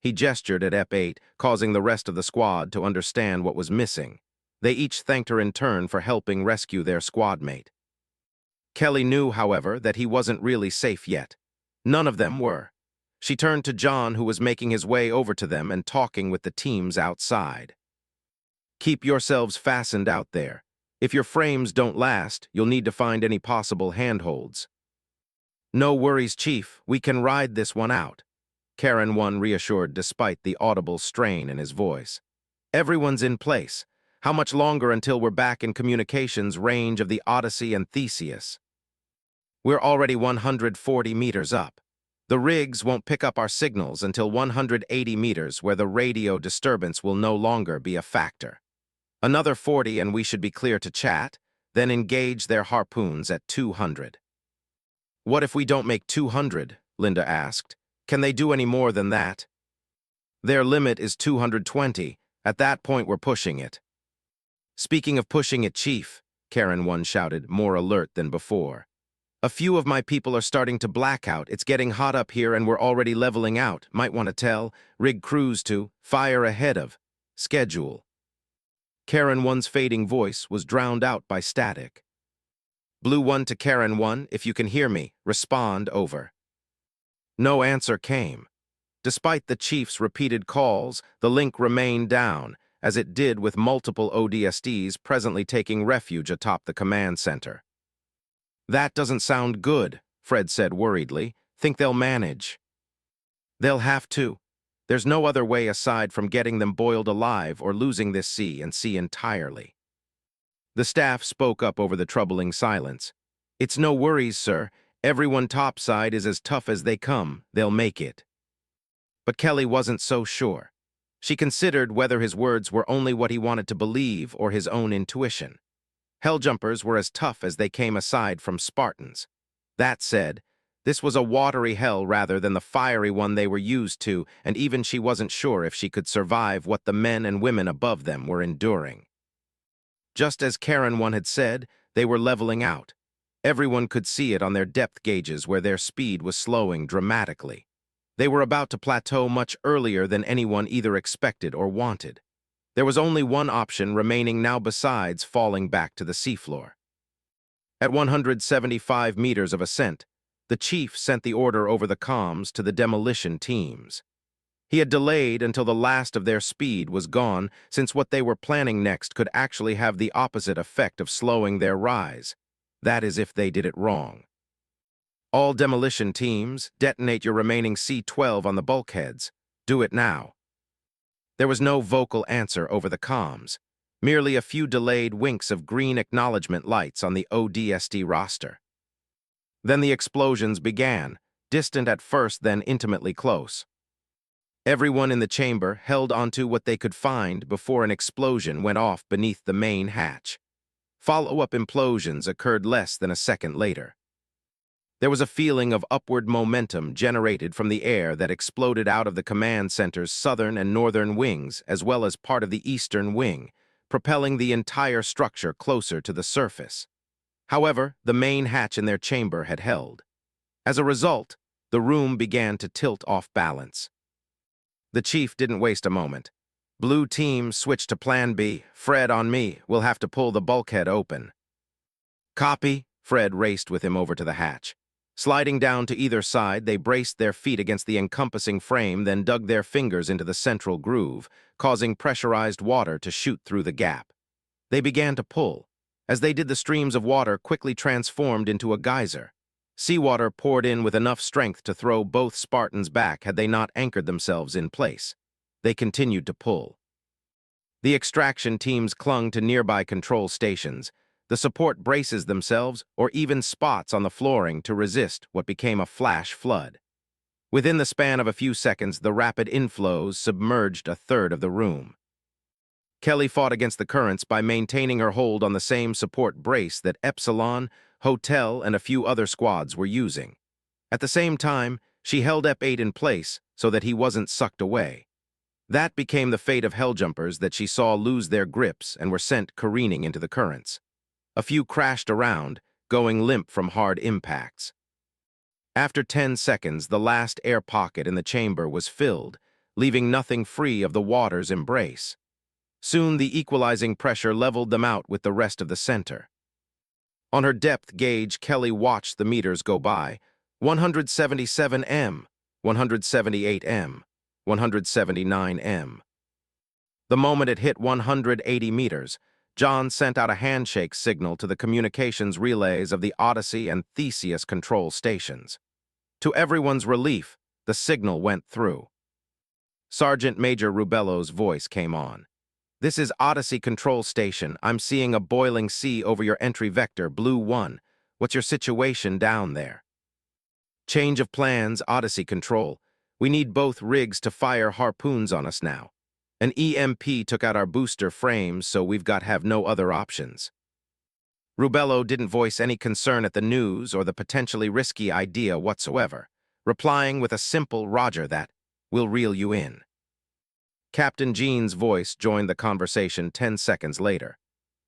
He gestured at EP8, causing the rest of the squad to understand what was missing. They each thanked her in turn for helping rescue their squad mate. Kelly knew, however, that he wasn't really safe yet. None of them were. She turned to John, who was making his way over to them and talking with the teams outside. Keep yourselves fastened out there. If your frames don't last, you'll need to find any possible handholds. No worries, Chief. We can ride this one out, Karen 1 reassured despite the audible strain in his voice. Everyone's in place. How much longer until we're back in communications range of the Odyssey and Theseus? We're already 140 meters up. The rigs won't pick up our signals until 180 meters, where the radio disturbance will no longer be a factor. Another 40 and we should be clear to chat, then engage their harpoons at 200. What if we don't make 200? Linda asked. Can they do any more than that? Their limit is 220. At that point, we're pushing it. Speaking of pushing it, Chief, Karen 1 shouted, more alert than before. A few of my people are starting to black out. It's getting hot up here and we're already leveling out. Might want to tell. Rig crews to fire ahead of schedule. Karen 1's fading voice was drowned out by static. Blue 1 to Karen 1, if you can hear me, respond, over. No answer came. Despite the Chief's repeated calls, the link remained down, as it did with multiple ODSTs presently taking refuge atop the command center. That doesn't sound good, Fred said worriedly. Think they'll manage? They'll have to. There's no other way aside from getting them boiled alive or losing this C&C entirely. The staff spoke up over the troubling silence. It's no worries, sir. Everyone topside is as tough as they come. They'll make it. But Kelly wasn't so sure. She considered whether his words were only what he wanted to believe or his own intuition. Helljumpers were as tough as they came aside from Spartans. That said, this was a watery hell rather than the fiery one they were used to, and even she wasn't sure if she could survive what the men and women above them were enduring. Just as Karen 1 had said, they were leveling out. Everyone could see it on their depth gauges where their speed was slowing dramatically. They were about to plateau much earlier than anyone either expected or wanted. There was only one option remaining now besides falling back to the seafloor. At 175 meters of ascent, the chief sent the order over the comms to the demolition teams. He had delayed until the last of their speed was gone, since what they were planning next could actually have the opposite effect of slowing their rise. That is, if they did it wrong. All demolition teams, detonate your remaining C-12 on the bulkheads. Do it now. There was no vocal answer over the comms, merely a few delayed winks of green acknowledgement lights on the ODST roster. Then the explosions began, distant at first, then intimately close. Everyone in the chamber held onto what they could find before an explosion went off beneath the main hatch. Follow-up implosions occurred less than a second later. There was a feeling of upward momentum generated from the air that exploded out of the command center's southern and northern wings, as well as part of the eastern wing, propelling the entire structure closer to the surface. However, the main hatch in their chamber had held. As a result, the room began to tilt off balance. The chief didn't waste a moment. Blue team switched to Plan B. Fred, on me. We'll have to pull the bulkhead open. Copy. Fred raced with him over to the hatch. Sliding down to either side, they braced their feet against the encompassing frame, then dug their fingers into the central groove, causing pressurized water to shoot through the gap. They began to pull. As they did, the streams of water quickly transformed into a geyser. Seawater poured in with enough strength to throw both Spartans back had they not anchored themselves in place. They continued to pull. The extraction teams clung to nearby control stations. The support braces themselves or even spots on the flooring to resist what became a flash flood. Within the span of a few seconds, the rapid inflows submerged a third of the room. Kelly fought against the currents by maintaining her hold on the same support brace that Epsilon, Hotel, and a few other squads were using. At the same time, she held Ep-8 in place so that he wasn't sucked away. That became the fate of Helljumpers that she saw lose their grips and were sent careening into the currents. A few crashed around, going limp from hard impacts. After 10 seconds, the last air pocket in the chamber was filled, leaving nothing free of the water's embrace. Soon the equalizing pressure leveled them out with the rest of the center. On her depth gauge, Kelly watched the meters go by. 177 m, 178 m, 179 m. The moment it hit 180 meters, John sent out a handshake signal to the communications relays of the Odyssey and Theseus control stations. To everyone's relief, the signal went through. Sergeant Major Rubello's voice came on. "This is Odyssey Control Station. I'm seeing a boiling sea over your entry vector, Blue 1. What's your situation down there?" Change of plans, Odyssey control. We need both rigs to fire harpoons on us now. An EMP took out our booster frames, so we've got to have no other options. Rubello didn't voice any concern at the news or the potentially risky idea whatsoever, replying with a simple "Roger that. We'll reel you in." Captain Jean's voice joined the conversation 10 seconds later.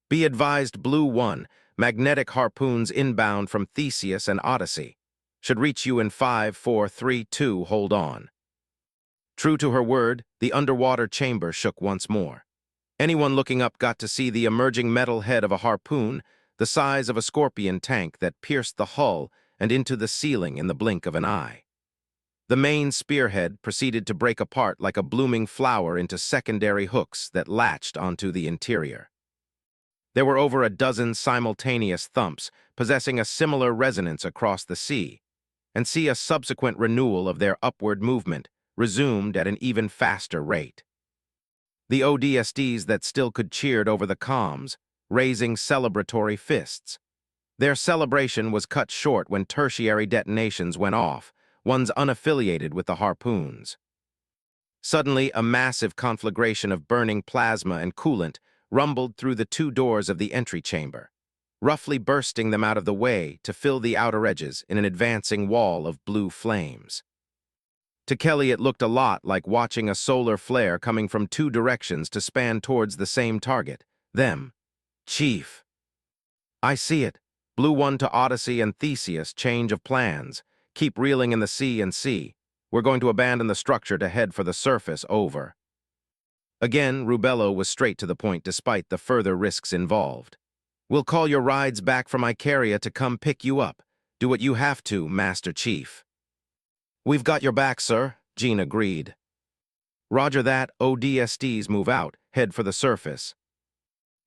"Be advised, Blue 1, magnetic harpoons inbound from Theseus and Odyssey. Should reach you in 5, 4, 3, 2, hold on." True to her word, the underwater chamber shook once more. Anyone looking up got to see the emerging metal head of a harpoon, the size of a scorpion tank, that pierced the hull and into the ceiling in the blink of an eye. The main spearhead proceeded to break apart like a blooming flower into secondary hooks that latched onto the interior. There were over a dozen simultaneous thumps, possessing a similar resonance across the sea, and see a subsequent renewal of their upward movement, resumed at an even faster rate. The ODSTs that still could cheered over the comms, raising celebratory fists. Their celebration was cut short when tertiary detonations went off, ones unaffiliated with the harpoons. Suddenly, a massive conflagration of burning plasma and coolant rumbled through the two doors of the entry chamber, roughly bursting them out of the way to fill the outer edges in an advancing wall of blue flames. To Kelly, it looked a lot like watching a solar flare coming from two directions to span towards the same target, them. "Chief." "I see it. Blue 1 to Odyssey and Theseus, change of plans. Keep reeling in the sea and see. We're going to abandon the structure to head for the surface, over." Again, Rubello was straight to the point despite the further risks involved. "We'll call your rides back from Icaria to come pick you up. Do what you have to, Master Chief." "We've got your back, sir," Jean agreed. "Roger that. ODSTs move out, head for the surface."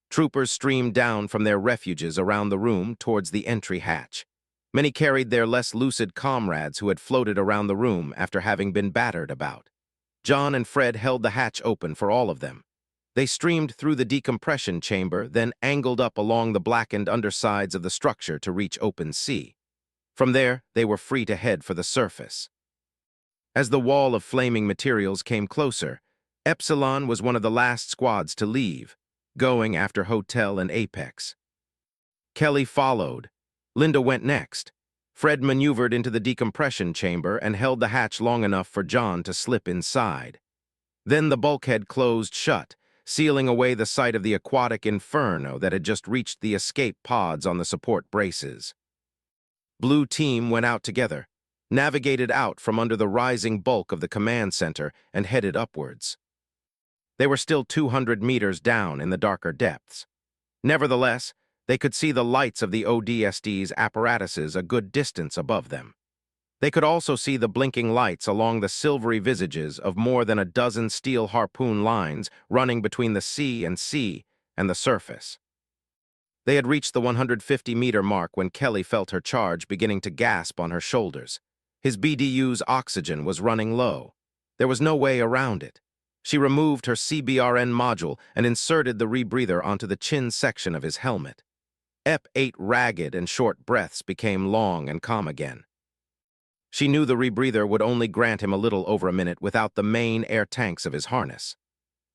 Troopers streamed down from their refuges around the room towards the entry hatch. Many carried their less lucid comrades who had floated around the room after having been battered about. John and Fred held the hatch open for all of them. They streamed through the decompression chamber, then angled up along the blackened undersides of the structure to reach open sea. From there, they were free to head for the surface. As the wall of flaming materials came closer, Epsilon was one of the last squads to leave, going after Hotel and Apex. Kelly followed. Linda went next. Fred maneuvered into the decompression chamber and held the hatch long enough for John to slip inside. Then the bulkhead closed shut, sealing away the sight of the aquatic inferno that had just reached the escape pods on the support braces. Blue Team went out together, navigated out from under the rising bulk of the command center, and headed upwards. They were still 200 meters down in the darker depths. Nevertheless, they could see the lights of the ODST's apparatuses a good distance above them. They could also see the blinking lights along the silvery visages of more than a dozen steel harpoon lines running between the sea and the surface. They had reached the 150-meter mark when Kelly felt her charge beginning to gasp on her shoulders. His BDU's oxygen was running low. There was no way around it. She removed her CBRN module and inserted the rebreather onto the chin section of his helmet. EP8 ragged and short breaths became long and calm again. She knew the rebreather would only grant him a little over a minute without the main air tanks of his harness.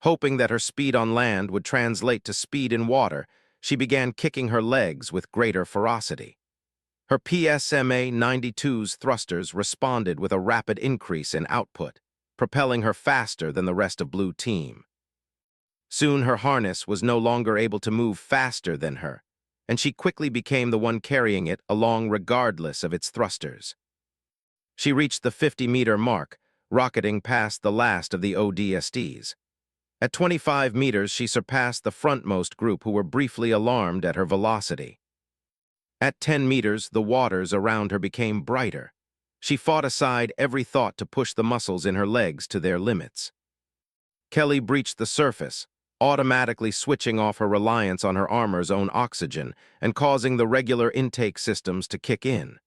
Hoping that her speed on land would translate to speed in water, she began kicking her legs with greater ferocity. Her PSMA-92's thrusters responded with a rapid increase in output, propelling her faster than the rest of Blue Team. Soon her harness was no longer able to move faster than her, and she quickly became the one carrying it along regardless of its thrusters. She reached the 50-meter mark, rocketing past the last of the ODSTs. At 25 meters, she surpassed the frontmost group who were briefly alarmed at her velocity. At 10 meters, the waters around her became brighter. She fought aside every thought to push the muscles in her legs to their limits. Kelly breached the surface, automatically switching off her reliance on her armor's own oxygen and causing the regular intake systems to kick in.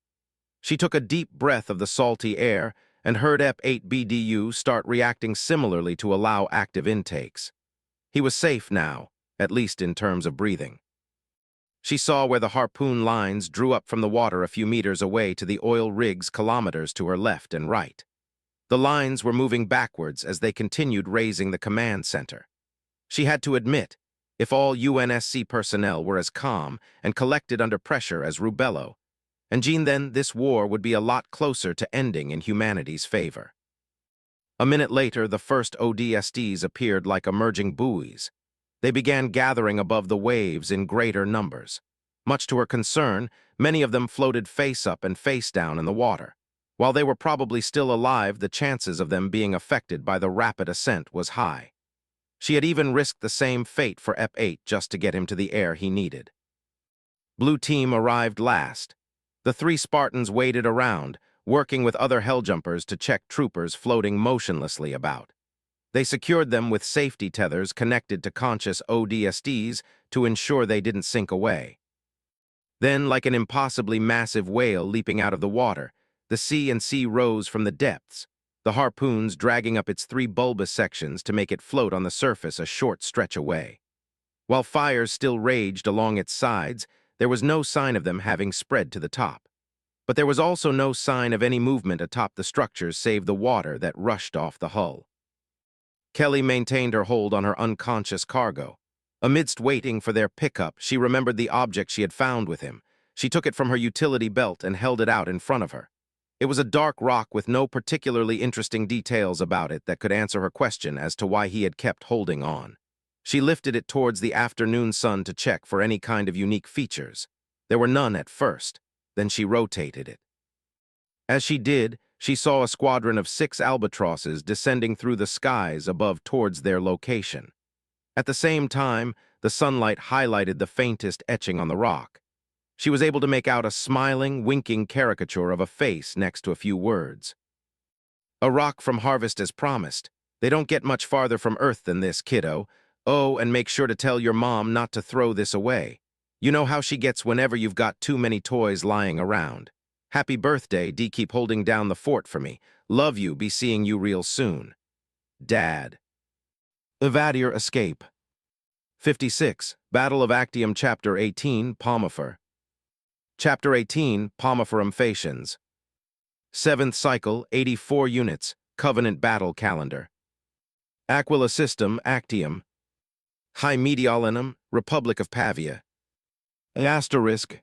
She took a deep breath of the salty air and heard EP8 BDU start reacting similarly to allow active intakes. He was safe now, at least in terms of breathing. She saw where the harpoon lines drew up from the water a few meters away to the oil rigs kilometers to her left and right. The lines were moving backwards as they continued raising the command center. She had to admit, if all UNSC personnel were as calm and collected under pressure as Rubello, and Jean, then this war would be a lot closer to ending in humanity's favor. A minute later, the first ODSTs appeared like emerging buoys. They began gathering above the waves in greater numbers. Much to her concern, many of them floated face up and face down in the water. While they were probably still alive, the chances of them being affected by the rapid ascent was high. She had even risked the same fate for EP8 just to get him to the air he needed. Blue Team arrived last. The 3 Spartans waited around, working with other Helljumpers to check troopers floating motionlessly about. They secured them with safety tethers connected to conscious ODSTs to ensure they didn't sink away. Then, like an impossibly massive whale leaping out of the water, the C&C rose from the depths, the harpoons dragging up its 3 bulbous sections to make it float on the surface a short stretch away. While fires still raged along its sides, there was no sign of them having spread to the top. But there was also no sign of any movement atop the structures save the water that rushed off the hull. Kelly maintained her hold on her unconscious cargo. Amidst waiting for their pickup, she remembered the object she had found with him. She took it from her utility belt and held it out in front of her. It was a dark rock with no particularly interesting details about it that could answer her question as to why he had kept holding on. She lifted it towards the afternoon sun to check for any kind of unique features. There were none at first. Then she rotated it. As she did, she saw a squadron of 6 albatrosses descending through the skies above towards their location. At the same time, the sunlight highlighted the faintest etching on the rock. She was able to make out a smiling, winking caricature of a face next to a few words. "A rock from Harvest as promised. They don't get much farther from Earth than this, kiddo. Oh, and make sure to tell your mom not to throw this away. You know how she gets whenever you've got too many toys lying around. Happy birthday, D. Keep holding down the fort for me. Love you, be seeing you real soon. Dad." Evadier Escape. 56. Battle of Actium Chapter 18, Palmifer. Chapter 18, Palmiferum Faciens. 7th Cycle, 84 units, Covenant Battle Calendar. Aquila System, Actium. High Mediolanum, Republic of Pavia. Asterisk.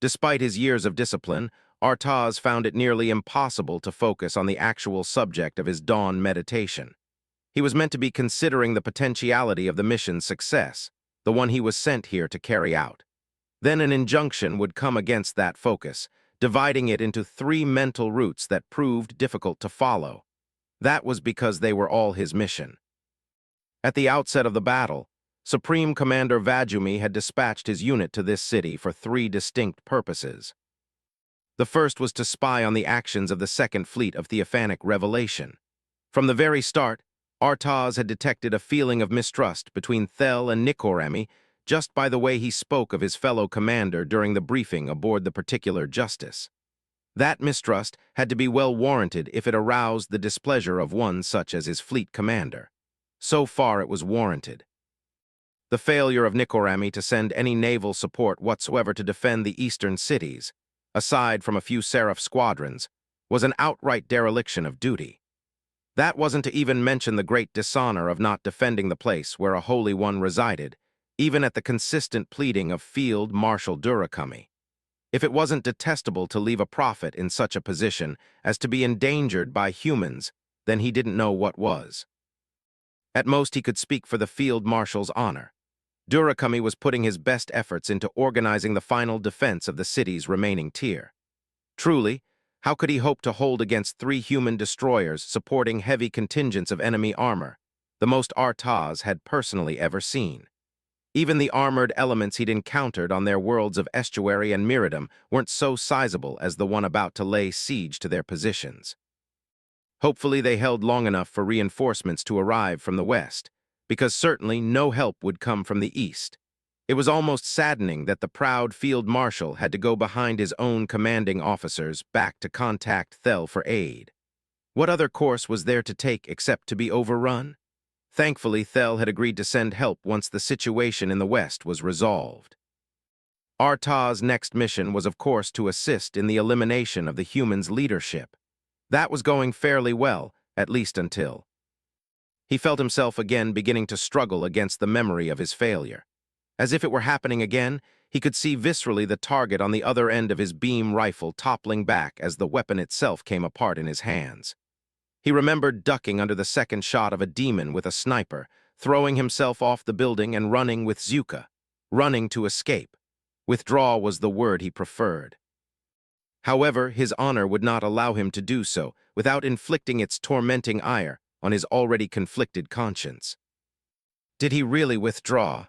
Despite his years of discipline, Artaz found it nearly impossible to focus on the actual subject of his dawn meditation. He was meant to be considering the potentiality of the mission's success, the one he was sent here to carry out. Then an injunction would come against that focus, dividing it into 3 mental routes that proved difficult to follow. That was because they were all his mission. At the outset of the battle, Supreme Commander Vajumi had dispatched his unit to this city for 3 distinct purposes. The first was to spy on the actions of the Second Fleet of Theophanic Revelation. From the very start, Artaz had detected a feeling of mistrust between Thel and Nikorami just by the way he spoke of his fellow commander during the briefing aboard the particular Justice. That mistrust had to be well warranted if it aroused the displeasure of one such as his fleet commander. So far it was warranted. The failure of Nikorami to send any naval support whatsoever to defend the eastern cities, aside from a few Seraph squadrons, was an outright dereliction of duty. That wasn't to even mention the great dishonor of not defending the place where a Holy One resided, even at the consistent pleading of Field Marshal Durakami. If it wasn't detestable to leave a prophet in such a position as to be endangered by humans, then he didn't know what was. At most, he could speak for the Field Marshal's honor. Durakami was putting his best efforts into organizing the final defense of the city's remaining tier. Truly, how could he hope to hold against 3 human destroyers supporting heavy contingents of enemy armor, the most Artaz had personally ever seen? Even the armored elements he'd encountered on their worlds of Estuary and Miradum weren't so sizable as the one about to lay siege to their positions. Hopefully they held long enough for reinforcements to arrive from the west, because certainly no help would come from the east. It was almost saddening that the proud field marshal had to go behind his own commanding officers back to contact Thel for aid. What other course was there to take except to be overrun? Thankfully, Thel had agreed to send help once the situation in the west was resolved. Arta's next mission was of course to assist in the elimination of the humans' leadership. That was going fairly well, at least until he felt himself again beginning to struggle against the memory of his failure. As if it were happening again, he could see viscerally the target on the other end of his beam rifle toppling back as the weapon itself came apart in his hands. He remembered ducking under the second shot of a demon with a sniper, throwing himself off the building and running with Zuka, running to escape. Withdraw was the word he preferred. However, his honor would not allow him to do so without inflicting its tormenting ire on his already conflicted conscience. Did he really withdraw?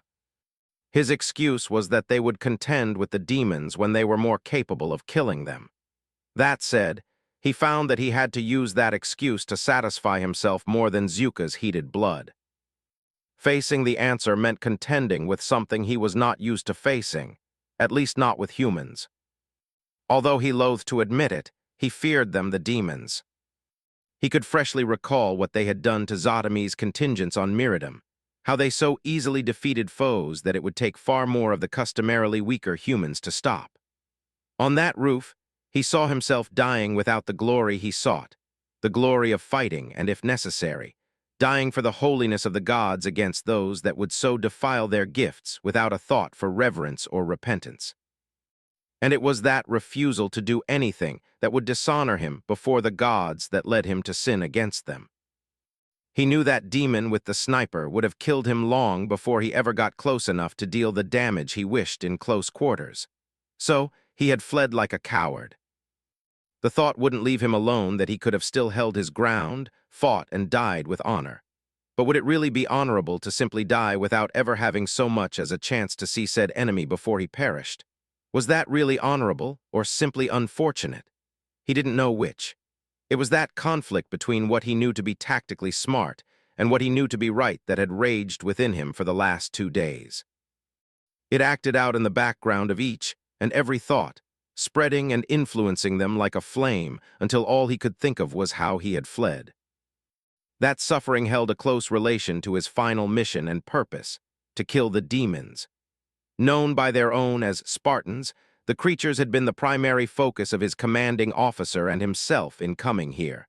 His excuse was that they would contend with the demons when they were more capable of killing them. That said, he found that he had to use that excuse to satisfy himself more than Zuka's heated blood. Facing the answer meant contending with something he was not used to facing, at least not with humans. Although he loathed to admit it, he feared them, the demons. He could freshly recall what they had done to Zotomi's contingents on Miradum, how they so easily defeated foes that it would take far more of the customarily weaker humans to stop. On that roof, he saw himself dying without the glory he sought, the glory of fighting and, if necessary, dying for the holiness of the gods against those that would so defile their gifts without a thought for reverence or repentance. And it was that refusal to do anything that would dishonor him before the gods that led him to sin against them. He knew that demon with the sniper would have killed him long before he ever got close enough to deal the damage he wished in close quarters. So, he had fled like a coward. The thought wouldn't leave him alone that he could have still held his ground, fought, and died with honor. But would it really be honorable to simply die without ever having so much as a chance to see said enemy before he perished? Was that really honorable, or simply unfortunate? He didn't know which. It was that conflict between what he knew to be tactically smart and what he knew to be right that had raged within him for the last 2 days. It acted out in the background of each and every thought, spreading and influencing them like a flame until all he could think of was how he had fled. That suffering held a close relation to his final mission and purpose, to kill the demons. Known by their own as Spartans, the creatures had been the primary focus of his commanding officer and himself in coming here.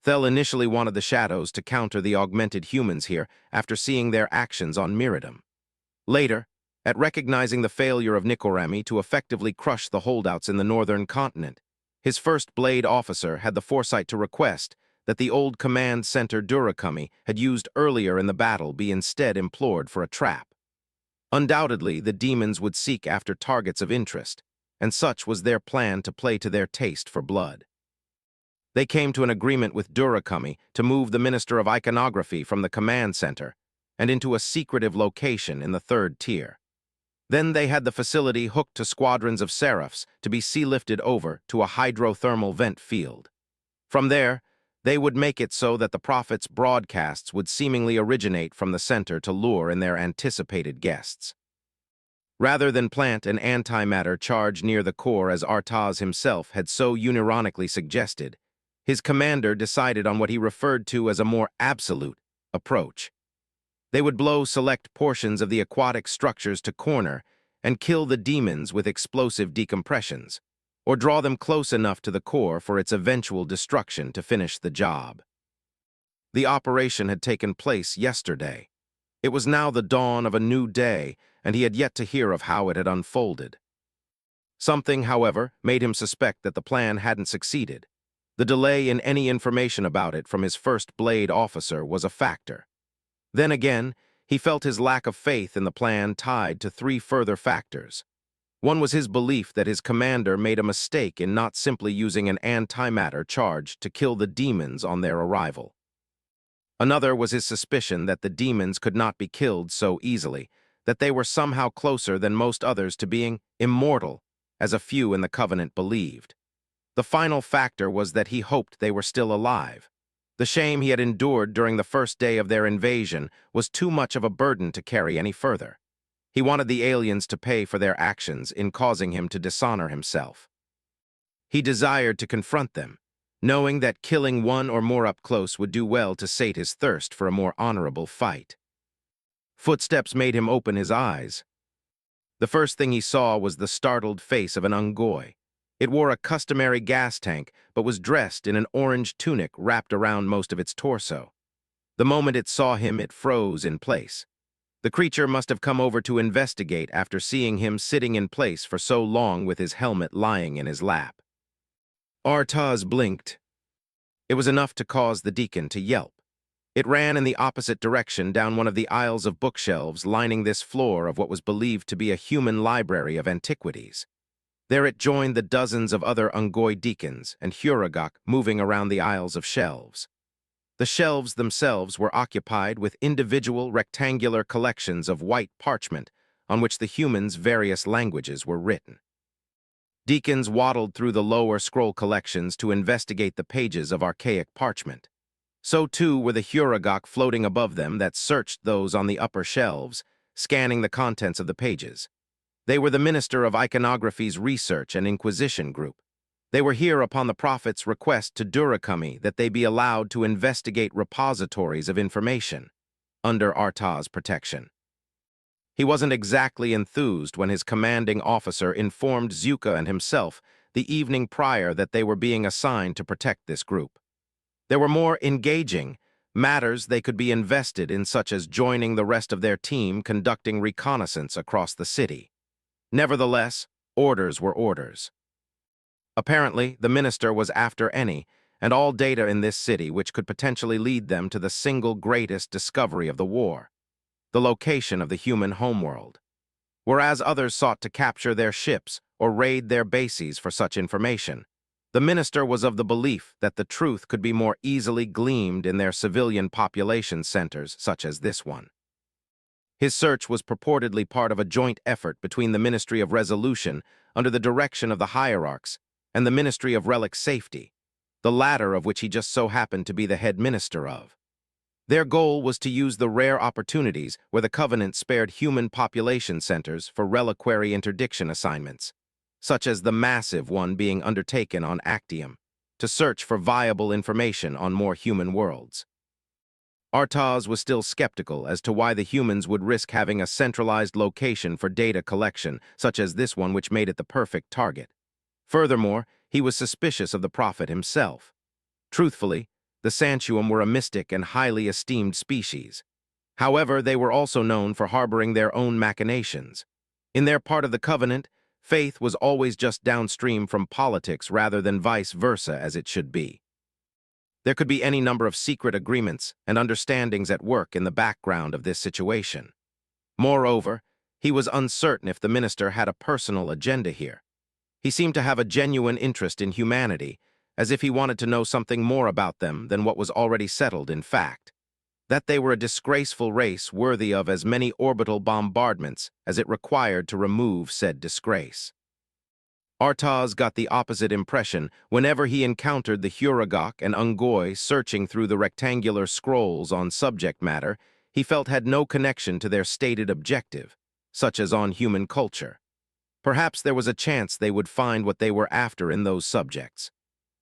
Thel initially wanted the Shadows to counter the augmented humans here after seeing their actions on Miradum. Later, at recognizing the failure of Nikorami to effectively crush the holdouts in the northern continent, his first Blade officer had the foresight to request that the old command center Durakami had used earlier in the battle be instead implored for a trap. Undoubtedly, the demons would seek after targets of interest, and such was their plan to play to their taste for blood. They came to an agreement with Durakami to move the Minister of Iconography from the command center and into a secretive location in the 3rd tier. Then they had the facility hooked to squadrons of Seraphs to be sea-lifted over to a hydrothermal vent field. From there, they would make it so that the Prophet's broadcasts would seemingly originate from the center to lure in their anticipated guests. Rather than plant an antimatter charge near the core as Artaz himself had so unironically suggested, his commander decided on what he referred to as a more absolute approach. They would blow select portions of the aquatic structures to corner and kill the demons with explosive decompressions, or draw them close enough to the core for its eventual destruction to finish the job. The operation had taken place yesterday. It was now the dawn of a new day, and he had yet to hear of how it had unfolded. Something, however, made him suspect that the plan hadn't succeeded. The delay in any information about it from his first Blade officer was a factor. Then again, he felt his lack of faith in the plan tied to 3 further factors. One was his belief that his commander made a mistake in not simply using an antimatter charge to kill the demons on their arrival. Another was his suspicion that the demons could not be killed so easily, that they were somehow closer than most others to being immortal, as a few in the Covenant believed. The final factor was that he hoped they were still alive. The shame he had endured during the first day of their invasion was too much of a burden to carry any further. He wanted the aliens to pay for their actions in causing him to dishonor himself. He desired to confront them, knowing that killing one or more up close would do well to sate his thirst for a more honorable fight. Footsteps made him open his eyes. The first thing he saw was the startled face of an Ungoy. It wore a customary gas tank, but was dressed in an orange tunic wrapped around most of its torso. The moment it saw him, it froze in place. The creature must have come over to investigate after seeing him sitting in place for so long with his helmet lying in his lap. Artaz blinked. It was enough to cause the deacon to yelp. It ran in the opposite direction down one of the aisles of bookshelves lining this floor of what was believed to be a human library of antiquities. There it joined the dozens of other Ungoy deacons and Huragok moving around the aisles of shelves. The shelves themselves were occupied with individual rectangular collections of white parchment on which the humans' various languages were written. Deacons waddled through the lower scroll collections to investigate the pages of archaic parchment. So too were the Huragok floating above them that searched those on the upper shelves, scanning the contents of the pages. They were the Minister of Iconography's Research and Inquisition Group. They were here upon the Prophet's request to Durakami that they be allowed to investigate repositories of information, under Artaz's protection. He wasn't exactly enthused when his commanding officer informed Zuka and himself the evening prior that they were being assigned to protect this group. There were more engaging matters they could be invested in, such as joining the rest of their team conducting reconnaissance across the city. Nevertheless, orders were orders. Apparently, the minister was after any and all data in this city which could potentially lead them to the single greatest discovery of the war, the location of the human homeworld. Whereas others sought to capture their ships or raid their bases for such information, the minister was of the belief that the truth could be more easily gleaned in their civilian population centers, such as this one. His search was purportedly part of a joint effort between the Ministry of Resolution, under the direction of the hierarchs, and the Ministry of Relic Safety, the latter of which he just so happened to be the head minister of. Their goal was to use the rare opportunities where the Covenant spared human population centers for reliquary interdiction assignments, such as the massive one being undertaken on Actium, to search for viable information on more human worlds. Artaz was still skeptical as to why the humans would risk having a centralized location for data collection, such as this one, which made it the perfect target. Furthermore, he was suspicious of the Prophet himself. Truthfully, the Santuum were a mystic and highly esteemed species. However, they were also known for harboring their own machinations. In their part of the Covenant, faith was always just downstream from politics rather than vice versa as it should be. There could be any number of secret agreements and understandings at work in the background of this situation. Moreover, he was uncertain if the minister had a personal agenda here. He seemed to have a genuine interest in humanity, as if he wanted to know something more about them than what was already settled in fact, that they were a disgraceful race worthy of as many orbital bombardments as it required to remove said disgrace. Artaz got the opposite impression whenever he encountered the Huragok and Ungoy searching through the rectangular scrolls on subject matter he felt had no connection to their stated objective, such as on human culture. Perhaps there was a chance they would find what they were after in those subjects.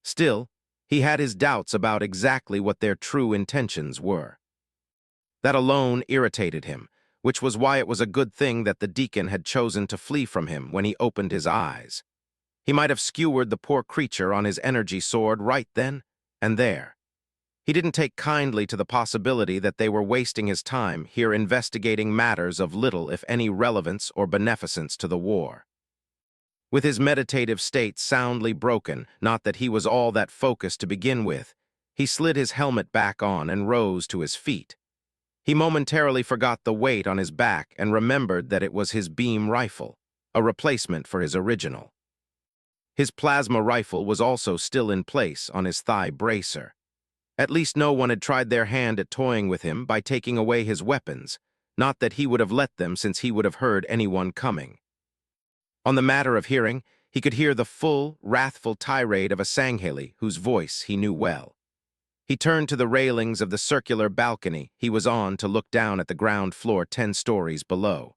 Still, he had his doubts about exactly what their true intentions were. That alone irritated him, which was why it was a good thing that the deacon had chosen to flee from him when he opened his eyes. He might have skewered the poor creature on his energy sword right then and there. He didn't take kindly to the possibility that they were wasting his time here investigating matters of little, if any, relevance or beneficence to the war. With his meditative state soundly broken, not that he was all that focused to begin with, he slid his helmet back on and rose to his feet. He momentarily forgot the weight on his back and remembered that it was his beam rifle, a replacement for his original. His plasma rifle was also still in place on his thigh bracer. At least no one had tried their hand at toying with him by taking away his weapons, not that he would have let them since he would have heard anyone coming. On the matter of hearing, he could hear the full, wrathful tirade of a Sangheili whose voice he knew well. He turned to the railings of the circular balcony he was on to look down at the ground floor 10 stories below.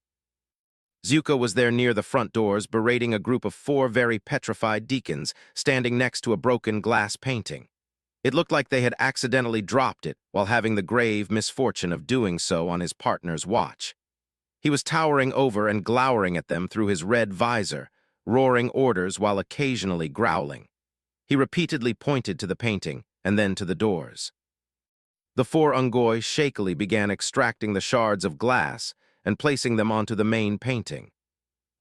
Zuka was there near the front doors, berating a group of 4 very petrified deacons standing next to a broken glass painting. It looked like they had accidentally dropped it while having the grave misfortune of doing so on his partner's watch. He was towering over and glowering at them through his red visor, roaring orders while occasionally growling. He repeatedly pointed to the painting and then to the doors. The four Ungoi shakily began extracting the shards of glass and placing them onto the main painting.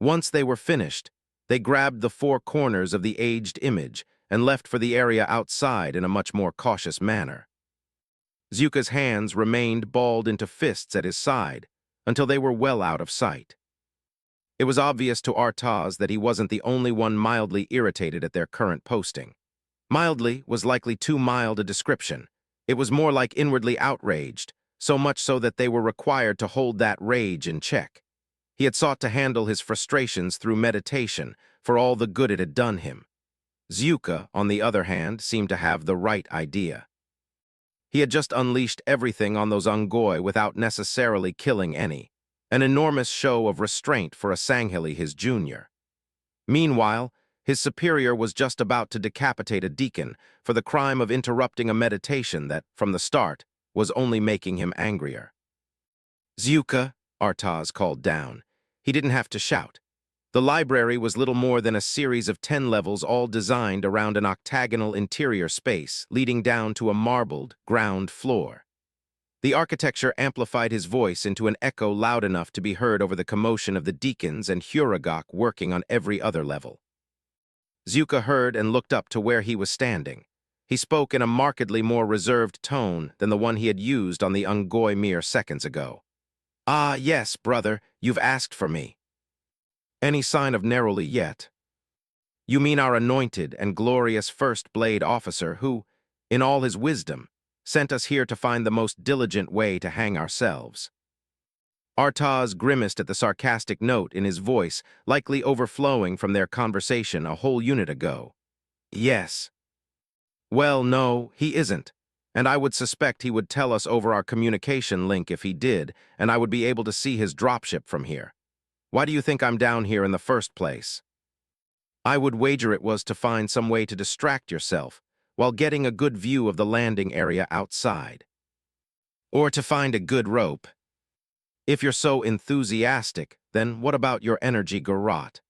Once they were finished, they grabbed the four corners of the aged image and left for the area outside in a much more cautious manner. Zyuka's hands remained balled into fists at his side until they were well out of sight. It was obvious to Artaz that he wasn't the only one mildly irritated at their current posting. Mildly was likely too mild a description. It was more like inwardly outraged, so much so that they were required to hold that rage in check. He had sought to handle his frustrations through meditation for all the good it had done him. Zyuka, on the other hand, seemed to have the right idea. He had just unleashed everything on those Ungoi without necessarily killing any, an enormous show of restraint for a Sanghili, his junior. Meanwhile, his superior was just about to decapitate a deacon for the crime of interrupting a meditation that, from the start, was only making him angrier. "Zyuka," Artaz called down. He didn't have to shout. The library was little more than a series of 10 levels all designed around an octagonal interior space leading down to a marbled ground floor. The architecture amplified his voice into an echo loud enough to be heard over the commotion of the deacons and Huragok working on every other level. Zyuka heard and looked up to where he was standing. He spoke in a markedly more reserved tone than the one he had used on the Ungoi mere seconds ago. "Ah, yes, brother, you've asked for me." "Any sign of Neroli yet?" "You mean our anointed and glorious first blade officer who, in all his wisdom, sent us here to find the most diligent way to hang ourselves." Artaz grimaced at the sarcastic note in his voice, likely overflowing from their conversation a whole unit ago. "Yes." "Well, no, he isn't. And I would suspect he would tell us over our communication link if he did, and I would be able to see his dropship from here. Why do you think I'm down here in the first place?" "I would wager it was to find some way to distract yourself while getting a good view of the landing area outside. Or to find a good rope. If you're so enthusiastic, then what about your energy garrote?"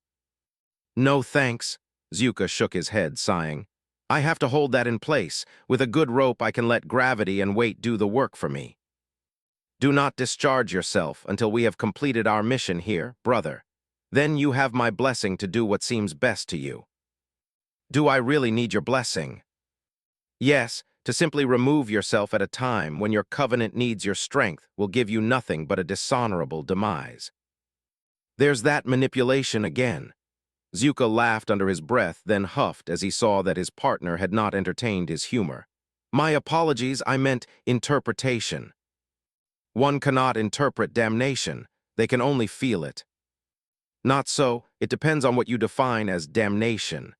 "No thanks," Zyuka shook his head, sighing. "I have to hold that in place. With a good rope I can let gravity and weight do the work for me." "Do not discharge yourself until we have completed our mission here, brother. Then you have my blessing to do what seems best to you." "Do I really need your blessing?" "Yes, to simply remove yourself at a time when your covenant needs your strength will give you nothing but a dishonorable demise." "There's that manipulation again." Zyuka laughed under his breath, then huffed as he saw that his partner had not entertained his humor. "My apologies, I meant interpretation. One cannot interpret damnation, they can only feel it." "Not so, it depends on what you define as damnation."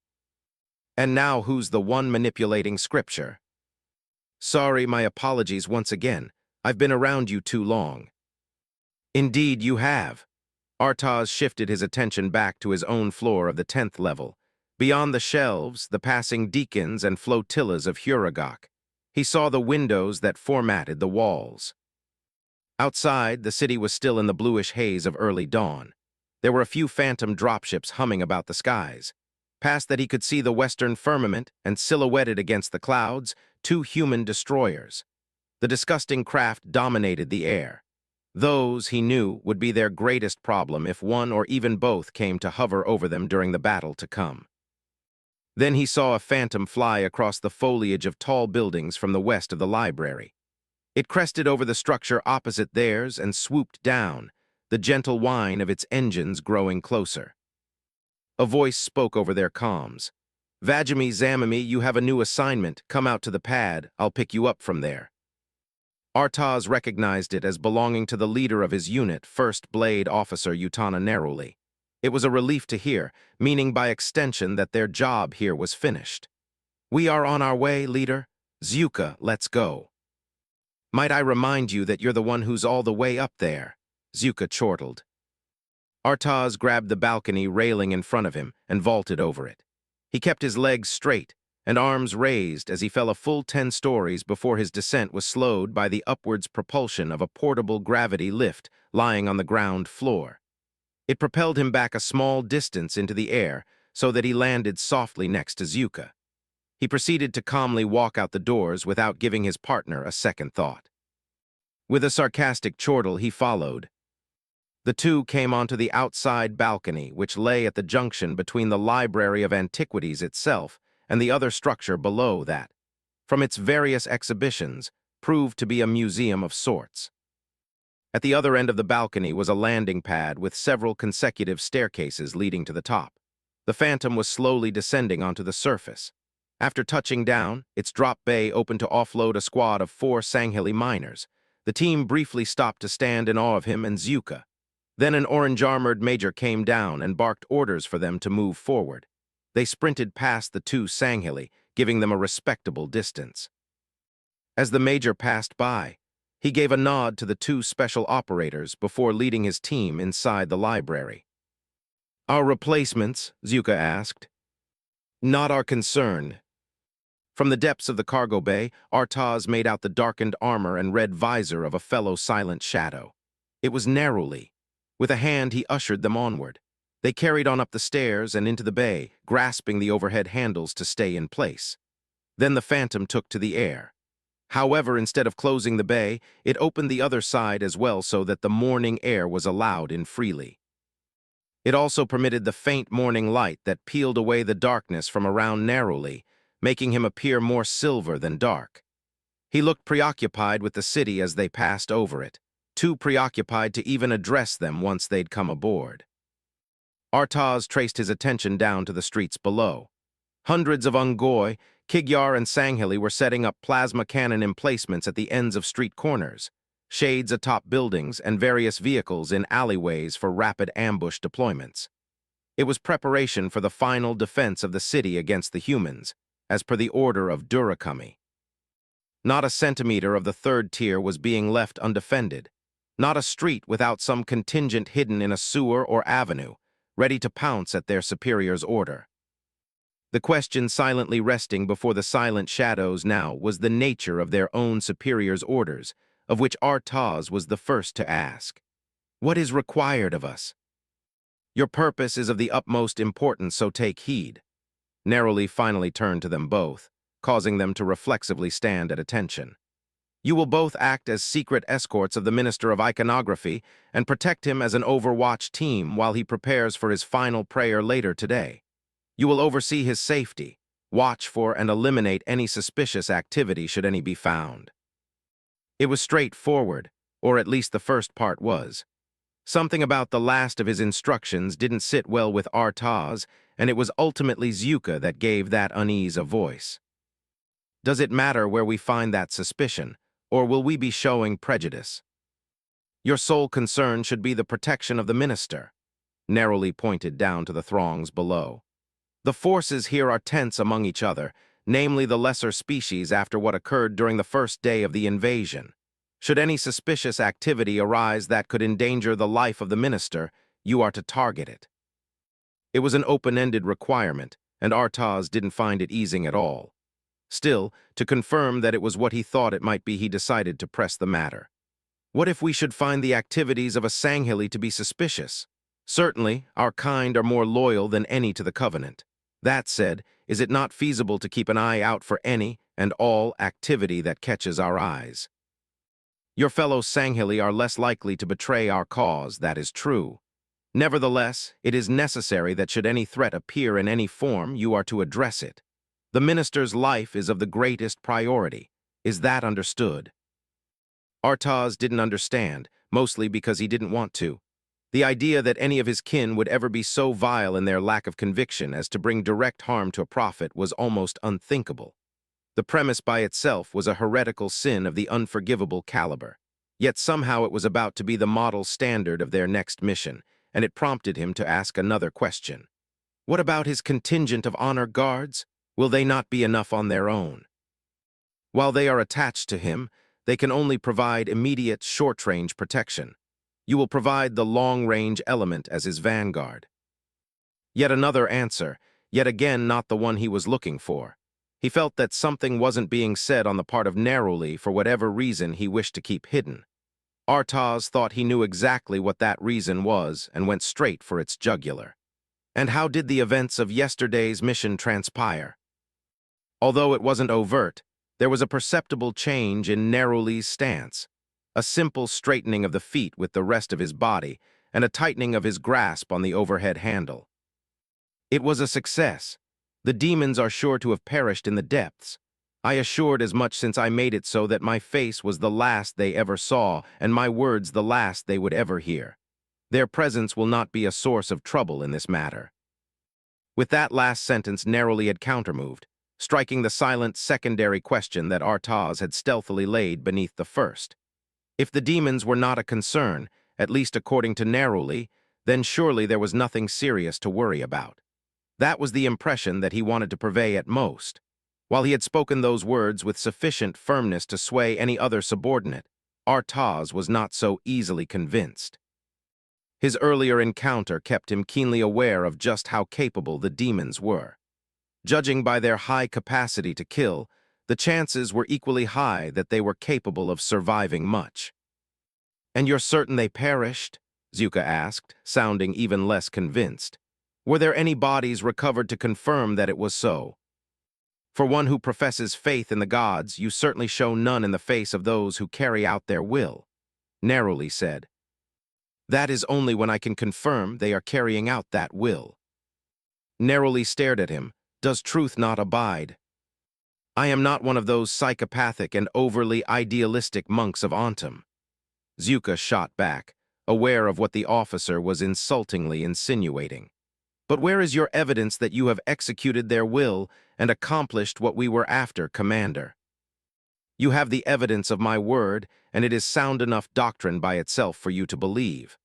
"And now who's the one manipulating scripture?" "Sorry, my apologies once again. I've been around you too long." "Indeed you have." Artaz shifted his attention back to his own floor of the 10th level. Beyond the shelves, the passing deacons and flotillas of Huragok. He saw the windows that formatted the walls. Outside, the city was still in the bluish haze of early dawn. There were a few phantom dropships humming about the skies. Past that he could see the western firmament, and silhouetted against the clouds, 2 human destroyers. The disgusting craft dominated the air. Those, he knew, would be their greatest problem if one or even both came to hover over them during the battle to come. Then he saw a phantom fly across the foliage of tall buildings from the west of the library. It crested over the structure opposite theirs and swooped down, the gentle whine of its engines growing closer. A voice spoke over their comms. "Vajami Zamami, you have a new assignment. Come out to the pad. I'll pick you up from there." Artaz recognized it as belonging to the leader of his unit, First Blade Officer Utana Neruli. It was a relief to hear, meaning by extension that their job here was finished. "We are on our way, leader. Zyuka, let's go." "Might I remind you that you're the one who's all the way up there?" Zyuka chortled. Artaz grabbed the balcony railing in front of him and vaulted over it. He kept his legs straight and arms raised as he fell a full 10 stories before his descent was slowed by the upwards propulsion of a portable gravity lift lying on the ground floor. It propelled him back a small distance into the air so that he landed softly next to Zuka. He proceeded to calmly walk out the doors without giving his partner a second thought. With a sarcastic chortle, he followed. The two came onto the outside balcony, which lay at the junction between the Library of Antiquities itself and the other structure below that, from its various exhibitions, proved to be a museum of sorts. At the other end of the balcony was a landing pad with several consecutive staircases leading to the top. The Phantom was slowly descending onto the surface. After touching down, its drop bay opened to offload a squad of 4 Sangheli miners. The team briefly stopped to stand in awe of him and Zuka. Then an orange-armored major came down and barked orders for them to move forward. They sprinted past the 2 Sangheli, giving them a respectable distance. As the major passed by, he gave a nod to the 2 special operators before leading his team inside the library. "Our replacements?" Zuka asked. "Not our concern." From the depths of the cargo bay, Artaz made out the darkened armor and red visor of a fellow silent shadow. It was Neruli. With a hand, he ushered them onward. They carried on up the stairs and into the bay, grasping the overhead handles to stay in place. Then the Phantom took to the air. However, instead of closing the bay, it opened the other side as well so that the morning air was allowed in freely. It also permitted the faint morning light that peeled away the darkness from around Neruli, making him appear more silver than dark. He looked preoccupied with the city as they passed over it, too preoccupied to even address them once they'd come aboard. Artaz traced his attention down to the streets below. Hundreds of Ungoi, Kigyar, and Sangheli were setting up plasma cannon emplacements at the ends of street corners, shades atop buildings, and various vehicles in alleyways for rapid ambush deployments. It was preparation for the final defense of the city against the humans, as per the order of Durakami. Not a centimeter of the 3rd tier was being left undefended, not a street without some contingent hidden in a sewer or avenue, ready to pounce at their superior's order. The question silently resting before the silent shadows now was the nature of their own superior's orders, of which Artaz was the first to ask. "What is required of us?" "Your purpose is of the utmost importance, so take heed." Neruli finally turned to them both, causing them to reflexively stand at attention. "You will both act as secret escorts of the Minister of Iconography and protect him as an overwatch team while he prepares for his final prayer later today. You will oversee his safety, watch for and eliminate any suspicious activity should any be found." It was straightforward, or at least the first part was. Something about the last of his instructions didn't sit well with Artaz, and it was ultimately Zuka that gave that unease a voice. "Does it matter where we find that suspicion, or will we be showing prejudice?" "Your sole concern should be the protection of the minister." Neruli pointed down to the throngs below. "The forces here are tense among each other, namely the lesser species after what occurred during the first day of the invasion. Should any suspicious activity arise that could endanger the life of the minister, you are to target it." It was an open-ended requirement, and Artaz didn't find it easing at all. Still, to confirm that it was what he thought it might be, he decided to press the matter. "What if we should find the activities of a Sangheli to be suspicious? Certainly, our kind are more loyal than any to the Covenant. That said, is it not feasible to keep an eye out for any and all activity that catches our eyes? Your fellow Sangheli are less likely to betray our cause, that is true. Nevertheless, it is necessary that should any threat appear in any form, you are to address it. The minister's life is of the greatest priority. Is that understood?" Artaz didn't understand, mostly because he didn't want to. The idea that any of his kin would ever be so vile in their lack of conviction as to bring direct harm to a prophet was almost unthinkable. The premise by itself was a heretical sin of the unforgivable caliber. Yet somehow it was about to be the model standard of their next mission, and it prompted him to ask another question. What about his contingent of honor guards? Will they not be enough on their own? While they are attached to him, they can only provide immediate short-range protection. You will provide the long-range element as his vanguard. Yet another answer, yet again not the one he was looking for. He felt that something wasn't being said on the part of Neruli for whatever reason he wished to keep hidden. Artaz thought he knew exactly what that reason was and went straight for its jugular. And how did the events of yesterday's mission transpire? Although it wasn't overt, there was a perceptible change in Neroli's stance, a simple straightening of the feet with the rest of his body, and a tightening of his grasp on the overhead handle. It was a success. The demons are sure to have perished in the depths. I assured as much since I made it so that my face was the last they ever saw, and my words the last they would ever hear. Their presence will not be a source of trouble in this matter. With that last sentence, Neroli had countermoved, striking the silent secondary question that Artaz had stealthily laid beneath the first. If the demons were not a concern, at least according to Neroli, then surely there was nothing serious to worry about. That was the impression that he wanted to purvey at most. While he had spoken those words with sufficient firmness to sway any other subordinate, Artaz was not so easily convinced. His earlier encounter kept him keenly aware of just how capable the demons were. Judging by their high capacity to kill, the chances were equally high that they were capable of surviving much. "And you're certain they perished?" Zuka asked, sounding even less convinced. "Were there any bodies recovered to confirm that it was so?" "For one who professes faith in the gods, you certainly show none in the face of those who carry out their will," Neroli said. "That is only when I can confirm they are carrying out that will." Neroli stared at him. "Does truth not abide?" "I am not one of those psychopathic and overly idealistic monks of Antum." Zuka shot back, aware of what the officer was insultingly insinuating. "But where is your evidence that you have executed their will and accomplished what we were after, Commander?" "You have the evidence of my word, and it is sound enough doctrine by itself for you to believe.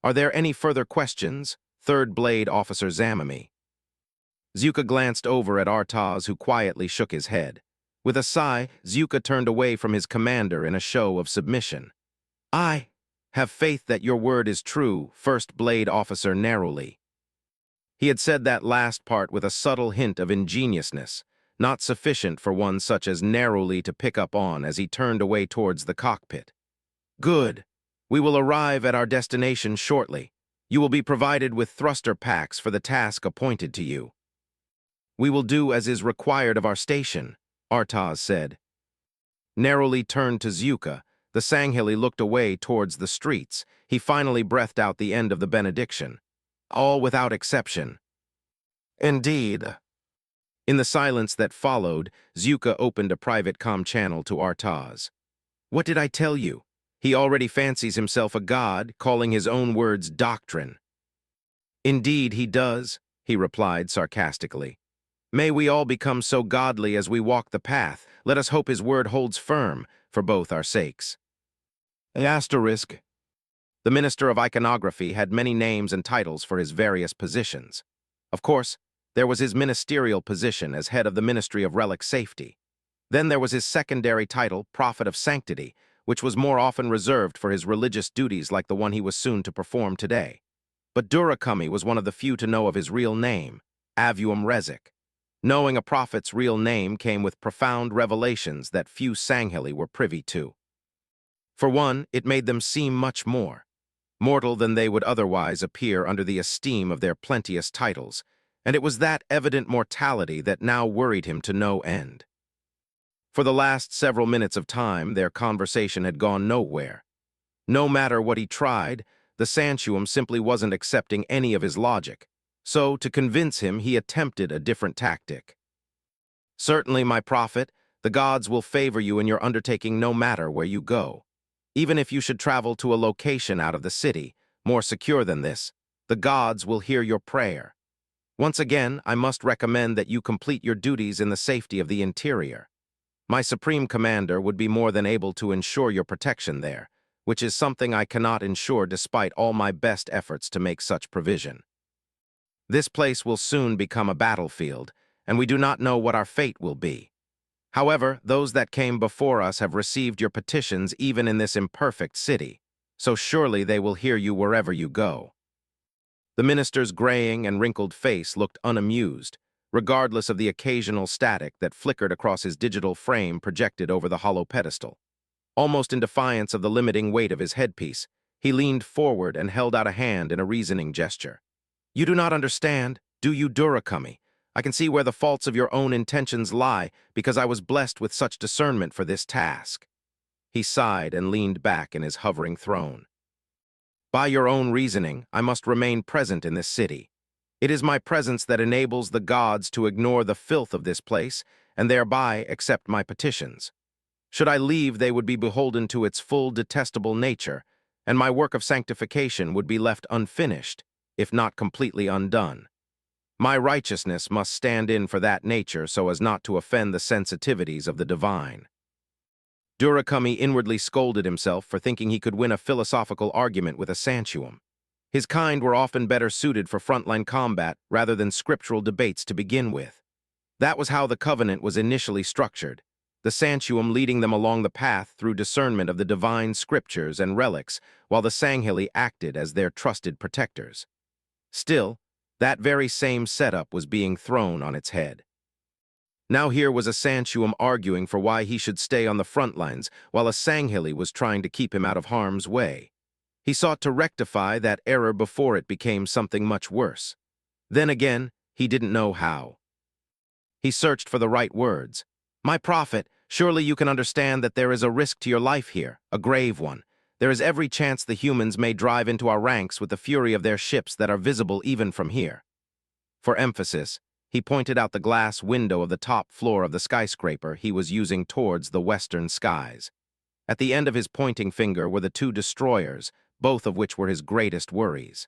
Are there any further questions, Third Blade Officer Zamami?" Zuka glanced over at Artaz, who quietly shook his head. With a sigh, Zuka turned away from his commander in a show of submission. "I have faith that your word is true, First Blade Officer Neroli." He had said that last part with a subtle hint of ingenuousness, not sufficient for one such as Neroli to pick up on as he turned away towards the cockpit. "Good. We will arrive at our destination shortly. You will be provided with thruster packs for the task appointed to you." "We will do as is required of our station," Artaz said. Neroli turned to Zuka. The Sangheli looked away towards the streets. He finally breathed out the end of the benediction. "All without exception." "Indeed." In the silence that followed, Zuka opened a private comm channel to Artaz. "What did I tell you? He already fancies himself a god, calling his own words doctrine." "Indeed he does," he replied sarcastically. "May we all become so godly as we walk the path. Let us hope his word holds firm, for both our sakes." Asterisk. The Minister of Iconography had many names and titles for his various positions. Of course, there was his ministerial position as head of the Ministry of Relic Safety. Then there was his secondary title, Prophet of Sanctity, which was more often reserved for his religious duties like the one he was soon to perform today. But Durakami was one of the few to know of his real name, Avuum Rezik. Knowing a prophet's real name came with profound revelations that few Sangheli were privy to. For one, it made them seem much more mortal than they would otherwise appear under the esteem of their plenteous titles, and it was that evident mortality that now worried him to no end. For the last several minutes of time, their conversation had gone nowhere. No matter what he tried, the Santuum simply wasn't accepting any of his logic, so to convince him he attempted a different tactic. "Certainly, my prophet, the gods will favor you in your undertaking no matter where you go. Even if you should travel to a location out of the city, more secure than this, the gods will hear your prayer. Once again, I must recommend that you complete your duties in the safety of the interior. My Supreme Commander would be more than able to ensure your protection there, which is something I cannot ensure despite all my best efforts to make such provision. This place will soon become a battlefield, and we do not know what our fate will be. However, those that came before us have received your petitions even in this imperfect city, so surely they will hear you wherever you go." The minister's graying and wrinkled face looked unamused, regardless of the occasional static that flickered across his digital frame projected over the hollow pedestal. Almost in defiance of the limiting weight of his headpiece, he leaned forward and held out a hand in a reasoning gesture. "You do not understand, do you, Durakami? I can see where the faults of your own intentions lie because I was blessed with such discernment for this task." He sighed and leaned back in his hovering throne. "By your own reasoning, I must remain present in this city. It is my presence that enables the gods to ignore the filth of this place and thereby accept my petitions. Should I leave, they would be beholden to its full detestable nature, and my work of sanctification would be left unfinished, if not completely undone. My righteousness must stand in for that nature so as not to offend the sensitivities of the divine." Durakami inwardly scolded himself for thinking he could win a philosophical argument with a Santuum. His kind were often better suited for frontline combat rather than scriptural debates to begin with. That was how the Covenant was initially structured, the Santuum leading them along the path through discernment of the divine scriptures and relics, while the Sanghili acted as their trusted protectors. Still, that very same setup was being thrown on its head. Now here was a Santuum arguing for why he should stay on the front lines, while a Sanghili was trying to keep him out of harm's way. He sought to rectify that error before it became something much worse. Then again, he didn't know how. He searched for the right words. "My prophet, surely you can understand that there is a risk to your life here, a grave one. There is every chance the humans may drive into our ranks with the fury of their ships that are visible even from here." For emphasis, he pointed out the glass window of the top floor of the skyscraper he was using towards the western skies. At the end of his pointing finger were the two destroyers, both of which were his greatest worries.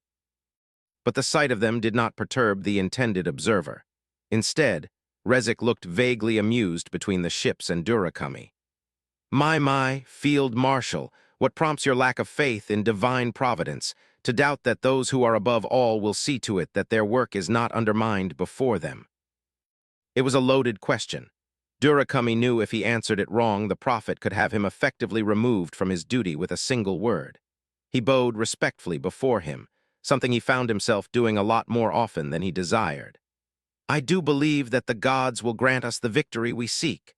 But the sight of them did not perturb the intended observer. Instead, Rezik looked vaguely amused between the ships and Durakami. My, Field Marshal, what prompts your lack of faith in divine providence, to doubt that those who are above all will see to it that their work is not undermined before them?" It was a loaded question. Durakami knew if he answered it wrong, the prophet could have him effectively removed from his duty with a single word. He bowed respectfully before him, something he found himself doing a lot more often than he desired. "I do believe that the gods will grant us the victory we seek.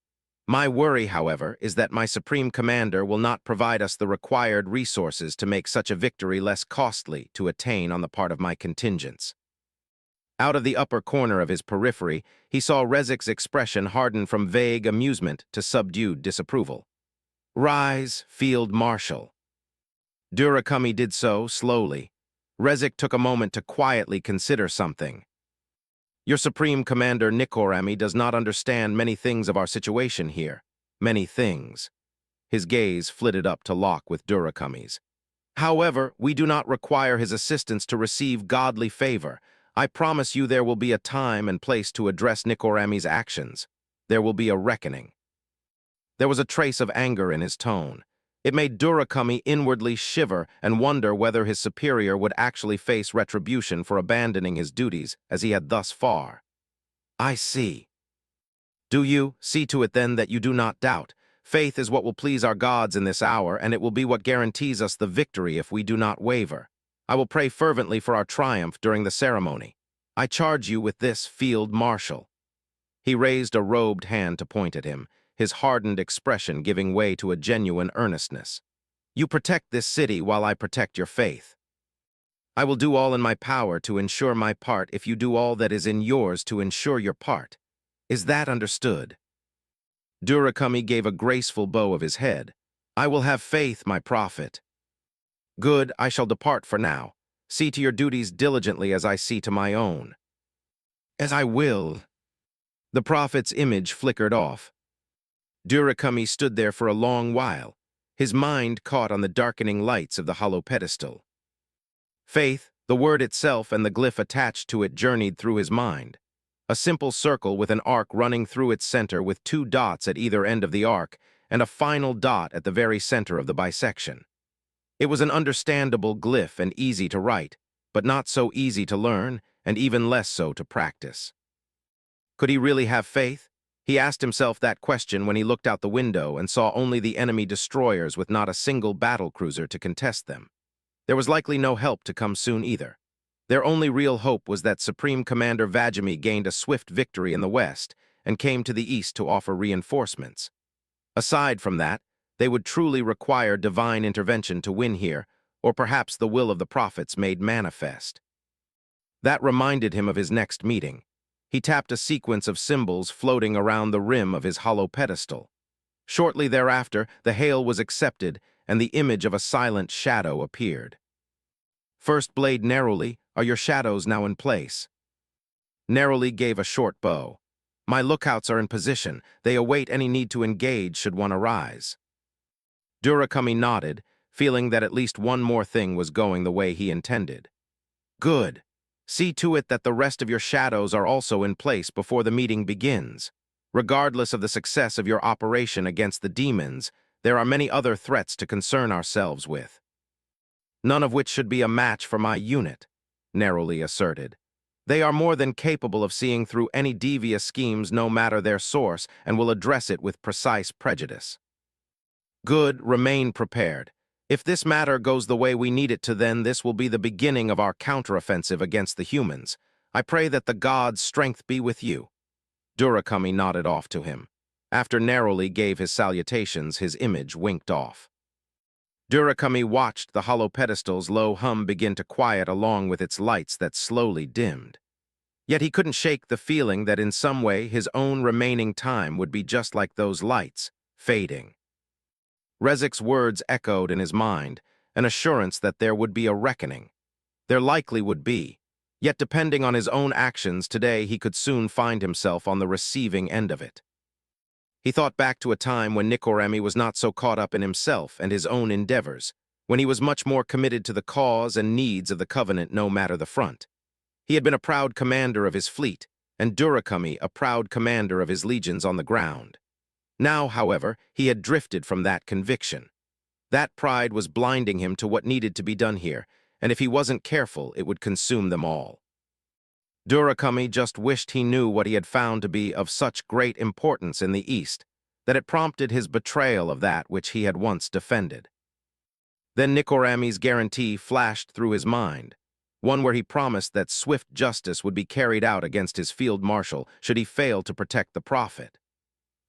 My worry, however, is that my Supreme Commander will not provide us the required resources to make such a victory less costly to attain on the part of my contingents." Out of the upper corner of his periphery, he saw Rezik's expression harden from vague amusement to subdued disapproval. "Rise, Field Marshal." Durakami did so, slowly. Rezik took a moment to quietly consider something. "Your Supreme Commander Nikorami does not understand many things of our situation here. Many things." His gaze flitted up to lock with Durakami's. "However, we do not require his assistance to receive godly favor. I promise you there will be a time and place to address Nikorami's actions. There will be a reckoning." There was a trace of anger in his tone. It made Durakami inwardly shiver and wonder whether his superior would actually face retribution for abandoning his duties as he had thus far. "I see." "Do you? See to it then that you do not doubt. Faith is what will please our gods in this hour, and it will be what guarantees us the victory if we do not waver. I will pray fervently for our triumph during the ceremony. I charge you with this, Field Marshal." He raised a robed hand to point at him, his hardened expression giving way to a genuine earnestness. "You protect this city while I protect your faith. I will do all in my power to ensure my part if you do all that is in yours to ensure your part. Is that understood?" Durakami gave a graceful bow of his head. "I will have faith, my prophet." "Good, I shall depart for now. See to your duties diligently as I see to my own." "As I will." The prophet's image flickered off. Durakami stood there for a long while, his mind caught on the darkening lights of the hollow pedestal. Faith, the word itself and the glyph attached to it journeyed through his mind. A simple circle with an arc running through its center with two dots at either end of the arc and a final dot at the very center of the bisection. It was an understandable glyph and easy to write, but not so easy to learn and even less so to practice. Could he really have faith? He asked himself that question when he looked out the window and saw only the enemy destroyers with not a single battlecruiser to contest them. There was likely no help to come soon either. Their only real hope was that Supreme Commander Vajami gained a swift victory in the west and came to the east to offer reinforcements. Aside from that, They would truly require divine intervention to win here, or perhaps the will of the prophets made manifest. That reminded him of his next meeting. He tapped a sequence of symbols floating around the rim of his hollow pedestal. Shortly thereafter, the hail was accepted, and the image of a silent shadow appeared. First Blade narrowly, are your shadows now in place? Narrowly gave a short bow. My lookouts are in position. They await any need to engage should one arise. Durakami nodded, feeling that at least one more thing was going the way he intended. Good. See to it that the rest of your shadows are also in place before the meeting begins. Regardless of the success of your operation against the demons, there are many other threats to concern ourselves with. None of which should be a match for my unit, narrowly asserted. They are more than capable of seeing through any devious schemes no matter their source and will address it with precise prejudice. Good, remain prepared. If this matter goes the way we need it to, then this will be the beginning of our counteroffensive against the humans. I pray that the gods' strength be with you. Durakami nodded off to him. After narrowly gave his salutations, his image winked off. Durakami watched the hollow pedestal's low hum begin to quiet along with its lights that slowly dimmed. Yet he couldn't shake the feeling that in some way his own remaining time would be just like those lights, fading. Rezik's words echoed in his mind, an assurance that there would be a reckoning. There likely would be, yet depending on his own actions today he could soon find himself on the receiving end of it. He thought back to a time when Nikoremi was not so caught up in himself and his own endeavors, when he was much more committed to the cause and needs of the Covenant no matter the front. He had been a proud commander of his fleet, and Durakami a proud commander of his legions on the ground. Now, however, he had drifted from that conviction. That pride was blinding him to what needed to be done here, and if he wasn't careful, it would consume them all. Durakami just wished he knew what he had found to be of such great importance in the East, that it prompted his betrayal of that which he had once defended. Then Nikorami's guarantee flashed through his mind, one where he promised that swift justice would be carried out against his field marshal should he fail to protect the prophet.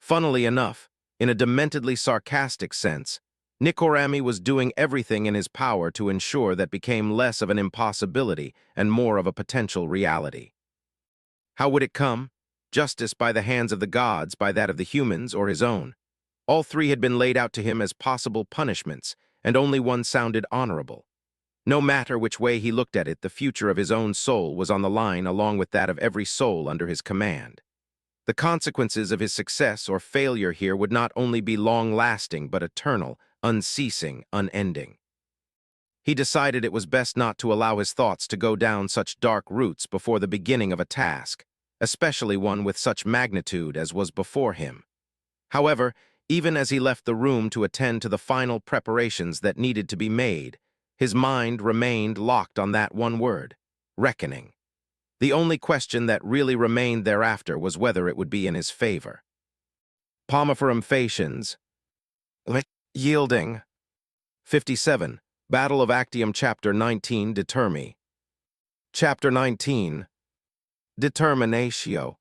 Funnily enough, in a dementedly sarcastic sense, Nikorami was doing everything in his power to ensure that became less of an impossibility and more of a potential reality. How would it come? Justice by the hands of the gods, by that of the humans, or his own. All three had been laid out to him as possible punishments, and only one sounded honorable. No matter which way he looked at it, the future of his own soul was on the line along with that of every soul under his command. The consequences of his success or failure here would not only be long-lasting but eternal, unceasing, unending. He decided it was best not to allow his thoughts to go down such dark routes before the beginning of a task, especially one with such magnitude as was before him. However, even as he left the room to attend to the final preparations that needed to be made, his mind remained locked on that one word, reckoning. The only question that really remained thereafter was whether it would be in his favor. Pomiferum faciens. Yielding. 57. Battle of Actium Chapter 19 Determi. Chapter 19. Determinatio.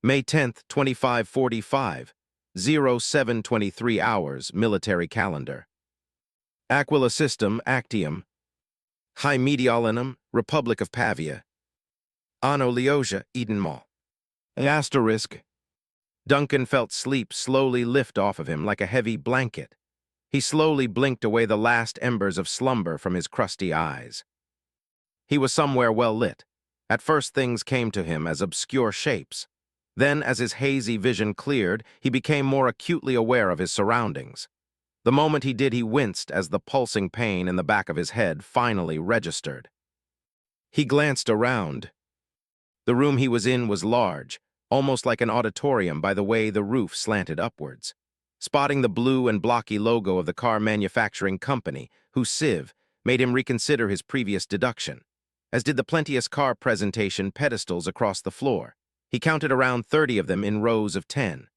May 10th, 2545. 0723 hours, military calendar. Aquila System, Actium. High Mediolanum, Republic of Pavia. Anno Leosia, Edenmall. Asterisk. Duncan felt sleep slowly lift off of him like a heavy blanket. He slowly blinked away the last embers of slumber from his crusty eyes. He was somewhere well lit. At first things came to him as obscure shapes. Then, as his hazy vision cleared, he became more acutely aware of his surroundings. The moment he did, he winced as the pulsing pain in the back of his head finally registered. He glanced around. The room he was in was large, almost like an auditorium by the way the roof slanted upwards. Spotting the blue and blocky logo of the car manufacturing company, whose sieve made him reconsider his previous deduction, as did the plenteous car presentation pedestals across the floor. He counted around 30 of them in rows of 10.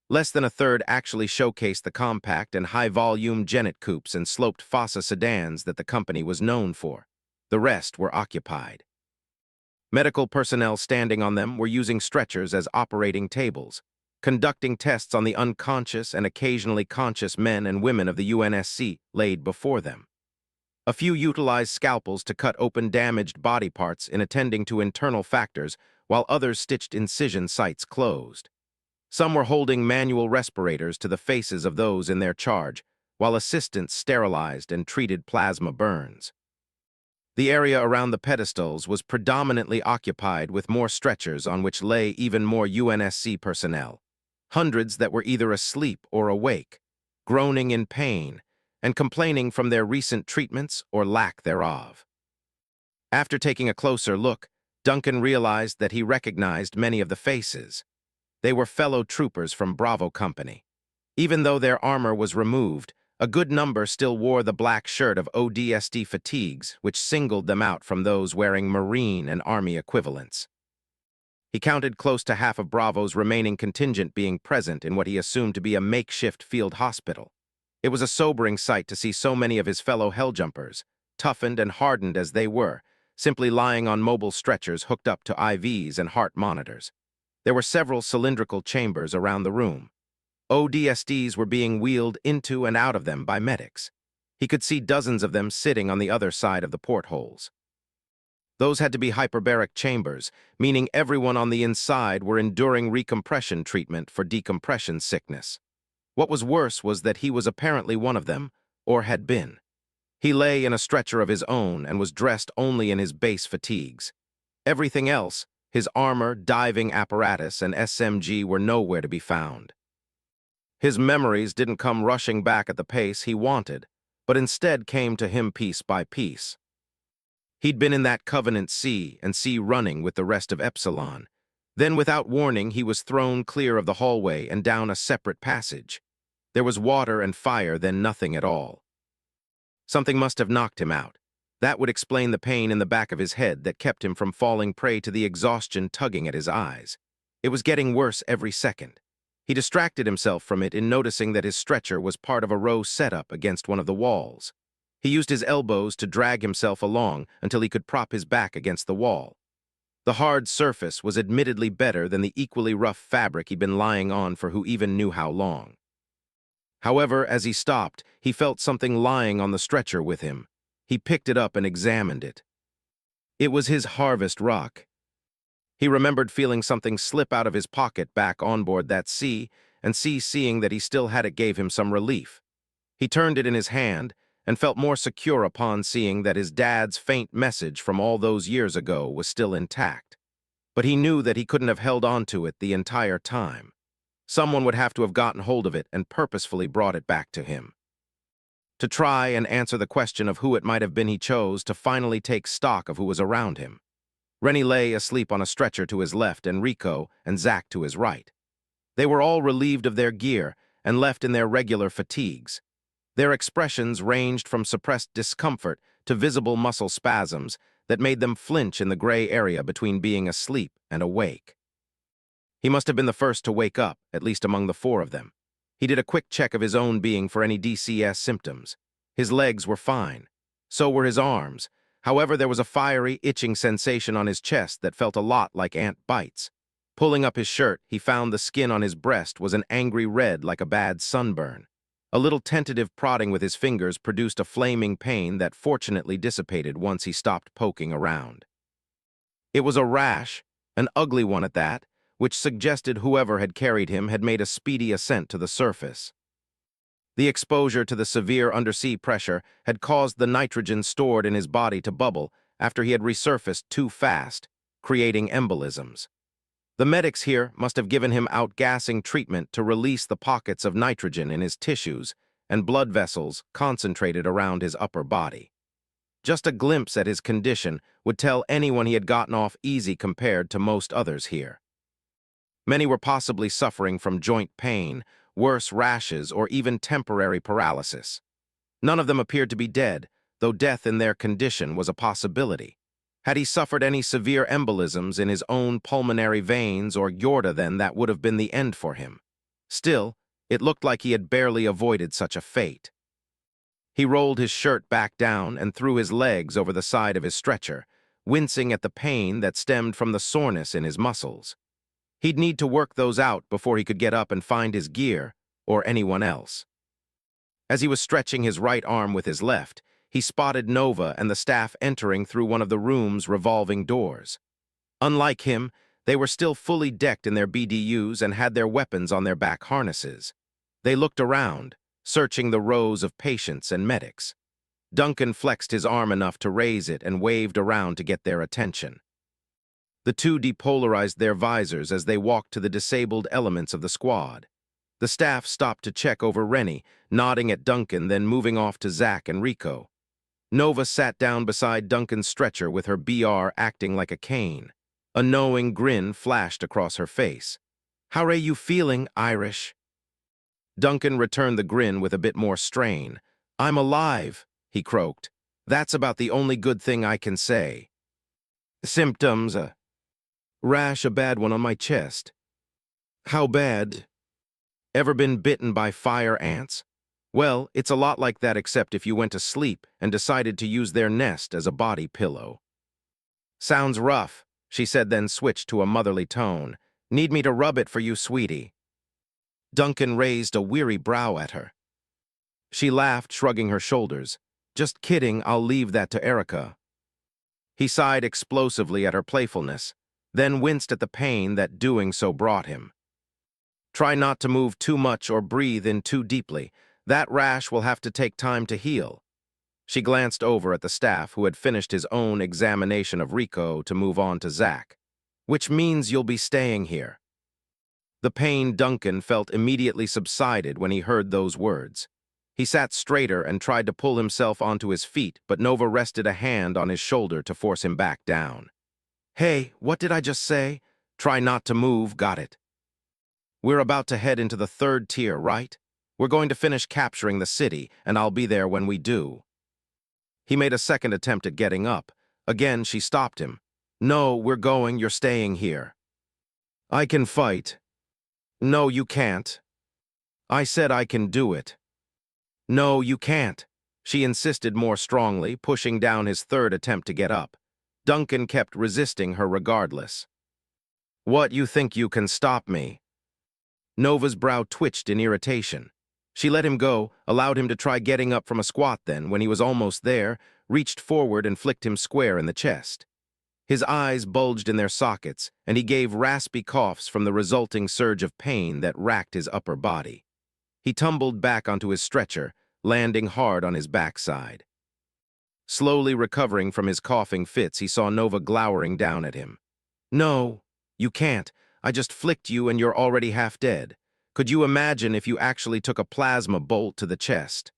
Less than a third actually showcased the compact and high-volume Genet coupes and sloped Fossa sedans that the company was known for. The rest were occupied. Medical personnel standing on them were using stretchers as operating tables. conducting tests on the unconscious and occasionally conscious men and women of the UNSC laid before them. A few utilized scalpels to cut open damaged body parts in attending to internal factors, while others stitched incision sites closed. Some were holding manual respirators to the faces of those in their charge, while assistants sterilized and treated plasma burns. The area around the pedestals was predominantly occupied with more stretchers on which lay even more UNSC personnel, hundreds that were either asleep or awake, groaning in pain, and complaining from their recent treatments or lack thereof. After taking a closer look, Duncan realized that he recognized many of the faces. They were fellow troopers from Bravo Company. Even though their armor was removed, a good number still wore the black shirt of ODST fatigues, which singled them out from those wearing Marine and Army equivalents. He counted close to half of Bravo's remaining contingent being present in what he assumed to be a makeshift field hospital. It was a sobering sight to see so many of his fellow helljumpers, toughened and hardened as they were, simply lying on mobile stretchers hooked up to IVs and heart monitors. There were several cylindrical chambers around the room. ODSTs were being wheeled into and out of them by medics. He could see dozens of them sitting on the other side of the portholes. Those had to be hyperbaric chambers, meaning everyone on the inside were enduring recompression treatment for decompression sickness. What was worse was that he was apparently one of them, or had been. He lay in a stretcher of his own and was dressed only in his base fatigues. Everything else, his armor, diving apparatus, and SMG were nowhere to be found. His memories didn't come rushing back at the pace he wanted, but instead came to him piece by piece. He'd been in that Covenant C and C running with the rest of Epsilon. Then, without warning, he was thrown clear of the hallway and down a separate passage. There was water and fire, then nothing at all. Something must have knocked him out. That would explain the pain in the back of his head that kept him from falling prey to the exhaustion tugging at his eyes. It was getting worse every second. He distracted himself from it in noticing that his stretcher was part of a row setup against one of the walls. He used his elbows to drag himself along until he could prop his back against the wall. The hard surface was admittedly better than the equally rough fabric he'd been lying on for who even knew how long. However, as he stopped, he felt something lying on the stretcher with him. He picked it up and examined it. It was his harvest rock. He remembered feeling something slip out of his pocket back on board that sea, and seeing that he still had it gave him some relief. He turned it in his hand and felt more secure upon seeing that his dad's faint message from all those years ago was still intact. But he knew that he couldn't have held on to it the entire time. Someone would have to have gotten hold of it and purposefully brought it back to him. To try and answer the question of who it might have been, he chose to finally take stock of who was around him. Rennie lay asleep on a stretcher to his left and Rico and Zach to his right. They were all relieved of their gear and left in their regular fatigues. Their expressions ranged from suppressed discomfort to visible muscle spasms that made them flinch in the gray area between being asleep and awake. He must have been the first to wake up, at least among the four of them. He did a quick check of his own being for any DCS symptoms. His legs were fine. So were his arms. However, there was a fiery, itching sensation on his chest that felt a lot like ant bites. Pulling up his shirt, he found the skin on his breast was an angry red like a bad sunburn. A little tentative prodding with his fingers produced a flaming pain that fortunately dissipated once he stopped poking around. It was a rash, an ugly one at that, which suggested whoever had carried him had made a speedy ascent to the surface. The exposure to the severe undersea pressure had caused the nitrogen stored in his body to bubble after he had resurfaced too fast, creating embolisms. The medics here must have given him outgassing treatment to release the pockets of nitrogen in his tissues and blood vessels concentrated around his upper body. Just a glimpse at his condition would tell anyone he had gotten off easy compared to most others here. Many were possibly suffering from joint pain, worse rashes, or even temporary paralysis. None of them appeared to be dead, though death in their condition was a possibility. Had he suffered any severe embolisms in his own pulmonary veins or aorta, then that would have been the end for him. Still, it looked like he had barely avoided such a fate. He rolled his shirt back down and threw his legs over the side of his stretcher, wincing at the pain that stemmed from the soreness in his muscles. He'd need to work those out before he could get up and find his gear, or anyone else. As he was stretching his right arm with his left, he spotted Nova and the staff entering through one of the room's revolving doors. Unlike him, they were still fully decked in their BDUs and had their weapons on their back harnesses. They looked around, searching the rows of patients and medics. Duncan flexed his arm enough to raise it and waved around to get their attention. The two depolarized their visors as they walked to the disabled elements of the squad. The staff stopped to check over Rennie, nodding at Duncan, then moving off to Zach and Rico. Nova sat down beside Duncan's stretcher with her BR acting like a cane. A knowing grin flashed across her face. "How are you feeling, Irish?" Duncan returned the grin with a bit more strain. "I'm alive," he croaked. "That's about the only good thing I can say." "Symptoms? Rash, a bad one on my chest." "How bad? Ever been bitten by fire ants? Well, it's a lot like that except if you went to sleep and decided to use their nest as a body pillow." "Sounds rough," she said, then switched to a motherly tone. "Need me to rub it for you, sweetie?" Duncan raised a weary brow at her. She laughed, shrugging her shoulders. "Just kidding, I'll leave that to Erica." He sighed explosively at her playfulness, then winced at the pain that doing so brought him. "Try not to move too much or breathe in too deeply. That rash will have to take time to heal." She glanced over at the staff, who had finished his own examination of Rico, to move on to Zach. "Which means you'll be staying here." The pain Duncan felt immediately subsided when he heard those words. He sat straighter and tried to pull himself onto his feet, but Nova rested a hand on his shoulder to force him back down. "Hey, what did I just say? Try not to move, got it? We're about to head into the 3rd tier, right? We're going to finish capturing the city, and I'll be there when we do." He made a second attempt at getting up. Again, she stopped him. "No, we're going, you're staying here." "I can fight." "No, you can't." "I said I can do it." "No, you can't," she insisted more strongly, pushing down his third attempt to get up. Duncan kept resisting her regardless. "What, you think you can stop me?" Nova's brow twitched in irritation. She let him go, allowed him to try getting up from a squat, then, when he was almost there, reached forward and flicked him square in the chest. His eyes bulged in their sockets, and he gave raspy coughs from the resulting surge of pain that racked his upper body. He tumbled back onto his stretcher, landing hard on his backside. Slowly recovering from his coughing fits, he saw Nova glowering down at him. "No, you can't. I just flicked you and you're already half dead. Could you imagine if you actually took a plasma bolt to the chest?"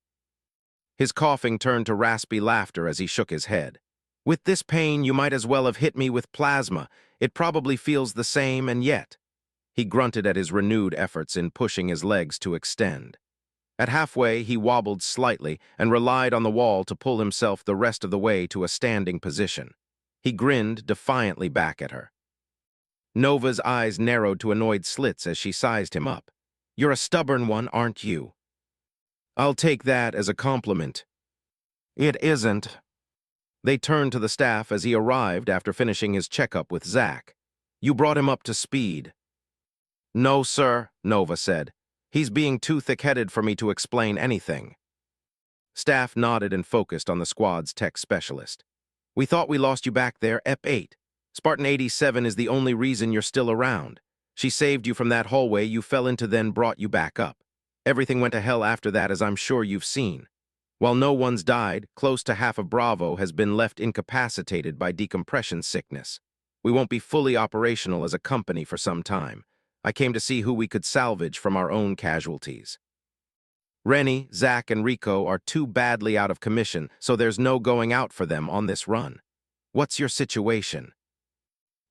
His coughing turned to raspy laughter as he shook his head. "With this pain, you might as well have hit me with plasma. It probably feels the same, and yet." He grunted at his renewed efforts in pushing his legs to extend. At halfway, he wobbled slightly and relied on the wall to pull himself the rest of the way to a standing position. He grinned defiantly back at her. Nova's eyes narrowed to annoyed slits as she sized him up. "You're a stubborn one, aren't you?" "I'll take that as a compliment." "It isn't." They turned to the staff as he arrived after finishing his checkup with Zach. "You brought him up to speed." "No, sir," Nova said. "He's being too thick-headed for me to explain anything." Staff nodded and focused on the squad's tech specialist. "We thought we lost you back there, EP8. Spartan 87 is the only reason you're still around. She saved you from that hallway you fell into, then brought you back up. Everything went to hell after that, as I'm sure you've seen. While no one's died, close to half of Bravo has been left incapacitated by decompression sickness. We won't be fully operational as a company for some time. I came to see who we could salvage from our own casualties. Rennie, Zach, and Rico are too badly out of commission, so there's no going out for them on this run. What's your situation?"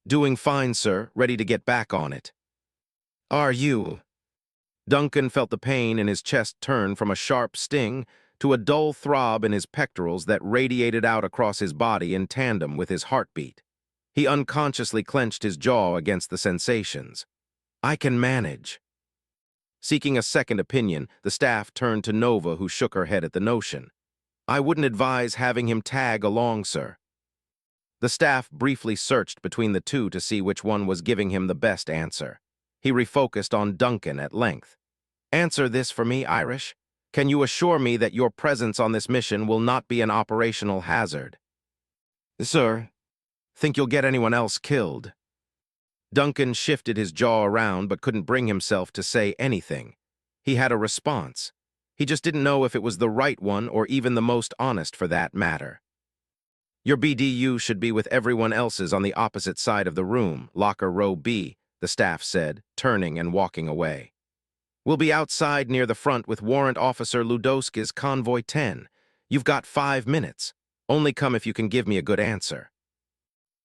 "Doing fine, sir, ready to get back on it." "Are you?" Duncan felt the pain in his chest turn from a sharp sting to a dull throb in his pectorals that radiated out across his body in tandem with his heartbeat. He unconsciously clenched his jaw against the sensations. "I can manage." Seeking a second opinion, the staff turned to Nova, who shook her head at the notion. "I wouldn't advise having him tag along, sir." The staff briefly searched between the two to see which one was giving him the best answer. He refocused on Duncan at length. "Answer this for me, Irish. Can you assure me that your presence on this mission will not be an operational hazard?" "Sir." "Think you'll get anyone else killed?" Duncan shifted his jaw around but couldn't bring himself to say anything. He had a response. He just didn't know if it was the right one or even the most honest for that matter. "Your BDU should be with everyone else's on the opposite side of the room, locker row B," the staff said, turning and walking away. "We'll be outside near the front with Warrant Officer Ludowski's Convoy 10. You've got 5 minutes. Only come if you can give me a good answer."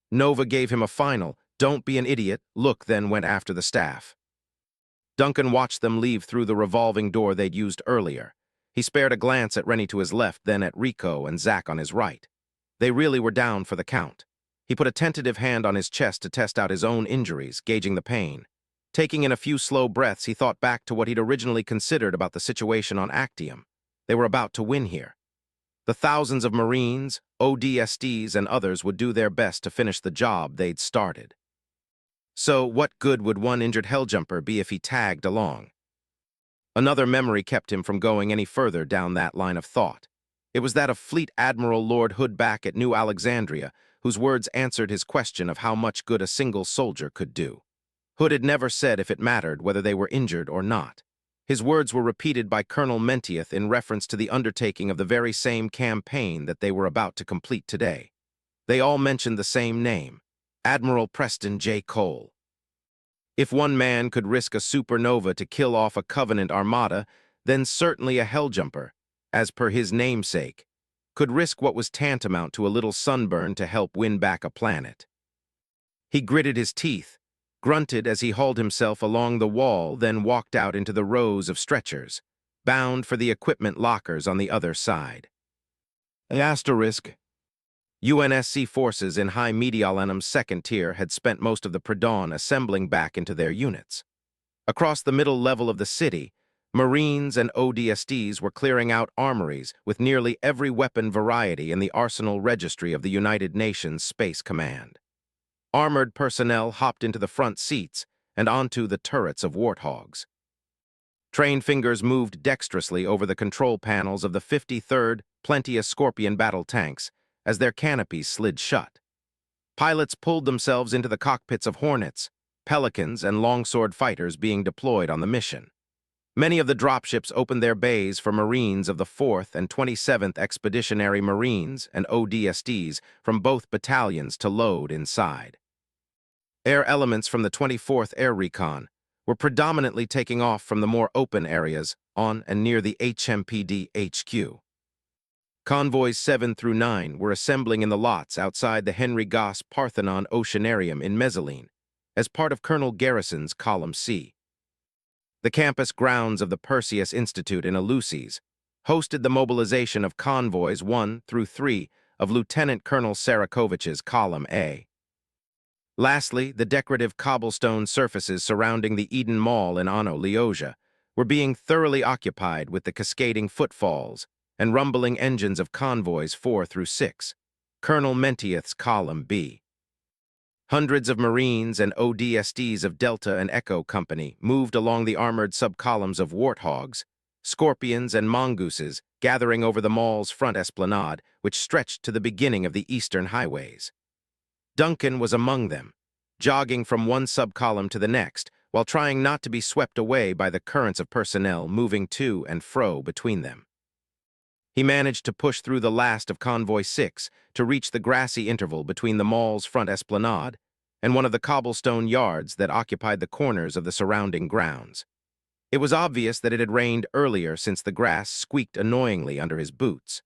Nova gave him a final, "Don't be an idiot," look, then went after the staff. Duncan watched them leave through the revolving door they'd used earlier. He spared a glance at Rennie to his left, then at Rico and Zach on his right. They really were down for the count. He put a tentative hand on his chest to test out his own injuries, gauging the pain. Taking in a few slow breaths, he thought back to what he'd originally considered about the situation on Actium. They were about to win here. The thousands of Marines, ODSTs, and others would do their best to finish the job they'd started. So what good would one injured Helljumper be if he tagged along? Another memory kept him from going any further down that line of thought. It was that of Fleet Admiral Lord Hood back at New Alexandria, whose words answered his question of how much good a single soldier could do. Hood had never said if it mattered whether they were injured or not. His words were repeated by Colonel Mentieth in reference to the undertaking of the very same campaign that they were about to complete today. They all mentioned the same name, Admiral Preston J. Cole. If one man could risk a supernova to kill off a Covenant armada, then certainly a Helljumper, as per his namesake, could risk what was tantamount to a little sunburn to help win back a planet. He gritted his teeth, grunted as he hauled himself along the wall, then walked out into the rows of stretchers, bound for the equipment lockers on the other side. Asterisk. UNSC forces in High Mediolanum's second tier had spent most of the pre-dawn assembling back into their units. Across the middle level of the city, Marines and ODSTs were clearing out armories with nearly every weapon variety in the arsenal registry of the United Nations Space Command. Armored personnel hopped into the front seats and onto the turrets of warthogs. Trained fingers moved dexterously over the control panels of the 53rd Plenteous Scorpion battle tanks as their canopies slid shut. Pilots pulled themselves into the cockpits of Hornets, Pelicans, and longsword fighters being deployed on the mission. Many of the dropships opened their bays for Marines of the 4th and 27th Expeditionary Marines and ODSTs from both battalions to load inside. Air elements from the 24th Air Recon were predominantly taking off from the more open areas on and near the HMPD HQ. Convoys 7 through 9 were assembling in the lots outside the Henry Goss Parthenon Oceanarium in Mezzaline as part of Colonel Garrison's Column C. The campus grounds of the Perseus Institute in Eleusis hosted the mobilization of convoys 1 through 3 of Lieutenant Colonel Sarakovich's Column A. Lastly, the decorative cobblestone surfaces surrounding the Eden Mall in Ano, Leosia, were being thoroughly occupied with the cascading footfalls and rumbling engines of convoys 4 through 6, Colonel Mentieth's Column B. Hundreds of Marines and ODSTs of Delta and Echo Company moved along the armored subcolumns of warthogs, scorpions, and mongooses gathering over the mall's front esplanade, which stretched to the beginning of the eastern highways. Duncan was among them, jogging from one subcolumn to the next, while trying not to be swept away by the currents of personnel moving to and fro between them. He managed to push through the last of Convoy 6 to reach the grassy interval between the mall's front esplanade and one of the cobblestone yards that occupied the corners of the surrounding grounds. It was obvious that it had rained earlier since the grass squeaked annoyingly under his boots.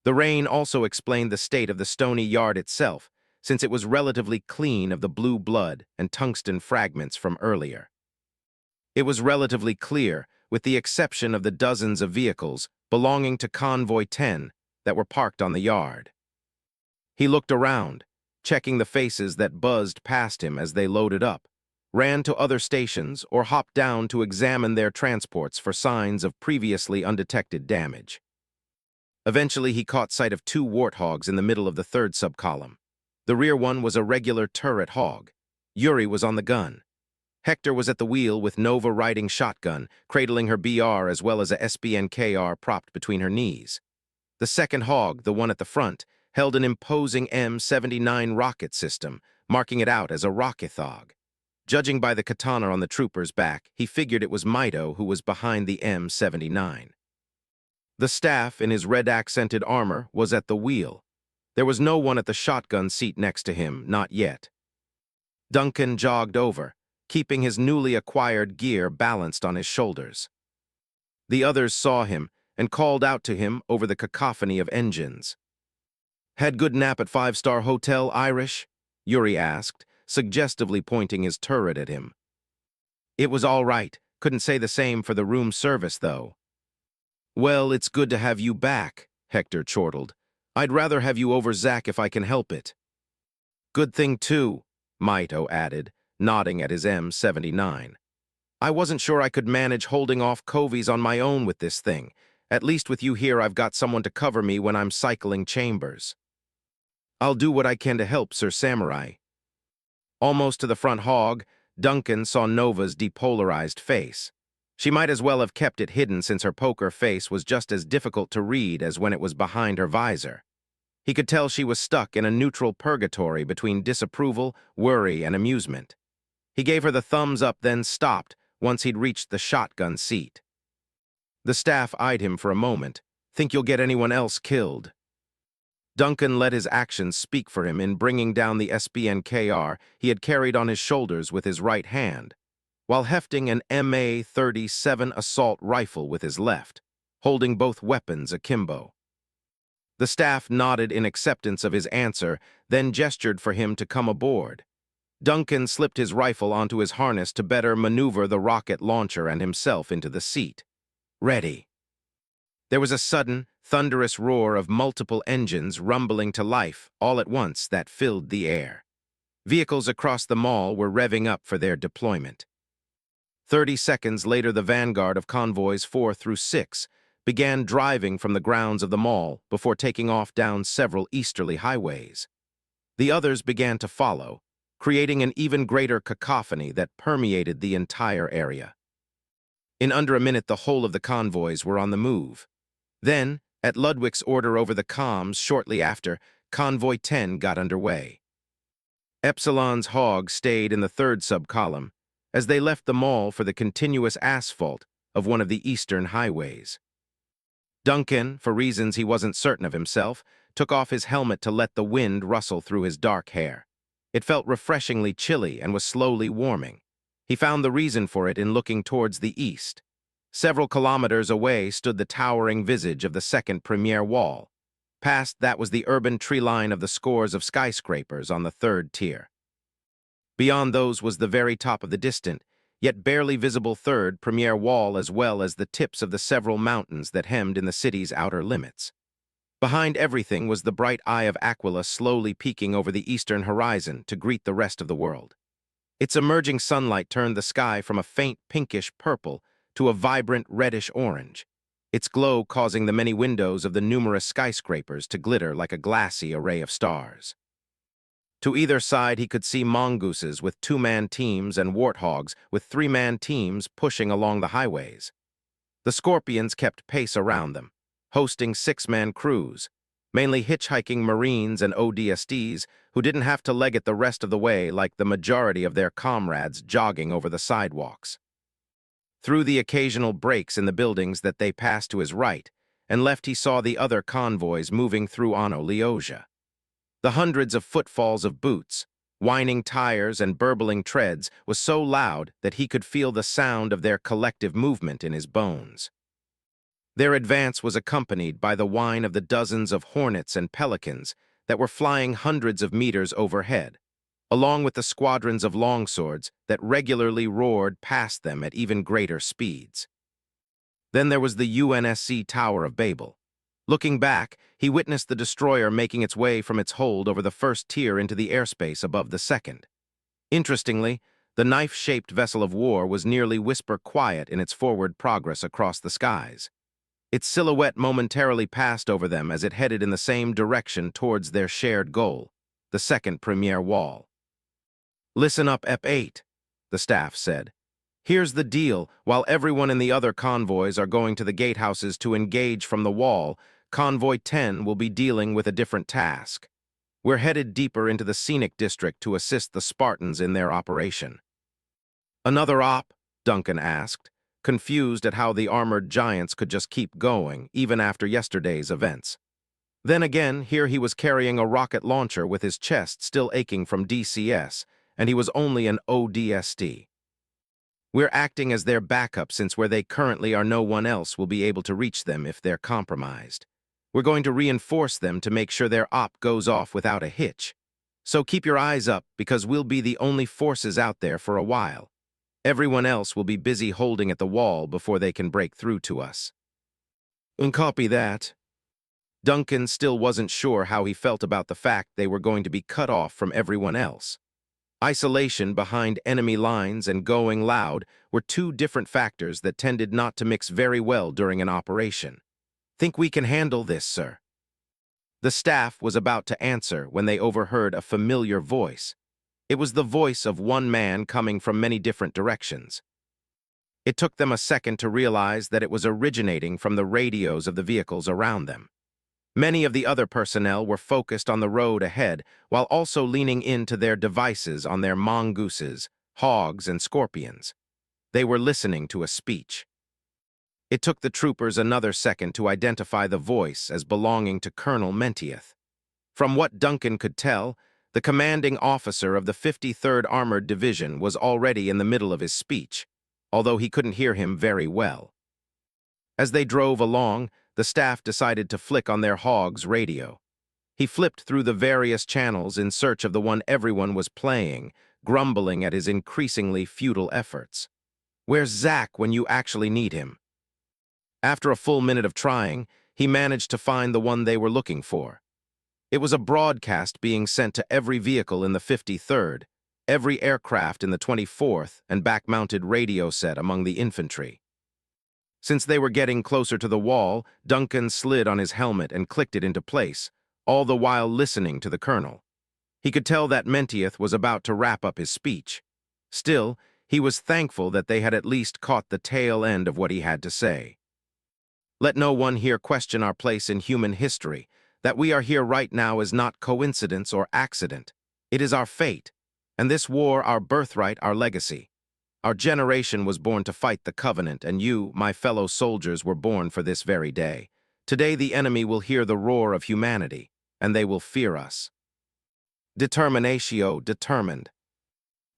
The rain also explained the state of the stony yard itself, since it was relatively clean of the blue blood and tungsten fragments from earlier. It was relatively clear, with the exception of the dozens of vehicles belonging to Convoy 10 that were parked on the yard. He looked around, checking the faces that buzzed past him as they loaded up, ran to other stations, or hopped down to examine their transports for signs of previously undetected damage. Eventually, he caught sight of 2 warthogs in the middle of the 3rd subcolumn. The rear one was a regular turret hog. Yuri was on the gun. Hector was at the wheel with Nova riding shotgun, cradling her BR as well as a SBNKR propped between her knees. The second hog, the one at the front, held an imposing M79 rocket system, marking it out as a rockethog. Judging by the katana on the trooper's back, he figured it was Mito who was behind the M79. The staff, in his red-accented armor, was at the wheel. There was no one at the shotgun seat next to him, not yet. Duncan jogged over, keeping his newly acquired gear balanced on his shoulders. The others saw him and called out to him over the cacophony of engines. "Had good nap at 5-star hotel, Irish?" Yuri asked, suggestively pointing his turret at him. "It was all right. Couldn't say the same for the room service, though." "Well, it's good to have you back," Hector chortled. "I'd rather have you over Zach if I can help it." "Good thing, too," Mito added, nodding at his M79. "I wasn't sure I could manage holding off covies on my own with this thing. At least with you here, I've got someone to cover me when I'm cycling chambers." "I'll do what I can to help, Sir Samurai." Almost to the front hog, Duncan saw Nova's depolarized face. She might as well have kept it hidden since her poker face was just as difficult to read as when it was behind her visor. He could tell she was stuck in a neutral purgatory between disapproval, worry, and amusement. He gave her the thumbs up, then stopped once he'd reached the shotgun seat. The staff eyed him for a moment. "Think you'll get anyone else killed?" Duncan let his actions speak for him in bringing down the SBNKR he had carried on his shoulders with his right hand, while hefting an MA-37 assault rifle with his left, holding both weapons akimbo. The staff nodded in acceptance of his answer, then gestured for him to come aboard. Duncan slipped his rifle onto his harness to better maneuver the rocket launcher and himself into the seat. "Ready." There was a sudden, thunderous roar of multiple engines rumbling to life all at once that filled the air. Vehicles across the mall were revving up for their deployment. 30 seconds later, the vanguard of convoys 4 through 6 began driving from the grounds of the mall before taking off down several easterly highways. The others began to follow, creating an even greater cacophony that permeated the entire area. In under a minute, the whole of the convoys were on the move. Then, at Ludwig's order over the comms shortly after, Convoy 10 got underway. Epsilon's hog stayed in the third subcolumn as they left the mall for the continuous asphalt of one of the eastern highways. Duncan, for reasons he wasn't certain of himself, took off his helmet to let the wind rustle through his dark hair. It felt refreshingly chilly and was slowly warming. He found the reason for it in looking towards the east. Several kilometers away stood the towering visage of the second premier wall. Past that was the urban tree line of the scores of skyscrapers on the third tier. Beyond those was the very top of the distant, yet barely visible third premier wall, as well as the tips of the several mountains that hemmed in the city's outer limits. Behind everything was the bright eye of Aquila slowly peeking over the eastern horizon to greet the rest of the world. Its emerging sunlight turned the sky from a faint pinkish purple to a vibrant reddish orange, its glow causing the many windows of the numerous skyscrapers to glitter like a glassy array of stars. To either side, he could see mongooses with 2-man teams and warthogs with 3-man teams pushing along the highways. The scorpions kept pace around them, hosting 6-man crews, mainly hitchhiking Marines and ODSTs who didn't have to leg it the rest of the way like the majority of their comrades jogging over the sidewalks. Through the occasional breaks in the buildings that they passed to his right and left, he saw the other convoys moving through Ano Leosia. The hundreds of footfalls of boots, whining tires, and burbling treads was so loud that he could feel the sound of their collective movement in his bones. Their advance was accompanied by the whine of the dozens of hornets and pelicans that were flying hundreds of meters overhead, along with the squadrons of longswords that regularly roared past them at even greater speeds. Then there was the UNSC Tower of Babel. Looking back, he witnessed the destroyer making its way from its hold over the first tier into the airspace above the second. Interestingly, the knife-shaped vessel of war was nearly whisper quiet in its forward progress across the skies. Its silhouette momentarily passed over them as it headed in the same direction towards their shared goal, the second premier wall. "Listen up, EP8." the staff said. Here's the deal. While everyone in the other convoys are going to the gatehouses to engage from the wall, Convoy 10 will be dealing with a different task. We're headed deeper into the scenic district to assist the Spartans in their operation. Another op? Duncan asked, confused at how the armored giants could just keep going, even after yesterday's events. Then again, here he was carrying a rocket launcher with his chest still aching from DCS, and he was only an ODST. We're acting as their backup since where they currently are no one else will be able to reach them if they're compromised. We're going to reinforce them to make sure their op goes off without a hitch. So keep your eyes up because we'll be the only forces out there for a while. Everyone else will be busy holding at the wall before they can break through to us. And copy that. Duncan still wasn't sure how he felt about the fact they were going to be cut off from everyone else. Isolation behind enemy lines and going loud were two different factors that tended not to mix very well during an operation. Think we can handle this, sir? The staff was about to answer when they overheard a familiar voice. It was the voice of one man coming from many different directions. It took them a second to realize that it was originating from the radios of the vehicles around them. Many of the other personnel were focused on the road ahead, while also leaning into their devices on their mongooses, hogs, and scorpions. They were listening to a speech. It took the troopers another second to identify the voice as belonging to Colonel Mentieth. From what Duncan could tell, the commanding officer of the 53rd Armored Division was already in the middle of his speech, although he couldn't hear him very well. As they drove along, the staff decided to flick on their hog's radio. He flipped through the various channels in search of the one everyone was playing, grumbling at his increasingly futile efforts. Where's Zach when you actually need him? After a full minute of trying, he managed to find the one they were looking for. It was a broadcast being sent to every vehicle in the 53rd, every aircraft in the 24th, and back-mounted radio set among the infantry. Since they were getting closer to the wall, Duncan slid on his helmet and clicked it into place, all the while listening to the colonel. He could tell that Mentieth was about to wrap up his speech. Still, he was thankful that they had at least caught the tail end of what he had to say. Let no one here question our place in human history. That we are here right now is not coincidence or accident. It is our fate, and this war our birthright, our legacy. Our generation was born to fight the Covenant, and you, my fellow soldiers, were born for this very day. Today the enemy will hear the roar of humanity, and they will fear us. Determinatio, determined.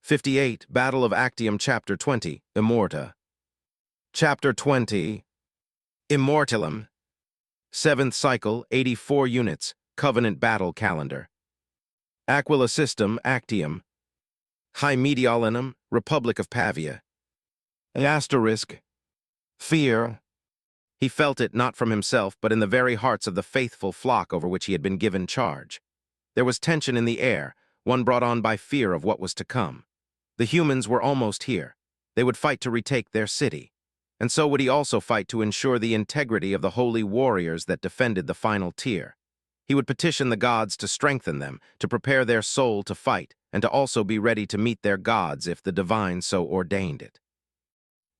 58, Battle of Actium, Chapter 20, Immorta. Chapter 20, Immortalum. 7th Cycle, 84 units, Covenant Battle Calendar. Aquila System, Actium. Hymediolinum, Republic of Pavia. Asterisk. Fear. He felt it not from himself, but in the very hearts of the faithful flock over which he had been given charge. There was tension in the air, one brought on by fear of what was to come. The humans were almost here. They would fight to retake their city. And so would he also fight to ensure the integrity of the holy warriors that defended the final tier. He would petition the gods to strengthen them, to prepare their soul to fight, and to also be ready to meet their gods if the divine so ordained it.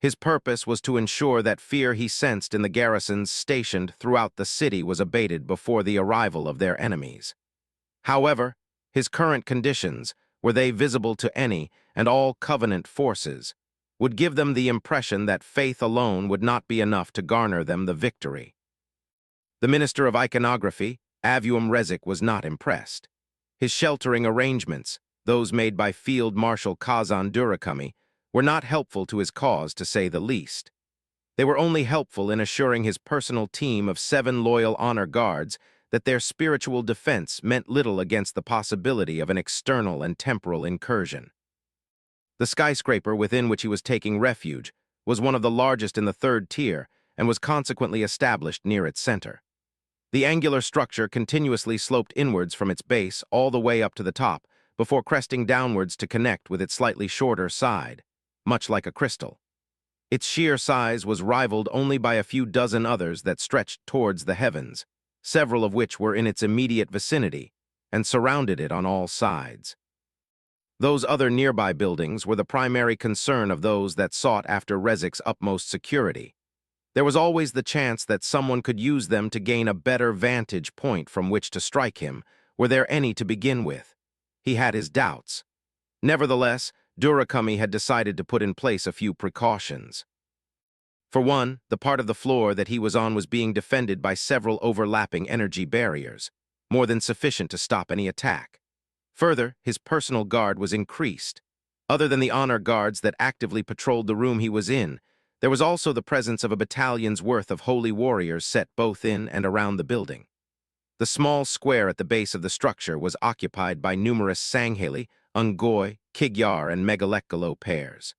His purpose was to ensure that fear he sensed in the garrisons stationed throughout the city was abated before the arrival of their enemies. However, his current conditions, were they visible to any and all Covenant forces, would give them the impression that faith alone would not be enough to garner them the victory. The Minister of Iconography, Avium Rezik, was not impressed. His sheltering arrangements, those made by Field Marshal Kazan Durakami, were not helpful to his cause, to say the least. They were only helpful in assuring his personal team of 7 loyal honor guards that their spiritual defense meant little against the possibility of an external and temporal incursion. The skyscraper within which he was taking refuge was one of the largest in the 3rd tier and was consequently established near its center. The angular structure continuously sloped inwards from its base all the way up to the top, before cresting downwards to connect with its slightly shorter side, much like a crystal. Its sheer size was rivaled only by a few dozen others that stretched towards the heavens, several of which were in its immediate vicinity and surrounded it on all sides. Those other nearby buildings were the primary concern of those that sought after Rezik's utmost security. There was always the chance that someone could use them to gain a better vantage point from which to strike him, were there any to begin with. He had his doubts. Nevertheless, Durakami had decided to put in place a few precautions. For one, the part of the floor that he was on was being defended by several overlapping energy barriers, more than sufficient to stop any attack. Further, his personal guard was increased. Other than the honor guards that actively patrolled the room he was in, there was also the presence of a battalion's worth of holy warriors set both in and around the building. The small square at the base of the structure was occupied by numerous Sangheli, Ungoi, Kigyar, and Megalekalo pairs.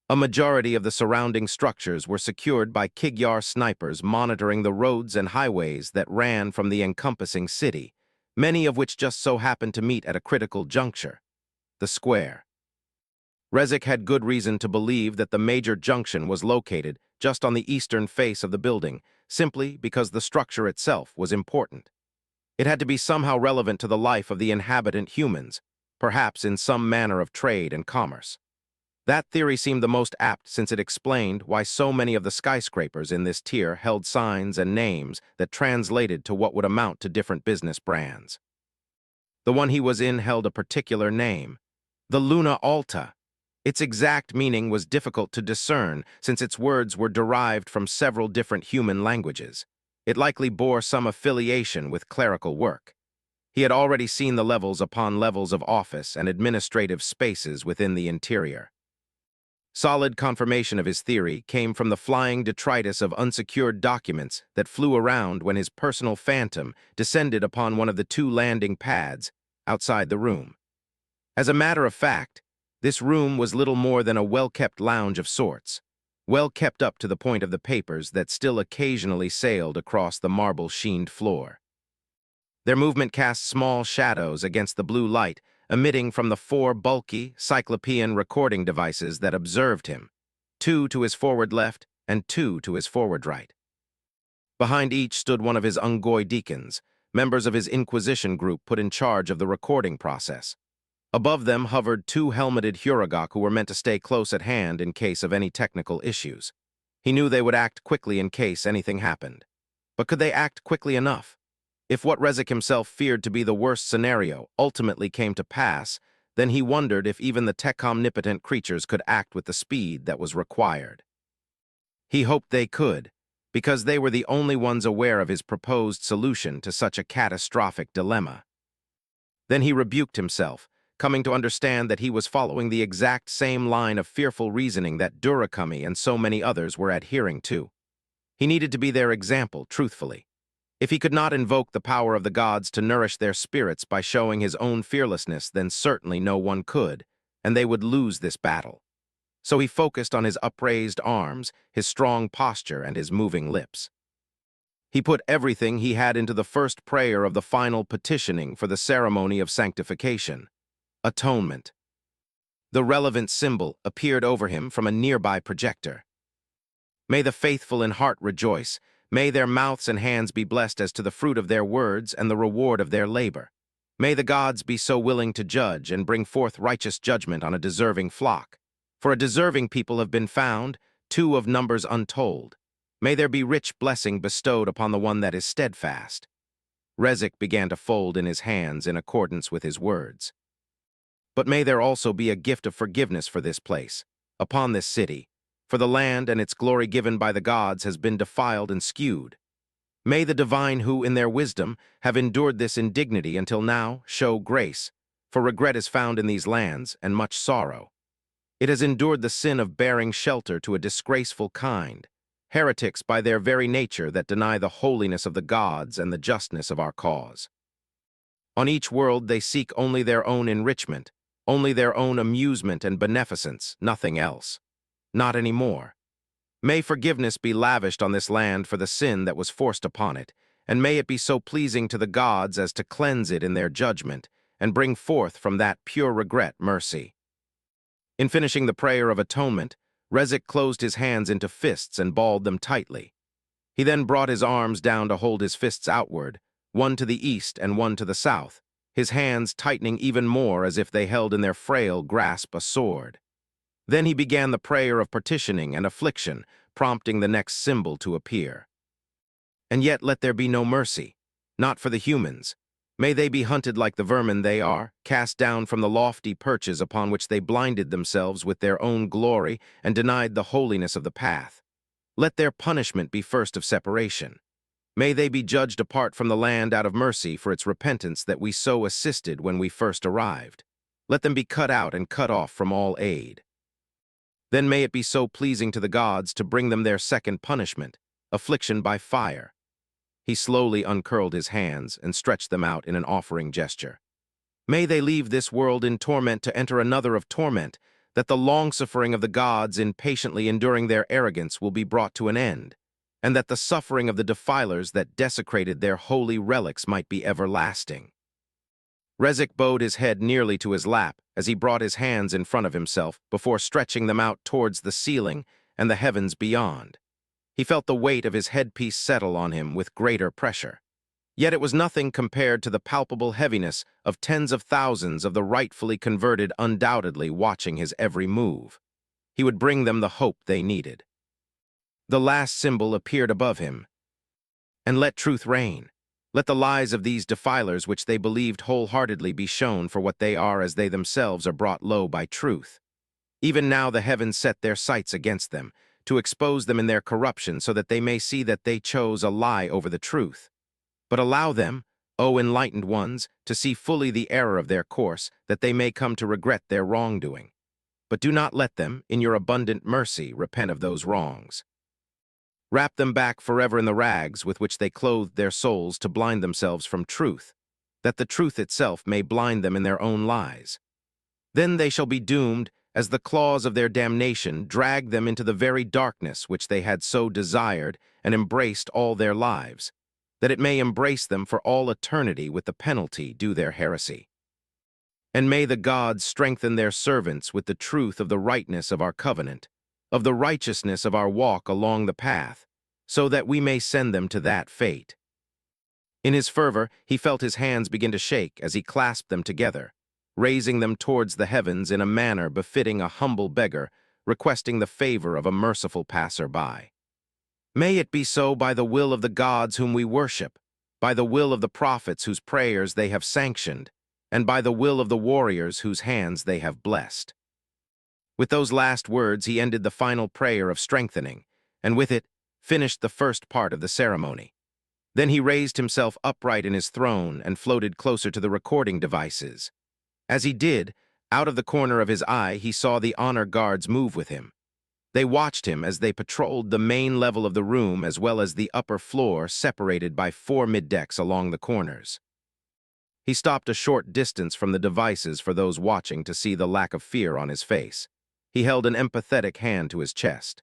A majority of the surrounding structures were secured by Kigyar snipers monitoring the roads and highways that ran from the encompassing city, many of which just so happened to meet at a critical juncture, the square. Rezik had good reason to believe that the major junction was located just on the eastern face of the building, simply because the structure itself was important. It had to be somehow relevant to the life of the inhabitant humans, perhaps in some manner of trade and commerce. That theory seemed the most apt since it explained why so many of the skyscrapers in this tier held signs and names that translated to what would amount to different business brands. The one he was in held a particular name, the Luna Alta. Its exact meaning was difficult to discern since its words were derived from several different human languages. It likely bore some affiliation with clerical work. He had already seen the levels upon levels of office and administrative spaces within the interior. Solid confirmation of his theory came from the flying detritus of unsecured documents that flew around when his personal phantom descended upon one of the two landing pads outside the room. As a matter of fact, this room was little more than a well-kept lounge of sorts, well kept up to the point of the papers that still occasionally sailed across the marble-sheened floor. Their movement cast small shadows against the blue light emitting from the four bulky, cyclopean recording devices that observed him, 2 to his forward left and 2 to his forward right. Behind each stood one of his Ungoi deacons, members of his Inquisition group put in charge of the recording process. Above them hovered 2 helmeted Huragok who were meant to stay close at hand in case of any technical issues. He knew they would act quickly in case anything happened. But could they act quickly enough? If what Rezik himself feared to be the worst scenario ultimately came to pass, then he wondered if even the tech-omnipotent creatures could act with the speed that was required. He hoped they could, because they were the only ones aware of his proposed solution to such a catastrophic dilemma. Then he rebuked himself, coming to understand that he was following the exact same line of fearful reasoning that Durakami and so many others were adhering to. He needed to be their example, truthfully. If he could not invoke the power of the gods to nourish their spirits by showing his own fearlessness, then certainly no one could, and they would lose this battle. So he focused on his upraised arms, his strong posture, and his moving lips. He put everything he had into the first prayer of the final petitioning for the ceremony of sanctification, atonement. The relevant symbol appeared over him from a nearby projector. May the faithful in heart rejoice. May their mouths and hands be blessed as to the fruit of their words and the reward of their labor. May the gods be so willing to judge and bring forth righteous judgment on a deserving flock. For a deserving people have been found, 2 of numbers untold. May there be rich blessing bestowed upon the one that is steadfast. Rezik began to fold in his hands in accordance with his words. But may there also be a gift of forgiveness for this place, upon this city, for the land and its glory given by the gods has been defiled and skewed. May the divine who, in their wisdom, have endured this indignity until now, show grace, for regret is found in these lands, and much sorrow. It has endured the sin of bearing shelter to a disgraceful kind, heretics by their very nature that deny the holiness of the gods and the justness of our cause. On each world they seek only their own enrichment, only their own amusement and beneficence, nothing else. Not anymore. May forgiveness be lavished on this land for the sin that was forced upon it, and may it be so pleasing to the gods as to cleanse it in their judgment, and bring forth from that pure regret mercy. In finishing the prayer of atonement, Rezik closed his hands into fists and balled them tightly. He then brought his arms down to hold his fists outward, one to the east and one to the south, his hands tightening even more as if they held in their frail grasp a sword. Then he began the prayer of partitioning and affliction, prompting the next symbol to appear. And yet let there be no mercy, not for the humans. May they be hunted like the vermin they are, cast down from the lofty perches upon which they blinded themselves with their own glory and denied the holiness of the path. Let their punishment be first of separation. May they be judged apart from the land out of mercy for its repentance that we so assisted when we first arrived. Let them be cut out and cut off from all aid. Then may it be so pleasing to the gods to bring them their second punishment, affliction by fire. He slowly uncurled his hands and stretched them out in an offering gesture. May they leave this world in torment to enter another of torment, that the long-suffering of the gods in patiently enduring their arrogance will be brought to an end, and that the suffering of the defilers that desecrated their holy relics might be everlasting. Rezek bowed his head nearly to his lap as he brought his hands in front of himself before stretching them out towards the ceiling and the heavens beyond. He felt the weight of his headpiece settle on him with greater pressure. Yet it was nothing compared to the palpable heaviness of tens of thousands of the rightfully converted undoubtedly watching his every move. He would bring them the hope they needed. The last symbol appeared above him. And let truth reign. Let the lies of these defilers which they believed wholeheartedly be shown for what they are as they themselves are brought low by truth. Even now the heavens set their sights against them, to expose them in their corruption so that they may see that they chose a lie over the truth. But allow them, O enlightened ones, to see fully the error of their course, that they may come to regret their wrongdoing. But do not let them, in your abundant mercy, repent of those wrongs. Wrap them back forever in the rags with which they clothed their souls to blind themselves from truth, that the truth itself may blind them in their own lies. Then they shall be doomed, as the claws of their damnation drag them into the very darkness which they had so desired and embraced all their lives, that it may embrace them for all eternity with the penalty due their heresy. And may the gods strengthen their servants with the truth of the rightness of our covenant, of the righteousness of our walk along the path, so that we may send them to that fate. In his fervor, he felt his hands begin to shake as he clasped them together, raising them towards the heavens in a manner befitting a humble beggar, requesting the favor of a merciful passer-by. May it be so by the will of the gods whom we worship, by the will of the prophets whose prayers they have sanctioned, and by the will of the warriors whose hands they have blessed. With those last words he ended the final prayer of strengthening, and with it finished the first part of the ceremony. Then he raised himself upright in his throne and floated closer to the recording devices. As he did, out of the corner of his eye he saw the honor guards move with him. They watched him as they patrolled the main level of the room as well as the upper floor separated by 4 mid-decks along the corners. He stopped a short distance from the devices for those watching to see the lack of fear on his face. He held an empathetic hand to his chest.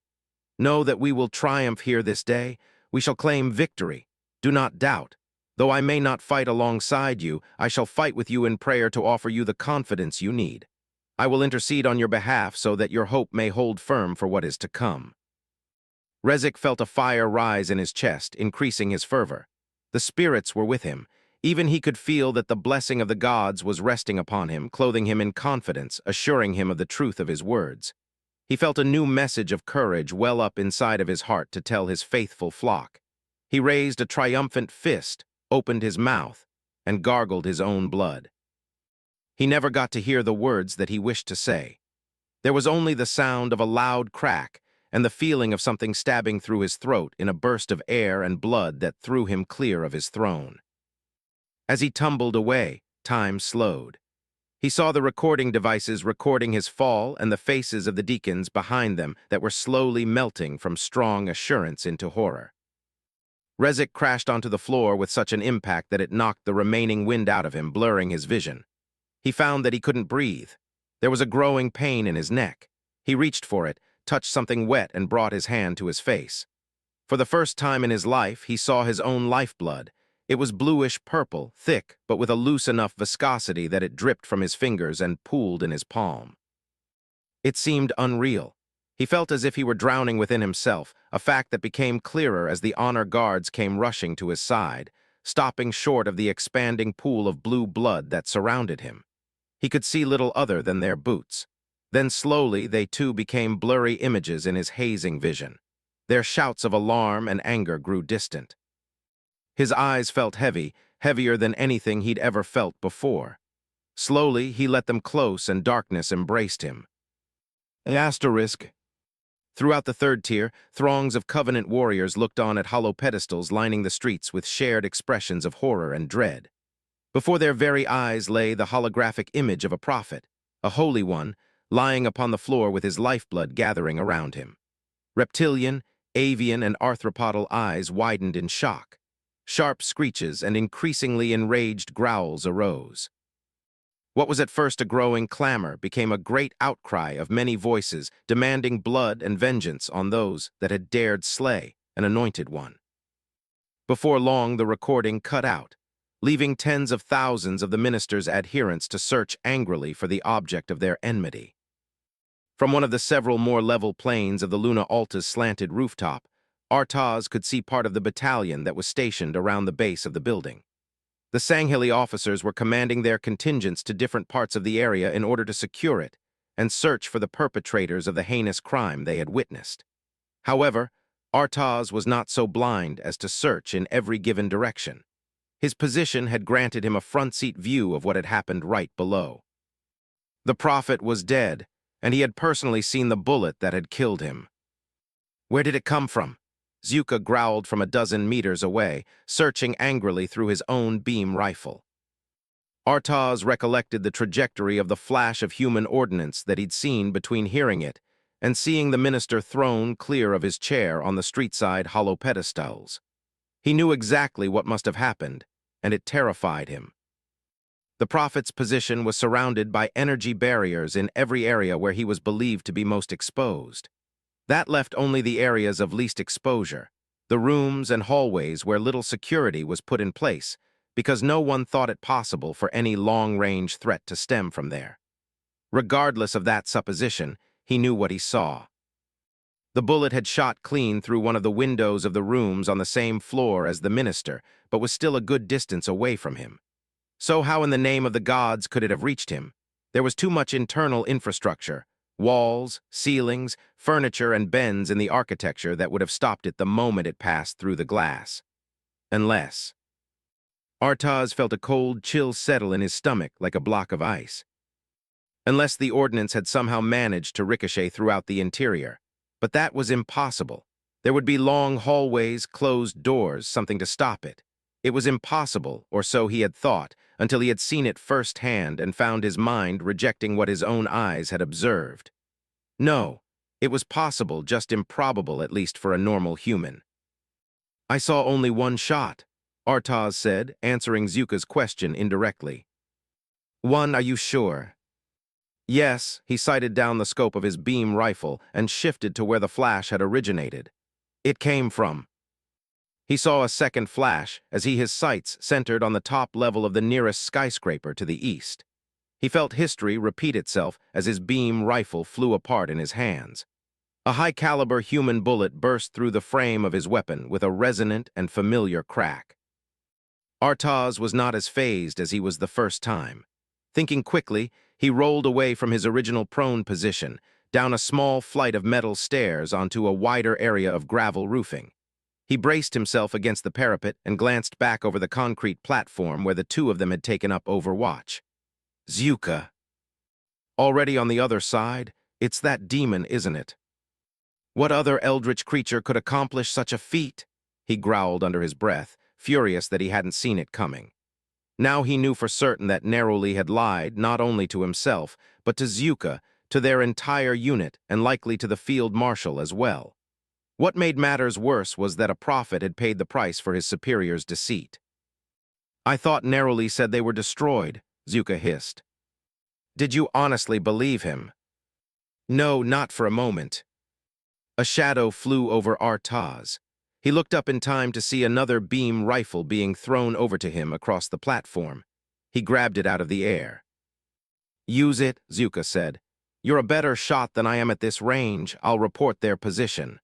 Know that we will triumph here this day. We shall claim victory. Do not doubt. Though I may not fight alongside you, I shall fight with you in prayer to offer you the confidence you need. I will intercede on your behalf so that your hope may hold firm for what is to come. Rezek felt a fire rise in his chest, increasing his fervor. The spirits were with him. Even he could feel that the blessing of the gods was resting upon him, clothing him in confidence, assuring him of the truth of his words. He felt a new message of courage well up inside of his heart to tell his faithful flock. He raised a triumphant fist, opened his mouth, and gargled his own blood. He never got to hear the words that he wished to say. There was only the sound of a loud crack and the feeling of something stabbing through his throat in a burst of air and blood that threw him clear of his throne. As he tumbled away, time slowed. He saw the recording devices recording his fall and the faces of the deacons behind them that were slowly melting from strong assurance into horror. Rezek crashed onto the floor with such an impact that it knocked the remaining wind out of him, blurring his vision. He found that he couldn't breathe. There was a growing pain in his neck. He reached for it, touched something wet, and brought his hand to his face. For the first time in his life, he saw his own lifeblood. It was bluish-purple, thick, but with a loose enough viscosity that it dripped from his fingers and pooled in his palm. It seemed unreal. He felt as if he were drowning within himself, a fact that became clearer as the honor guards came rushing to his side, stopping short of the expanding pool of blue blood that surrounded him. He could see little other than their boots. Then slowly they too became blurry images in his hazing vision. Their shouts of alarm and anger grew distant. His eyes felt heavy, heavier than anything he'd ever felt before. Slowly he let them close and darkness embraced him. Asterisk. Throughout the third tier, throngs of Covenant warriors looked on at hollow pedestals lining the streets with shared expressions of horror and dread. Before their very eyes lay the holographic image of a prophet, a holy one, lying upon the floor with his lifeblood gathering around him. Reptilian, avian, and arthropodal eyes widened in shock. Sharp screeches and increasingly enraged growls arose. What was at first a growing clamor became a great outcry of many voices demanding blood and vengeance on those that had dared slay an anointed one. Before long, the recording cut out, leaving tens of thousands of the minister's adherents to search angrily for the object of their enmity. From one of the several more level planes of the Luna Alta's slanted rooftop, Artaz could see part of the battalion that was stationed around the base of the building. The Sanghili officers were commanding their contingents to different parts of the area in order to secure it and search for the perpetrators of the heinous crime they had witnessed. However, Artaz was not so blind as to search in every given direction. His position had granted him a front-seat view of what had happened right below. The prophet was dead, and he had personally seen the bullet that had killed him. Where did it come from? Zuka growled from a dozen meters away, searching angrily through his own beam rifle. Artaz recollected the trajectory of the flash of human ordnance that he'd seen between hearing it and seeing the minister thrown clear of his chair on the street-side hollow pedestals. He knew exactly what must have happened, and it terrified him. The prophet's position was surrounded by energy barriers in every area where he was believed to be most exposed. That left only the areas of least exposure, the rooms and hallways where little security was put in place, because no one thought it possible for any long-range threat to stem from there. Regardless of that supposition, he knew what he saw. The bullet had shot clean through one of the windows of the rooms on the same floor as the minister, but was still a good distance away from him. So how in the name of the gods could it have reached him? There was too much internal infrastructure, walls, ceilings, furniture, and bends in the architecture that would have stopped it the moment it passed through the glass. Unless... Artaz felt a cold chill settle in his stomach like a block of ice. Unless the ordnance had somehow managed to ricochet throughout the interior. But that was impossible. There would be long hallways, closed doors, something to stop it. It was impossible, or so he had thought, until he had seen it firsthand and found his mind rejecting what his own eyes had observed. No, it was possible, just improbable, at least for a normal human. I saw only one shot, Artaz said, answering Zuka's question indirectly. One, are you sure? Yes, he sighted down the scope of his beam rifle and shifted to where the flash had originated. It came from. He saw a second flash as his sights centered on the top level of the nearest skyscraper to the east. He felt history repeat itself as his beam rifle flew apart in his hands. A high-caliber human bullet burst through the frame of his weapon with a resonant and familiar crack. Artaz was not as phased as he was the first time. Thinking quickly, he rolled away from his original prone position, down a small flight of metal stairs onto a wider area of gravel roofing. He braced himself against the parapet and glanced back over the concrete platform where the two of them had taken up overwatch. Zuka. Already on the other side, it's that demon, isn't it? What other eldritch creature could accomplish such a feat? He growled under his breath, furious that he hadn't seen it coming. Now he knew for certain that Neroli had lied not only to himself, but to Zuka, to their entire unit, and likely to the field marshal as well. What made matters worse was that a prophet had paid the price for his superior's deceit. I thought Neroli said they were destroyed, Zuka hissed. Did you honestly believe him? No, not for a moment. A shadow flew over Artaz. He looked up in time to see another beam rifle being thrown over to him across the platform. He grabbed it out of the air. Use it, Zuka said. You're a better shot than I am at this range. I'll report their position.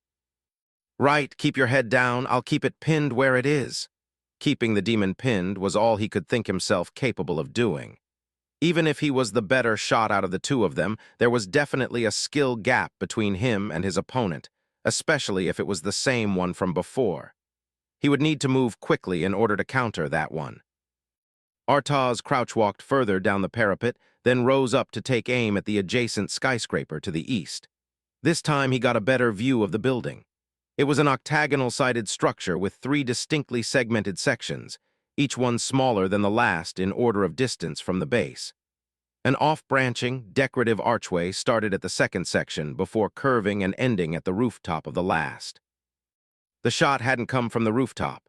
Right, keep your head down. I'll keep it pinned where it is. Keeping the demon pinned was all he could think himself capable of doing. Even if he was the better shot out of the two of them, there was definitely a skill gap between him and his opponent, especially if it was the same one from before. He would need to move quickly in order to counter that one. Artaz crouch-walked further down the parapet, then rose up to take aim at the adjacent skyscraper to the east. This time he got a better view of the building. It was an octagonal-sided structure with 3 distinctly segmented sections, each one smaller than the last in order of distance from the base. An off-branching, decorative archway started at the second section before curving and ending at the rooftop of the last. The shot hadn't come from the rooftop.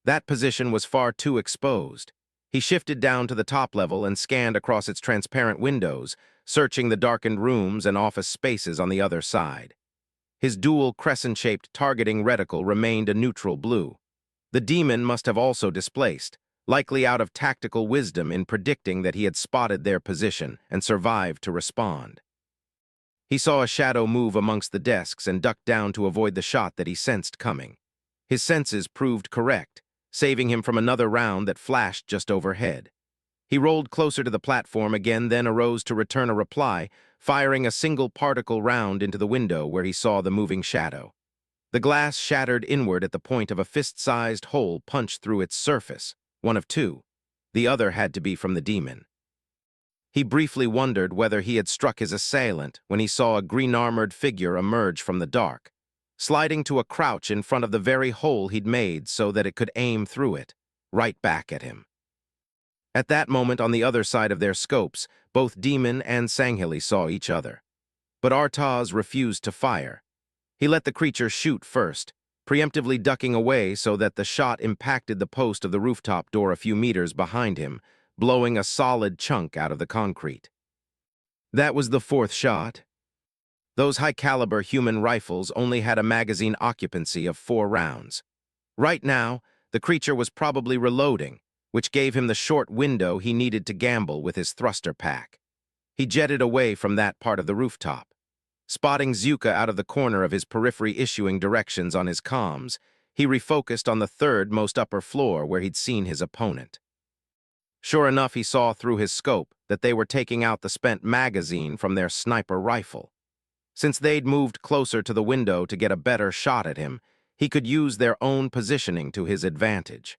That position was far too exposed. He shifted down to the top level and scanned across its transparent windows, searching the darkened rooms and office spaces on the other side. His dual crescent-shaped targeting reticle remained a neutral blue. The demon must have also displaced, likely out of tactical wisdom in predicting that he had spotted their position and survived to respond. He saw a shadow move amongst the desks and ducked down to avoid the shot that he sensed coming. His senses proved correct, saving him from another round that flashed just overhead. He rolled closer to the platform again, then arose to return a reply, firing a single particle round into the window where he saw the moving shadow. The glass shattered inward at the point of a fist-sized hole punched through its surface, one of 2. The other had to be from the demon. He briefly wondered whether he had struck his assailant when he saw a green-armored figure emerge from the dark, sliding to a crouch in front of the very hole he'd made so that it could aim through it, right back at him. At that moment, on the other side of their scopes, both Demon and Sanghili saw each other. But Artaz refused to fire. He let the creature shoot first, preemptively ducking away so that the shot impacted the post of the rooftop door a few meters behind him, blowing a solid chunk out of the concrete. That was the 4th shot. Those high-caliber human rifles only had a magazine occupancy of 4 rounds. Right now, the creature was probably reloading, which gave him the short window he needed to gamble with his thruster pack. He jetted away from that part of the rooftop. Spotting Zuka out of the corner of his periphery issuing directions on his comms, he refocused on the 3rd most upper floor where he'd seen his opponent. Sure enough, he saw through his scope that they were taking out the spent magazine from their sniper rifle. Since they'd moved closer to the window to get a better shot at him, he could use their own positioning to his advantage.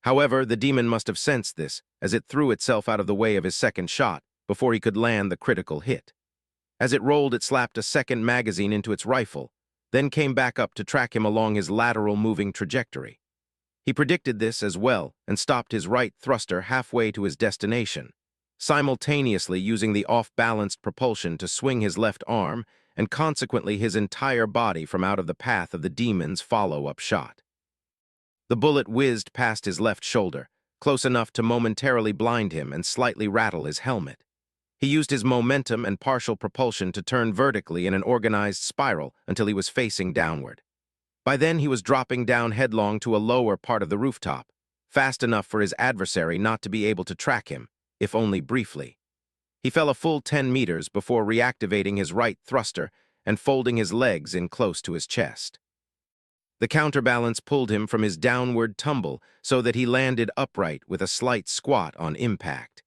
However, the demon must have sensed this, as it threw itself out of the way of his second shot before he could land the critical hit. As it rolled, it slapped a second magazine into its rifle, then came back up to track him along his lateral moving trajectory. He predicted this as well and stopped his right thruster halfway to his destination, simultaneously using the off-balanced propulsion to swing his left arm and consequently his entire body from out of the path of the demon's follow-up shot. The bullet whizzed past his left shoulder, close enough to momentarily blind him and slightly rattle his helmet. He used his momentum and partial propulsion to turn vertically in an organized spiral until he was facing downward. By then, he was dropping down headlong to a lower part of the rooftop, fast enough for his adversary not to be able to track him, if only briefly. He fell a full 10 meters before reactivating his right thruster and folding his legs in close to his chest. The counterbalance pulled him from his downward tumble so that he landed upright with a slight squat on impact.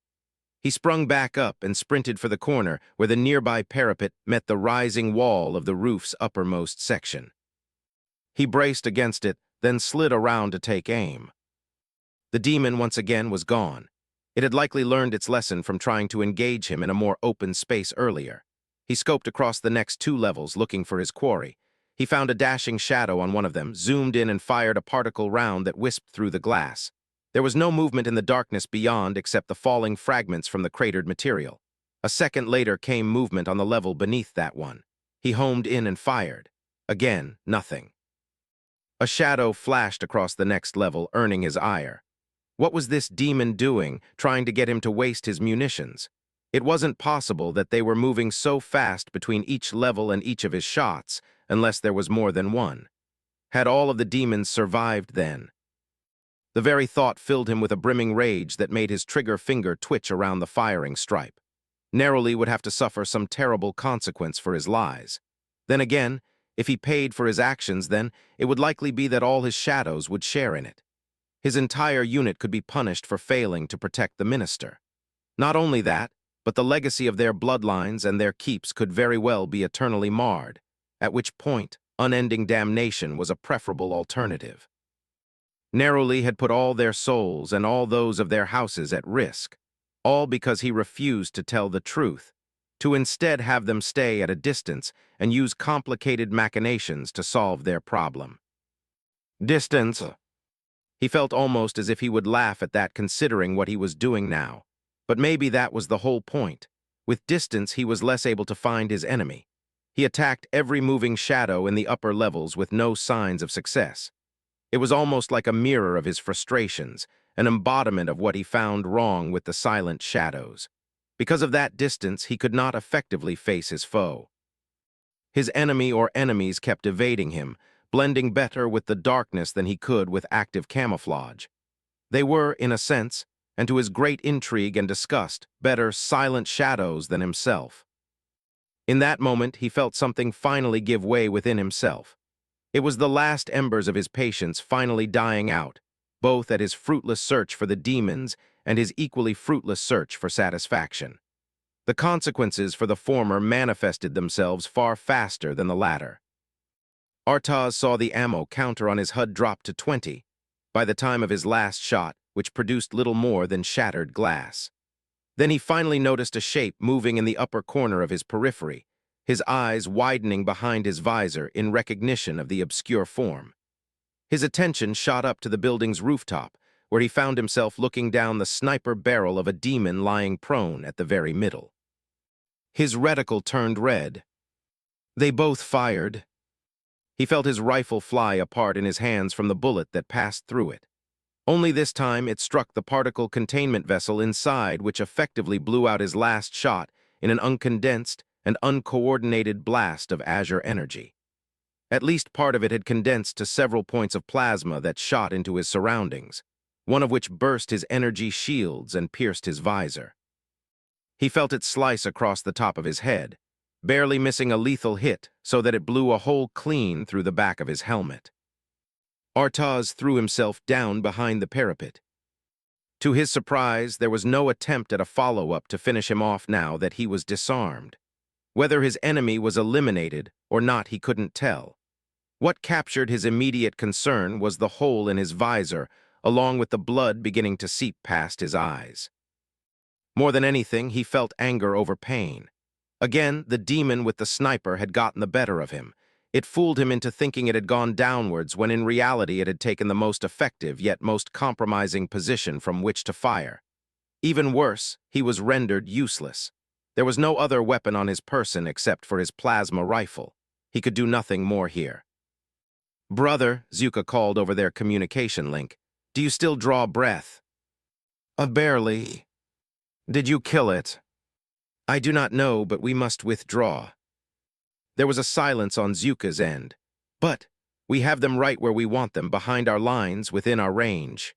He sprung back up and sprinted for the corner where the nearby parapet met the rising wall of the roof's uppermost section. He braced against it, then slid around to take aim. The demon once again was gone. It had likely learned its lesson from trying to engage him in a more open space earlier. He scoped across the next 2 levels looking for his quarry. He found a dashing shadow on one of them, zoomed in and fired a particle round that wisped through the glass. There was no movement in the darkness beyond except the falling fragments from the cratered material. A second later came movement on the level beneath that one. He homed in and fired. Again, nothing. A shadow flashed across the next level, earning his ire. What was this demon doing, trying to get him to waste his munitions? It wasn't possible that they were moving so fast between each level and each of his shots, unless there was more than one. Had all of the demons survived then? The very thought filled him with a brimming rage that made his trigger finger twitch around the firing stripe. Narrowly would have to suffer some terrible consequence for his lies. Then again, if he paid for his actions, then it would likely be that all his shadows would share in it. His entire unit could be punished for failing to protect the minister. Not only that, but the legacy of their bloodlines and their keeps could very well be eternally marred, at which point unending damnation was a preferable alternative. Neroli had put all their souls and all those of their houses at risk, all because he refused to tell the truth, to instead have them stay at a distance and use complicated machinations to solve their problem. Distance. He felt almost as if he would laugh at that considering what he was doing now, but maybe that was the whole point. With distance, he was less able to find his enemy. He attacked every moving shadow in the upper levels with no signs of success. It was almost like a mirror of his frustrations, an embodiment of what he found wrong with the silent shadows. Because of that distance, he could not effectively face his foe. His enemy or enemies kept evading him, blending better with the darkness than he could with active camouflage. They were, in a sense, and to his great intrigue and disgust, better silent shadows than himself. In that moment, he felt something finally give way within himself. It was the last embers of his patience finally dying out, both at his fruitless search for the demons and his equally fruitless search for satisfaction. The consequences for the former manifested themselves far faster than the latter. Artaz saw the ammo counter on his HUD drop to 20 by the time of his last shot, which produced little more than shattered glass. Then he finally noticed a shape moving in the upper corner of his periphery, his eyes widening behind his visor in recognition of the obscure form. His attention shot up to the building's rooftop, where he found himself looking down the sniper barrel of a demon lying prone at the very middle. His reticle turned red. They both fired. He felt his rifle fly apart in his hands from the bullet that passed through it. Only this time it struck the particle containment vessel inside, which effectively blew out his last shot in an uncondensed and uncoordinated blast of azure energy. At least part of it had condensed to several points of plasma that shot into his surroundings, one of which burst his energy shields and pierced his visor. He felt it slice across the top of his head, barely missing a lethal hit so that it blew a hole clean through the back of his helmet. Artaz threw himself down behind the parapet. To his surprise, there was no attempt at a follow-up to finish him off now that he was disarmed. Whether his enemy was eliminated or not, he couldn't tell. What captured his immediate concern was the hole in his visor, along with the blood beginning to seep past his eyes. More than anything, he felt anger over pain. Again, the demon with the sniper had gotten the better of him. It fooled him into thinking it had gone downwards when in reality it had taken the most effective yet most compromising position from which to fire. Even worse, he was rendered useless. There was no other weapon on his person except for his plasma rifle. He could do nothing more here. "Brother," Zuka called over their communication link, "do you still draw breath?" Barely." "Did you kill it?" "I do not know, but we must withdraw." There was a silence on Zuka's end. "But we have them right where we want them, behind our lines, within our range."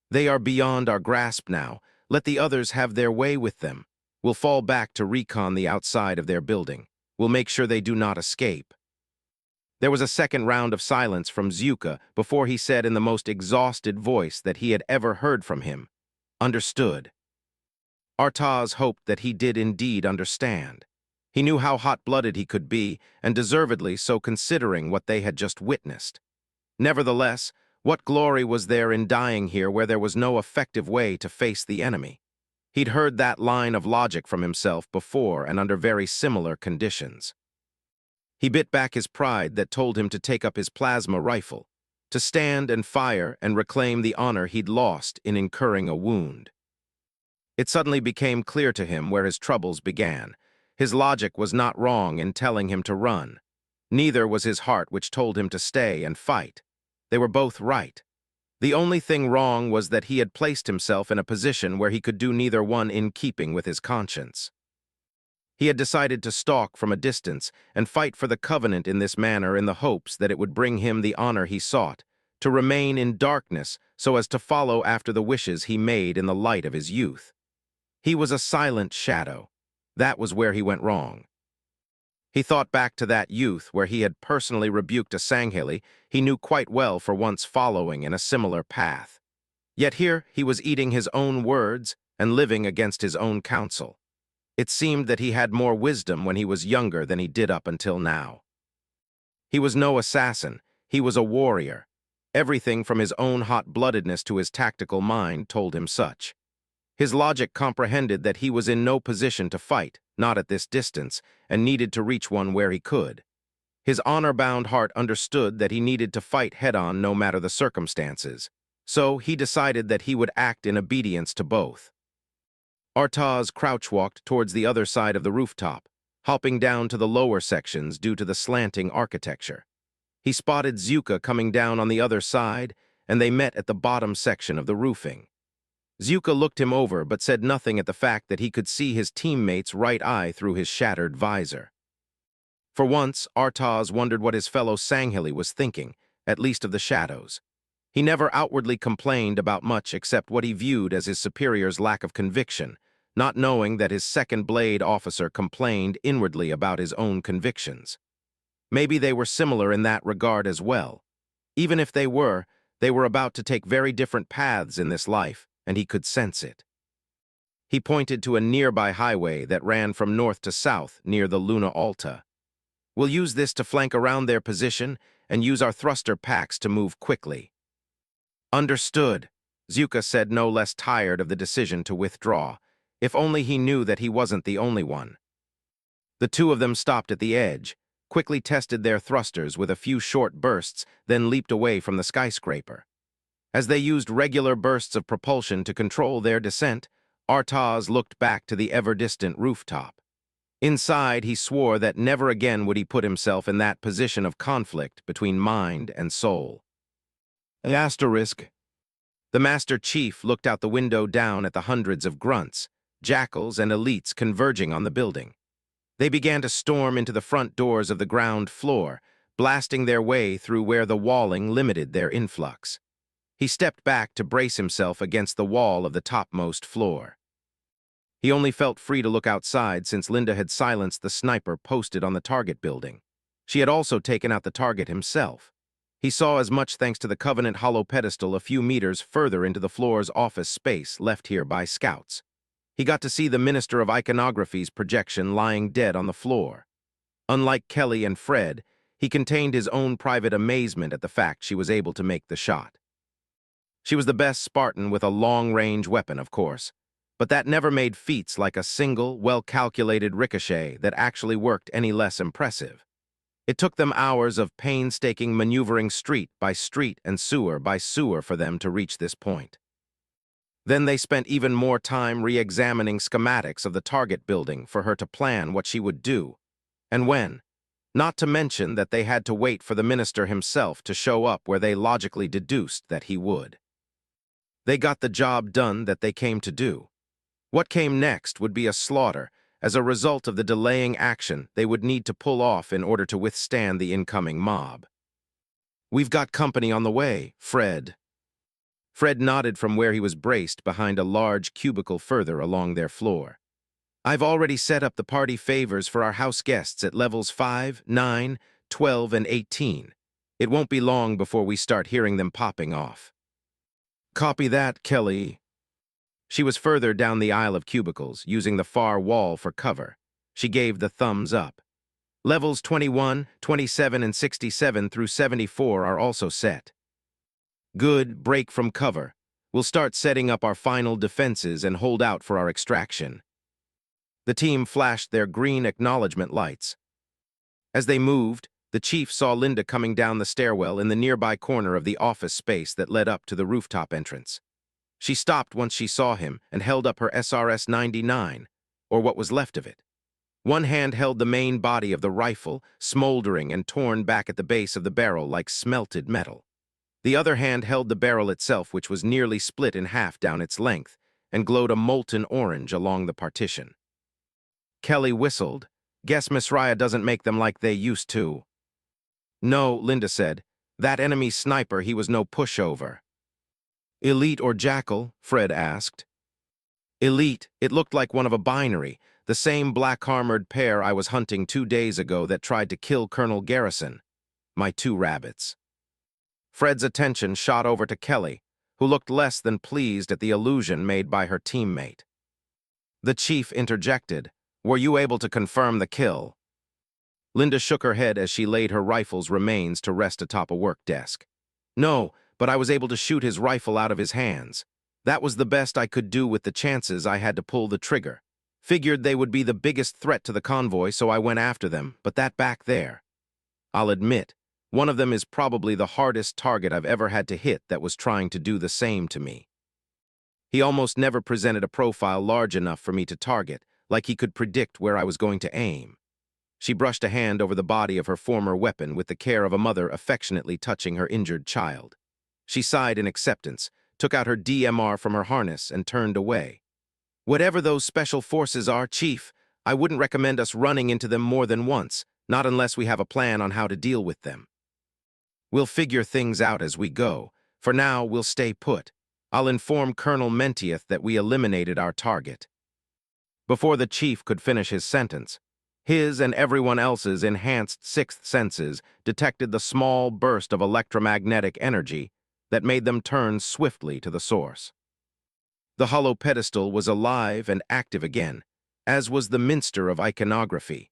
"They are beyond our grasp now. Let the others have their way with them. We'll fall back to recon the outside of their building. We'll make sure they do not escape." There was a second round of silence from Zuka before he said in the most exhausted voice that he had ever heard from him, "Understood." Artaz hoped that he did indeed understand. He knew how hot-blooded he could be, and deservedly so considering what they had just witnessed. Nevertheless, what glory was there in dying here where there was no effective way to face the enemy? He'd heard that line of logic from himself before and under very similar conditions. He bit back his pride that told him to take up his plasma rifle, to stand and fire and reclaim the honor he'd lost in incurring a wound. It suddenly became clear to him where his troubles began. His logic was not wrong in telling him to run. Neither was his heart, which told him to stay and fight. They were both right. The only thing wrong was that he had placed himself in a position where he could do neither one in keeping with his conscience. He had decided to stalk from a distance and fight for the Covenant in this manner in the hopes that it would bring him the honor he sought, to remain in darkness so as to follow after the wishes he made in the light of his youth. He was a silent shadow. That was where he went wrong. He thought back to that youth where he had personally rebuked a Sangheli he knew quite well for once following in a similar path. Yet here he was eating his own words and living against his own counsel. It seemed that he had more wisdom when he was younger than he did up until now. He was no assassin, he was a warrior. Everything from his own hot-bloodedness to his tactical mind told him such. His logic comprehended that he was in no position to fight, not at this distance, and needed to reach one where he could. His honor-bound heart understood that he needed to fight head-on no matter the circumstances, so he decided that he would act in obedience to both. Artaz crouch-walked towards the other side of the rooftop, hopping down to the lower sections due to the slanting architecture. He spotted Zuka coming down on the other side, and they met at the bottom section of the roofing. Zuka looked him over but said nothing at the fact that he could see his teammate's right eye through his shattered visor. For once, Artaz wondered what his fellow Sangheli was thinking, at least of the shadows. He never outwardly complained about much except what he viewed as his superior's lack of conviction, not knowing that his second blade officer complained inwardly about his own convictions. Maybe they were similar in that regard as well. Even if they were about to take very different paths in this life, and he could sense it. He pointed to a nearby highway that ran from north to south near the Luna Alta. We'll use this to flank around their position and use our thruster packs to move quickly. Understood, Zuka said, no less tired of the decision to withdraw. If only he knew that he wasn't the only one. The two of them stopped at the edge, quickly tested their thrusters with a few short bursts, then leaped away from the skyscraper. As they used regular bursts of propulsion to control their descent, Artaz looked back to the ever-distant rooftop. Inside, he swore that never again would he put himself in that position of conflict between mind and soul. Asterisk. The Master Chief looked out the window down at the hundreds of grunts, jackals, and elites converging on the building. They began to storm into the front doors of the ground floor, blasting their way through where the walling limited their influx. He stepped back to brace himself against the wall of the topmost floor. He only felt free to look outside since Linda had silenced the sniper posted on the target building. She had also taken out the target himself. He saw as much thanks to the Covenant hollow pedestal a few meters further into the floor's office space left here by scouts. He got to see the Minister of Iconography's projection lying dead on the floor. Unlike Kelly and Fred, he contained his own private amazement at the fact she was able to make the shot. She was the best Spartan with a long-range weapon, of course, but that never made feats like a single, well-calculated ricochet that actually worked any less impressive. It took them hours of painstaking maneuvering street by street and sewer by sewer for them to reach this point. Then they spent even more time re-examining schematics of the target building for her to plan what she would do, and when. Not to mention that they had to wait for the minister himself to show up where they logically deduced that he would. They got the job done that they came to do. What came next would be a slaughter as a result of the delaying action they would need to pull off in order to withstand the incoming mob. "We've got company on the way, Fred." Fred nodded from where he was braced behind a large cubicle further along their floor. "I've already set up the party favors for our house guests at levels 5, 9, 12, and 18. It won't be long before we start hearing them popping off." "Copy that, Kelly." She was further down the aisle of cubicles, using the far wall for cover. She gave the thumbs up. "Levels 21, 27, and 67 through 74 are also set." "Good, break from cover. We'll start setting up our final defenses and hold out for our extraction." The team flashed their green acknowledgement lights. As they moved, the chief saw Linda coming down the stairwell in the nearby corner of the office space that led up to the rooftop entrance. She stopped once she saw him and held up her SRS-99, or what was left of it. One hand held the main body of the rifle, smoldering and torn back at the base of the barrel like smelted metal. The other hand held the barrel itself, which was nearly split in half down its length and glowed a molten orange along the partition. Kelly whistled. "Guess Miss Raya doesn't make them like they used to." "No," Linda said. "That enemy sniper, he was no pushover." "Elite or Jackal?" Fred asked. "Elite. It looked like one of a binary. the same black-armored pair I was hunting 2 days ago that tried to kill Colonel Garrison, my 2 rabbits. Fred's attention shot over to Kelly, who looked less than pleased at the illusion made by her teammate. The chief interjected, "Were you able to confirm the kill?" Linda shook her head as she laid her rifle's remains to rest atop a work desk. "No, but I was able to shoot his rifle out of his hands. That was the best I could do with the chances I had to pull the trigger. Figured they would be the biggest threat to the convoy, so I went after them, but that back there. I'll admit, one of them is probably the hardest target I've ever had to hit that was trying to do the same to me. He almost never presented a profile large enough for me to target, like he could predict where I was going to aim." She brushed a hand over the body of her former weapon with the care of a mother affectionately touching her injured child. She sighed in acceptance, took out her DMR from her harness, and turned away. "Whatever those special forces are, Chief, I wouldn't recommend us running into them more than once, not unless we have a plan on how to deal with them. We'll figure things out as we go. For now, we'll stay put. I'll inform Colonel Mentieth that we eliminated our target." Before the chief could finish his sentence, his and everyone else's enhanced sixth senses detected the small burst of electromagnetic energy that made them turn swiftly to the source. The hollow pedestal was alive and active again, as was the minster of iconography.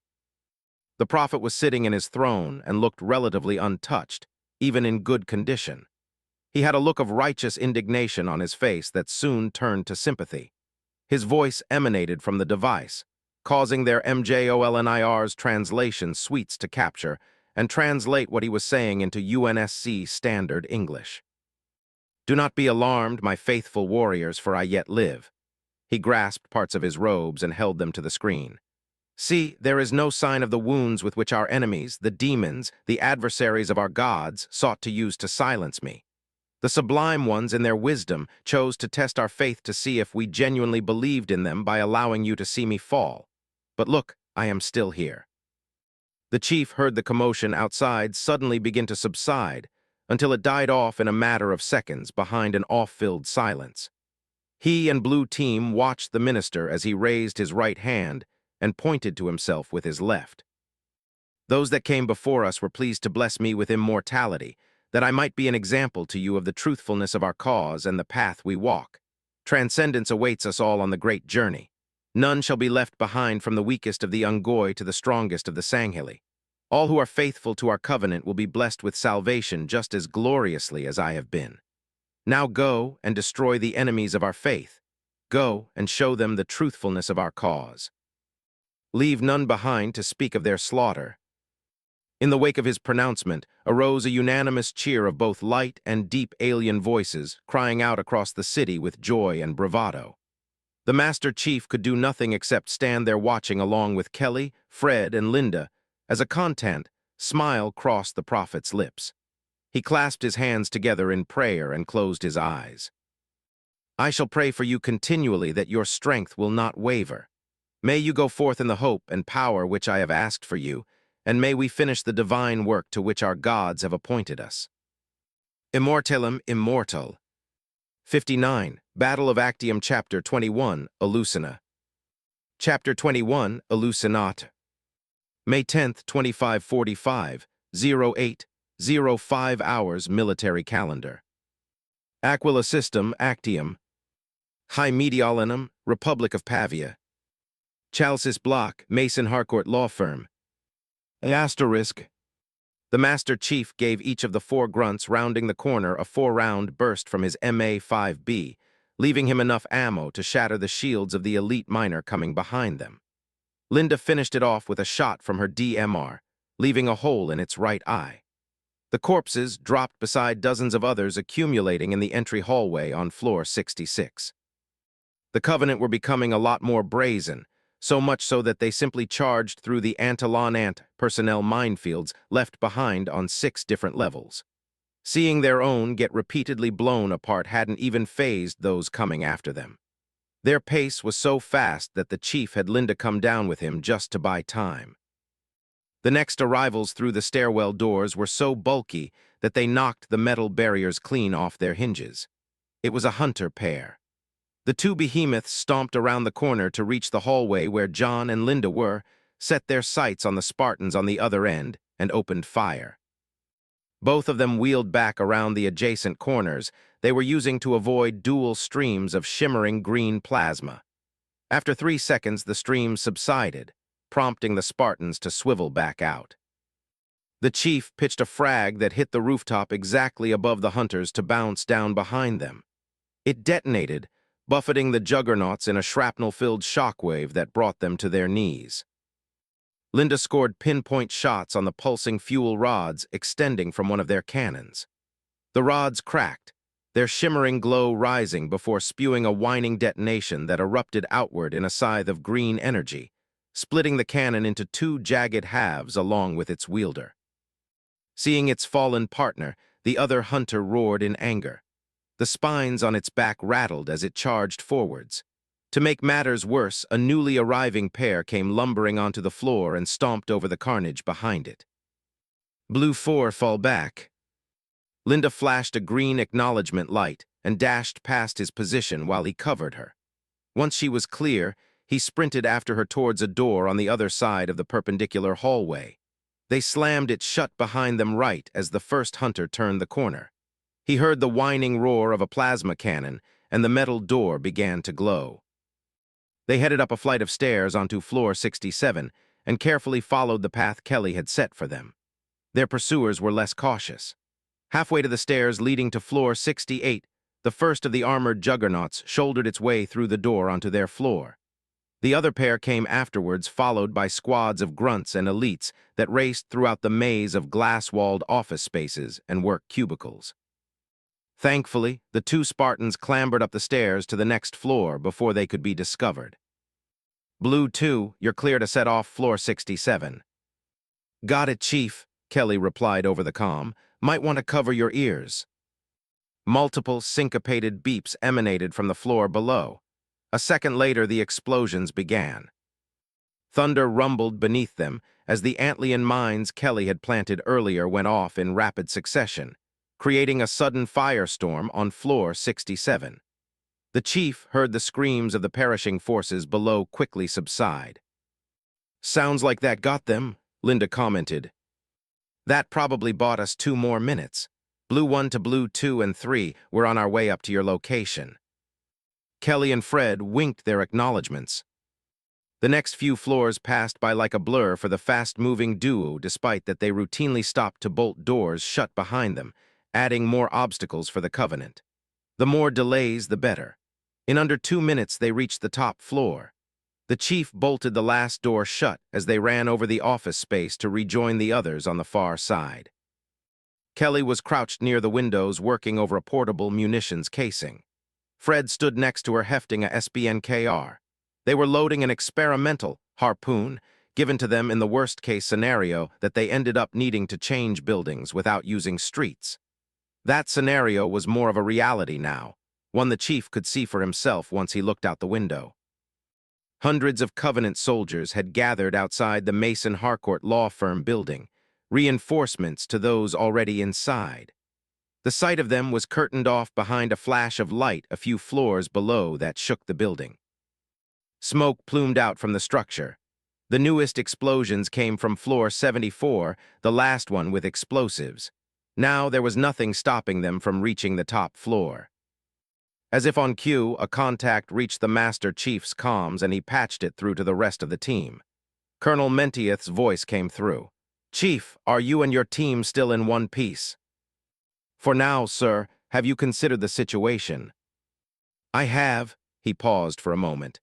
The prophet was sitting in his throne and looked relatively untouched, even in good condition. He had a look of righteous indignation on his face that soon turned to sympathy. His voice emanated from the device, causing their MJOLNIR's translation suites to capture and translate what he was saying into UNSC standard English. "Do not be alarmed, my faithful warriors, for I yet live." He grasped parts of his robes and held them to the screen. "See, there is no sign of the wounds with which our enemies, the demons, the adversaries of our gods, sought to use to silence me. The sublime ones, in their wisdom, chose to test our faith to see if we genuinely believed in them by allowing you to see me fall. But look, I am still here." The chief heard the commotion outside suddenly begin to subside until it died off in a matter of seconds behind an off-filled silence. He and Blue Team watched the minister as he raised his right hand and pointed to himself with his left. "Those that came before us were pleased to bless me with immortality, that I might be an example to you of the truthfulness of our cause and the path we walk. Transcendence awaits us all on the great journey. None shall be left behind, from the weakest of the Ungoi to the strongest of the Sanghili. All who are faithful to our covenant will be blessed with salvation just as gloriously as I have been. Now go and destroy the enemies of our faith. Go and show them the truthfulness of our cause. Leave none behind to speak of their slaughter." In the wake of his pronouncement arose a unanimous cheer of both light and deep alien voices, crying out across the city with joy and bravado. The Master Chief could do nothing except stand there watching along with Kelly, Fred, and Linda, as a content smile crossed the prophet's lips. He clasped his hands together in prayer and closed his eyes. "I shall pray for you continually that your strength will not waver. May you go forth in the hope and power which I have asked for you, and may we finish the divine work to which our gods have appointed us." Immortalem Immortal. 59. Battle of Actium Chapter 21, Elusina. Chapter 21, Elusinat. May 10th, 2545, 08:05 hours military calendar. Aquila System, Actium. High Mediolanum, Republic of Pavia. Chalcis Block, Mason Harcourt Law Firm. Asterisk. The Master Chief gave each of the 4 grunts rounding the corner a 4-round burst from his MA-5B, leaving him enough ammo to shatter the shields of the elite miner coming behind them. Linda finished it off with a shot from her DMR, leaving a hole in its right eye. The corpses dropped beside dozens of others accumulating in the entry hallway on floor 66. The Covenant were becoming a lot more brazen, so much so that they simply charged through the Antolon-Ant personnel minefields left behind on 6 different levels. Seeing their own get repeatedly blown apart hadn't even fazed those coming after them. Their pace was so fast that the chief had Linda come down with him just to buy time. The next arrivals through the stairwell doors were so bulky that they knocked the metal barriers clean off their hinges. It was a hunter pair. The two behemoths stomped around the corner to reach the hallway where John and Linda were, set their sights on the Spartans on the other end, and opened fire. Both of them wheeled back around the adjacent corners they were using to avoid dual streams of shimmering green plasma. After 3 seconds, the streams subsided, prompting the Spartans to swivel back out. The chief pitched a frag that hit the rooftop exactly above the hunters to bounce down behind them. It detonated, buffeting the juggernauts in a shrapnel-filled shockwave that brought them to their knees. Linda scored pinpoint shots on the pulsing fuel rods extending from one of their cannons. The rods cracked, their shimmering glow rising before spewing a whining detonation that erupted outward in a scythe of green energy, splitting the cannon into 2 jagged halves along with its wielder. Seeing its fallen partner, the other hunter roared in anger. The spines on its back rattled as it charged forwards. To make matters worse, a newly arriving pair came lumbering onto the floor and stomped over the carnage behind it. Blue 4, fall back. Linda flashed a green acknowledgement light and dashed past his position while he covered her. Once she was clear, he sprinted after her towards a door on the other side of the perpendicular hallway. They slammed it shut behind them right as the first hunter turned the corner. He heard the whining roar of a plasma cannon, and the metal door began to glow. They headed up a flight of stairs onto floor 67 and carefully followed the path Kelly had set for them. Their pursuers were less cautious. Halfway to the stairs leading to floor 68, the first of the armored juggernauts shouldered its way through the door onto their floor. The other pair came afterwards, followed by squads of grunts and elites that raced throughout the maze of glass-walled office spaces and work cubicles. Thankfully, the 2 Spartans clambered up the stairs to the next floor before they could be discovered. Blue 2, you're clear to set off floor 67. Got it, Chief, Kelly replied over the comm. Might want to cover your ears. Multiple syncopated beeps emanated from the floor below. A second later, the explosions began. Thunder rumbled beneath them as the Antlian mines Kelly had planted earlier went off in rapid succession, creating a sudden firestorm on floor 67. The chief heard the screams of the perishing forces below quickly subside. Sounds like that got them, Linda commented. That probably bought us 2 more minutes. Blue 1 to Blue 2 and 3, we're on our way up to your location. Kelly and Fred winked their acknowledgments. The next few floors passed by like a blur for the fast-moving duo, despite that they routinely stopped to bolt doors shut behind them, adding more obstacles for the Covenant. The more delays, the better. In under 2 minutes, they reached the top floor. The chief bolted the last door shut as they ran over the office space to rejoin the others on the far side. Kelly was crouched near the windows working over a portable munitions casing. Fred stood next to her hefting a SBNKR. They were loading an experimental harpoon given to them in the worst-case scenario that they ended up needing to change buildings without using streets. That scenario was more of a reality now, one the chief could see for himself once he looked out the window. Hundreds of Covenant soldiers had gathered outside the Mason Harcourt law firm building, reinforcements to those already inside. The sight of them was curtained off behind a flash of light a few floors below that shook the building. Smoke plumed out from the structure. The newest explosions came from floor 74, the last one with explosives. Now there was nothing stopping them from reaching the top floor. As if on cue, a contact reached the Master Chief's comms and he patched it through to the rest of the team. Colonel Mentieth's voice came through. Chief, are you and your team still in one piece? For now, sir, have you considered the situation? I have, he paused for a moment.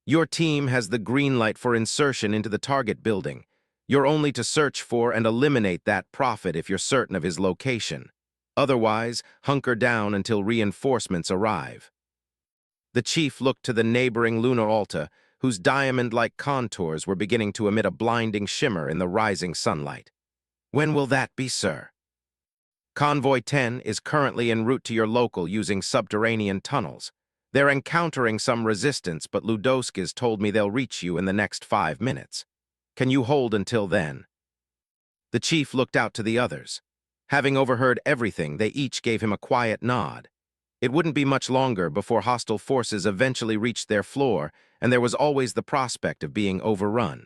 Your team has the green light for insertion into the target building. You're only to search for and eliminate that prophet if you're certain of his location. Otherwise, hunker down until reinforcements arrive. The chief looked to the neighboring lunar altar, whose diamond-like contours were beginning to emit a blinding shimmer in the rising sunlight. When will that be, sir? Convoy 10 is currently en route to your local using subterranean tunnels. They're encountering some resistance, but Ludowski's told me they'll reach you in the next 5 minutes. Can you hold until then? The chief looked out to the others. Having overheard everything, they each gave him a quiet nod. It wouldn't be much longer before hostile forces eventually reached their floor, and there was always the prospect of being overrun.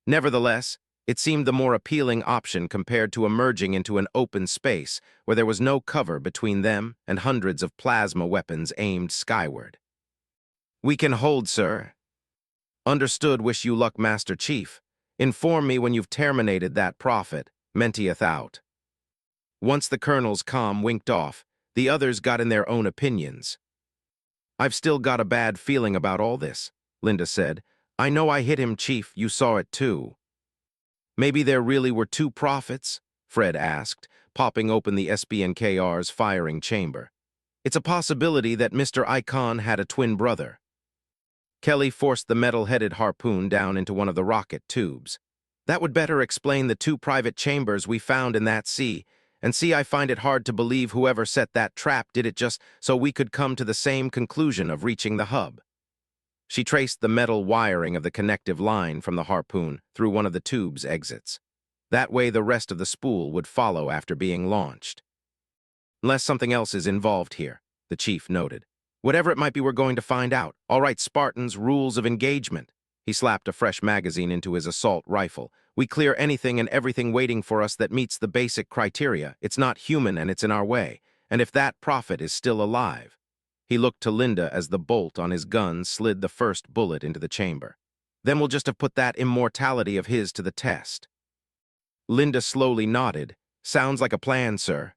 Nevertheless, it seemed the more appealing option compared to emerging into an open space where there was no cover between them and hundreds of plasma weapons aimed skyward. "We can hold, sir." "Understood. Wish you luck, Master Chief. Inform me when you've terminated that prophet, Mentieth out." Once the colonel's comm winked off, the others got in their own opinions. "I've still got a bad feeling about all this," Linda said. "I know I hit him, Chief. You saw it too." "Maybe there really were two prophets?" Fred asked, popping open the SBNKR's firing chamber. "It's a possibility that Mr. Icon had a twin brother." Kelly forced the metal-headed harpoon down into one of the rocket tubes. "That would better explain the two private chambers we found in that sea. And see, I find it hard to believe whoever set that trap did it just so we could come to the same conclusion of reaching the hub." She traced the metal wiring of the connective line from the harpoon through one of the tube's exits. That way the rest of the spool would follow after being launched. "Unless something else is involved here," the chief noted. "Whatever it might be, we're going to find out. All right, Spartans, rules of engagement." He slapped a fresh magazine into his assault rifle. "We clear anything and everything waiting for us that meets the basic criteria. It's not human and it's in our way. And if that prophet is still alive..." He looked to Linda as the bolt on his gun slid the first bullet into the chamber. "Then we'll just have put that immortality of his to the test." Linda slowly nodded. "Sounds like a plan, sir."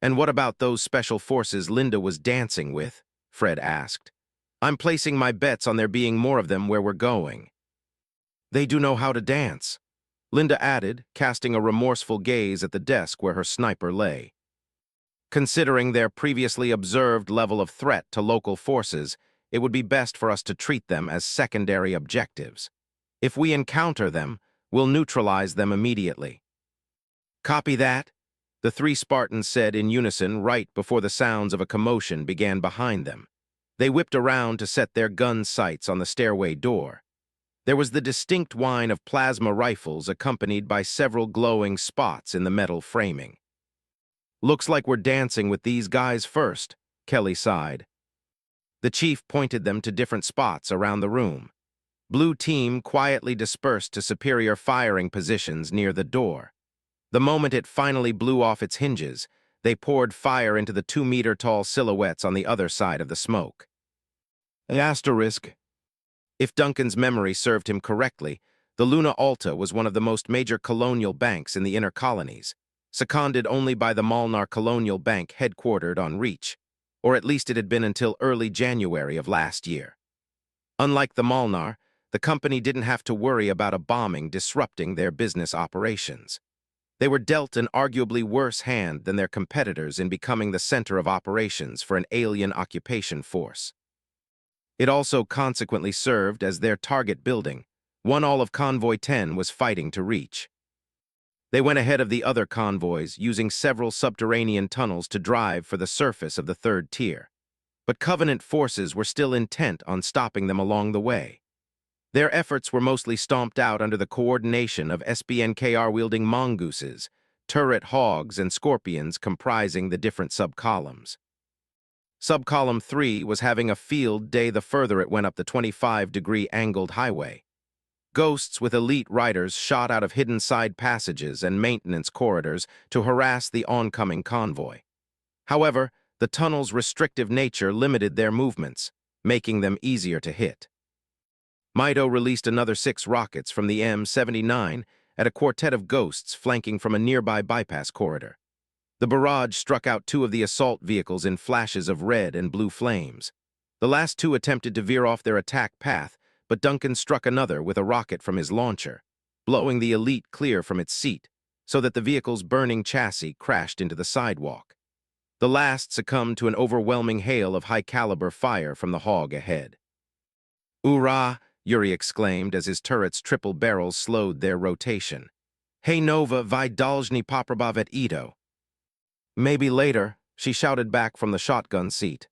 "And what about those special forces Linda was dancing with?" Fred asked. "I'm placing my bets on there being more of them where we're going." "They do know how to dance," Linda added, casting a remorseful gaze at the desk where her sniper lay. "Considering their previously observed level of threat to local forces, it would be best for us to treat them as secondary objectives. If we encounter them, we'll neutralize them immediately." "Copy that," the three Spartans said in unison right before the sounds of a commotion began behind them. They whipped around to set their gun sights on the stairway door. There was the distinct whine of plasma rifles accompanied by several glowing spots in the metal framing. "Looks like we're dancing with these guys first," Kelly sighed. The chief pointed them to different spots around the room. Blue team quietly dispersed to superior firing positions near the door. The moment it finally blew off its hinges, they poured fire into the 2-meter-tall silhouettes on the other side of the smoke. Asterisk. If Duncan's memory served him correctly, the Luna Alta was one of the most major colonial banks in the inner colonies, seconded only by the Molnar Colonial Bank headquartered on Reach, or at least it had been until early January of last year. Unlike the Molnar, the company didn't have to worry about a bombing disrupting their business operations. They were dealt an arguably worse hand than their competitors in becoming the center of operations for an alien occupation force. It also consequently served as their target building, one all of Convoy 10 was fighting to reach. They went ahead of the other convoys, using several subterranean tunnels to drive for the surface of the third tier. But Covenant forces were still intent on stopping them along the way. Their efforts were mostly stomped out under the coordination of SBNKR-wielding mongooses, turret hogs, and scorpions comprising the different subcolumns. Subcolumn 3 was having a field day the further it went up the 25-degree angled highway. Ghosts with elite riders shot out of hidden side passages and maintenance corridors to harass the oncoming convoy. However, the tunnel's restrictive nature limited their movements, making them easier to hit. Mido released another 6 rockets from the M79 at a quartet of ghosts flanking from a nearby bypass corridor. The barrage struck out 2 of the assault vehicles in flashes of red and blue flames. The last 2 attempted to veer off their attack path, but Duncan struck another with a rocket from his launcher, blowing the elite clear from its seat, so that the vehicle's burning chassis crashed into the sidewalk. The last succumbed to an overwhelming hail of high-caliber fire from the hog ahead. "Ura!" Yuri exclaimed as his turret's triple barrels slowed their rotation. "Hey Nova, vydolzhny poprobavet Ito." "Maybe later," she shouted back from the shotgun seat.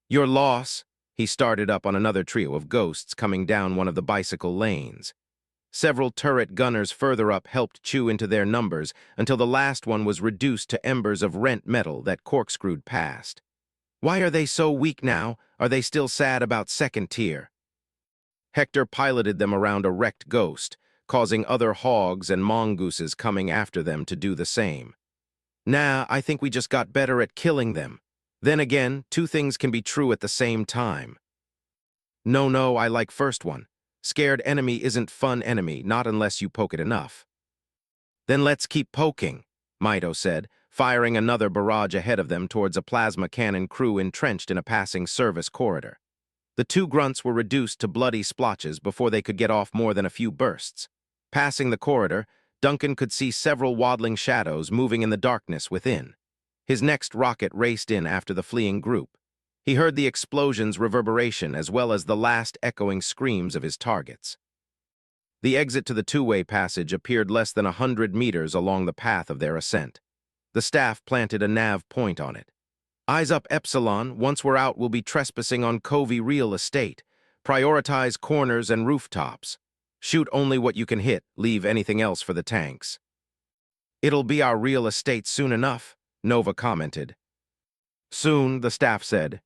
"Your loss." He started up on another trio of ghosts coming down one of the bicycle lanes. Several turret gunners further up helped chew into their numbers until the last one was reduced to embers of rent metal that corkscrewed past. Why are they so weak now? Are they still sad about second tier? Hector piloted them around a wrecked ghost, causing other hogs and mongooses coming after them to do the same. Nah, I think we just got better at killing them. Then again, two things can be true at the same time. No, I like first one. Scared enemy isn't fun enemy, not unless you poke it enough. Then let's keep poking, Mito said, firing another barrage ahead of them towards a plasma cannon crew entrenched in a passing service corridor. The two grunts were reduced to bloody splotches before they could get off more than a few bursts. Passing the corridor, Duncan could see several waddling shadows moving in the darkness within. His next rocket raced in after the fleeing group. He heard the explosion's reverberation as well as the last echoing screams of his targets. The exit to the two-way passage appeared less than 100 meters along the path of their ascent. The staff planted a nav point on it. Eyes up, Epsilon. Once we're out, we'll be trespassing on Covey real estate. Prioritize corners and rooftops. Shoot only what you can hit, leave anything else for the tanks. It'll be our real estate soon enough, Nova commented. Soon, the staff said.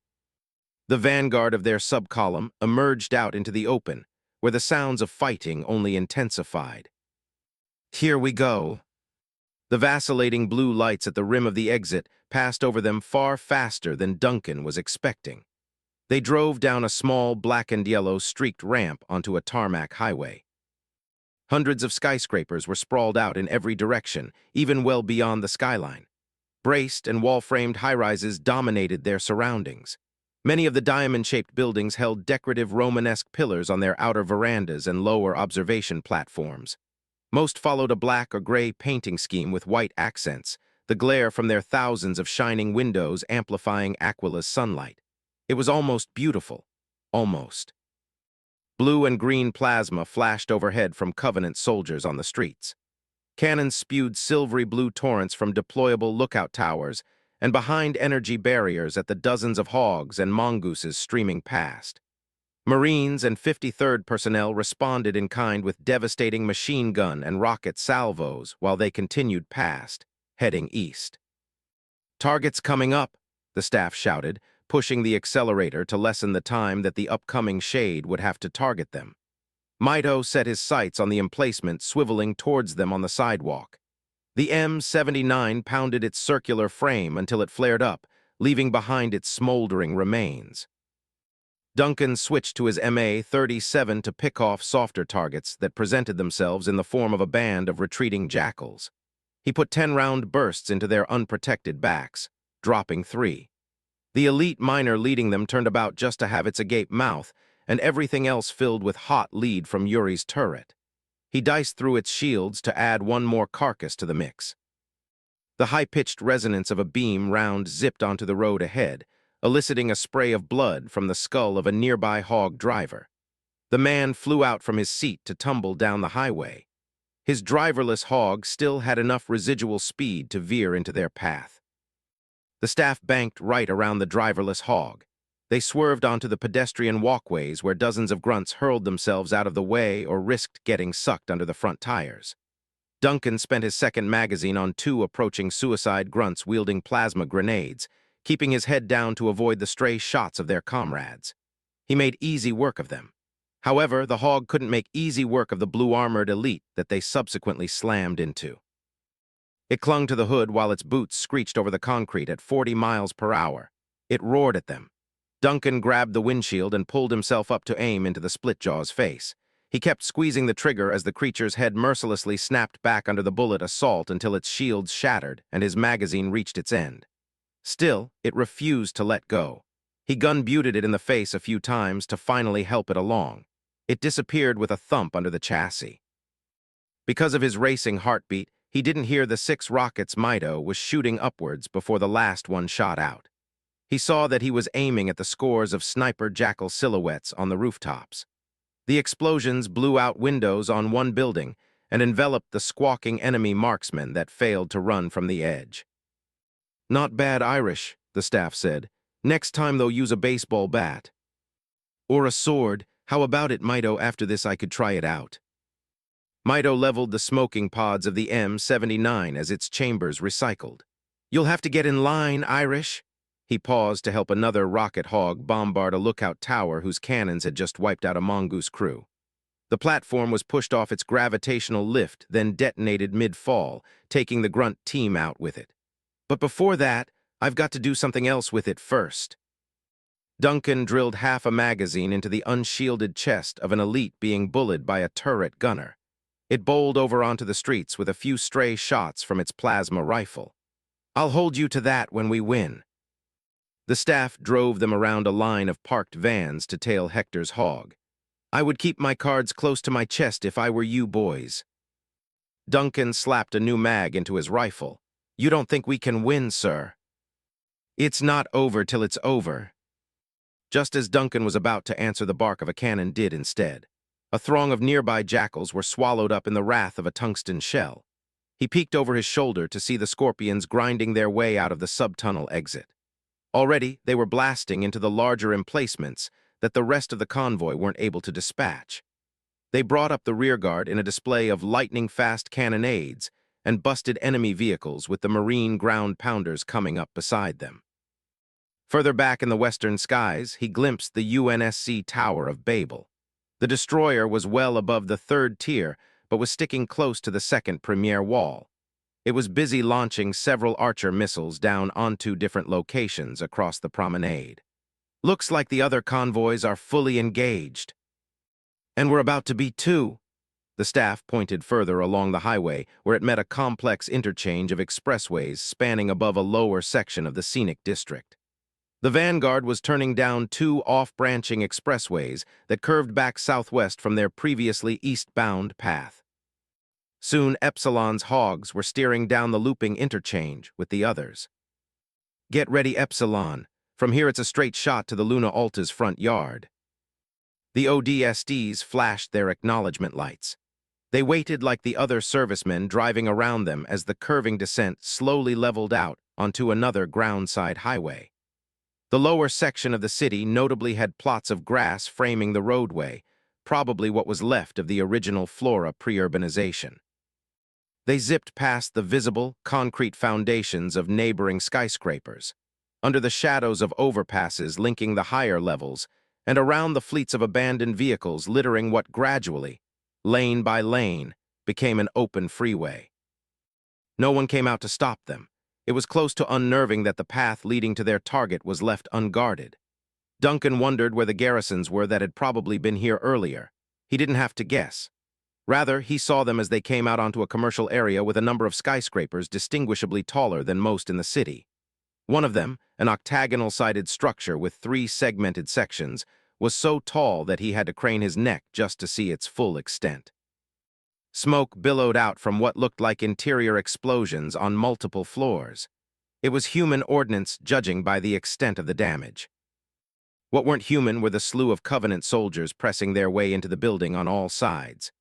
The vanguard of their subcolumn emerged out into the open, where the sounds of fighting only intensified. Here we go. The vacillating blue lights at the rim of the exit passed over them far faster than Duncan was expecting. They drove down a small black and yellow streaked ramp onto a tarmac highway. Hundreds of skyscrapers were sprawled out in every direction, even well beyond the skyline. Braced and wall-framed high-rises dominated their surroundings. Many of the diamond-shaped buildings held decorative Romanesque pillars on their outer verandas and lower observation platforms. Most followed a black or gray painting scheme with white accents, the glare from their thousands of shining windows amplifying Aquila's sunlight. It was almost beautiful. Almost. Blue and green plasma flashed overhead from Covenant soldiers on the streets. Cannons spewed silvery blue torrents from deployable lookout towers and behind energy barriers at the dozens of hogs and mongooses streaming past. Marines and 53rd personnel responded in kind with devastating machine gun and rocket salvos while they continued past, heading east. Targets coming up, the staff shouted, pushing the accelerator to lessen the time that the upcoming shade would have to target them. Mito set his sights on the emplacement swiveling towards them on the sidewalk. The M79 pounded its circular frame until it flared up, leaving behind its smoldering remains. Duncan switched to his MA-37 to pick off softer targets that presented themselves in the form of a band of retreating jackals. He put 10-round bursts into their unprotected backs, dropping 3. The elite miner leading them turned about just to have its agape mouth, and everything else filled with hot lead from Yuri's turret. He diced through its shields to add one more carcass to the mix. The high-pitched resonance of a beam round zipped onto the road ahead, eliciting a spray of blood from the skull of a nearby hog driver. The man flew out from his seat to tumble down the highway. His driverless hog still had enough residual speed to veer into their path. The staff banked right around the driverless hog. They swerved onto the pedestrian walkways where dozens of grunts hurled themselves out of the way or risked getting sucked under the front tires. Duncan spent his second magazine on 2 approaching suicide grunts wielding plasma grenades, keeping his head down to avoid the stray shots of their comrades. He made easy work of them. However, the hog couldn't make easy work of the blue-armored elite that they subsequently slammed into. It clung to the hood while its boots screeched over the concrete at 40 miles per hour. It roared at them. Duncan grabbed the windshield and pulled himself up to aim into the Splitjaw's face. He kept squeezing the trigger as the creature's head mercilessly snapped back under the bullet assault until its shields shattered and his magazine reached its end. Still, it refused to let go. He gun-butted it in the face a few times to finally help it along. It disappeared with a thump under the chassis. Because of his racing heartbeat, he didn't hear the 6 rockets Mito was shooting upwards before the last one shot out. He saw that he was aiming at the scores of sniper jackal silhouettes on the rooftops. The explosions blew out windows on one building and enveloped the squawking enemy marksmen that failed to run from the edge. Not bad Irish, the staff said. Next time they'll use a baseball bat. Or a sword. How about it, Mito? After this I could try it out. Mito leveled the smoking pods of the M79 as its chambers recycled. You'll have to get in line, Irish. He paused to help another rocket hog bombard a lookout tower whose cannons had just wiped out a mongoose crew. The platform was pushed off its gravitational lift, then detonated mid-fall, taking the grunt team out with it. But before that, I've got to do something else with it first. Duncan drilled half a magazine into the unshielded chest of an elite being bullied by a turret gunner. It bowled over onto the streets with a few stray shots from its plasma rifle. I'll hold you to that when we win. The staff drove them around a line of parked vans to tail Hector's hog. I would keep my cards close to my chest if I were you boys. Duncan slapped a new mag into his rifle. You don't think we can win, sir? It's not over till it's over. Just as Duncan was about to answer, the bark of a cannon did instead. A throng of nearby jackals were swallowed up in the wrath of a tungsten shell. He peeked over his shoulder to see the scorpions grinding their way out of the subtunnel exit. Already, they were blasting into the larger emplacements that the rest of the convoy weren't able to dispatch. They brought up the rearguard in a display of lightning-fast cannonades and busted enemy vehicles with the Marine ground pounders coming up beside them. Further back in the western skies, he glimpsed the UNSC Tower of Babel. The destroyer was well above the third tier, but was sticking close to the second premier wall. It was busy launching several Archer missiles down onto different locations across the promenade. Looks like the other convoys are fully engaged. And we're about to be too. The staff pointed further along the highway, where it met a complex interchange of expressways spanning above a lower section of the scenic district. The vanguard was turning down two off-branching expressways that curved back southwest from their previously eastbound path. Soon, Epsilon's hogs were steering down the looping interchange with the others. Get ready, Epsilon. From here, it's a straight shot to the Luna Alta's front yard. The ODSTs flashed their acknowledgement lights. They waited like the other servicemen driving around them as the curving descent slowly leveled out onto another groundside highway. The lower section of the city notably had plots of grass framing the roadway, probably what was left of the original flora pre-urbanization. They zipped past the visible, concrete foundations of neighboring skyscrapers, under the shadows of overpasses linking the higher levels, and around the fleets of abandoned vehicles littering what gradually, lane by lane, became an open freeway. No one came out to stop them. It was close to unnerving that the path leading to their target was left unguarded. Duncan wondered where the garrisons were that had probably been here earlier. He didn't have to guess. Rather, he saw them as they came out onto a commercial area with a number of skyscrapers distinguishably taller than most in the city. One of them, an octagonal-sided structure with 3 segmented sections, was so tall that he had to crane his neck just to see its full extent. Smoke billowed out from what looked like interior explosions on multiple floors. It was human ordnance, judging by the extent of the damage. What weren't human were the slew of Covenant soldiers pressing their way into the building on all sides.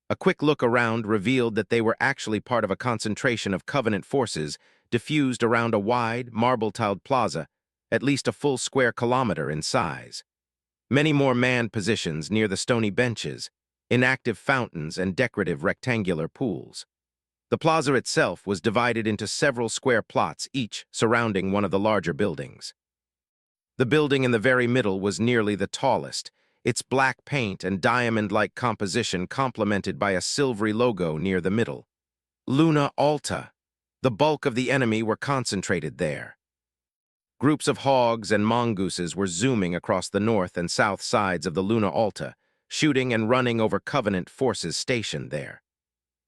A quick look around revealed that they were actually part of a concentration of Covenant forces diffused around a wide, marble-tiled plaza, at least a full square kilometer in size. Many more manned positions near the stony benches, inactive fountains, and decorative rectangular pools. The plaza itself was divided into several square plots, each surrounding one of the larger buildings. The building in the very middle was nearly the tallest, its black paint and diamond-like composition complemented by a silvery logo near the middle. Luna Alta. The bulk of the enemy were concentrated there. Groups of hogs and mongooses were zooming across the north and south sides of the Luna Alta, shooting and running over Covenant forces stationed there.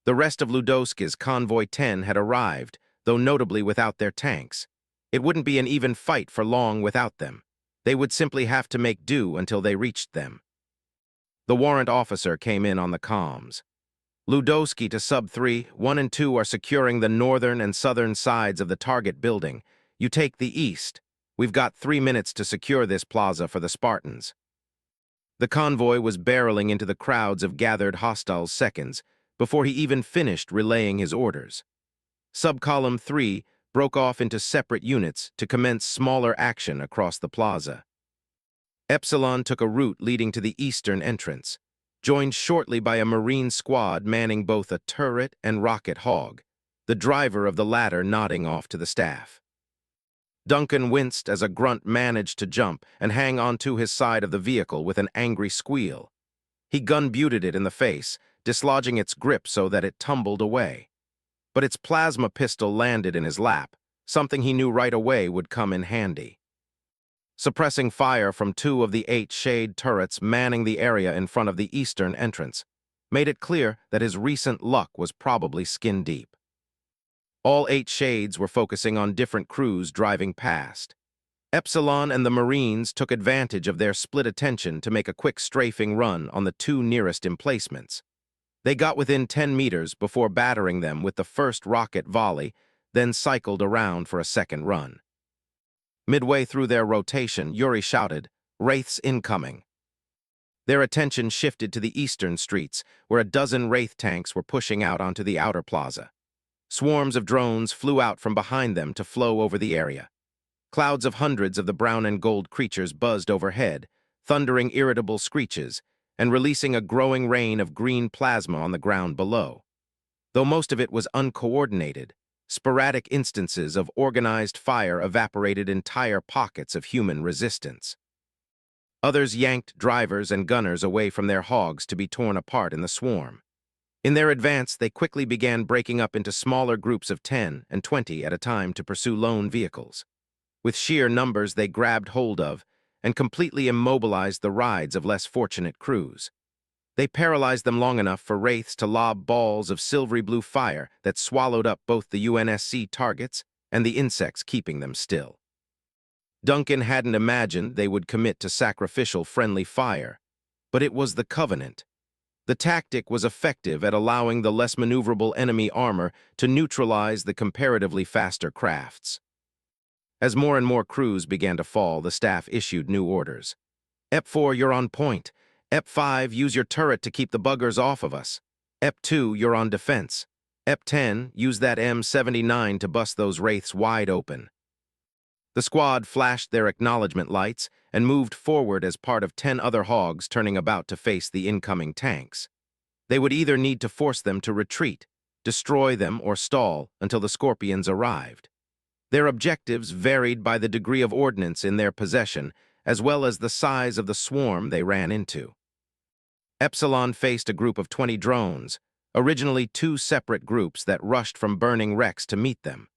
The rest of Ludowski's Convoy 10 had arrived, though notably without their tanks. It wouldn't be an even fight for long without them. They would simply have to make do until they reached them. The warrant officer came in on the comms. Ludowski to Sub-3, 1 and 2 are securing the northern and southern sides of the target building. You take the east. We've got 3 minutes to secure this plaza for the Spartans. The convoy was barreling into the crowds of gathered hostiles seconds before he even finished relaying his orders. Sub-Column 3 broke off into separate units to commence smaller action across the plaza. Epsilon took a route leading to the eastern entrance, joined shortly by a Marine squad manning both a turret and rocket hog, the driver of the latter nodding off to the staff. Duncan winced as a grunt managed to jump and hang onto his side of the vehicle with an angry squeal. He gun-butted it in the face, dislodging its grip so that it tumbled away. But its plasma pistol landed in his lap, something he knew right away would come in handy. Suppressing fire from 2 of the 8 shade turrets manning the area in front of the eastern entrance made it clear that his recent luck was probably skin-deep. All 8 shades were focusing on different crews driving past. Epsilon and the Marines took advantage of their split attention to make a quick strafing run on the 2 nearest emplacements. They got within 10 meters before battering them with the first rocket volley, then cycled around for a second run. Midway through their rotation, Yuri shouted, "Wraiths incoming." Their attention shifted to the eastern streets, where a dozen Wraith tanks were pushing out onto the outer plaza. Swarms of drones flew out from behind them to flow over the area. Clouds of hundreds of the brown and gold creatures buzzed overhead, thundering irritable screeches, and releasing a growing rain of green plasma on the ground below. Though most of it was uncoordinated, sporadic instances of organized fire evaporated entire pockets of human resistance. Others yanked drivers and gunners away from their hogs to be torn apart in the swarm. In their advance, they quickly began breaking up into smaller groups of 10 and 20 at a time to pursue lone vehicles. With sheer numbers they grabbed hold of and completely immobilized the rides of less fortunate crews. They paralyzed them long enough for Wraiths to lob balls of silvery blue fire that swallowed up both the UNSC targets and the insects keeping them still. Duncan hadn't imagined they would commit to sacrificial friendly fire, but it was the Covenant. The tactic was effective at allowing the less maneuverable enemy armor to neutralize the comparatively faster crafts. As more and more crews began to fall, the staff issued new orders. "EP4, you're on point. EP5, use your turret to keep the buggers off of us. EP2, you're on defense. EP10, use that M79 to bust those Wraiths wide open." The squad flashed their acknowledgement lights and moved forward as part of 10 other hogs turning about to face the incoming tanks. They would either need to force them to retreat, destroy them, or stall until the Scorpions arrived. Their objectives varied by the degree of ordnance in their possession, as well as the size of the swarm they ran into. Epsilon faced a group of 20 drones, originally 2 separate groups that rushed from burning wrecks to meet them.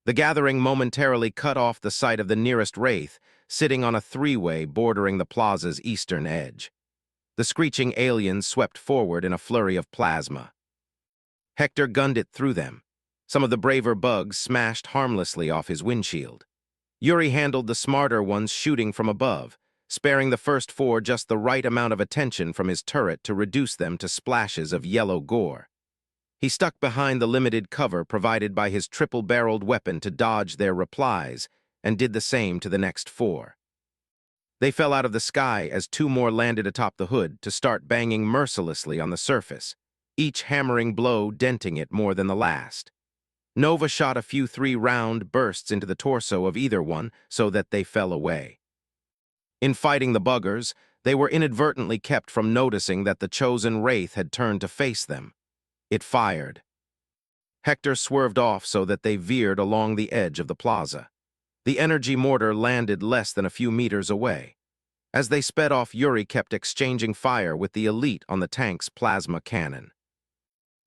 The gathering momentarily cut off the sight of the nearest Wraith, sitting on a 3-way bordering the plaza's eastern edge. The screeching aliens swept forward in a flurry of plasma. Hector gunned it through them. Some of the braver bugs smashed harmlessly off his windshield. Yuri handled the smarter ones shooting from above, sparing the first 4 just the right amount of attention from his turret to reduce them to splashes of yellow gore. He stuck behind the limited cover provided by his triple-barreled weapon to dodge their replies, and did the same to the next 4. They fell out of the sky as 2 more landed atop the hood to start banging mercilessly on the surface, each hammering blow denting it more than the last. Nova shot a few 3-round bursts into the torso of either one so that they fell away. In fighting the buggers, they were inadvertently kept from noticing that the chosen Wraith had turned to face them. It fired. Hector swerved off so that they veered along the edge of the plaza. The energy mortar landed less than a few meters away. As they sped off, Yuri kept exchanging fire with the elite on the tank's plasma cannon.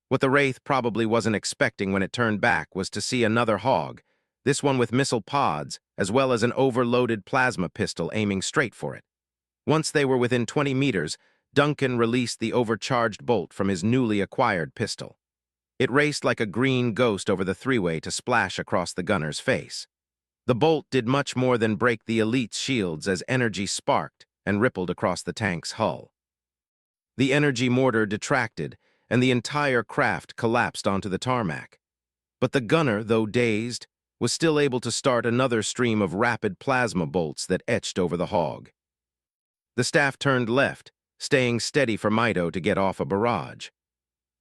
What the Wraith probably wasn't expecting when it turned back was to see another hog, this one with missile pods, as well as an overloaded plasma pistol aiming straight for it. Once they were within 20 meters, Duncan released the overcharged bolt from his newly acquired pistol. It raced like a green ghost over the 3-way to splash across the gunner's face. The bolt did much more than break the elite's shields as energy sparked and rippled across the tank's hull. The energy mortar detracted, and the entire craft collapsed onto the tarmac. But the gunner, though dazed, was still able to start another stream of rapid plasma bolts that etched over the hog. The staff turned left, staying steady for Mido to get off a barrage.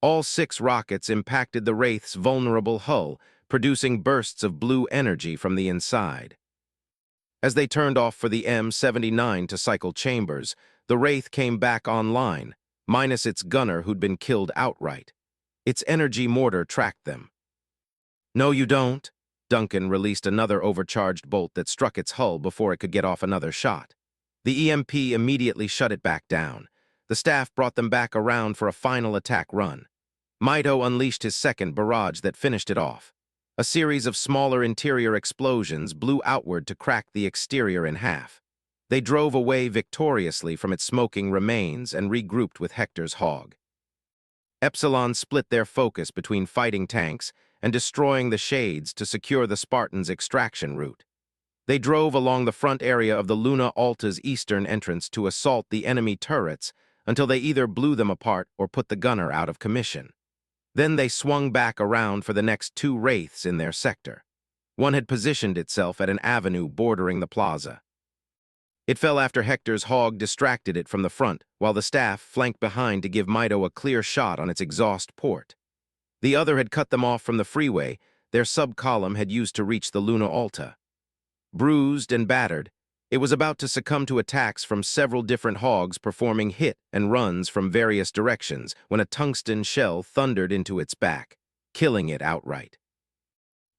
All 6 rockets impacted the Wraith's vulnerable hull, producing bursts of blue energy from the inside. As they turned off for the M79 to cycle chambers, the Wraith came back online, minus its gunner who'd been killed outright. Its energy mortar tracked them. "No, you don't," Duncan released another overcharged bolt that struck its hull before it could get off another shot. The EMP immediately shut it back down. The staff brought them back around for a final attack run. Mito unleashed his second barrage that finished it off. A series of smaller interior explosions blew outward to crack the exterior in half. They drove away victoriously from its smoking remains and regrouped with Hector's hog. Epsilon split their focus between fighting tanks and destroying the shades to secure the Spartans' extraction route. They drove along the front area of the Luna Alta's eastern entrance to assault the enemy turrets until they either blew them apart or put the gunner out of commission. Then they swung back around for the next two wraiths in their sector. One had positioned itself at an avenue bordering the plaza. It fell after Hector's hog distracted it from the front, while the staff flanked behind to give Mito a clear shot on its exhaust port. The other had cut them off from the freeway their sub-column had used to reach the Luna Alta. Bruised and battered, it was about to succumb to attacks from several different hogs performing hit and runs from various directions when a tungsten shell thundered into its back, killing it outright.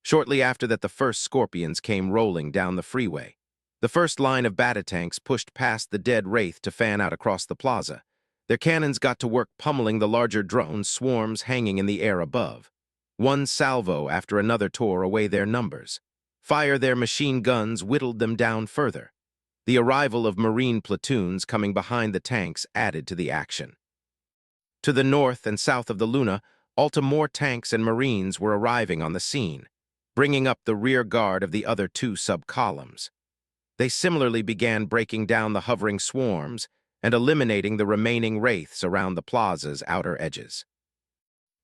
Shortly after that, the first Scorpions came rolling down the freeway. The first line of batatanks pushed past the dead wraith to fan out across the plaza. Their cannons got to work pummeling the larger drone swarms hanging in the air above. One salvo after another tore away their numbers. Fire their machine guns whittled them down further. The arrival of Marine platoons coming behind the tanks added to the action. To the north and south of the Luna, more tanks and Marines were arriving on the scene, bringing up the rear guard of the other two sub-columns. They similarly began breaking down the hovering swarms and eliminating the remaining wraiths around the plaza's outer edges.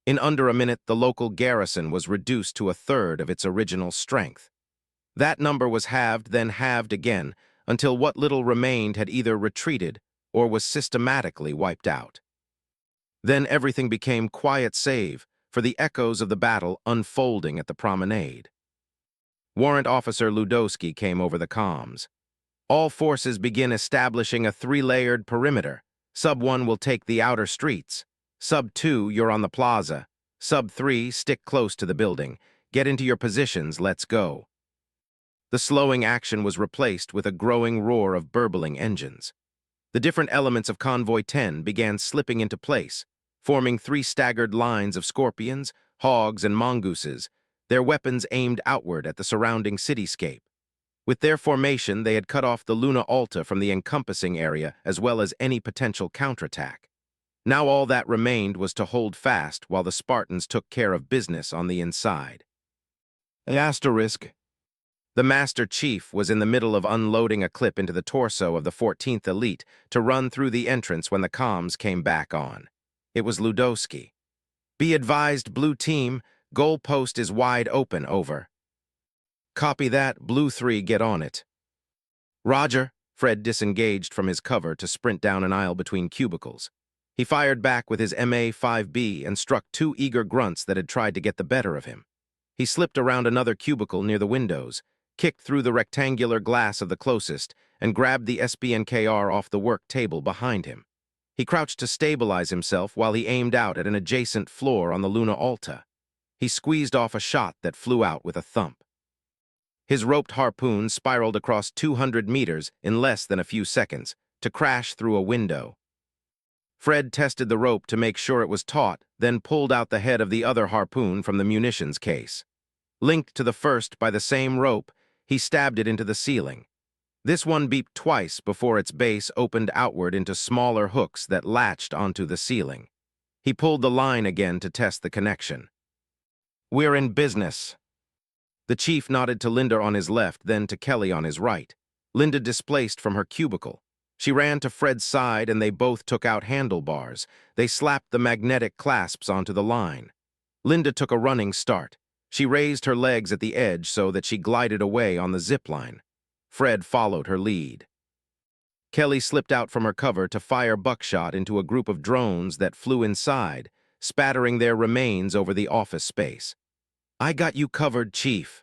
In under a minute, the local garrison was reduced to a third of its original strength. That number was halved, then halved again, until what little remained had either retreated or was systematically wiped out. Then everything became quiet save for the echoes of the battle unfolding at the promenade. Warrant Officer Ludowski came over the comms. All forces begin establishing a three-layered perimeter. Sub-1 will take the outer streets. Sub-2, you're on the plaza. Sub-3, stick close to the building. Get into your positions, let's go. The slowing action was replaced with a growing roar of burbling engines. The different elements of Convoy 10 began slipping into place, forming three staggered lines of Scorpions, Hogs, and Mongooses, their weapons aimed outward at the surrounding cityscape. With their formation, they had cut off the Luna Alta from the encompassing area as well as any potential counterattack. Now all that remained was to hold fast while the Spartans took care of business on the inside. Asterisk. The Master Chief was in the middle of unloading a clip into the torso of the 14th Elite to run through the entrance when the comms came back on. It was Ludowski. Be advised, Blue Team, goal post is wide open, over. Copy that, Blue 3, get on it. Roger. Fred disengaged from his cover to sprint down an aisle between cubicles. He fired back with his MA-5B and struck two eager grunts that had tried to get the better of him. He slipped around another cubicle near the windows, kicked through the rectangular glass of the closest, and grabbed the SBNKR off the work table behind him. He crouched to stabilize himself while he aimed out at an adjacent floor on the Luna Alta. He squeezed off a shot that flew out with a thump. His roped harpoon spiraled across 200 meters in less than a few seconds to crash through a window. Fred tested the rope to make sure it was taut, then pulled out the head of the other harpoon from the munitions case. Linked to the first by the same rope, he stabbed it into the ceiling. This one beeped twice before its base opened outward into smaller hooks that latched onto the ceiling. He pulled the line again to test the connection. We're in business. The chief nodded to Linda on his left, then to Kelly on his right. Linda displaced from her cubicle. She ran to Fred's side and they both took out handlebars. They slapped the magnetic clasps onto the line. Linda took a running start. She raised her legs at the edge so that she glided away on the zip line. Fred followed her lead. Kelly slipped out from her cover to fire buckshot into a group of drones that flew inside, spattering their remains over the office space. I got you covered, Chief.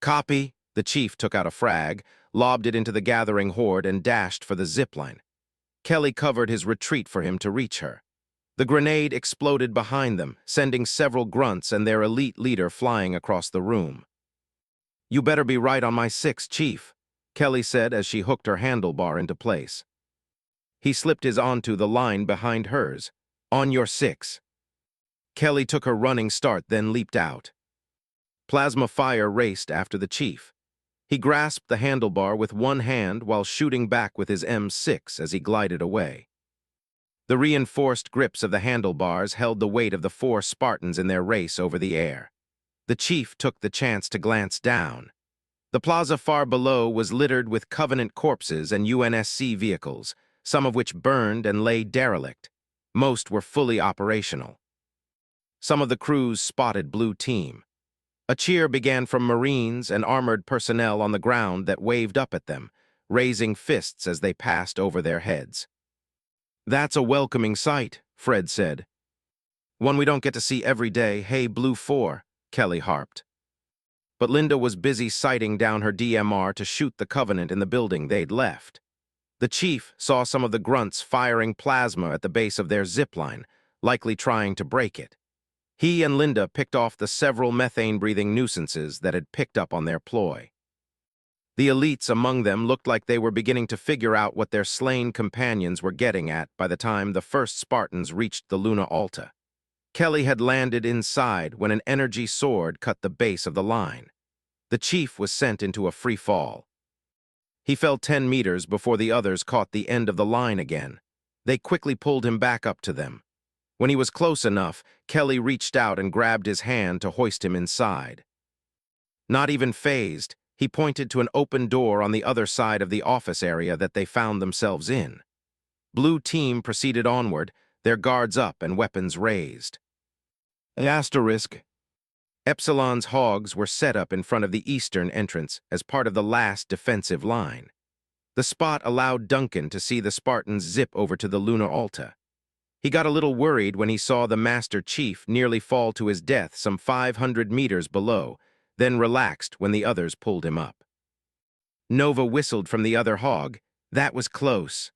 Copy. The chief took out a frag, lobbed it into the gathering horde, and dashed for the zipline. Kelly covered his retreat for him to reach her. The grenade exploded behind them, sending several grunts and their elite leader flying across the room. "You better be right on my 6, Chief," Kelly said as she hooked her handlebar into place. He slipped his onto the line behind hers. "On your 6. Kelly took her running start, then leaped out. Plasma fire raced after the Chief. He grasped the handlebar with one hand while shooting back with his M6 as he glided away. The reinforced grips of the handlebars held the weight of the 4 Spartans in their race over the air. The Chief took the chance to glance down. The plaza far below was littered with Covenant corpses and UNSC vehicles, some of which burned and lay derelict. Most were fully operational. Some of the crews spotted Blue Team. A cheer began from Marines and armored personnel on the ground that waved up at them, raising fists as they passed over their heads. "That's a welcoming sight," Fred said. "One we don't get to see every day. Hey, Blue 4, Kelly harped. But Linda was busy sighting down her DMR to shoot the Covenant in the building they'd left. The Chief saw some of the grunts firing plasma at the base of their zipline, likely trying to break it. He and Linda picked off the several methane-breathing nuisances that had picked up on their ploy. The elites among them looked like they were beginning to figure out what their slain companions were getting at by the time the first Spartans reached the Luna Alta. Kelly had landed inside when an energy sword cut the base of the line. The Chief was sent into a free fall. He fell 10 meters before the others caught the end of the line again. They quickly pulled him back up to them. When he was close enough, Kelly reached out and grabbed his hand to hoist him inside. Not even fazed, he pointed to an open door on the other side of the office area that they found themselves in. Blue Team proceeded onward, their guards up and weapons raised. Asterisk. Epsilon's hogs were set up in front of the eastern entrance as part of the last defensive line. The spot allowed Duncan to see the Spartans zip over to the Lunar Alta. He got a little worried when he saw the Master Chief nearly fall to his death some 500 meters below, then relaxed when the others pulled him up. Nova whistled from the other hog. "That was close."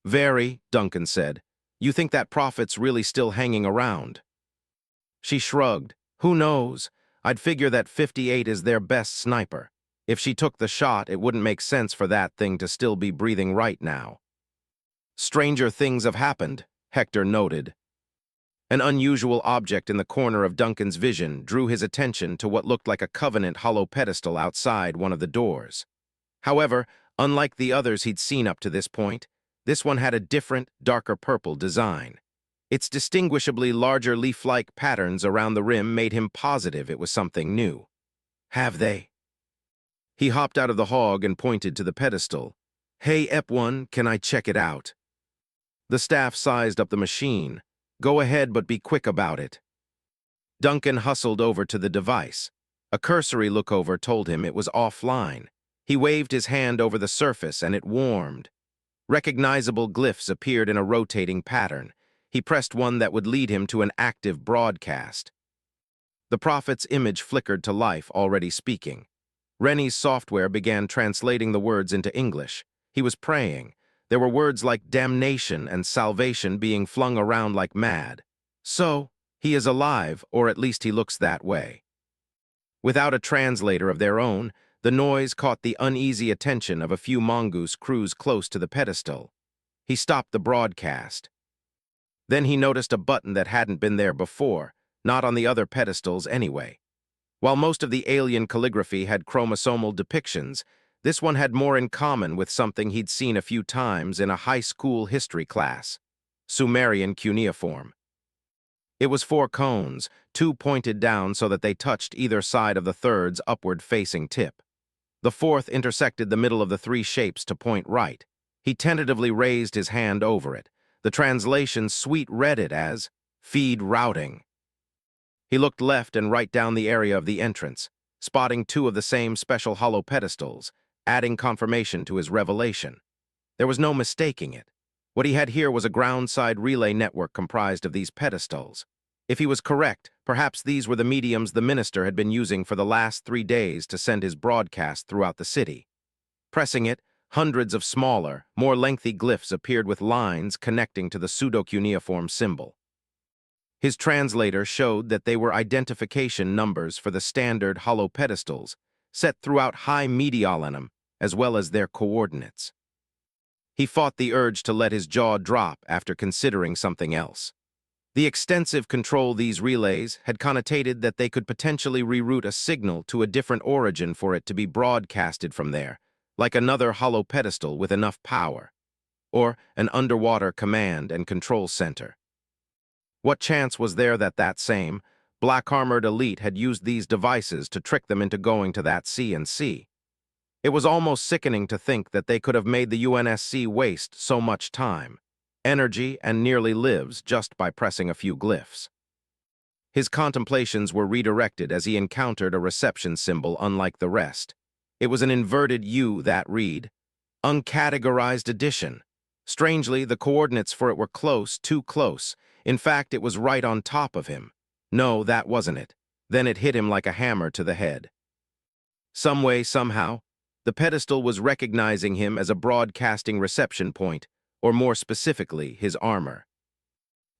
"Very," Duncan said. "You think that prophet's really still hanging around?" She shrugged. "Who knows? I'd figure that 58 is their best sniper. If she took the shot, it wouldn't make sense for that thing to still be breathing right now." "Stranger things have happened," Hector noted. An unusual object in the corner of Duncan's vision drew his attention to what looked like a Covenant hollow pedestal outside one of the doors. However, unlike the others he'd seen up to this point, this one had a different, darker purple design. Its distinguishably larger leaf-like patterns around the rim made him positive it was something new. "Have they?" He hopped out of the hog and pointed to the pedestal. "Hey, Ep1, can I check it out?" The staff sized up the machine. "Go ahead, but be quick about it." Duncan hustled over to the device. A cursory look-over told him it was offline. He waved his hand over the surface and it warmed. Recognizable glyphs appeared in a rotating pattern. He pressed one that would lead him to an active broadcast. The prophet's image flickered to life, already speaking. Rennie's software began translating the words into English. He was praying. There were words like damnation and salvation being flung around like mad. So, he is alive, or at least he looks that way. Without a translator of their own, the noise caught the uneasy attention of a few mongoose crews close to the pedestal. He stopped the broadcast. Then he noticed a button that hadn't been there before, not on the other pedestals anyway. While most of the alien calligraphy had chromosomal depictions, this one had more in common with something he'd seen a few times in a high school history class: Sumerian cuneiform. It was 4 cones, 2 pointed down so that they touched either side of the third's upward-facing tip. The 4th intersected the middle of the 3 shapes to point right. He tentatively raised his hand over it. The translation sweet-read it as "feed routing." He looked left and right down the area of the entrance, spotting 2 of the same special hollow pedestals, adding confirmation to his revelation. There was no mistaking it. What he had here was a ground-side relay network comprised of these pedestals. If he was correct, perhaps these were the mediums the minister had been using for the last 3 days to send his broadcast throughout the city. Pressing it, hundreds of smaller, more lengthy glyphs appeared with lines connecting to the pseudo-cuneiform symbol. His translator showed that they were identification numbers for the standard hollow pedestals, set throughout high mediolanum, as well as their coordinates. He fought the urge to let his jaw drop after considering something else. The extensive control these relays had connotated that they could potentially reroute a signal to a different origin for it to be broadcasted from there, like another hollow pedestal with enough power, or an underwater command and control center. What chance was there that that same, black-armored elite had used these devices to trick them into going to that CNC? It was almost sickening to think that they could have made the UNSC waste so much time, energy, and nearly lives just by pressing a few glyphs. His contemplations were redirected as he encountered a reception symbol unlike the rest. It was an inverted U that read, Uncategorized Edition. Strangely, the coordinates for it were close, too close. In fact, it was right on top of him. No, that wasn't it. Then it hit him like a hammer to the head. Some way, somehow, the pedestal was recognizing him as a broadcasting reception point, or more specifically, his armor.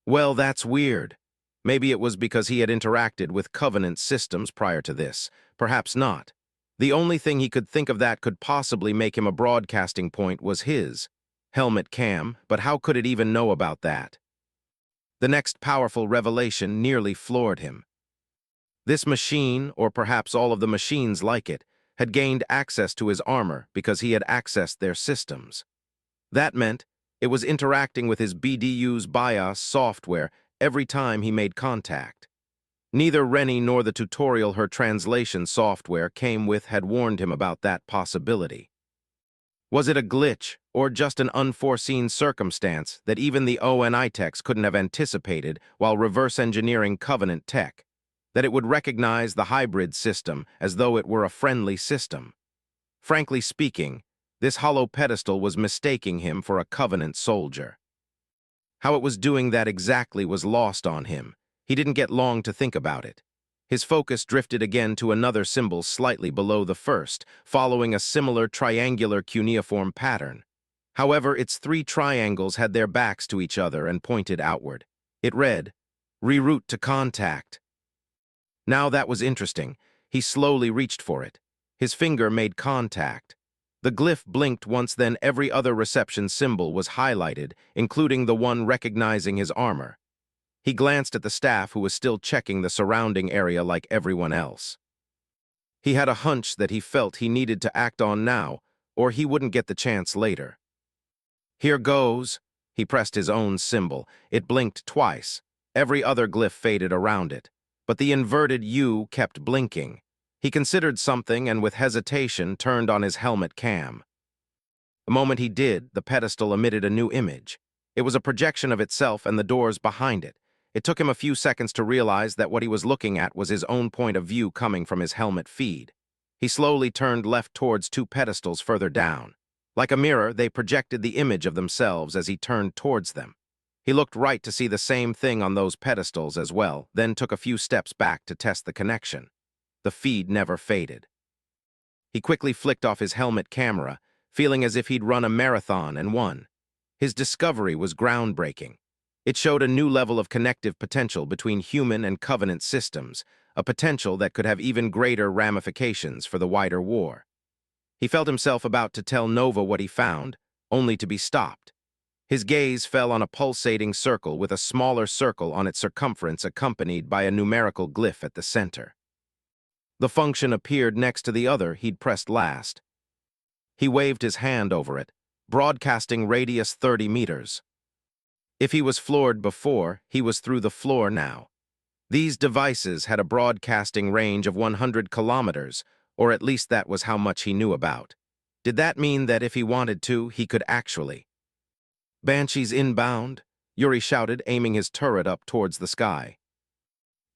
Well, that's weird. Maybe it was because he had interacted with Covenant systems prior to this. Perhaps not. The only thing he could think of that could possibly make him a broadcasting point was his helmet cam, but how could it even know about that? The next powerful revelation nearly floored him. This machine, or perhaps all of the machines like it, had gained access to his armor because he had accessed their systems. That meant it was interacting with his BDU's BIOS software every time he made contact. Neither Rennie nor the tutorial her translation software came with had warned him about that possibility. Was it a glitch, or just an unforeseen circumstance that even the ONI techs couldn't have anticipated while reverse engineering Covenant tech? That it would recognize the hybrid system as though it were a friendly system? Frankly speaking, this hollow pedestal was mistaking him for a Covenant soldier. How it was doing that exactly was lost on him. He didn't get long to think about it. His focus drifted again to another symbol slightly below the first, following a similar triangular cuneiform pattern. However, its three triangles had their backs to each other and pointed outward. It read, Reroute to contact. Now that was interesting. He slowly reached for it. His finger made contact. The glyph blinked once, then every other reception symbol was highlighted, including the one recognizing his armor. He glanced at the staff who was still checking the surrounding area like everyone else. He had a hunch that he felt he needed to act on now, or he wouldn't get the chance later. Here goes. He pressed his own symbol. It blinked twice. Every other glyph faded around it. But the inverted U kept blinking. He considered something and with hesitation turned on his helmet cam. The moment he did, the pedestal emitted a new image. It was a projection of itself and the doors behind it. It took him a few seconds to realize that what he was looking at was his own point of view coming from his helmet feed. He slowly turned left towards two pedestals further down. Like a mirror, they projected the image of themselves as he turned towards them. He looked right to see the same thing on those pedestals as well, then took a few steps back to test the connection. The feed never faded. He quickly flicked off his helmet camera, feeling as if he'd run a marathon and won. His discovery was groundbreaking. It showed a new level of connective potential between human and Covenant systems, a potential that could have even greater ramifications for the wider war. He felt himself about to tell Nova what he found, only to be stopped. His gaze fell on a pulsating circle with a smaller circle on its circumference accompanied by a numerical glyph at the center. The function appeared next to the other he'd pressed last. He waved his hand over it, broadcasting radius 30 meters. If he was floored before, he was through the floor now. These devices had a broadcasting range of 100 kilometers, or at least that was how much he knew about. Did that mean that if he wanted to, he could actually? Banshees inbound, Yuri shouted, aiming his turret up towards the sky.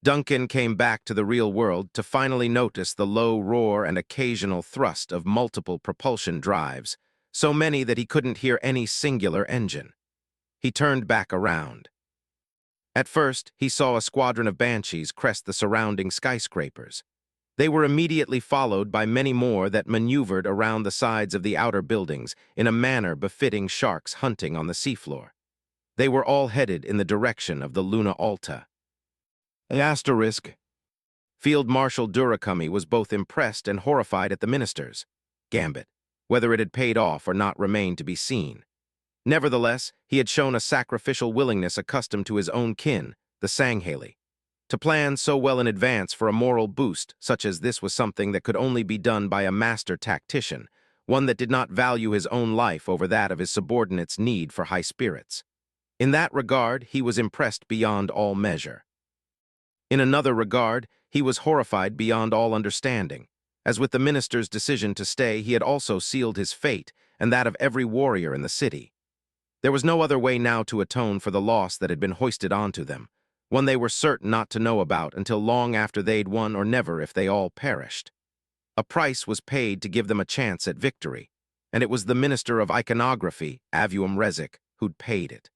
Duncan came back to the real world to finally notice the low roar and occasional thrust of multiple propulsion drives, so many that he couldn't hear any singular engine. He turned back around. At first, he saw a squadron of Banshees crest the surrounding skyscrapers. They were immediately followed by many more that maneuvered around the sides of the outer buildings in a manner befitting sharks hunting on the seafloor. They were all headed in the direction of the Luna Alta. Asterisk. Field Marshal Durakami was both impressed and horrified at the minister's gambit. Whether it had paid off or not remained to be seen. Nevertheless, he had shown a sacrificial willingness accustomed to his own kin, the Sangheili. To plan so well in advance for a moral boost such as this was something that could only be done by a master tactician, one that did not value his own life over that of his subordinates' need for high spirits. In that regard, he was impressed beyond all measure. In another regard, he was horrified beyond all understanding. As with the minister's decision to stay, he had also sealed his fate and that of every warrior in the city. There was no other way now to atone for the loss that had been hoisted onto them, one they were certain not to know about until long after they'd won or never if they all perished. A price was paid to give them a chance at victory, and it was the minister of iconography, Avuum Rezik, who'd paid it.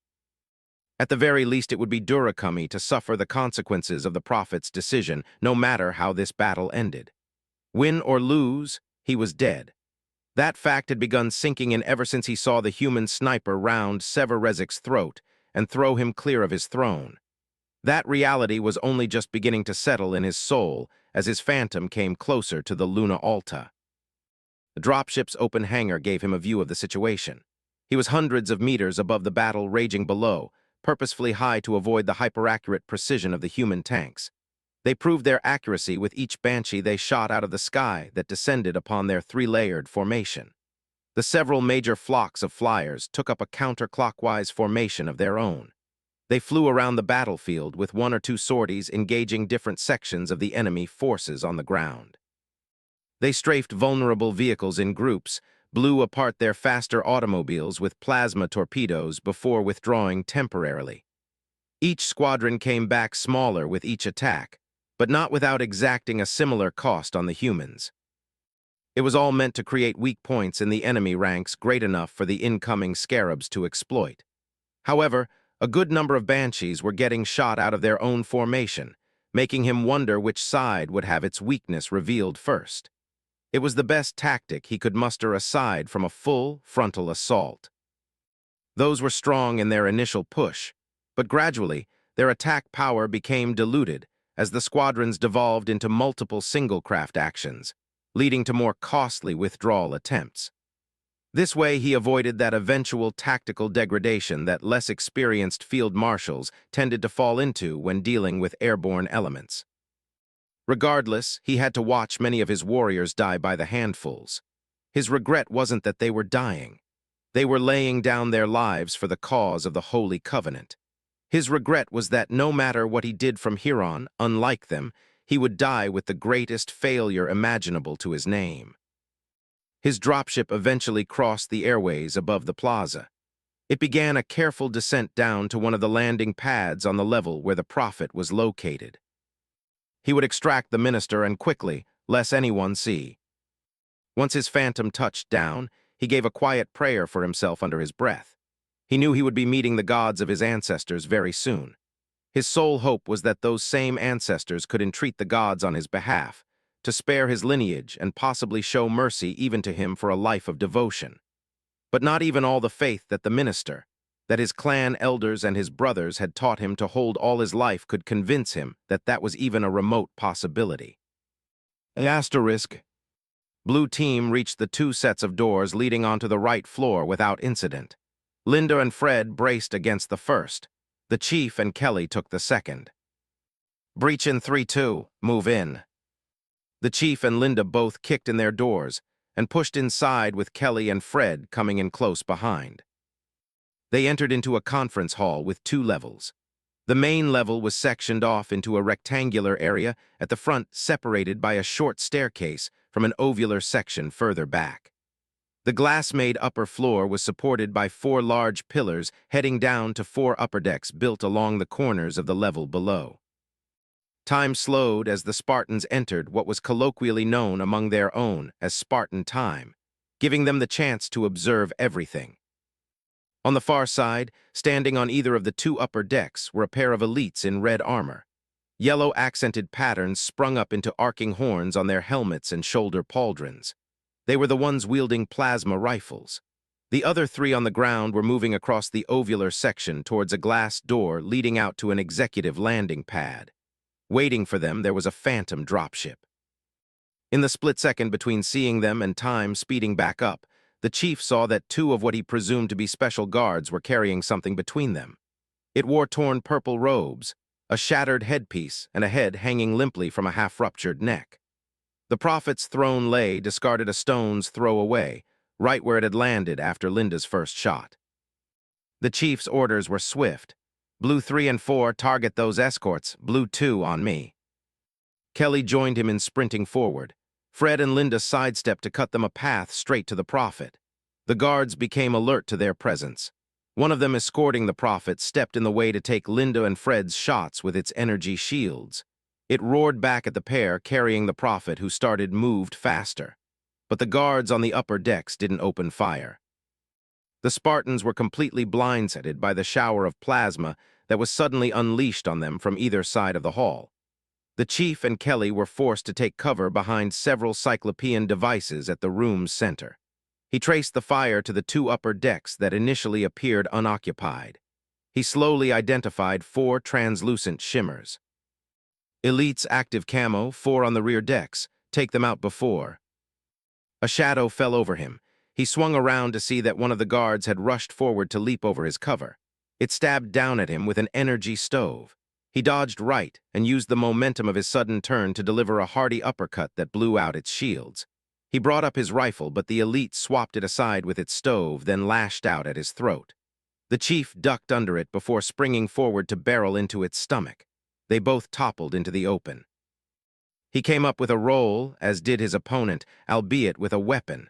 At the very least, it would be Durakami to suffer the consequences of the prophet's decision, no matter how this battle ended. Win or lose, he was dead. That fact had begun sinking in ever since he saw the human sniper round sever Rezik's throat and throw him clear of his throne. That reality was only just beginning to settle in his soul as his phantom came closer to the Luna Alta. The dropship's open hangar gave him a view of the situation. He was hundreds of meters above the battle raging below, purposefully high to avoid the hyperaccurate precision of the human tanks. They proved their accuracy with each Banshee they shot out of the sky that descended upon their three-layered formation. The several major flocks of flyers took up a counterclockwise formation of their own. They flew around the battlefield with one or two sorties engaging different sections of the enemy forces on the ground. They strafed vulnerable vehicles in groups, blew apart their faster automobiles with plasma torpedoes before withdrawing temporarily. Each squadron came back smaller with each attack, but not without exacting a similar cost on the humans. It was all meant to create weak points in the enemy ranks great enough for the incoming scarabs to exploit. However, a good number of Banshees were getting shot out of their own formation, making him wonder which side would have its weakness revealed first. It was the best tactic he could muster aside from a full frontal assault. Those were strong in their initial push, but gradually their attack power became diluted as the squadrons devolved into multiple single-craft actions, leading to more costly withdrawal attempts. This way he avoided that eventual tactical degradation that less experienced field marshals tended to fall into when dealing with airborne elements. Regardless, he had to watch many of his warriors die by the handfuls. His regret wasn't that they were dying. They were laying down their lives for the cause of the Holy Covenant. His regret was that no matter what he did from here on, unlike them, he would die with the greatest failure imaginable to his name. His dropship eventually crossed the airways above the plaza. It began a careful descent down to one of the landing pads on the level where the prophet was located. He would extract the minister and quickly, lest anyone see. Once his phantom touched down, he gave a quiet prayer for himself under his breath. He knew he would be meeting the gods of his ancestors very soon. His sole hope was that those same ancestors could entreat the gods on his behalf, to spare his lineage and possibly show mercy even to him for a life of devotion. But not even all the faith that the minister, that his clan elders and his brothers had taught him to hold all his life could convince him that that was even a remote possibility. Asterisk. Blue Team reached the two sets of doors leading onto the right floor without incident. Linda and Fred braced against the first. The Chief and Kelly took the second. Breach in 3-2, move in. The Chief and Linda both kicked in their doors and pushed inside with Kelly and Fred coming in close behind. They entered into a conference hall with two levels. The main level was sectioned off into a rectangular area at the front, separated by a short staircase from an ovular section further back. The glass-made upper floor was supported by 4 large pillars heading down to 4 upper decks built along the corners of the level below. Time slowed as the Spartans entered what was colloquially known among their own as Spartan time, giving them the chance to observe everything. On the far side, standing on either of the 2 upper decks, were a pair of elites in red armor. Yellow accented patterns sprung up into arcing horns on their helmets and shoulder pauldrons. They were the ones wielding plasma rifles. The other 3 on the ground were moving across the ovular section towards a glass door leading out to an executive landing pad. Waiting for them, there was a phantom dropship. In the split second between seeing them and time speeding back up, the chief saw that two of what he presumed to be special guards were carrying something between them. It wore torn purple robes, a shattered headpiece, and a head hanging limply from a half-ruptured neck. The prophet's throne lay, discarded a stone's throw away, right where it had landed after Linda's first shot. The chief's orders were swift. Blue 3 and 4, target those escorts. Blue 2 on me. Kelly joined him in sprinting forward. Fred and Linda sidestepped to cut them a path straight to the prophet. The guards became alert to their presence. One of them, escorting the prophet, stepped in the way to take Linda and Fred's shots with its energy shields. It roared back at the pair, carrying the prophet, who moved faster. But the guards on the upper decks didn't open fire. The Spartans were completely blindsided by the shower of plasma that was suddenly unleashed on them from either side of the hall. The chief and Kelly were forced to take cover behind several cyclopean devices at the room's center. He traced the fire to the two upper decks that initially appeared unoccupied. He slowly identified 4 translucent shimmers. Elite's active camo, 4 on the rear decks. Take them out before. A shadow fell over him. He swung around to see that one of the guards had rushed forward to leap over his cover. It stabbed down at him with an energy stove. He dodged right and used the momentum of his sudden turn to deliver a hearty uppercut that blew out its shields. He brought up his rifle, but the elite swapped it aside with its stove, then lashed out at his throat. The chief ducked under it before springing forward to barrel into its stomach. They both toppled into the open. He came up with a roll, as did his opponent, albeit with a weapon.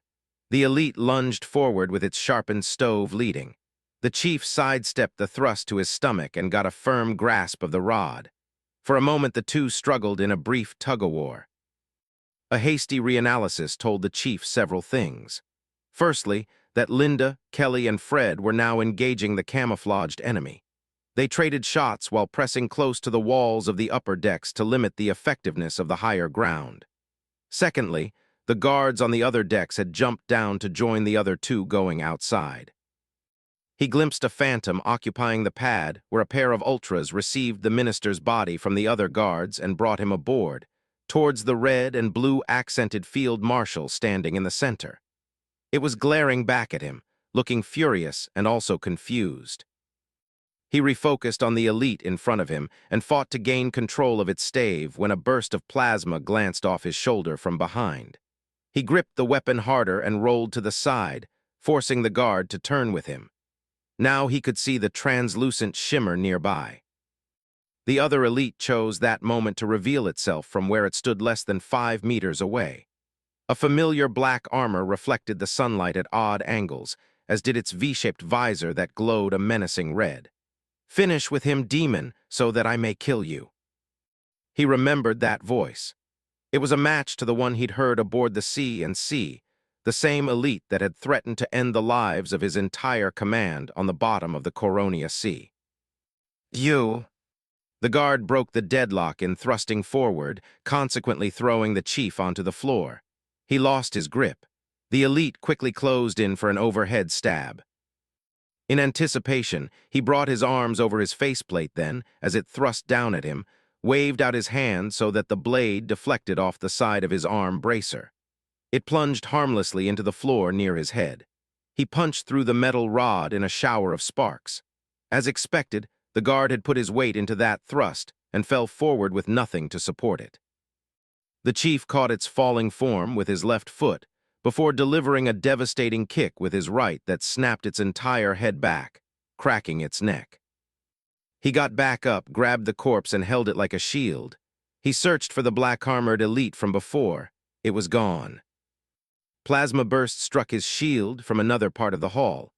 The elite lunged forward with its sharpened stove leading. The chief sidestepped the thrust to his stomach and got a firm grasp of the rod. For a moment, the two struggled in a brief tug-of-war. A hasty reanalysis told the chief several things. Firstly, that Linda, Kelly, and Fred were now engaging the camouflaged enemy. They traded shots while pressing close to the walls of the upper decks to limit the effectiveness of the higher ground. Secondly, the guards on the other decks had jumped down to join the other two going outside. He glimpsed a phantom occupying the pad where a pair of ultras received the minister's body from the other guards and brought him aboard, towards the red and blue accented field marshal standing in the center. It was glaring back at him, looking furious and also confused. He refocused on the elite in front of him and fought to gain control of its stave when a burst of plasma glanced off his shoulder from behind. He gripped the weapon harder and rolled to the side, forcing the guard to turn with him. Now he could see the translucent shimmer nearby. The other elite chose that moment to reveal itself from where it stood less than 5 meters away. A familiar black armor reflected the sunlight at odd angles, as did its V-shaped visor that glowed a menacing red. "Finish with him, demon, so that I may kill you." He remembered that voice. It was a match to the one he'd heard aboard the C&C, the same elite that had threatened to end the lives of his entire command on the bottom of the Coronia Sea. "You." The guard broke the deadlock in thrusting forward, consequently throwing the chief onto the floor. He lost his grip. The elite quickly closed in for an overhead stab. In anticipation, he brought his arms over his faceplate then, as it thrust down at him, waved out his hand so that the blade deflected off the side of his arm bracer. It plunged harmlessly into the floor near his head. He punched through the metal rod in a shower of sparks. As expected, the guard had put his weight into that thrust and fell forward with nothing to support it. The chief caught its falling form with his left foot before delivering a devastating kick with his right that snapped its entire head back, cracking its neck. He got back up, grabbed the corpse, and held it like a shield. He searched for the black-armored elite from before. It was gone. Plasma burst struck his shield from another part of the hall.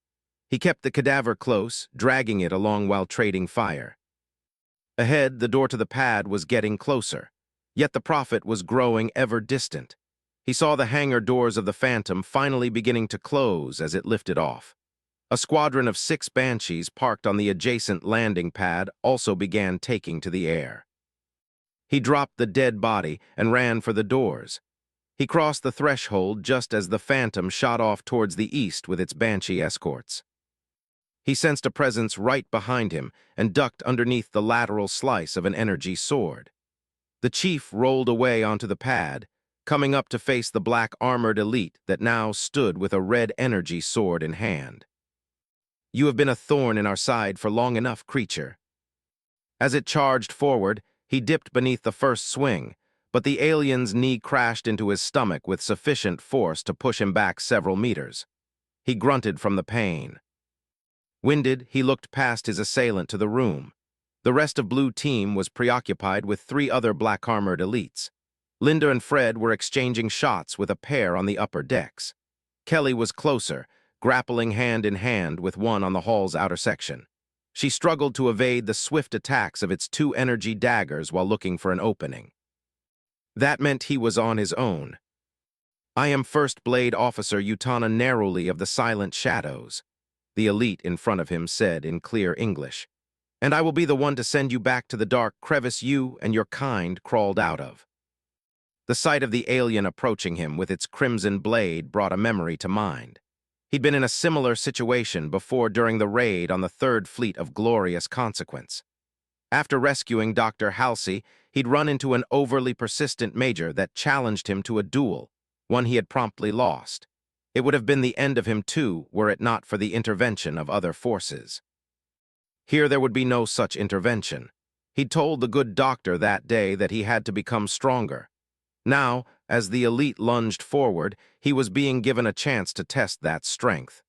He kept the cadaver close, dragging it along while trading fire. Ahead, the door to the pad was getting closer, yet the prophet was growing ever distant. He saw the hangar doors of the Phantom finally beginning to close as it lifted off. A squadron of 6 Banshees parked on the adjacent landing pad also began taking to the air. He dropped the dead body and ran for the doors. He crossed the threshold just as the Phantom shot off towards the east with its Banshee escorts. He sensed a presence right behind him and ducked underneath the lateral slice of an energy sword. The chief rolled away onto the pad, coming up to face the black armored elite that now stood with a red energy sword in hand. "You have been a thorn in our side for long enough, creature." As it charged forward, he dipped beneath the first swing, but the alien's knee crashed into his stomach with sufficient force to push him back several meters. He grunted from the pain. Winded, he looked past his assailant to the room. The rest of Blue Team was preoccupied with 3 other black-armored elites. Linda and Fred were exchanging shots with a pair on the upper decks. Kelly was closer, grappling hand in hand with one on the hall's outer section. She struggled to evade the swift attacks of its 2 energy daggers while looking for an opening. That meant he was on his own. "I am First Blade Officer Utana Narrowly of the Silent Shadows," the elite in front of him said in clear English. "And I will be the one to send you back to the dark crevice you and your kind crawled out of." The sight of the alien approaching him with its crimson blade brought a memory to mind. He'd been in a similar situation before during the raid on the 3rd Fleet of Glorious Consequence. After rescuing Dr. Halsey, he'd run into an overly persistent major that challenged him to a duel, one he had promptly lost. It would have been the end of him too, were it not for the intervention of other forces. Here there would be no such intervention. He'd told the good doctor that day that he had to become stronger. Now, as the elite lunged forward, he was being given a chance to test that strength.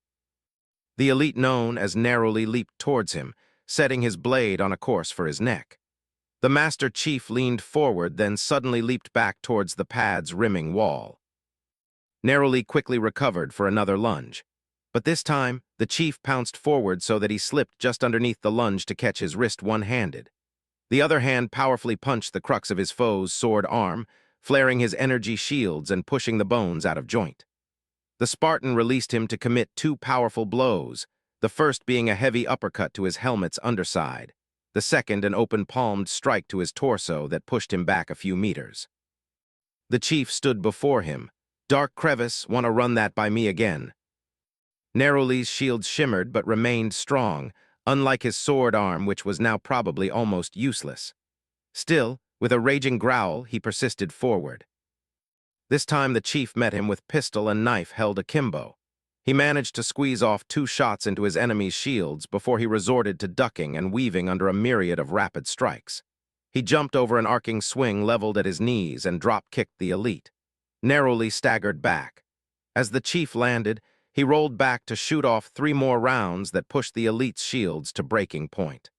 The elite known as Narrowly leaped towards him, setting his blade on a course for his neck. The Master Chief leaned forward, then suddenly leaped back towards the pad's rimming wall. Narrowly quickly recovered for another lunge. But this time, the chief pounced forward so that he slipped just underneath the lunge to catch his wrist one-handed. The other hand powerfully punched the crux of his foe's sword arm, flaring his energy shields and pushing the bones out of joint. The Spartan released him to commit 2 powerful blows, the first being a heavy uppercut to his helmet's underside, the second an open-palmed strike to his torso that pushed him back a few meters. The chief stood before him. "Dark crevice, want to run that by me again?" Narrowly's shield shimmered but remained strong, unlike his sword arm, which was now probably almost useless. Still, with a raging growl, he persisted forward. This time the chief met him with pistol and knife held akimbo. He managed to squeeze off 2 shots into his enemy's shields before he resorted to ducking and weaving under a myriad of rapid strikes. He jumped over an arcing swing leveled at his knees and drop-kicked the elite. Narrowly staggered back. As the chief landed, he rolled back to shoot off 3 more rounds that pushed the elite's shields to breaking point.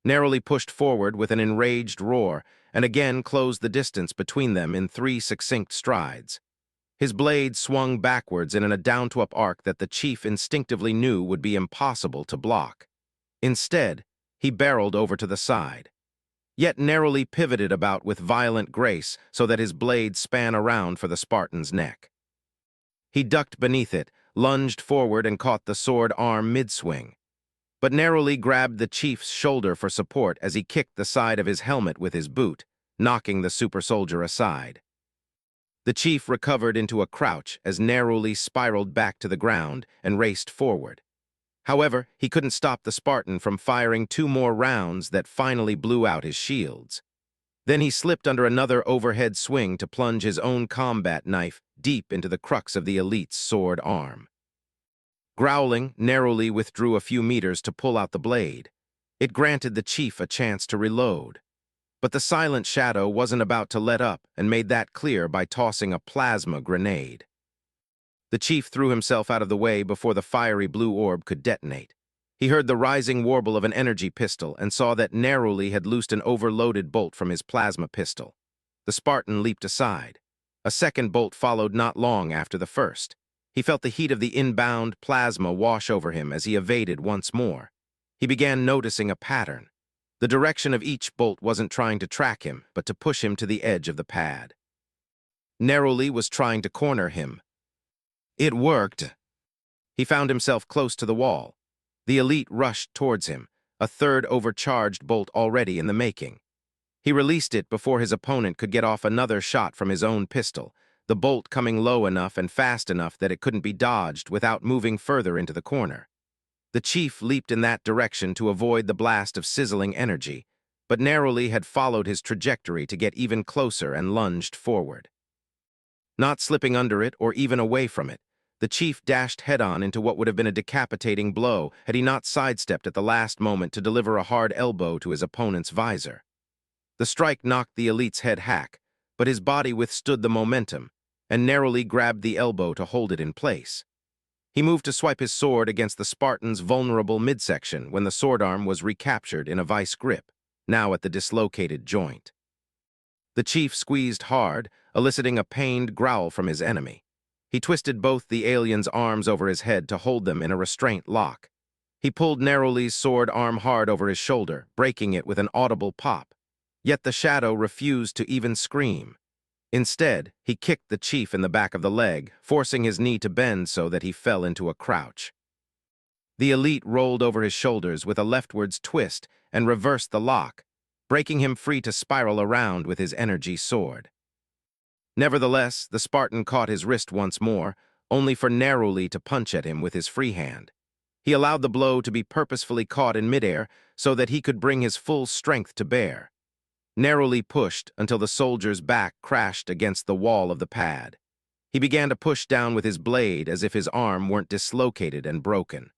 Narrowly pushed forward with an enraged roar and again closed the distance between them in 3 succinct strides. His blade swung backwards in a down-to-up arc that the chief instinctively knew would be impossible to block. Instead, he barreled over to the side, yet narrowly pivoted about with violent grace so that his blade span around for the Spartan's neck. He ducked beneath it, lunged forward and caught the sword arm mid-swing, but narrowly grabbed the chief's shoulder for support as he kicked the side of his helmet with his boot, knocking the super soldier aside. The chief recovered into a crouch as narrowly spiraled back to the ground and raced forward. However, he couldn't stop the Spartan from firing 2 more rounds that finally blew out his shields. Then he slipped under another overhead swing to plunge his own combat knife deep into the crux of the elite's sword arm. Growling, Narrowly withdrew a few meters to pull out the blade. It granted the chief a chance to reload. But the Silent Shadow wasn't about to let up and made that clear by tossing a plasma grenade. The chief threw himself out of the way before the fiery blue orb could detonate. He heard the rising warble of an energy pistol and saw that Narrowly had loosed an overloaded bolt from his plasma pistol. The Spartan leaped aside. A second bolt followed not long after the first. He felt the heat of the inbound plasma wash over him as he evaded once more. He began noticing a pattern. The direction of each bolt wasn't trying to track him, but to push him to the edge of the pad. Narrowly was trying to corner him. It worked. He found himself close to the wall. The elite rushed towards him, a third overcharged bolt already in the making. He released it before his opponent could get off another shot from his own pistol, the bolt coming low enough and fast enough that it couldn't be dodged without moving further into the corner. The chief leaped in that direction to avoid the blast of sizzling energy, but narrowly had followed his trajectory to get even closer and lunged forward. Not slipping under it or even away from it, the chief dashed head-on into what would have been a decapitating blow had he not sidestepped at the last moment to deliver a hard elbow to his opponent's visor. The strike knocked the elite's head hack, but his body withstood the momentum and narrowly grabbed the elbow to hold it in place. He moved to swipe his sword against the Spartan's vulnerable midsection when the sword arm was recaptured in a vice grip, now at the dislocated joint. The chief squeezed hard, eliciting a pained growl from his enemy. He twisted both the alien's arms over his head to hold them in a restraint lock. He pulled Narrowly's sword arm hard over his shoulder, breaking it with an audible pop. Yet the shadow refused to even scream. Instead, he kicked the chief in the back of the leg, forcing his knee to bend so that he fell into a crouch. The elite rolled over his shoulders with a leftwards twist and reversed the lock, breaking him free to spiral around with his energy sword. Nevertheless, the Spartan caught his wrist once more, only for Narrowly to punch at him with his free hand. He allowed the blow to be purposefully caught in midair so that he could bring his full strength to bear. Narrowly pushed until the soldier's back crashed against the wall of the pad. He began to push down with his blade as if his arm weren't dislocated and broken.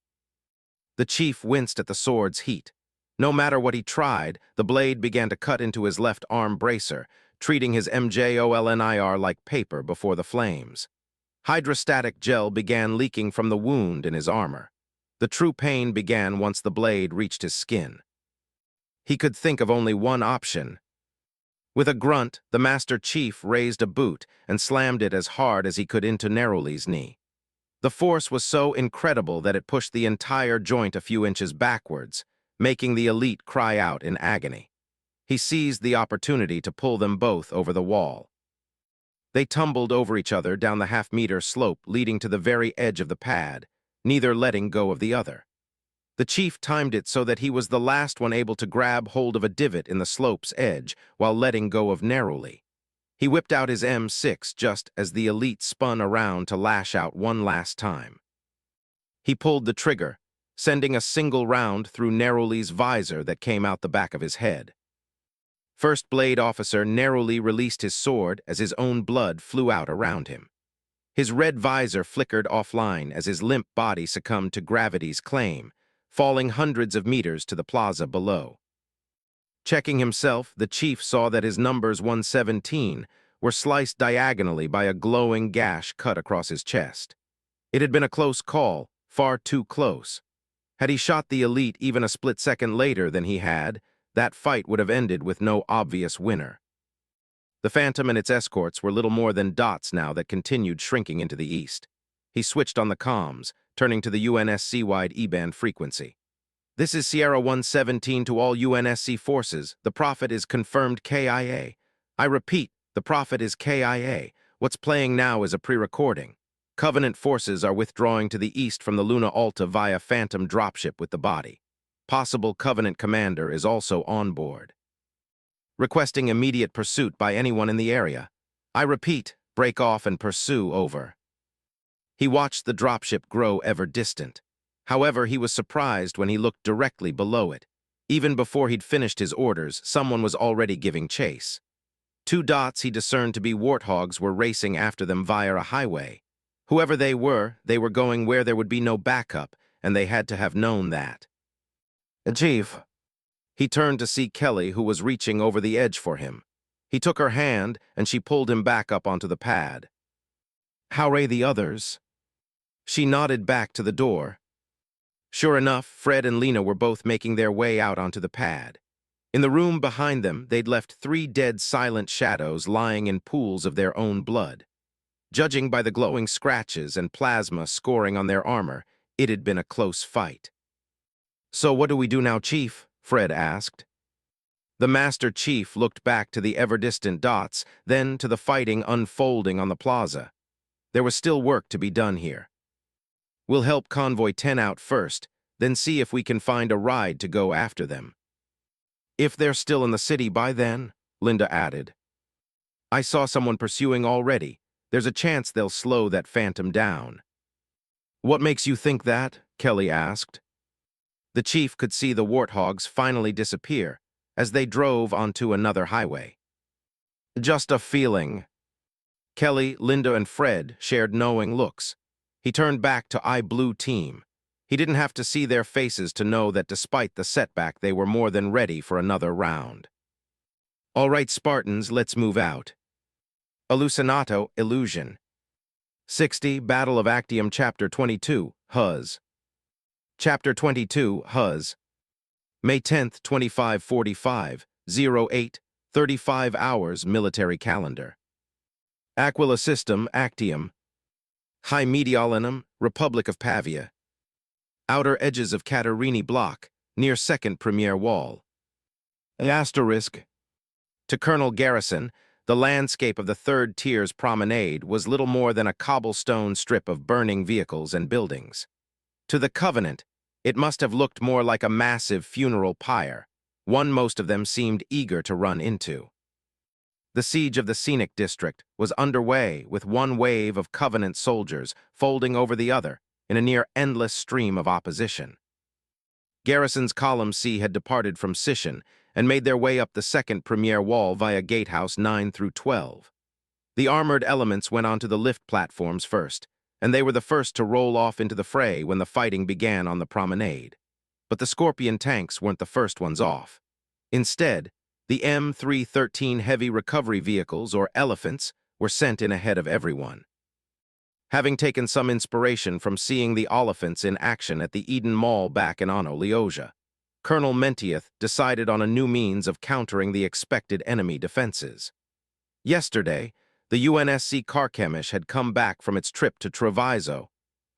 The chief winced at the sword's heat. No matter what he tried, the blade began to cut into his left arm bracer, treating his MJOLNIR like paper before the flames. Hydrostatic gel began leaking from the wound in his armor. The true pain began once the blade reached his skin. He could think of only one option. With a grunt, the Master Chief raised a boot and slammed it as hard as he could into Narrowly's knee. The force was so incredible that it pushed the entire joint a few inches backwards, making the elite cry out in agony. He seized the opportunity to pull them both over the wall. They tumbled over each other down the half-meter slope leading to the very edge of the pad, neither letting go of the other. The chief timed it so that he was the last one able to grab hold of a divot in the slope's edge while letting go of Narrowly. He whipped out his M6 just as the elite spun around to lash out one last time. He pulled the trigger, sending a single round through Narrowly's visor that came out the back of his head. First Blade Officer Narrowly released his sword as his own blood flew out around him. His red visor flickered offline as his limp body succumbed to gravity's claim, falling hundreds of meters to the plaza below. Checking himself, the chief saw that his numbers 117 were sliced diagonally by a glowing gash cut across his chest. It had been a close call, far too close. Had he shot the elite even a split second later than he had, that fight would have ended with no obvious winner. The Phantom and its escorts were little more than dots now that continued shrinking into the east. He switched on the comms, turning to the UNSC-wide E-band frequency. This is Sierra 117 to all UNSC forces. The Prophet is confirmed KIA. I repeat, the Prophet is KIA. What's playing now is a pre-recording. Covenant forces are withdrawing to the east from the Luna Alta via Phantom dropship with the body. Possible Covenant commander is also on board. Requesting immediate pursuit by anyone in the area. I repeat, break off and pursue, over. He watched the dropship grow ever distant. However, he was surprised when he looked directly below it. Even before he'd finished his orders, someone was already giving chase. Two dots he discerned to be warthogs were racing after them via a highway. Whoever they were going where there would be no backup, and they had to have known that. Chief. He turned to see Kelly, who was reaching over the edge for him. He took her hand, and she pulled him back up onto the pad. How are the others? She nodded back to the door. Sure enough, Fred and Lena were both making their way out onto the pad. In the room behind them, they'd left 3 dead silent shadows lying in pools of their own blood. Judging by the glowing scratches and plasma scoring on their armor, it had been a close fight. So what do we do now, Chief? Fred asked. The Master Chief looked back to the ever-distant dots, then to the fighting unfolding on the plaza. There was still work to be done here. We'll help Convoy 10 out first, then see if we can find a ride to go after them. If they're still in the city by then, Linda added. I saw someone pursuing already. There's a chance they'll slow that Phantom down. What makes you think that? Kelly asked. The chief could see the warthogs finally disappear, as they drove onto another highway. Just a feeling. Kelly, Linda, and Fred shared knowing looks. He turned back to Blue Team. He didn't have to see their faces to know that despite the setback, they were more than ready for another round. All right, Spartans, let's move out. Hallucinato, Illusion. 60, Battle of Actium, Chapter 22, Huz. Chapter 22, Huz. May 10th, 2545, 08, 35 hours, military calendar. Aquila System, Actium. High Mediolanum, Republic of Pavia. Outer edges of Caterini Block, near second premier wall. Asterisk. To Colonel Garrison, the landscape of the third tier's promenade was little more than a cobblestone strip of burning vehicles and buildings. To the Covenant, it must have looked more like a massive funeral pyre, one most of them seemed eager to run into. The siege of the scenic district was underway, with one wave of Covenant soldiers folding over the other in a near-endless stream of opposition. Garrison's Column C had departed from Sishan and made their way up the second premier wall via Gatehouse 9 through 12. The armored elements went onto the lift platforms first, and they were the first to roll off into the fray when the fighting began on the promenade. But the Scorpion tanks weren't the first ones off. Instead, the M313 heavy recovery vehicles, or elephants, were sent in ahead of everyone. Having taken some inspiration from seeing the elephants in action at the Eden Mall back in Ano, Leosia, Colonel Mentieth decided on a new means of countering the expected enemy defenses. Yesterday, the UNSC Carchemish had come back from its trip to Treviso,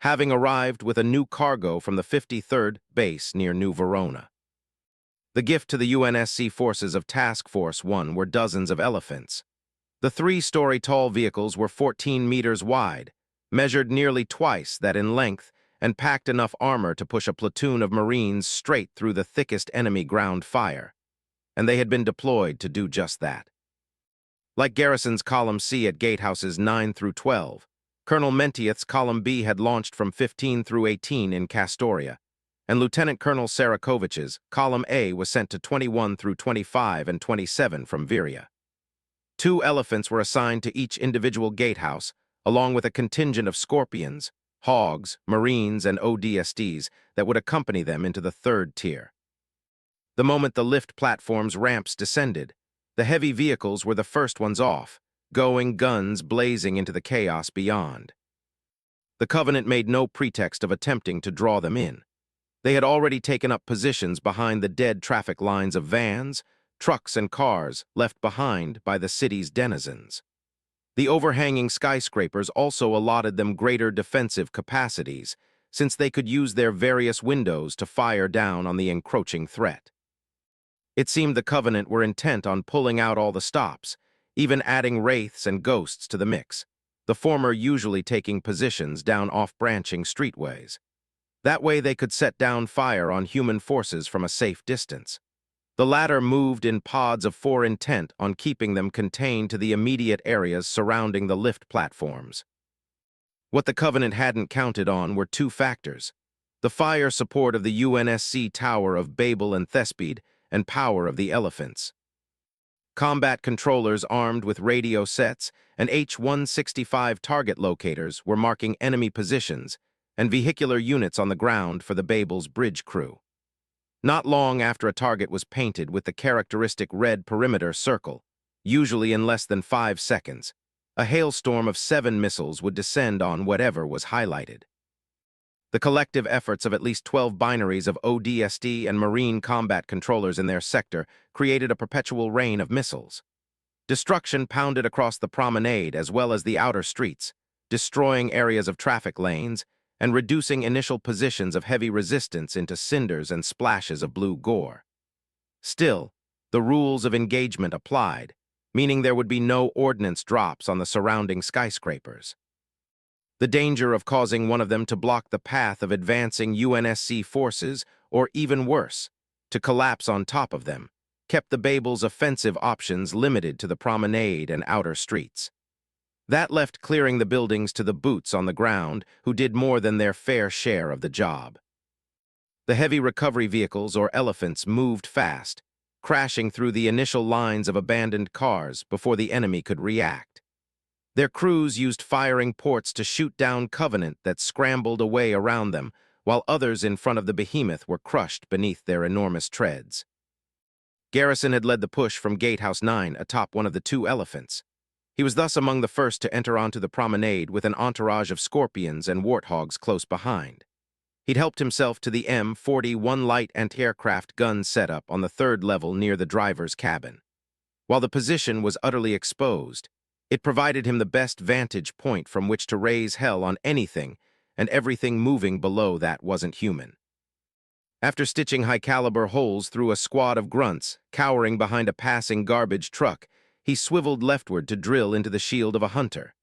having arrived with a new cargo from the 53rd base near New Verona. The gift to the UNSC forces of Task Force 1 were dozens of elephants. The 3-story tall vehicles were 14 meters wide, measured nearly twice that in length, and packed enough armor to push a platoon of Marines straight through the thickest enemy ground fire. And they had been deployed to do just that. Like Garrison's Column C at Gatehouses 9 through 12, Colonel Mentieth's Column B had launched from 15 through 18 in Castoria, and Lieutenant Colonel Sarakovich's Column A was sent to 21 through 25 and 27 from Viria. 2 elephants were assigned to each individual gatehouse, along with a contingent of Scorpions, Hogs, Marines, and ODSTs that would accompany them into the third tier. The moment the lift platform's ramps descended, the heavy vehicles were the first ones off, going guns blazing into the chaos beyond. The Covenant made no pretext of attempting to draw them in. They had already taken up positions behind the dead traffic lines of vans, trucks, and cars left behind by the city's denizens. The overhanging skyscrapers also allotted them greater defensive capacities, since they could use their various windows to fire down on the encroaching threat. It seemed the Covenant were intent on pulling out all the stops, even adding wraiths and ghosts to the mix, the former usually taking positions down off-branching streetways. That way they could set down fire on human forces from a safe distance. The latter moved in pods of 4 intent on keeping them contained to the immediate areas surrounding the lift platforms. What the Covenant hadn't counted on were 2 factors: the fire support of the UNSC Tower of Babel and Thespid, and power of the elephants. Combat controllers armed with radio sets and H-165 target locators were marking enemy positions, and vehicular units on the ground for the Babel's bridge crew. Not long after a target was painted with the characteristic red perimeter circle, usually in less than 5 seconds, a hailstorm of 7 missiles would descend on whatever was highlighted. The collective efforts of at least 12 binaries of ODST and Marine combat controllers in their sector created a perpetual rain of missiles. Destruction pounded across the promenade as well as the outer streets, destroying areas of traffic lanes and reducing initial positions of heavy resistance into cinders and splashes of blue gore. Still, the rules of engagement applied, meaning there would be no ordnance drops on the surrounding skyscrapers. The danger of causing one of them to block the path of advancing UNSC forces, or even worse, to collapse on top of them, kept the Babel's offensive options limited to the promenade and outer streets. That left clearing the buildings to the boots on the ground, who did more than their fair share of the job. The heavy recovery vehicles, or elephants, moved fast, crashing through the initial lines of abandoned cars before the enemy could react. Their crews used firing ports to shoot down Covenant that scrambled away around them, while others in front of the behemoth were crushed beneath their enormous treads. Garrison had led the push from Gatehouse 9 atop one of the two elephants. He was thus among the first to enter onto the promenade with an entourage of scorpions and warthogs close behind. He'd helped himself to the M41 light anti-aircraft gun setup on the third level near the driver's cabin. While the position was utterly exposed, it provided him the best vantage point from which to raise hell on anything and everything moving below that wasn't human. After stitching high-caliber holes through a squad of grunts cowering behind a passing garbage truck, he swiveled leftward to drill into the shield of a hunter.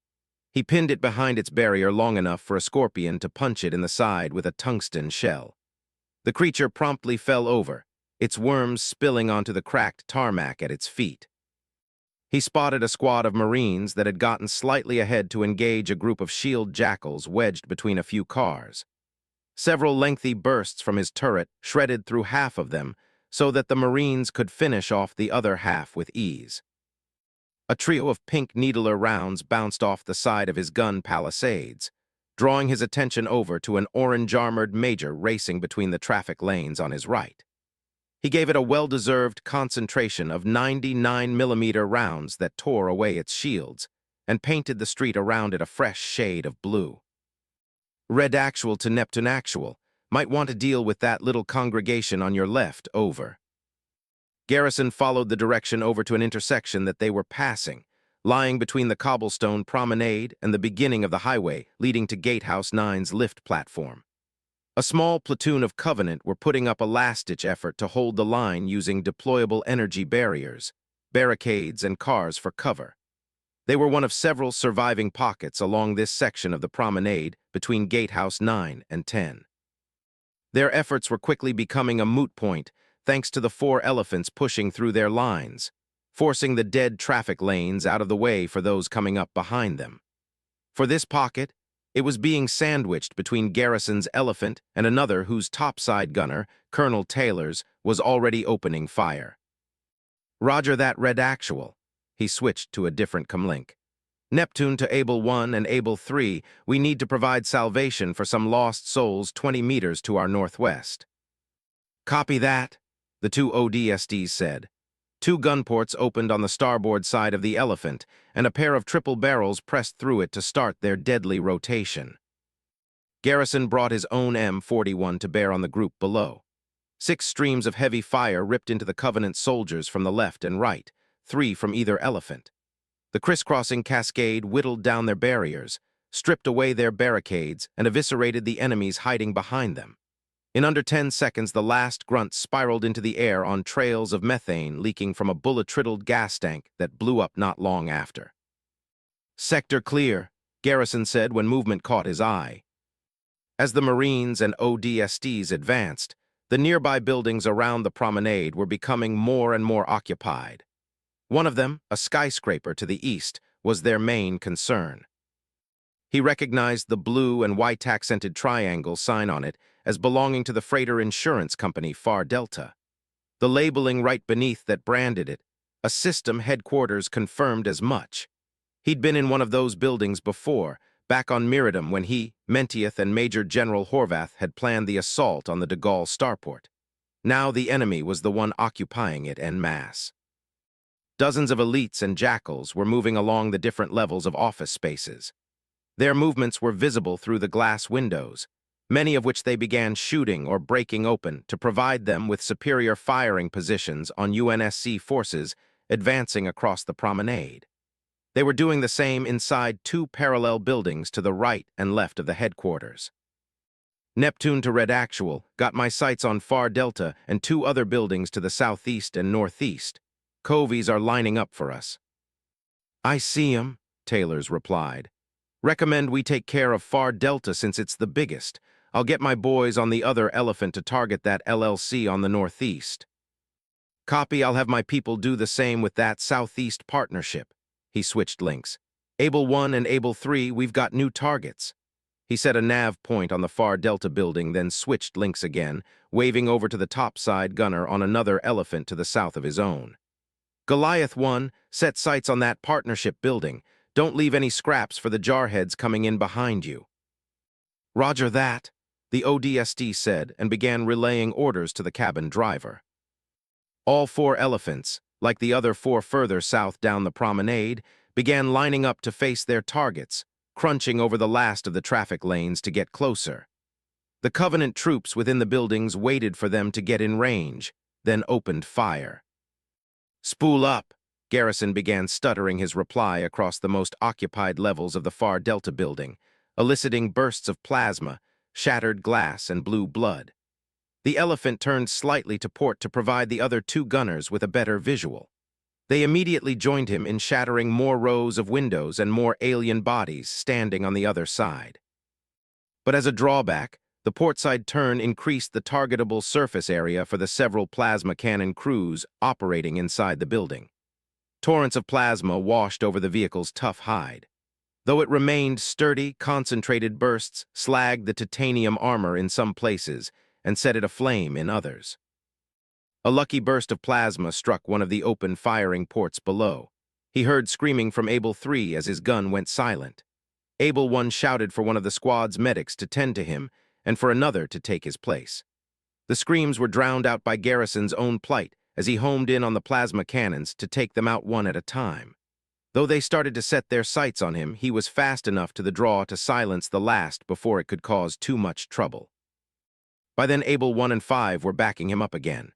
He pinned it behind its barrier long enough for a scorpion to punch it in the side with a tungsten shell. The creature promptly fell over, its worms spilling onto the cracked tarmac at its feet. He spotted a squad of Marines that had gotten slightly ahead to engage a group of shield jackals wedged between a few cars. Several lengthy bursts from his turret shredded through half of them so that the Marines could finish off the other half with ease. A trio of pink needler rounds bounced off the side of his gun palisades, drawing his attention over to an orange-armored major racing between the traffic lanes on his right. He gave it a well-deserved concentration of 99mm rounds that tore away its shields and painted the street around it a fresh shade of blue. Red Actual to Neptune Actual, might want to deal with that little congregation on your left, over. Garrison followed the direction over to an intersection that they were passing, lying between the cobblestone promenade and the beginning of the highway leading to Gatehouse 9's lift platform. A small platoon of Covenant were putting up a last-ditch effort to hold the line using deployable energy barriers, barricades, and cars for cover. They were one of several surviving pockets along this section of the promenade between Gatehouse 9 and 10. Their efforts were quickly becoming a moot point thanks to the 4 elephants pushing through their lines, forcing the dead traffic lanes out of the way for those coming up behind them. For this pocket, it was being sandwiched between Garrison's elephant and another whose topside gunner, Colonel Taylor's, was already opening fire. Roger that, Red Actual. He switched to a different comlink. Neptune to Able 1 and Able 3, we need to provide salvation for some lost souls 20 meters to our northwest. Copy that, the 2 ODSTs said. 2 gun ports opened on the starboard side of the elephant, and a pair of triple barrels pressed through it to start their deadly rotation. Garrison brought his own M41 to bear on the group below. 6 streams of heavy fire ripped into the Covenant soldiers from the left and right, 3 from either elephant. The crisscrossing cascade whittled down their barriers, stripped away their barricades, and eviscerated the enemies hiding behind them. In under 10 seconds, the last grunt spiraled into the air on trails of methane leaking from a bullet-riddled gas tank that blew up not long after. Sector clear, Garrison said when movement caught his eye. As the Marines and ODSTs advanced, the nearby buildings around the promenade were becoming more and more occupied. One of them, a skyscraper to the east, was their main concern. He recognized the blue and white accented triangle sign on it as belonging to the freighter insurance company Far Delta. The labeling right beneath that branded it, a system headquarters, confirmed as much. He'd been in one of those buildings before, back on Miradum when he, Mentieth, and Major General Horvath had planned the assault on the de Gaulle starport. Now the enemy was the one occupying it en masse. Dozens of elites and jackals were moving along the different levels of office spaces. Their movements were visible through the glass windows, many of which they began shooting or breaking open to provide them with superior firing positions on UNSC forces advancing across the promenade. They were doing the same inside 2 parallel buildings to the right and left of the headquarters. Neptune to Red Actual, got my sights on Far Delta and 2 other buildings to the southeast and northeast. Covies are lining up for us. I see 'em, Taylor's replied. Recommend we take care of Far Delta since it's the biggest. I'll get my boys on the other elephant to target that LLC on the northeast. Copy, I'll have my people do the same with that southeast partnership. He switched links. Able 1 and Able 3, we've got new targets. He set a nav point on the far Delta building, then switched links again, waving over to the topside gunner on another elephant to the south of his own. Goliath 1, set sights on that partnership building. Don't leave any scraps for the jarheads coming in behind you. Roger that, the ODST said, and began relaying orders to the cabin driver. All 4 elephants, like the other 4 further south down the promenade, began lining up to face their targets, crunching over the last of the traffic lanes to get closer. The Covenant troops within the buildings waited for them to get in range, then opened fire. "Spool up," Garrison began stuttering his reply across the most occupied levels of the far Delta building, eliciting bursts of plasma, shattered glass, and blue blood. The elephant turned slightly to port to provide the other 2 gunners with a better visual. They immediately joined him in shattering more rows of windows and more alien bodies standing on the other side. But as a drawback, the portside turn increased the targetable surface area for the several plasma cannon crews operating inside the building. Torrents of plasma washed over the vehicle's tough hide. Though it remained sturdy, concentrated bursts slagged the titanium armor in some places and set it aflame in others. A lucky burst of plasma struck one of the open firing ports below. He heard screaming from Able 3 as his gun went silent. Able 1 shouted for one of the squad's medics to tend to him and for another to take his place. The screams were drowned out by Garrison's own plight as he homed in on the plasma cannons to take them out one at a time. Though they started to set their sights on him, he was fast enough to the draw to silence the last before it could cause too much trouble. By then, Able 1 and 5 were backing him up again.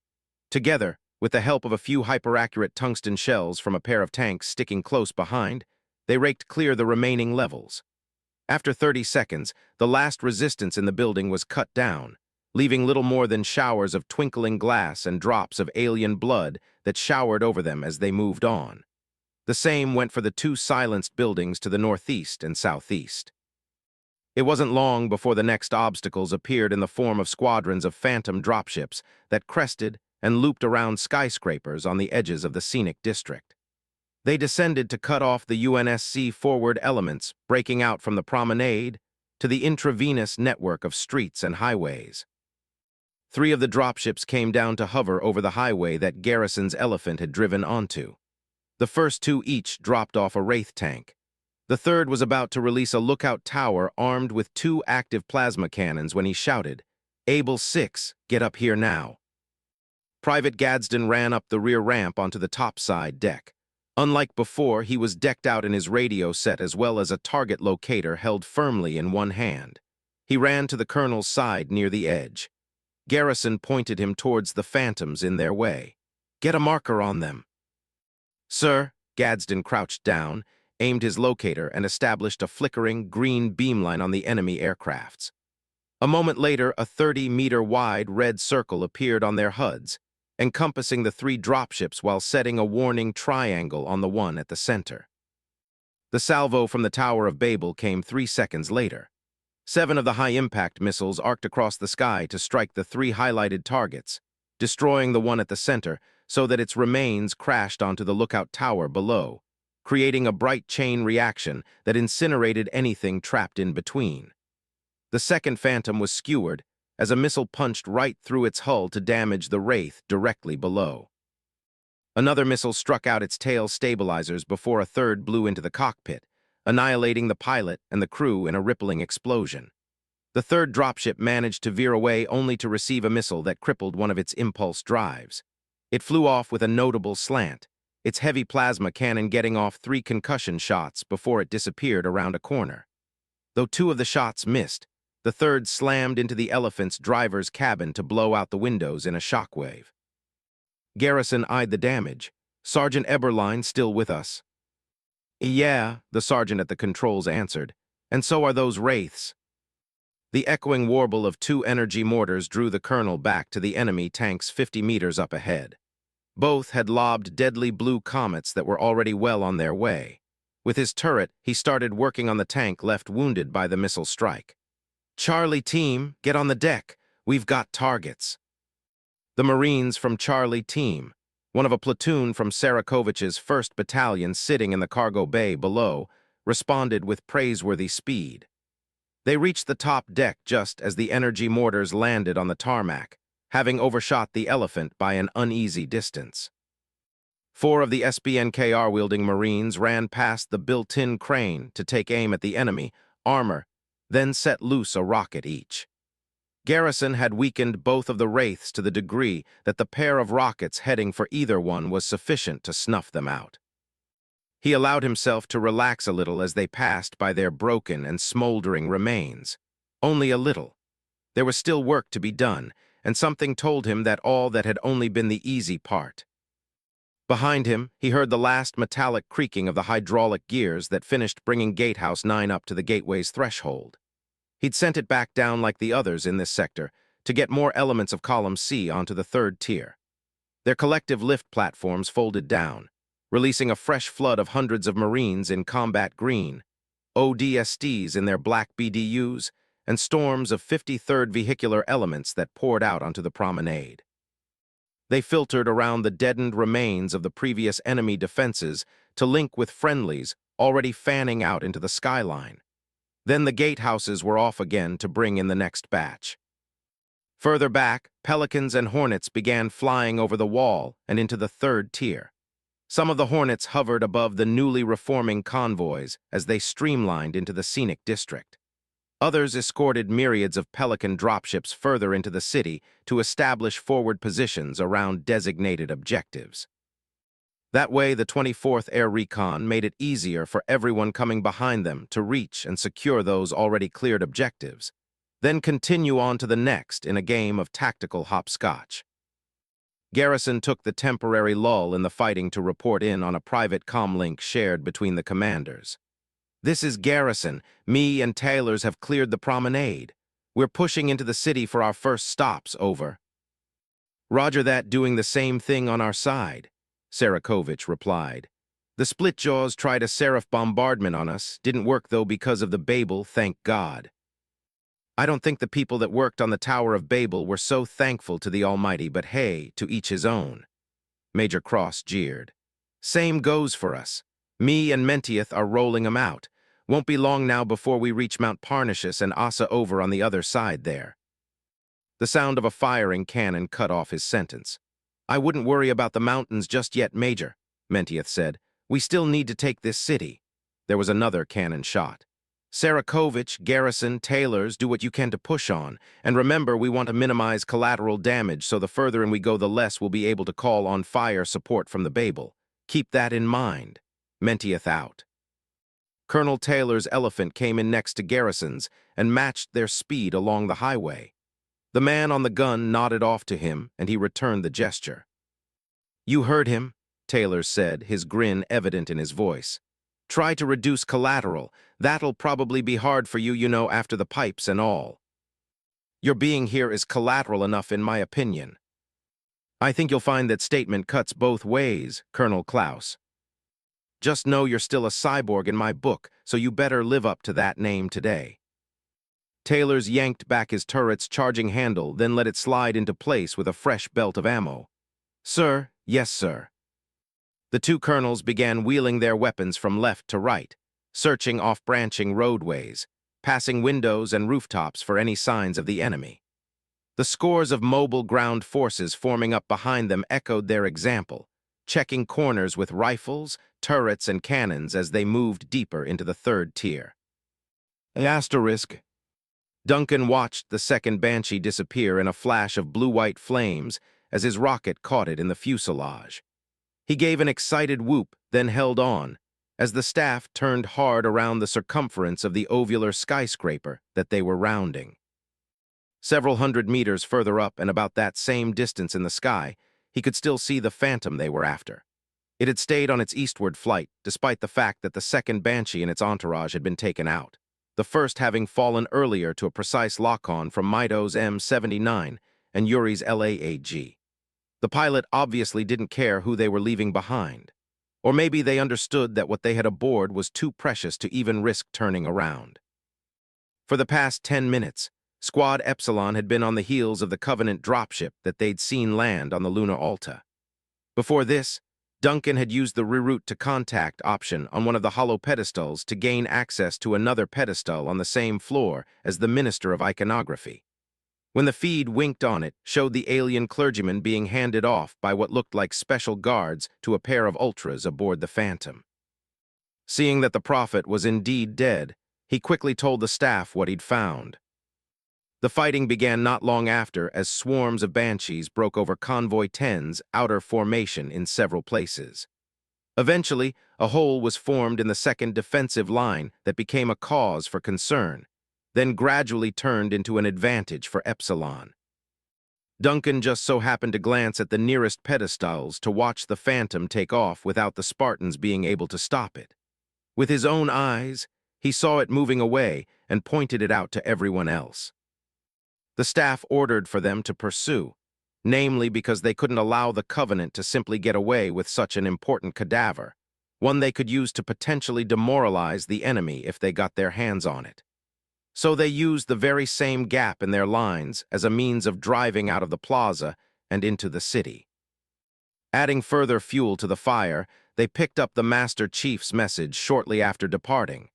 Together, with the help of a few hyper-accurate tungsten shells from a pair of tanks sticking close behind, they raked clear the remaining levels. After 30 seconds, the last resistance in the building was cut down, leaving little more than showers of twinkling glass and drops of alien blood that showered over them as they moved on. The same went for the 2 silenced buildings to the northeast and southeast. It wasn't long before the next obstacles appeared in the form of squadrons of phantom dropships that crested and looped around skyscrapers on the edges of the scenic district. They descended to cut off the UNSC forward elements breaking out from the promenade to the intravenous network of streets and highways. 3 of the dropships came down to hover over the highway that Garrison's elephant had driven onto. The first 2 each dropped off a Wraith tank. The third was about to release a lookout tower armed with 2 active plasma cannons when he shouted, "Able 6, get up here now." Private Gadsden ran up the rear ramp onto the topside deck. Unlike before, he was decked out in his radio set as well as a target locator held firmly in one hand. He ran to the colonel's side near the edge. Garrison pointed him towards the phantoms in their way. "Get a marker on them." "Sir," Gadsden crouched down, aimed his locator, and established a flickering green beamline on the enemy aircrafts. A moment later, a 30-meter-wide red circle appeared on their HUDs, encompassing the 3 dropships while setting a warning triangle on the one at the center. The salvo from the Tower of Babel came 3 seconds later. 7 of the high-impact missiles arced across the sky to strike the 3 highlighted targets, destroying the one at the center so that its remains crashed onto the lookout tower below, creating a bright chain reaction that incinerated anything trapped in between. The second Phantom was skewered as a missile punched right through its hull to damage the Wraith directly below. Another missile struck out its tail stabilizers before a third blew into the cockpit, annihilating the pilot and the crew in a rippling explosion. The third dropship managed to veer away only to receive a missile that crippled one of its impulse drives. It flew off with a notable slant, its heavy plasma cannon getting off 3 concussion shots before it disappeared around a corner. Though 2 of the shots missed, the third slammed into the elephant's driver's cabin to blow out the windows in a shockwave. Garrison eyed the damage. "Sergeant Eberline still with us?" "Yeah," the sergeant at the controls answered. "And so are those Wraiths." The echoing warble of 2 energy mortars drew the colonel back to the enemy tanks 50 meters up ahead. Both had lobbed deadly blue comets that were already well on their way. With his turret, he started working on the tank left wounded by the missile strike. "Charlie team, get on the deck. We've got targets." The Marines from Charlie team, one of a platoon from Sarakovich's 1st Battalion sitting in the cargo bay below, responded with praiseworthy speed. They reached the top deck just as the energy mortars landed on the tarmac, having overshot the Elephant by an uneasy distance. 4 of the SBNKR-wielding Marines ran past the built-in crane to take aim at the enemy armor, then set loose a rocket each. Garrison had weakened both of the Wraiths to the degree that the pair of rockets heading for either one was sufficient to snuff them out. He allowed himself to relax a little as they passed by their broken and smoldering remains. Only a little. There was still work to be done, and something told him that all that had only been the easy part. Behind him, he heard the last metallic creaking of the hydraulic gears that finished bringing Gatehouse 9 up to the gateway's threshold. He'd sent it back down like the others in this sector to get more elements of Column C onto the 3rd tier. Their collective lift platforms folded down, releasing a fresh flood of hundreds of Marines in combat green, ODSTs in their black BDUs, and storms of 53rd vehicular elements that poured out onto the promenade. They filtered around the deadened remains of the previous enemy defenses to link with friendlies already fanning out into the skyline. Then the gatehouses were off again to bring in the next batch. Further back, Pelicans and Hornets began flying over the wall and into the 3rd tier. Some of the Hornets hovered above the newly reforming convoys as they streamlined into the scenic district. Others escorted myriads of Pelican dropships further into the city to establish forward positions around designated objectives. That way, the 24th Air Recon made it easier for everyone coming behind them to reach and secure those already cleared objectives, then continue on to the next in a game of tactical hopscotch. Garrison took the temporary lull in the fighting to report in on a private comlink shared between the commanders. "This is Garrison. Me and Taylors have cleared the promenade. We're pushing into the city for our first stops, over." "Roger that, doing the same thing on our side," Sarakovich replied. "The Splitjaws tried a Seraph bombardment on us. Didn't work, though, because of the Babel, thank God." "I don't think the people that worked on the Tower of Babel were so thankful to the Almighty, but hey, to each his own," Major Cross jeered. "Same goes for us. Me and Mentieth are rolling 'em out. Won't be long now before we reach Mount Parnassus and Asa over on the other side there." The sound of a firing cannon cut off his sentence. "I wouldn't worry about the mountains just yet, Major," Mentieth said. "We still need to take this city." There was another cannon shot. "Sarakovich, Garrison, Taylors, do what you can to push on, and remember we want to minimize collateral damage, so the further in we go the less we'll be able to call on fire support from the Babel. Keep that in mind." Mentieth out. Colonel Taylor's Elephant came in next to Garrison's and matched their speed along the highway. The man on the gun nodded off to him, and he returned the gesture. "You heard him," Taylor said, his grin evident in his voice. "Try to reduce collateral. That'll probably be hard for you, after the pipes and all. Your being here is collateral enough, in my opinion." "I think you'll find that statement cuts both ways, Colonel Klaus. Just know you're still a cyborg in my book, so you better live up to that name today." Taylors yanked back his turret's charging handle, then let it slide into place with a fresh belt of ammo. "Sir, yes, sir." The two colonels began wheeling their weapons from left to right, searching off-branching roadways, passing windows and rooftops for any signs of the enemy. The scores of mobile ground forces forming up behind them echoed their example, checking corners with rifles, turrets, and cannons as they moved deeper into the 3rd tier. Asterisk. Duncan watched the second Banshee disappear in a flash of blue-white flames as his rocket caught it in the fuselage. He gave an excited whoop, then held on, as the staff turned hard around the circumference of the ovular skyscraper that they were rounding. Several hundred meters further up and about that same distance in the sky, he could still see the Phantom they were after. It had stayed on its eastward flight, despite the fact that the second Banshee and its entourage had been taken out, the first having fallen earlier to a precise lock-on from Mito's M79 and Yuri's LAAG. The pilot obviously didn't care who they were leaving behind. Or maybe they understood that what they had aboard was too precious to even risk turning around. For the past 10 minutes, Squad Epsilon had been on the heels of the Covenant dropship that they'd seen land on the Lunar Alta. Before this, Duncan had used the reroute to contact option on one of the hollow pedestals to gain access to another pedestal on the same floor as the Minister of Iconography. When the feed winked on it, showed the alien clergyman being handed off by what looked like special guards to a pair of ultras aboard the Phantom. Seeing that the prophet was indeed dead, he quickly told the staff what he'd found. The fighting began not long after as swarms of banshees broke over Convoy 10's outer formation in several places. Eventually, a hole was formed in the second defensive line that became a cause for concern, then gradually turned into an advantage for Epsilon. Duncan just so happened to glance at the nearest pedestals to watch the Phantom take off without the Spartans being able to stop it. With his own eyes, he saw it moving away and pointed it out to everyone else. The staff ordered for them to pursue, namely because they couldn't allow the Covenant to simply get away with such an important cadaver, one they could use to potentially demoralize the enemy if they got their hands on it. So they used the very same gap in their lines as a means of driving out of the plaza and into the city. Adding further fuel to the fire, they picked up the Master Chief's message shortly after departing.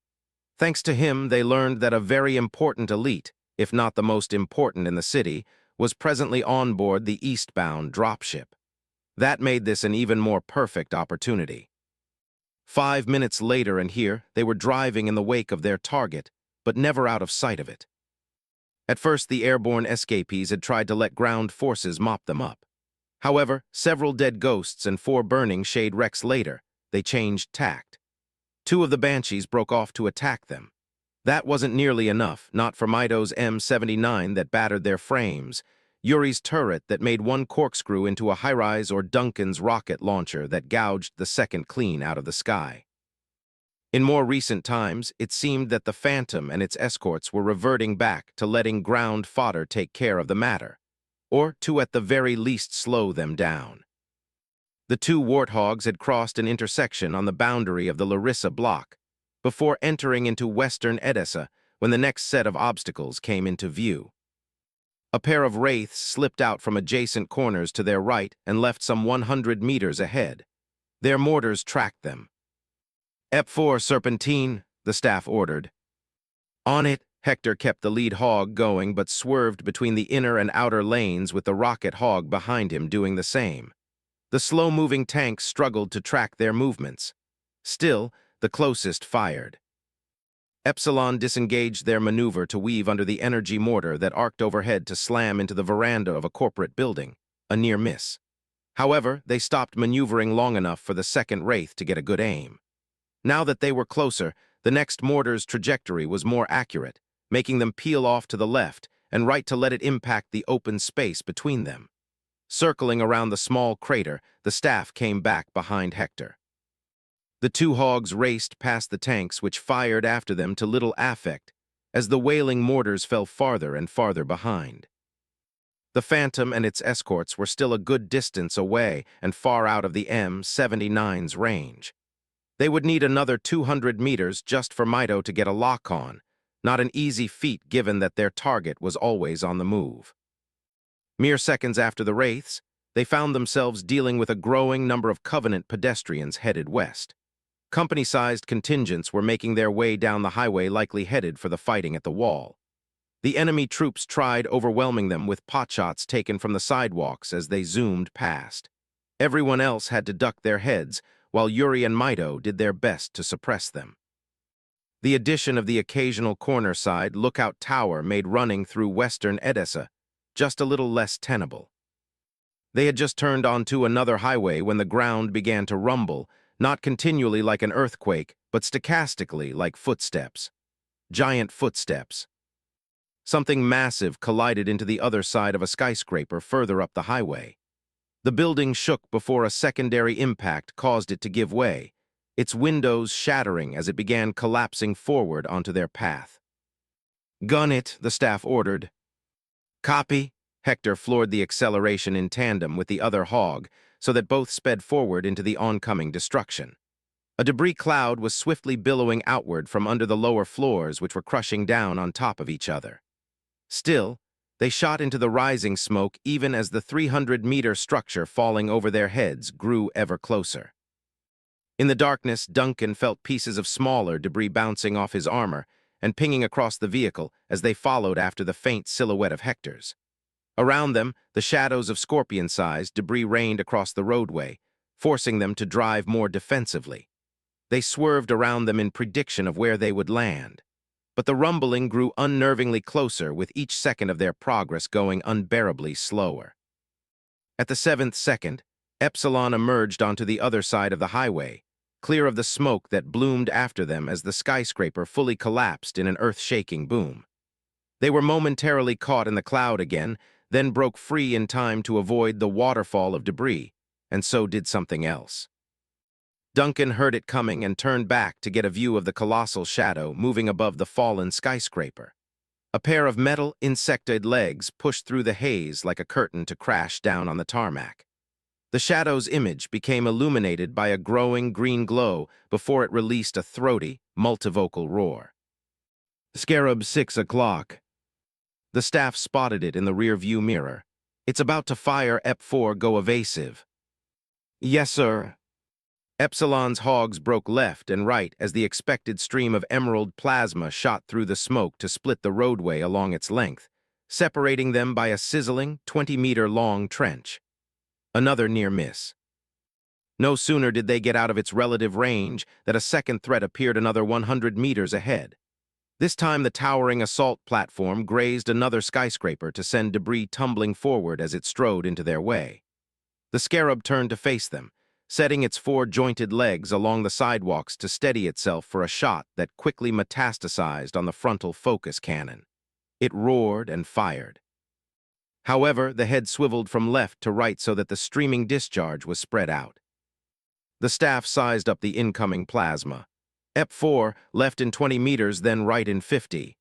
Thanks to him, they learned that a very important elite, if not the most important in the city, was presently on board the eastbound dropship. That made this an even more perfect opportunity. 5 minutes later and here, they were driving in the wake of their target, but never out of sight of it. At first, the airborne escapees had tried to let ground forces mop them up. However, several dead ghosts and 4 burning shade wrecks later, they changed tact. 2 of the Banshees broke off to attack them. That wasn't nearly enough, not for Mido's M79 that battered their frames, Yuri's turret that made one corkscrew into a high-rise, or Duncan's rocket launcher that gouged the second clean out of the sky. In more recent times, it seemed that the Phantom and its escorts were reverting back to letting ground fodder take care of the matter, or to at the very least slow them down. The 2 warthogs had crossed an intersection on the boundary of the Larissa block, before entering into western Edessa when the next set of obstacles came into view. A pair of wraiths slipped out from adjacent corners to their right and left some 100 meters ahead. Their mortars tracked them. "Ep4, Serpentine," the staff ordered. On it, Hector kept the lead hog going but swerved between the inner and outer lanes with the rocket hog behind him doing the same. The slow-moving tanks struggled to track their movements. Still, the closest fired. Epsilon disengaged their maneuver to weave under the energy mortar that arced overhead to slam into the veranda of a corporate building, a near miss. However, they stopped maneuvering long enough for the second wraith to get a good aim. Now that they were closer, the next mortar's trajectory was more accurate, making them peel off to the left and right to let it impact the open space between them. Circling around the small crater, the staff came back behind Hector. The 2 hogs raced past the tanks, which fired after them to little affect, as the wailing mortars fell farther and farther behind. The Phantom and its escorts were still a good distance away and far out of the M79's range. They would need another 200 meters just for Mido to get a lock on, not an easy feat given that their target was always on the move. Mere seconds after the wraiths, they found themselves dealing with a growing number of Covenant pedestrians headed west. Company-sized contingents were making their way down the highway, likely headed for the fighting at the wall. The enemy troops tried overwhelming them with potshots taken from the sidewalks as they zoomed past. Everyone else had to duck their heads, while Yuri and Mido did their best to suppress them. The addition of the occasional corner-side lookout tower made running through western Edessa just a little less tenable. They had just turned onto another highway when the ground began to rumble, not continually like an earthquake, but stochastically like footsteps. Giant footsteps. Something massive collided into the other side of a skyscraper further up the highway. The building shook before a secondary impact caused it to give way, its windows shattering as it began collapsing forward onto their path. "Gun it," the staff ordered. "Copy." Hector floored the acceleration in tandem with the other hog, so that both sped forward into the oncoming destruction. A debris cloud was swiftly billowing outward from under the lower floors, which were crushing down on top of each other. Still, they shot into the rising smoke even as the 300-meter structure falling over their heads grew ever closer. In the darkness, Duncan felt pieces of smaller debris bouncing off his armor and pinging across the vehicle as they followed after the faint silhouette of Hector's. Around them, the shadows of scorpion-sized debris rained across the roadway, forcing them to drive more defensively. They swerved around them in prediction of where they would land. But the rumbling grew unnervingly closer with each second of their progress going unbearably slower. At the 7th second, Epsilon emerged onto the other side of the highway, clear of the smoke that bloomed after them as the skyscraper fully collapsed in an earth-shaking boom. They were momentarily caught in the cloud again, then broke free in time to avoid the waterfall of debris, and so did something else. Duncan heard it coming and turned back to get a view of the colossal shadow moving above the fallen skyscraper. A pair of metal, insectoid legs pushed through the haze like a curtain to crash down on the tarmac. The shadow's image became illuminated by a growing green glow before it released a throaty, multivocal roar. "Scarab 6 o'clock. The staff spotted it in the rear-view mirror. "It's about to fire Ep-4, go evasive." "Yes, sir." Epsilon's hogs broke left and right as the expected stream of emerald plasma shot through the smoke to split the roadway along its length, separating them by a sizzling, 20-meter-long trench. Another near miss. No sooner did they get out of its relative range that a second threat appeared another 100 meters ahead. This time the towering assault platform grazed another skyscraper to send debris tumbling forward as it strode into their way. The Scarab turned to face them, setting its four jointed legs along the sidewalks to steady itself for a shot that quickly metastasized on the frontal focus cannon. It roared and fired. However, the head swiveled from left to right so that the streaming discharge was spread out. The staff sized up the incoming plasma. Ep-4 left in 20 meters, then right in 50.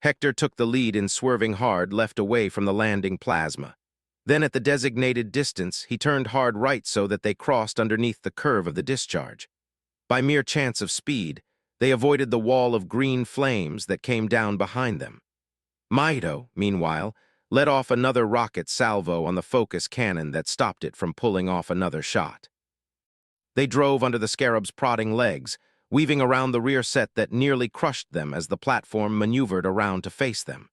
Hector took the lead in swerving hard left away from the landing plasma. Then at the designated distance, he turned hard right so that they crossed underneath the curve of the discharge. By mere chance of speed, they avoided the wall of green flames that came down behind them. Mido, meanwhile, let off another rocket salvo on the focus cannon that stopped it from pulling off another shot. They drove under the Scarab's prodding legs, weaving around the rear set that nearly crushed them as the platform maneuvered around to face them.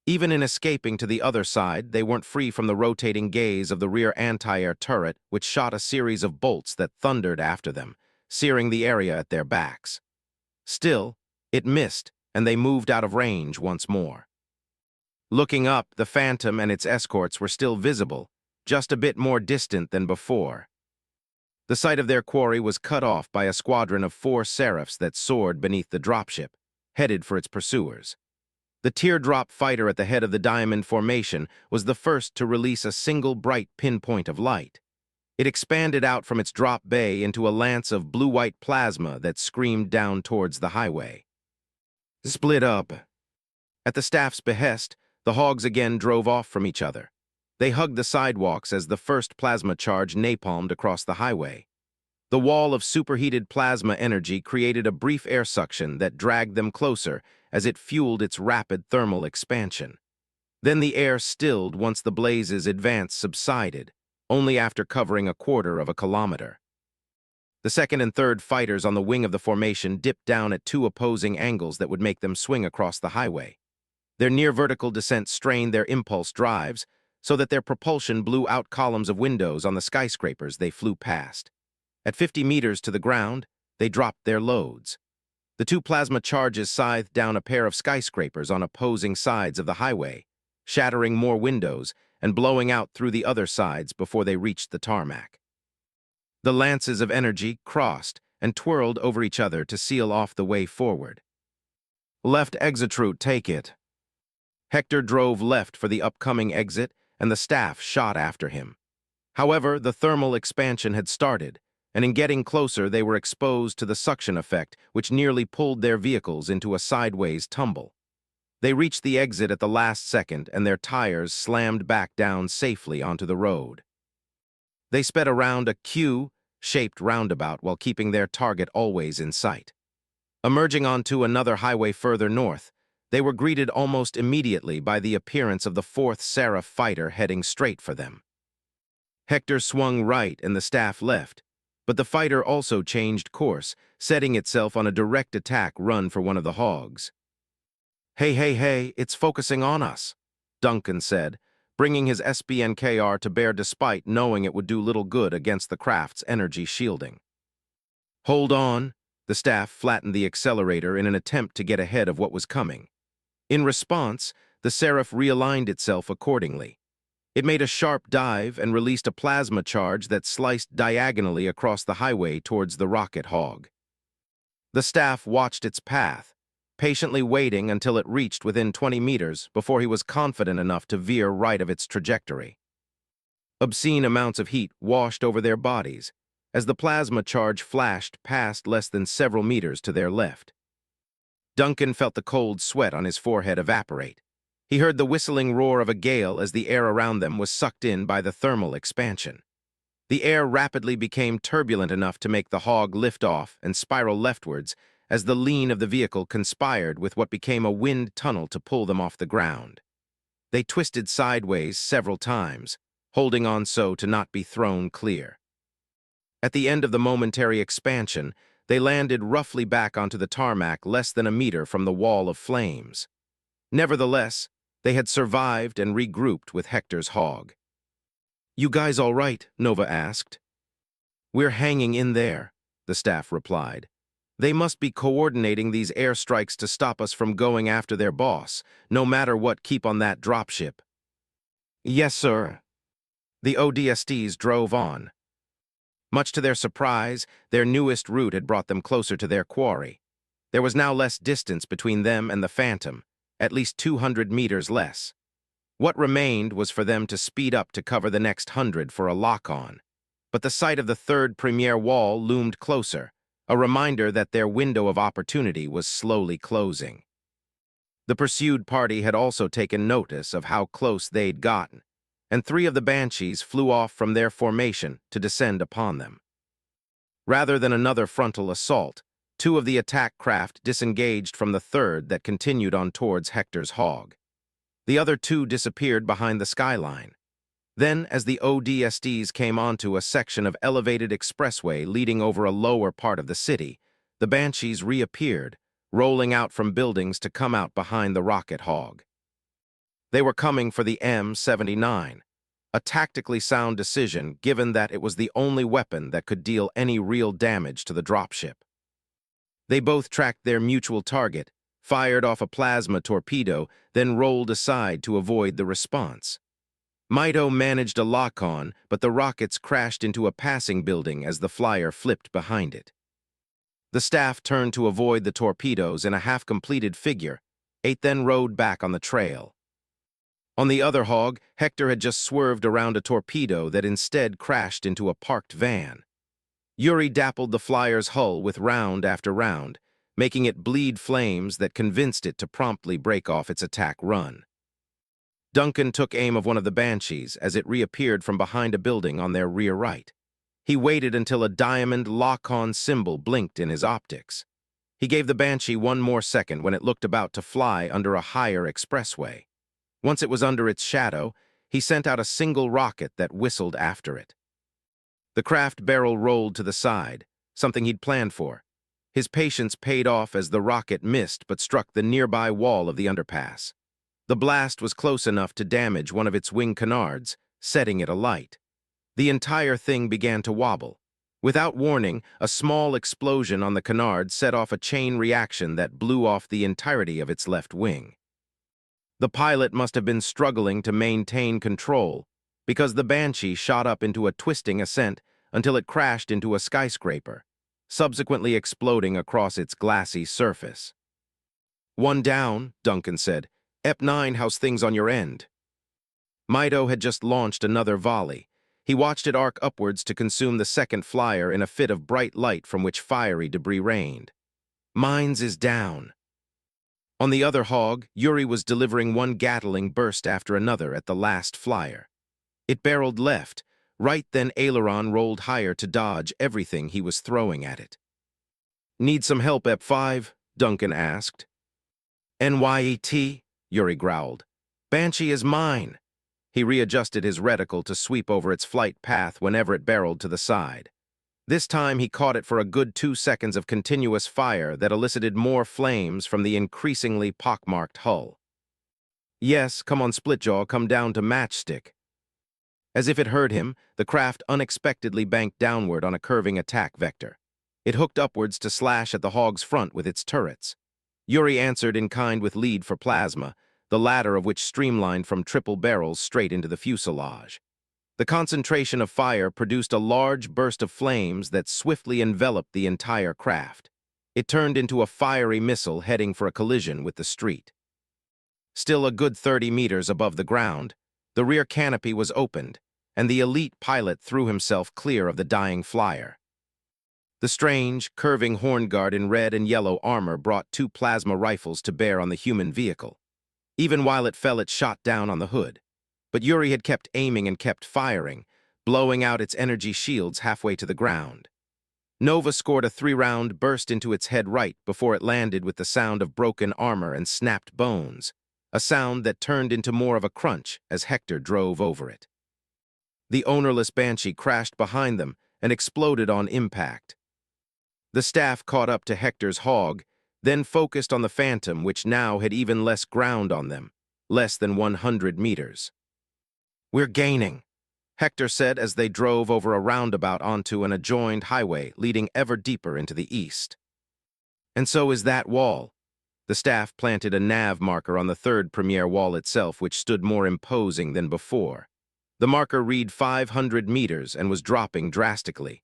Even in escaping to the other side, they weren't free from the rotating gaze of the rear anti-air turret, which shot a series of bolts that thundered after them, searing the area at their backs. Still, it missed, and they moved out of range once more. Looking up, the Phantom and its escorts were still visible, just a bit more distant than before. The sight of their quarry was cut off by a squadron of 4 Seraphs that soared beneath the dropship, headed for its pursuers. The teardrop fighter at the head of the diamond formation was the first to release a single bright pinpoint of light. It expanded out from its drop bay into a lance of blue-white plasma that screamed down towards the highway. "Split up." At the staff's behest, the hogs again drove off from each other. They hugged the sidewalks as the first plasma charge napalmed across the highway. The wall of superheated plasma energy created a brief air suction that dragged them closer as it fueled its rapid thermal expansion. Then the air stilled once the blaze's advance subsided, only after covering a quarter of a kilometer. The second and third fighters on the wing of the formation dipped down at 2 opposing angles that would make them swing across the highway. Their near-vertical descent strained their impulse drives, so that their propulsion blew out columns of windows on the skyscrapers they flew past. At 50 meters to the ground, they dropped their loads. The 2 plasma charges scythed down a pair of skyscrapers on opposing sides of the highway, shattering more windows and blowing out through the other sides before they reached the tarmac. The lances of energy crossed and twirled over each other to seal off the way forward. "Left exit route, take it." Hector drove left for the upcoming exit, and the staff shot after him. However, the thermal expansion had started, and in getting closer they were exposed to the suction effect, which nearly pulled their vehicles into a sideways tumble. They reached the exit at the last second, and their tires slammed back down safely onto the road. They sped around a Q-shaped roundabout while keeping their target always in sight. Emerging onto another highway further north, they were greeted almost immediately by the appearance of the 4th Seraph fighter heading straight for them. Hector swung right and the staff left, But the fighter also changed course, setting itself on a direct attack run for one of the hogs. "Hey, hey, hey, it's focusing on us," Duncan said, bringing his SBNKR to bear despite knowing it would do little good against the craft's energy shielding. "Hold on." The staff flattened the accelerator in an attempt to get ahead of what was coming. In response, the Seraph realigned itself accordingly. It made a sharp dive and released a plasma charge that sliced diagonally across the highway towards the rocket hog. The staff watched its path, patiently waiting until it reached within 20 meters before he was confident enough to veer right of its trajectory. Obscene amounts of heat washed over their bodies as the plasma charge flashed past less than several meters to their left. Duncan felt the cold sweat on his forehead evaporate. He heard the whistling roar of a gale as the air around them was sucked in by the thermal expansion. The air rapidly became turbulent enough to make the hog lift off and spiral leftwards as the lean of the vehicle conspired with what became a wind tunnel to pull them off the ground. They twisted sideways several times, holding on so to not be thrown clear. At the end of the momentary expansion, they landed roughly back onto the tarmac less than a meter from the wall of flames. Nevertheless, they had survived and regrouped with Hector's hog. "You guys all right?" Nova asked. "We're hanging in there," the staff replied. "They must be coordinating these airstrikes to stop us from going after their boss. No matter what, keep on that dropship." "Yes, sir." The ODSTs drove on. Much to their surprise, their newest route had brought them closer to their quarry. There was now less distance between them and the Phantom, at least 200 meters less. What remained was for them to speed up to cover the next 100 for a lock-on. But the sight of the third premier wall loomed closer, a reminder that their window of opportunity was slowly closing. The pursued party had also taken notice of how close they'd gotten, and 3 of the Banshees flew off from their formation to descend upon them. Rather than another frontal assault, 2 of the attack craft disengaged from the third that continued on towards Hector's hog. The other 2 disappeared behind the skyline. Then, as the ODSTs came onto a section of elevated expressway leading over a lower part of the city, the Banshees reappeared, rolling out from buildings to come out behind the rocket hog. They were coming for the M79, a tactically sound decision given that it was the only weapon that could deal any real damage to the dropship. They both tracked their mutual target, fired off a plasma torpedo, then rolled aside to avoid the response. Mido managed a lock-on, but the rockets crashed into a passing building as the flyer flipped behind it. The staff turned to avoid the torpedoes in a half-completed figure. 8 then rode back on the trail. On the other hog, Hector had just swerved around a torpedo that instead crashed into a parked van. Yuri dappled the flyer's hull with round after round, making it bleed flames that convinced it to promptly break off its attack run. Duncan took aim of one of the Banshees as it reappeared from behind a building on their rear right. He waited until a diamond lock-on symbol blinked in his optics. He gave the Banshee one more second when it looked about to fly under a higher expressway. Once it was under its shadow, he sent out a single rocket that whistled after it. The craft barrel rolled to the side, something he'd planned for. His patience paid off as the rocket missed but struck the nearby wall of the underpass. The blast was close enough to damage one of its wing canards, setting it alight. The entire thing began to wobble. Without warning, a small explosion on the canard set off a chain reaction that blew off the entirety of its left wing. The pilot must have been struggling to maintain control, because the Banshee shot up into a twisting ascent until it crashed into a skyscraper, subsequently exploding across its glassy surface. "One down," Duncan said. "EP9, how's things on your end?" Mido had just launched another volley. He watched it arc upwards to consume the second flyer in a fit of bright light from which fiery debris rained. "Mines is down." On the other hog, Yuri was delivering one Gatling burst after another at the last flyer. It barreled left, right then aileron rolled higher to dodge everything he was throwing at it. "Need some help, EP5?" Duncan asked. "NYET?" Yuri growled. "Banshee is mine." He readjusted his reticle to sweep over its flight path whenever it barreled to the side. This time he caught it for a good 2 seconds of continuous fire that elicited more flames from the increasingly pockmarked hull. Yes, come on, Splitjaw, come down to Matchstick. As if it heard him, the craft unexpectedly banked downward on a curving attack vector. It hooked upwards to slash at the Hog's front with its turrets. Yuri answered in kind with lead for plasma, the latter of which streamlined from triple barrels straight into the fuselage. The concentration of fire produced a large burst of flames that swiftly enveloped the entire craft. It turned into a fiery missile heading for a collision with the street. Still a good 30 meters above the ground, the rear canopy was opened, and the elite pilot threw himself clear of the dying flyer. The strange, curving horn guard in red and yellow armor brought 2 plasma rifles to bear on the human vehicle. Even while it fell, it shot down on the hood. But Yuri had kept aiming and kept firing, blowing out its energy shields halfway to the ground. Nova scored a 3-round burst into its head right before it landed with the sound of broken armor and snapped bones, a sound that turned into more of a crunch as Hector drove over it. The ownerless Banshee crashed behind them and exploded on impact. The staff caught up to Hector's Hog, then focused on the Phantom, which now had even less ground on them, less than 100 meters. "We're gaining," Hector said as they drove over a roundabout onto an adjoined highway leading ever deeper into the east. "And so is that wall." The staff planted a nav marker on the 3rd Premier wall itself, which stood more imposing than before. The marker read 500 meters and was dropping drastically.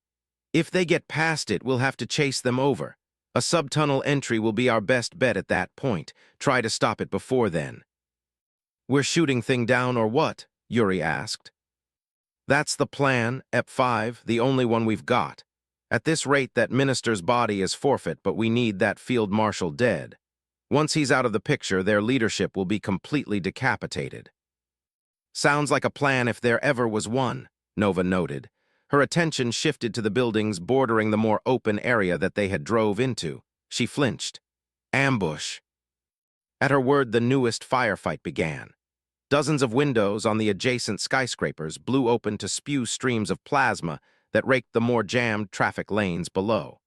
"If they get past it, we'll have to chase them over. A subtunnel entry will be our best bet at that point. Try to stop it before then." "We're shooting thing down or what?" Yuri asked. "That's the plan, EP5, the only one we've got. At this rate, that minister's body is forfeit, but we need that field marshal dead. Once he's out of the picture, their leadership will be completely decapitated." "Sounds like a plan if there ever was one," Nova noted. Her attention shifted to the buildings bordering the more open area that they had drove into. She flinched. "Ambush." At her word, the newest firefight began. Dozens of windows on the adjacent skyscrapers blew open to spew streams of plasma that raked the more jammed traffic lanes below.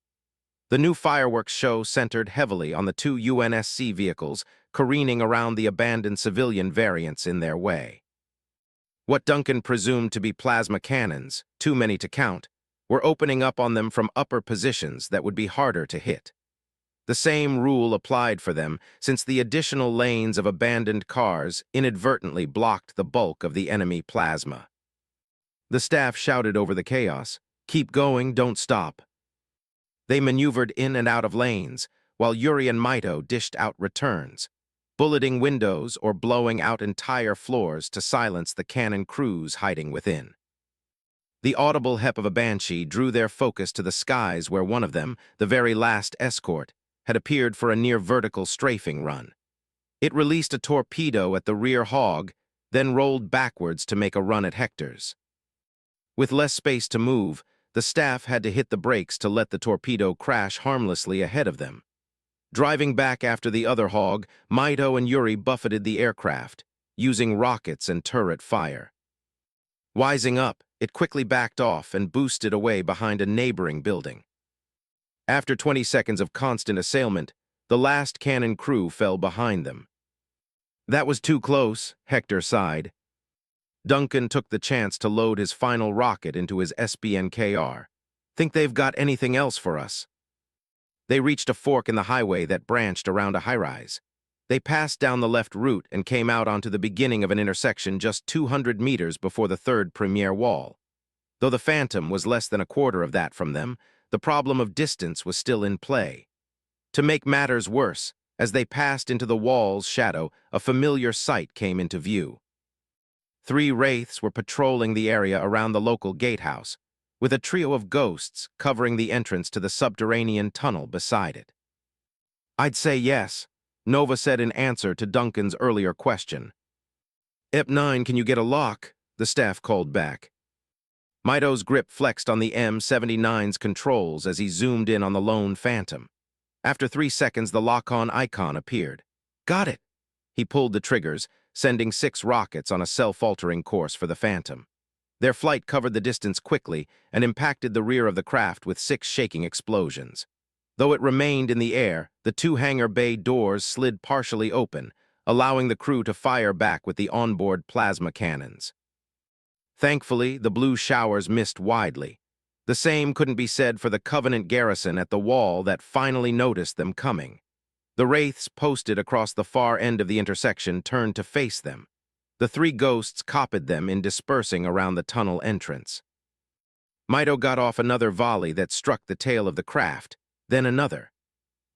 The new fireworks show centered heavily on the 2 UNSC vehicles careening around the abandoned civilian variants in their way. What Duncan presumed to be plasma cannons, too many to count, were opening up on them from upper positions that would be harder to hit. The same rule applied for them, since the additional lanes of abandoned cars inadvertently blocked the bulk of the enemy plasma. The staff shouted over the chaos, "Keep going, don't stop." They maneuvered in and out of lanes, while Yuri and Mito dished out returns, bulleting windows or blowing out entire floors to silence the cannon crews hiding within. The audible hep of a Banshee drew their focus to the skies where one of them, the very last escort, had appeared for a near-vertical strafing run. It released a torpedo at the rear Hog, then rolled backwards to make a run at Hector's. With less space to move, the staff had to hit the brakes to let the torpedo crash harmlessly ahead of them. Driving back after the other Hog, Mito and Yuri buffeted the aircraft, using rockets and turret fire. Wising up, it quickly backed off and boosted away behind a neighboring building. After 20 seconds of constant assailment, the last cannon crew fell behind them. "That was too close," Hector sighed. Duncan took the chance to load his final rocket into his SBNKR. "Think they've got anything else for us?" They reached a fork in the highway that branched around a high-rise. They passed down the left route and came out onto the beginning of an intersection just 200 meters before the 3rd Premier wall. Though the Phantom was less than a quarter of that from them, the problem of distance was still in play. To make matters worse, as they passed into the wall's shadow, a familiar sight came into view. 3 wraiths were patrolling the area around the local gatehouse, with a trio of ghosts covering the entrance to the subterranean tunnel beside it. "I'd say yes," Nova said in answer to Duncan's earlier question. "EP9, can you get a lock?" the staff called back. Mito's grip flexed on the M79's controls as he zoomed in on the lone Phantom. After 3 seconds, the lock-on icon appeared. "Got it!" He pulled the triggers, sending 6 rockets on a self-altering course for the Phantom. Their flight covered the distance quickly and impacted the rear of the craft with 6 shaking explosions. Though it remained in the air, the 2 hangar bay doors slid partially open, allowing the crew to fire back with the onboard plasma cannons. Thankfully, the blue showers missed widely. The same couldn't be said for the Covenant garrison at the wall that finally noticed them coming. The wraiths posted across the far end of the intersection turned to face them. The 3 ghosts copied them in dispersing around the tunnel entrance. Mito got off another volley that struck the tail of the craft, then another.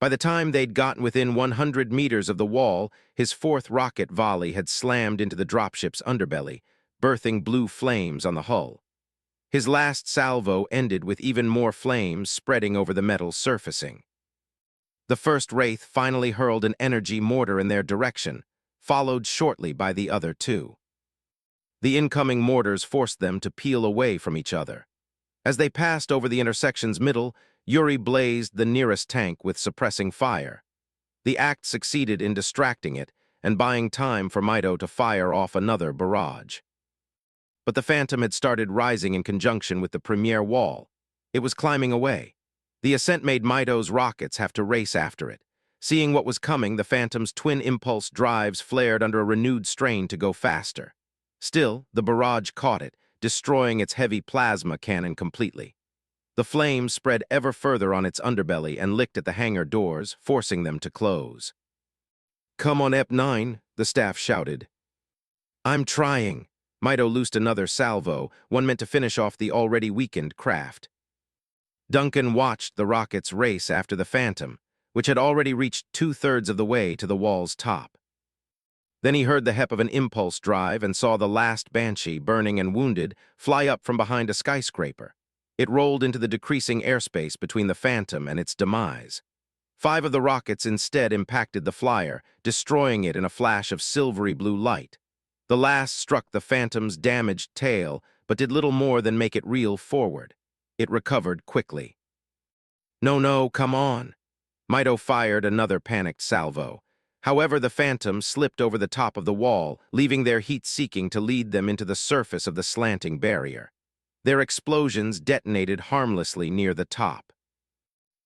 By the time they'd gotten within 100 meters of the wall, his 4th rocket volley had slammed into the dropship's underbelly, birthing blue flames on the hull. His last salvo ended with even more flames spreading over the metal surfacing. The first wraith finally hurled an energy mortar in their direction, followed shortly by the other 2. The incoming mortars forced them to peel away from each other. As they passed over the intersection's middle, Yuri blazed the nearest tank with suppressing fire. The act succeeded in distracting it and buying time for Mito to fire off another barrage. But the Phantom had started rising in conjunction with the premier wall. It was climbing away. The ascent made Mito's rockets have to race after it. Seeing what was coming, the Phantom's twin impulse drives flared under a renewed strain to go faster. Still, the barrage caught it, destroying its heavy plasma cannon completely. The flames spread ever further on its underbelly and licked at the hangar doors, forcing them to close. "Come on, EP9, the staff shouted. "I'm trying." Mito loosed another salvo, one meant to finish off the already weakened craft. Duncan watched the rockets race after the Phantom, which had already reached 2/3 of the way to the wall's top. Then he heard the hep of an impulse drive and saw the last Banshee, burning and wounded, fly up from behind a skyscraper. It rolled into the decreasing airspace between the Phantom and its demise. 5 of the rockets instead impacted the flyer, destroying it in a flash of silvery blue light. The last struck the Phantom's damaged tail, but did little more than make it reel forward. It recovered quickly. "No, come on." Mito fired another panicked salvo. However, the Phantom slipped over the top of the wall, leaving their heat-seeking to lead them into the surface of the slanting barrier. Their explosions detonated harmlessly near the top.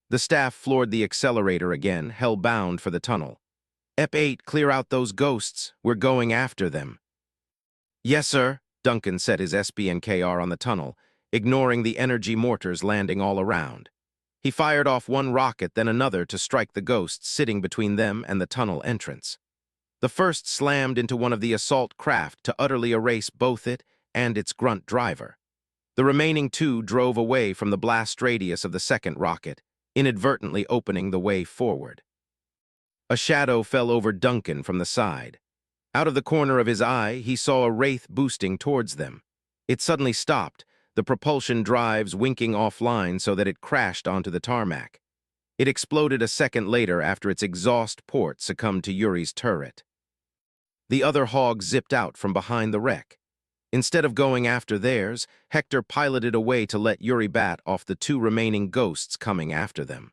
The staff floored the accelerator again, hell-bound for the tunnel. "EP8, clear out those ghosts. We're going after them." "Yes, sir," Duncan set his SBNKR on the tunnel, ignoring the energy mortars landing all around. He fired off one rocket, then another to strike the ghosts sitting between them and the tunnel entrance. The first slammed into one of the assault craft to utterly erase both it and its grunt driver. The remaining 2 drove away from the blast radius of the second rocket, inadvertently opening the way forward. A shadow fell over Duncan from the side. Out of the corner of his eye, he saw a wraith boosting towards them. It suddenly stopped, the propulsion drives winking offline so that it crashed onto the tarmac. It exploded a second later after its exhaust port succumbed to Yuri's turret. The other hog zipped out from behind the wreck. Instead of going after theirs, Hector piloted away to let Yuri bat off the 2 remaining ghosts coming after them.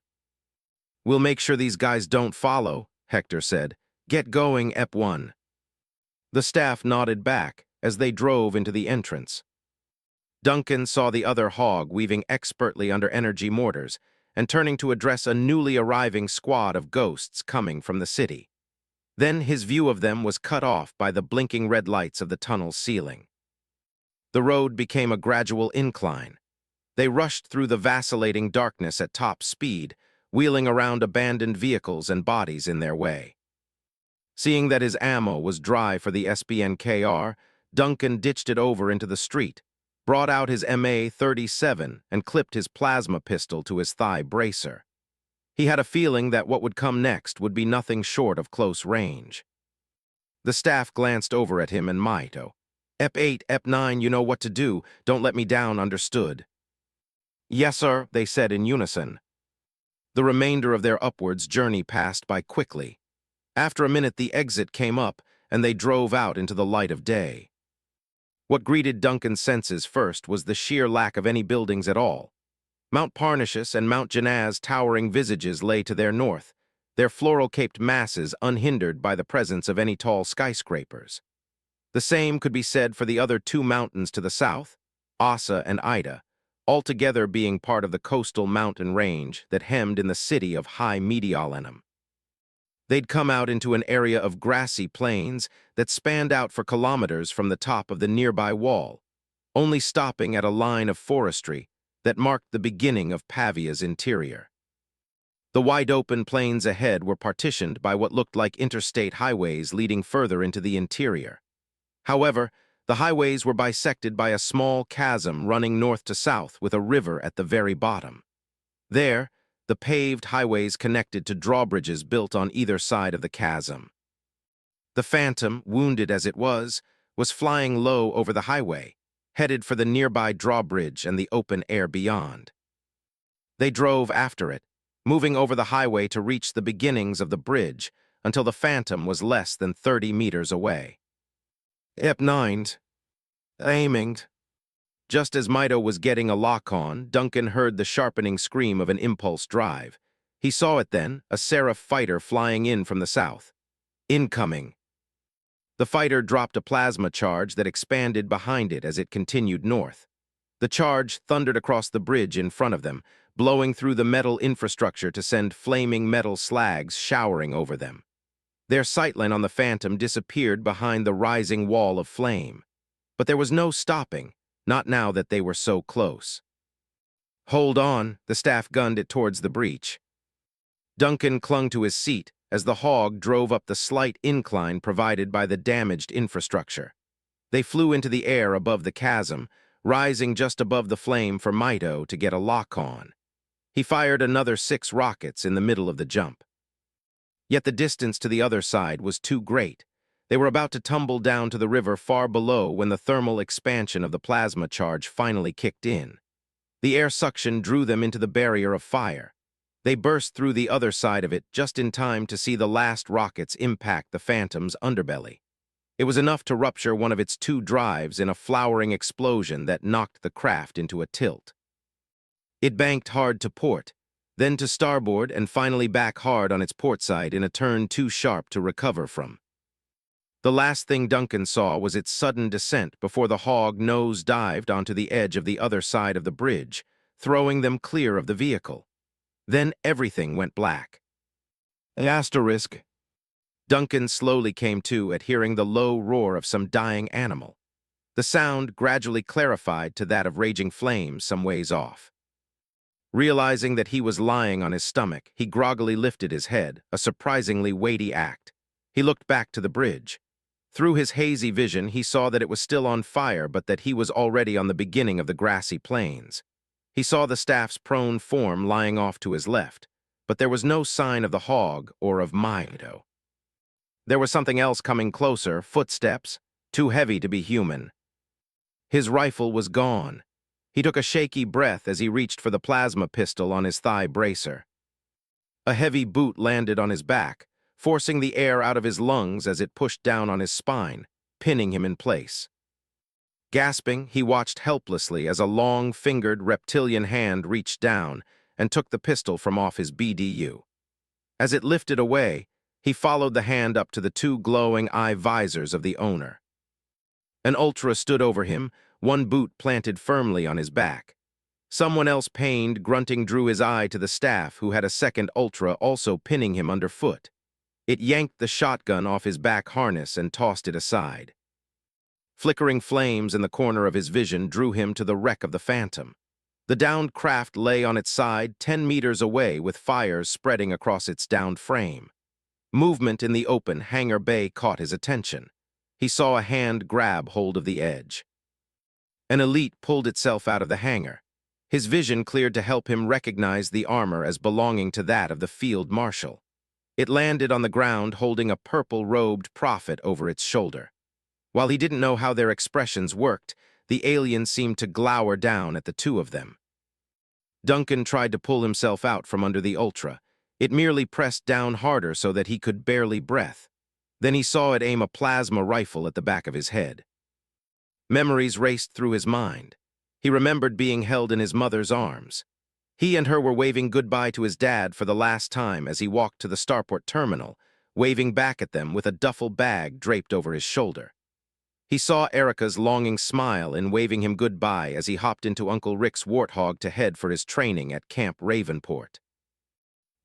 "We'll make sure these guys don't follow," Hector said. "Get going, EP1." The staff nodded back as they drove into the entrance. Duncan saw the other hog weaving expertly under energy mortars and turning to address a newly arriving squad of ghosts coming from the city. Then his view of them was cut off by the blinking red lights of the tunnel's ceiling. The road became a gradual incline. They rushed through the vacillating darkness at top speed, wheeling around abandoned vehicles and bodies in their way. Seeing that his ammo was dry for the SBNKR, Duncan ditched it over into the street, brought out his MA-37 and clipped his plasma pistol to his thigh bracer. He had a feeling that what would come next would be nothing short of close range. The staff glanced over at him and Mito. "EP8, EP9, you know what to do. Don't let me down, understood?" "Yes, sir," they said in unison. The remainder of their upwards journey passed by quickly. After a minute, the exit came up, and they drove out into the light of day. What greeted Duncan's senses first was the sheer lack of any buildings at all. Mount Parnassus and Mount Janaz towering visages lay to their north, their floral-caped masses unhindered by the presence of any tall skyscrapers. The same could be said for the other 2 mountains to the south, Asa, and Ida, altogether being part of the coastal mountain range that hemmed in the city of High Mediolanum. They'd come out into an area of grassy plains that spanned out for kilometers from the top of the nearby wall, only stopping at a line of forestry that marked the beginning of Pavia's interior. The wide-open plains ahead were partitioned by what looked like interstate highways leading further into the interior. However, the highways were bisected by a small chasm running north to south with a river at the very bottom. There, the paved highways connected to drawbridges built on either side of the chasm. The Phantom, wounded as it was flying low over the highway, headed for the nearby drawbridge and the open air beyond. They drove after it, moving over the highway to reach the beginnings of the bridge until the Phantom was less than 30 meters away. Ep9, aiming. Just as Mido was getting a lock on, Duncan heard the sharpening scream of an impulse drive. He saw it then, a Seraph fighter flying in from the south. Incoming. The fighter dropped a plasma charge that expanded behind it as it continued north. The charge thundered across the bridge in front of them, blowing through the metal infrastructure to send flaming metal slags showering over them. Their sightline on the Phantom disappeared behind the rising wall of flame. But there was no stopping, not now that they were so close. Hold on, the staff gunned it towards the breach. Duncan clung to his seat as the Hog drove up the slight incline provided by the damaged infrastructure. They flew into the air above the chasm, rising just above the flame for Mido to get a lock on. He fired another 6 rockets in the middle of the jump. Yet the distance to the other side was too great. They were about to tumble down to the river far below when the thermal expansion of the plasma charge finally kicked in. The air suction drew them into the barrier of fire. They burst through the other side of it just in time to see the last rockets impact the Phantom's underbelly. It was enough to rupture one of its 2 drives in a flowering explosion that knocked the craft into a tilt. It banked hard to port, then to starboard and finally back hard on its port side in a turn too sharp to recover from. The last thing Duncan saw was its sudden descent before the Hog nose-dived onto the edge of the other side of the bridge, throwing them clear of the vehicle. Then everything went black. Asterisk. Duncan slowly came to at hearing the low roar of some dying animal. The sound gradually clarified to that of raging flames some ways off. Realizing that he was lying on his stomach, he groggily lifted his head, a surprisingly weighty act. He looked back to the bridge. Through his hazy vision, he saw that it was still on fire, but that he was already on the beginning of the grassy plains. He saw the staff's prone form lying off to his left, but there was no sign of the Hog or of Mido. There was something else coming closer, footsteps, too heavy to be human. His rifle was gone. He took a shaky breath as he reached for the plasma pistol on his thigh bracer. A heavy boot landed on his back, forcing the air out of his lungs as it pushed down on his spine, pinning him in place. Gasping, he watched helplessly as a long-fingered reptilian hand reached down and took the pistol from off his BDU. As it lifted away, he followed the hand up to the 2 glowing eye visors of the owner. An Ultra stood over him, one boot planted firmly on his back. Someone else, pained, grunting, drew his eye to the staff, who had a second Ultra also pinning him underfoot. It yanked the shotgun off his back harness and tossed it aside. Flickering flames in the corner of his vision drew him to the wreck of the Phantom. The downed craft lay on its side 10 meters away with fires spreading across its downed frame. Movement in the open hangar bay caught his attention. He saw a hand grab hold of the edge. An elite pulled itself out of the hangar. His vision cleared to help him recognize the armor as belonging to that of the field marshal. It landed on the ground holding a purple-robed prophet over its shoulder. While he didn't know how their expressions worked, the alien seemed to glower down at the 2 of them. Duncan tried to pull himself out from under the Ultra. It merely pressed down harder so that he could barely breath. Then he saw it aim a plasma rifle at the back of his head. Memories raced through his mind. He remembered being held in his mother's arms. He and her were waving goodbye to his dad for the last time as he walked to the starport terminal, waving back at them with a duffel bag draped over his shoulder. He saw Erica's longing smile in waving him goodbye as he hopped into Uncle Rick's warthog to head for his training at Camp Ravenport.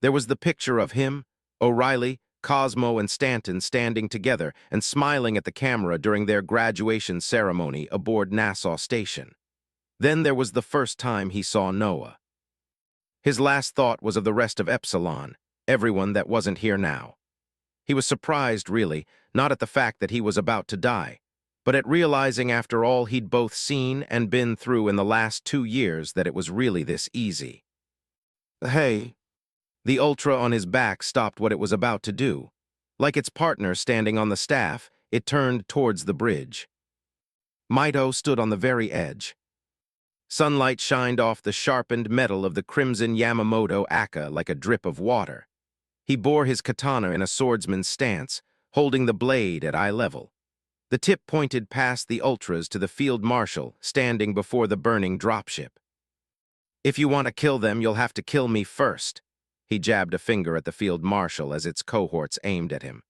There was the picture of him, O'Reilly, Cosmo, and Stanton standing together and smiling at the camera during their graduation ceremony aboard Nassau Station. Then there was the first time he saw Noah. His last thought was of the rest of Epsilon, everyone that wasn't here now. He was surprised, really, not at the fact that he was about to die, but at realizing after all he'd both seen and been through in the last 2 years that it was really this easy. Hey. The Ultra on his back stopped what it was about to do. Like its partner standing on the staff, it turned towards the bridge. Mito stood on the very edge. Sunlight shined off the sharpened metal of the crimson Yamamoto Aka like a drip of water. He bore his katana in a swordsman's stance, holding the blade at eye level. The tip pointed past the Ultras to the field marshal standing before the burning dropship. "If you want to kill them, you'll have to kill me first." He jabbed a finger at the field marshal as its cohorts aimed at him.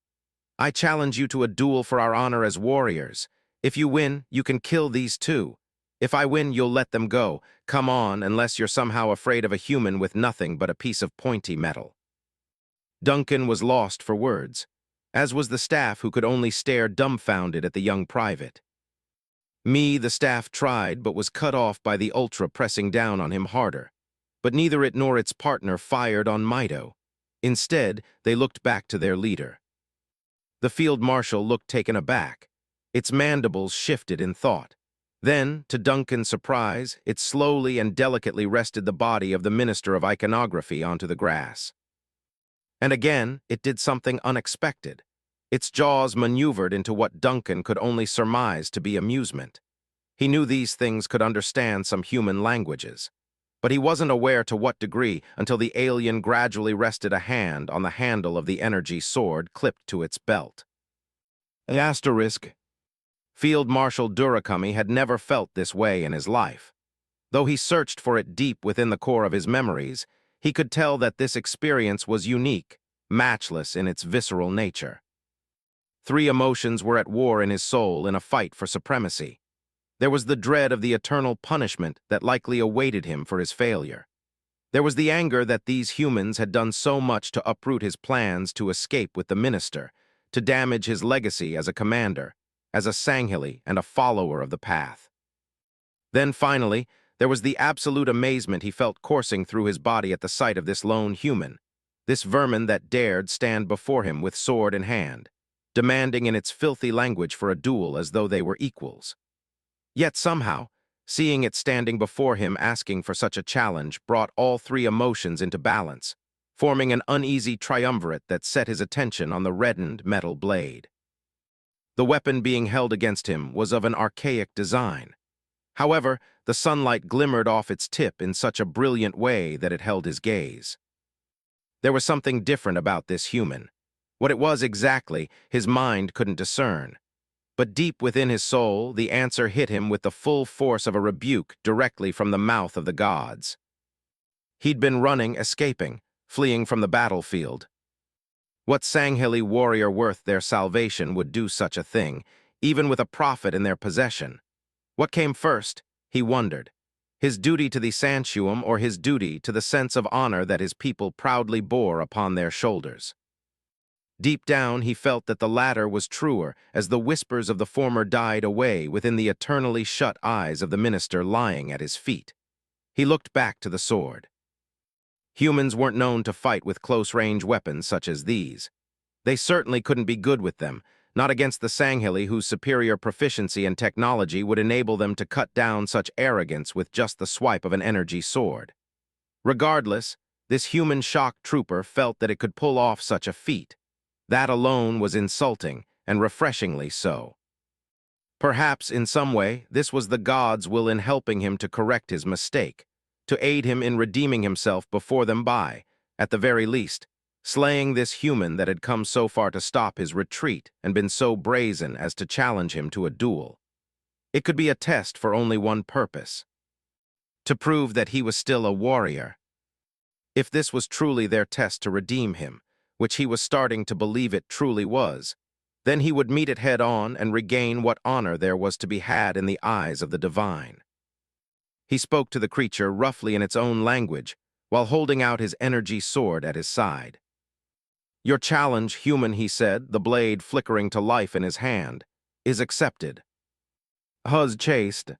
"I challenge you to a duel for our honor as warriors. If you win, you can kill these two. If I win, you'll let them go. Come on, unless you're somehow afraid of a human with nothing but a piece of pointy metal." Duncan was lost for words, as was the staff who could only stare dumbfounded at the young private. The staff tried but was cut off by the Ultra pressing down on him harder. But neither it nor its partner fired on Mito. Instead, they looked back to their leader. The field marshal looked taken aback. Its mandibles shifted in thought. Then, to Duncan's surprise, it slowly and delicately rested the body of the Minister of Iconography onto the grass. And again, it did something unexpected. Its jaws maneuvered into what Duncan could only surmise to be amusement. He knew these things could understand some human languages, but he wasn't aware to what degree until the alien gradually rested a hand on the handle of the energy sword clipped to its belt. Asterisk. Field Marshal Durakami had never felt this way in his life. Though he searched for it deep within the core of his memories, he could tell that this experience was unique, matchless in its visceral nature. 3 emotions were at war in his soul in a fight for supremacy. There was the dread of the eternal punishment that likely awaited him for his failure. There was the anger that these humans had done so much to uproot his plans to escape with the minister, to damage his legacy as a commander, as a Sanghili and a follower of the path. Then finally, there was the absolute amazement he felt coursing through his body at the sight of this lone human, this vermin that dared stand before him with sword in hand, demanding in its filthy language for a duel as though they were equals. Yet somehow, seeing it standing before him asking for such a challenge brought all 3 emotions into balance, forming an uneasy triumvirate that set his attention on the reddened metal blade. The weapon being held against him was of an archaic design. However, the sunlight glimmered off its tip in such a brilliant way that it held his gaze. There was something different about this human. What it was exactly, his mind couldn't discern. But deep within his soul, the answer hit him with the full force of a rebuke directly from the mouth of the gods. He'd been running, escaping, fleeing from the battlefield. What Sanghili warrior worth their salvation would do such a thing, even with a prophet in their possession? What came first, he wondered, his duty to the Sanctuum or his duty to the sense of honor that his people proudly bore upon their shoulders? Deep down, he felt that the latter was truer as the whispers of the former died away within the eternally shut eyes of the minister lying at his feet. He looked back to the sword. Humans weren't known to fight with close-range weapons such as these. They certainly couldn't be good with them, not against the Sanghili whose superior proficiency and technology would enable them to cut down such arrogance with just the swipe of an energy sword. Regardless, this human shock trooper felt that it could pull off such a feat. That alone was insulting, and refreshingly so. Perhaps, in some way, this was the gods' will in helping him to correct his mistake, to aid him in redeeming himself before them by, at the very least, slaying this human that had come so far to stop his retreat and been so brazen as to challenge him to a duel. It could be a test for only one purpose: to prove that he was still a warrior. If this was truly their test to redeem him, which he was starting to believe it truly was, Then he would meet it head-on and regain what honor there was to be had in the eyes of the divine. He spoke to the creature roughly in its own language, while holding out his energy sword at his side. "Your challenge, human," he said, the blade flickering to life in his hand, "is accepted." Huz chased,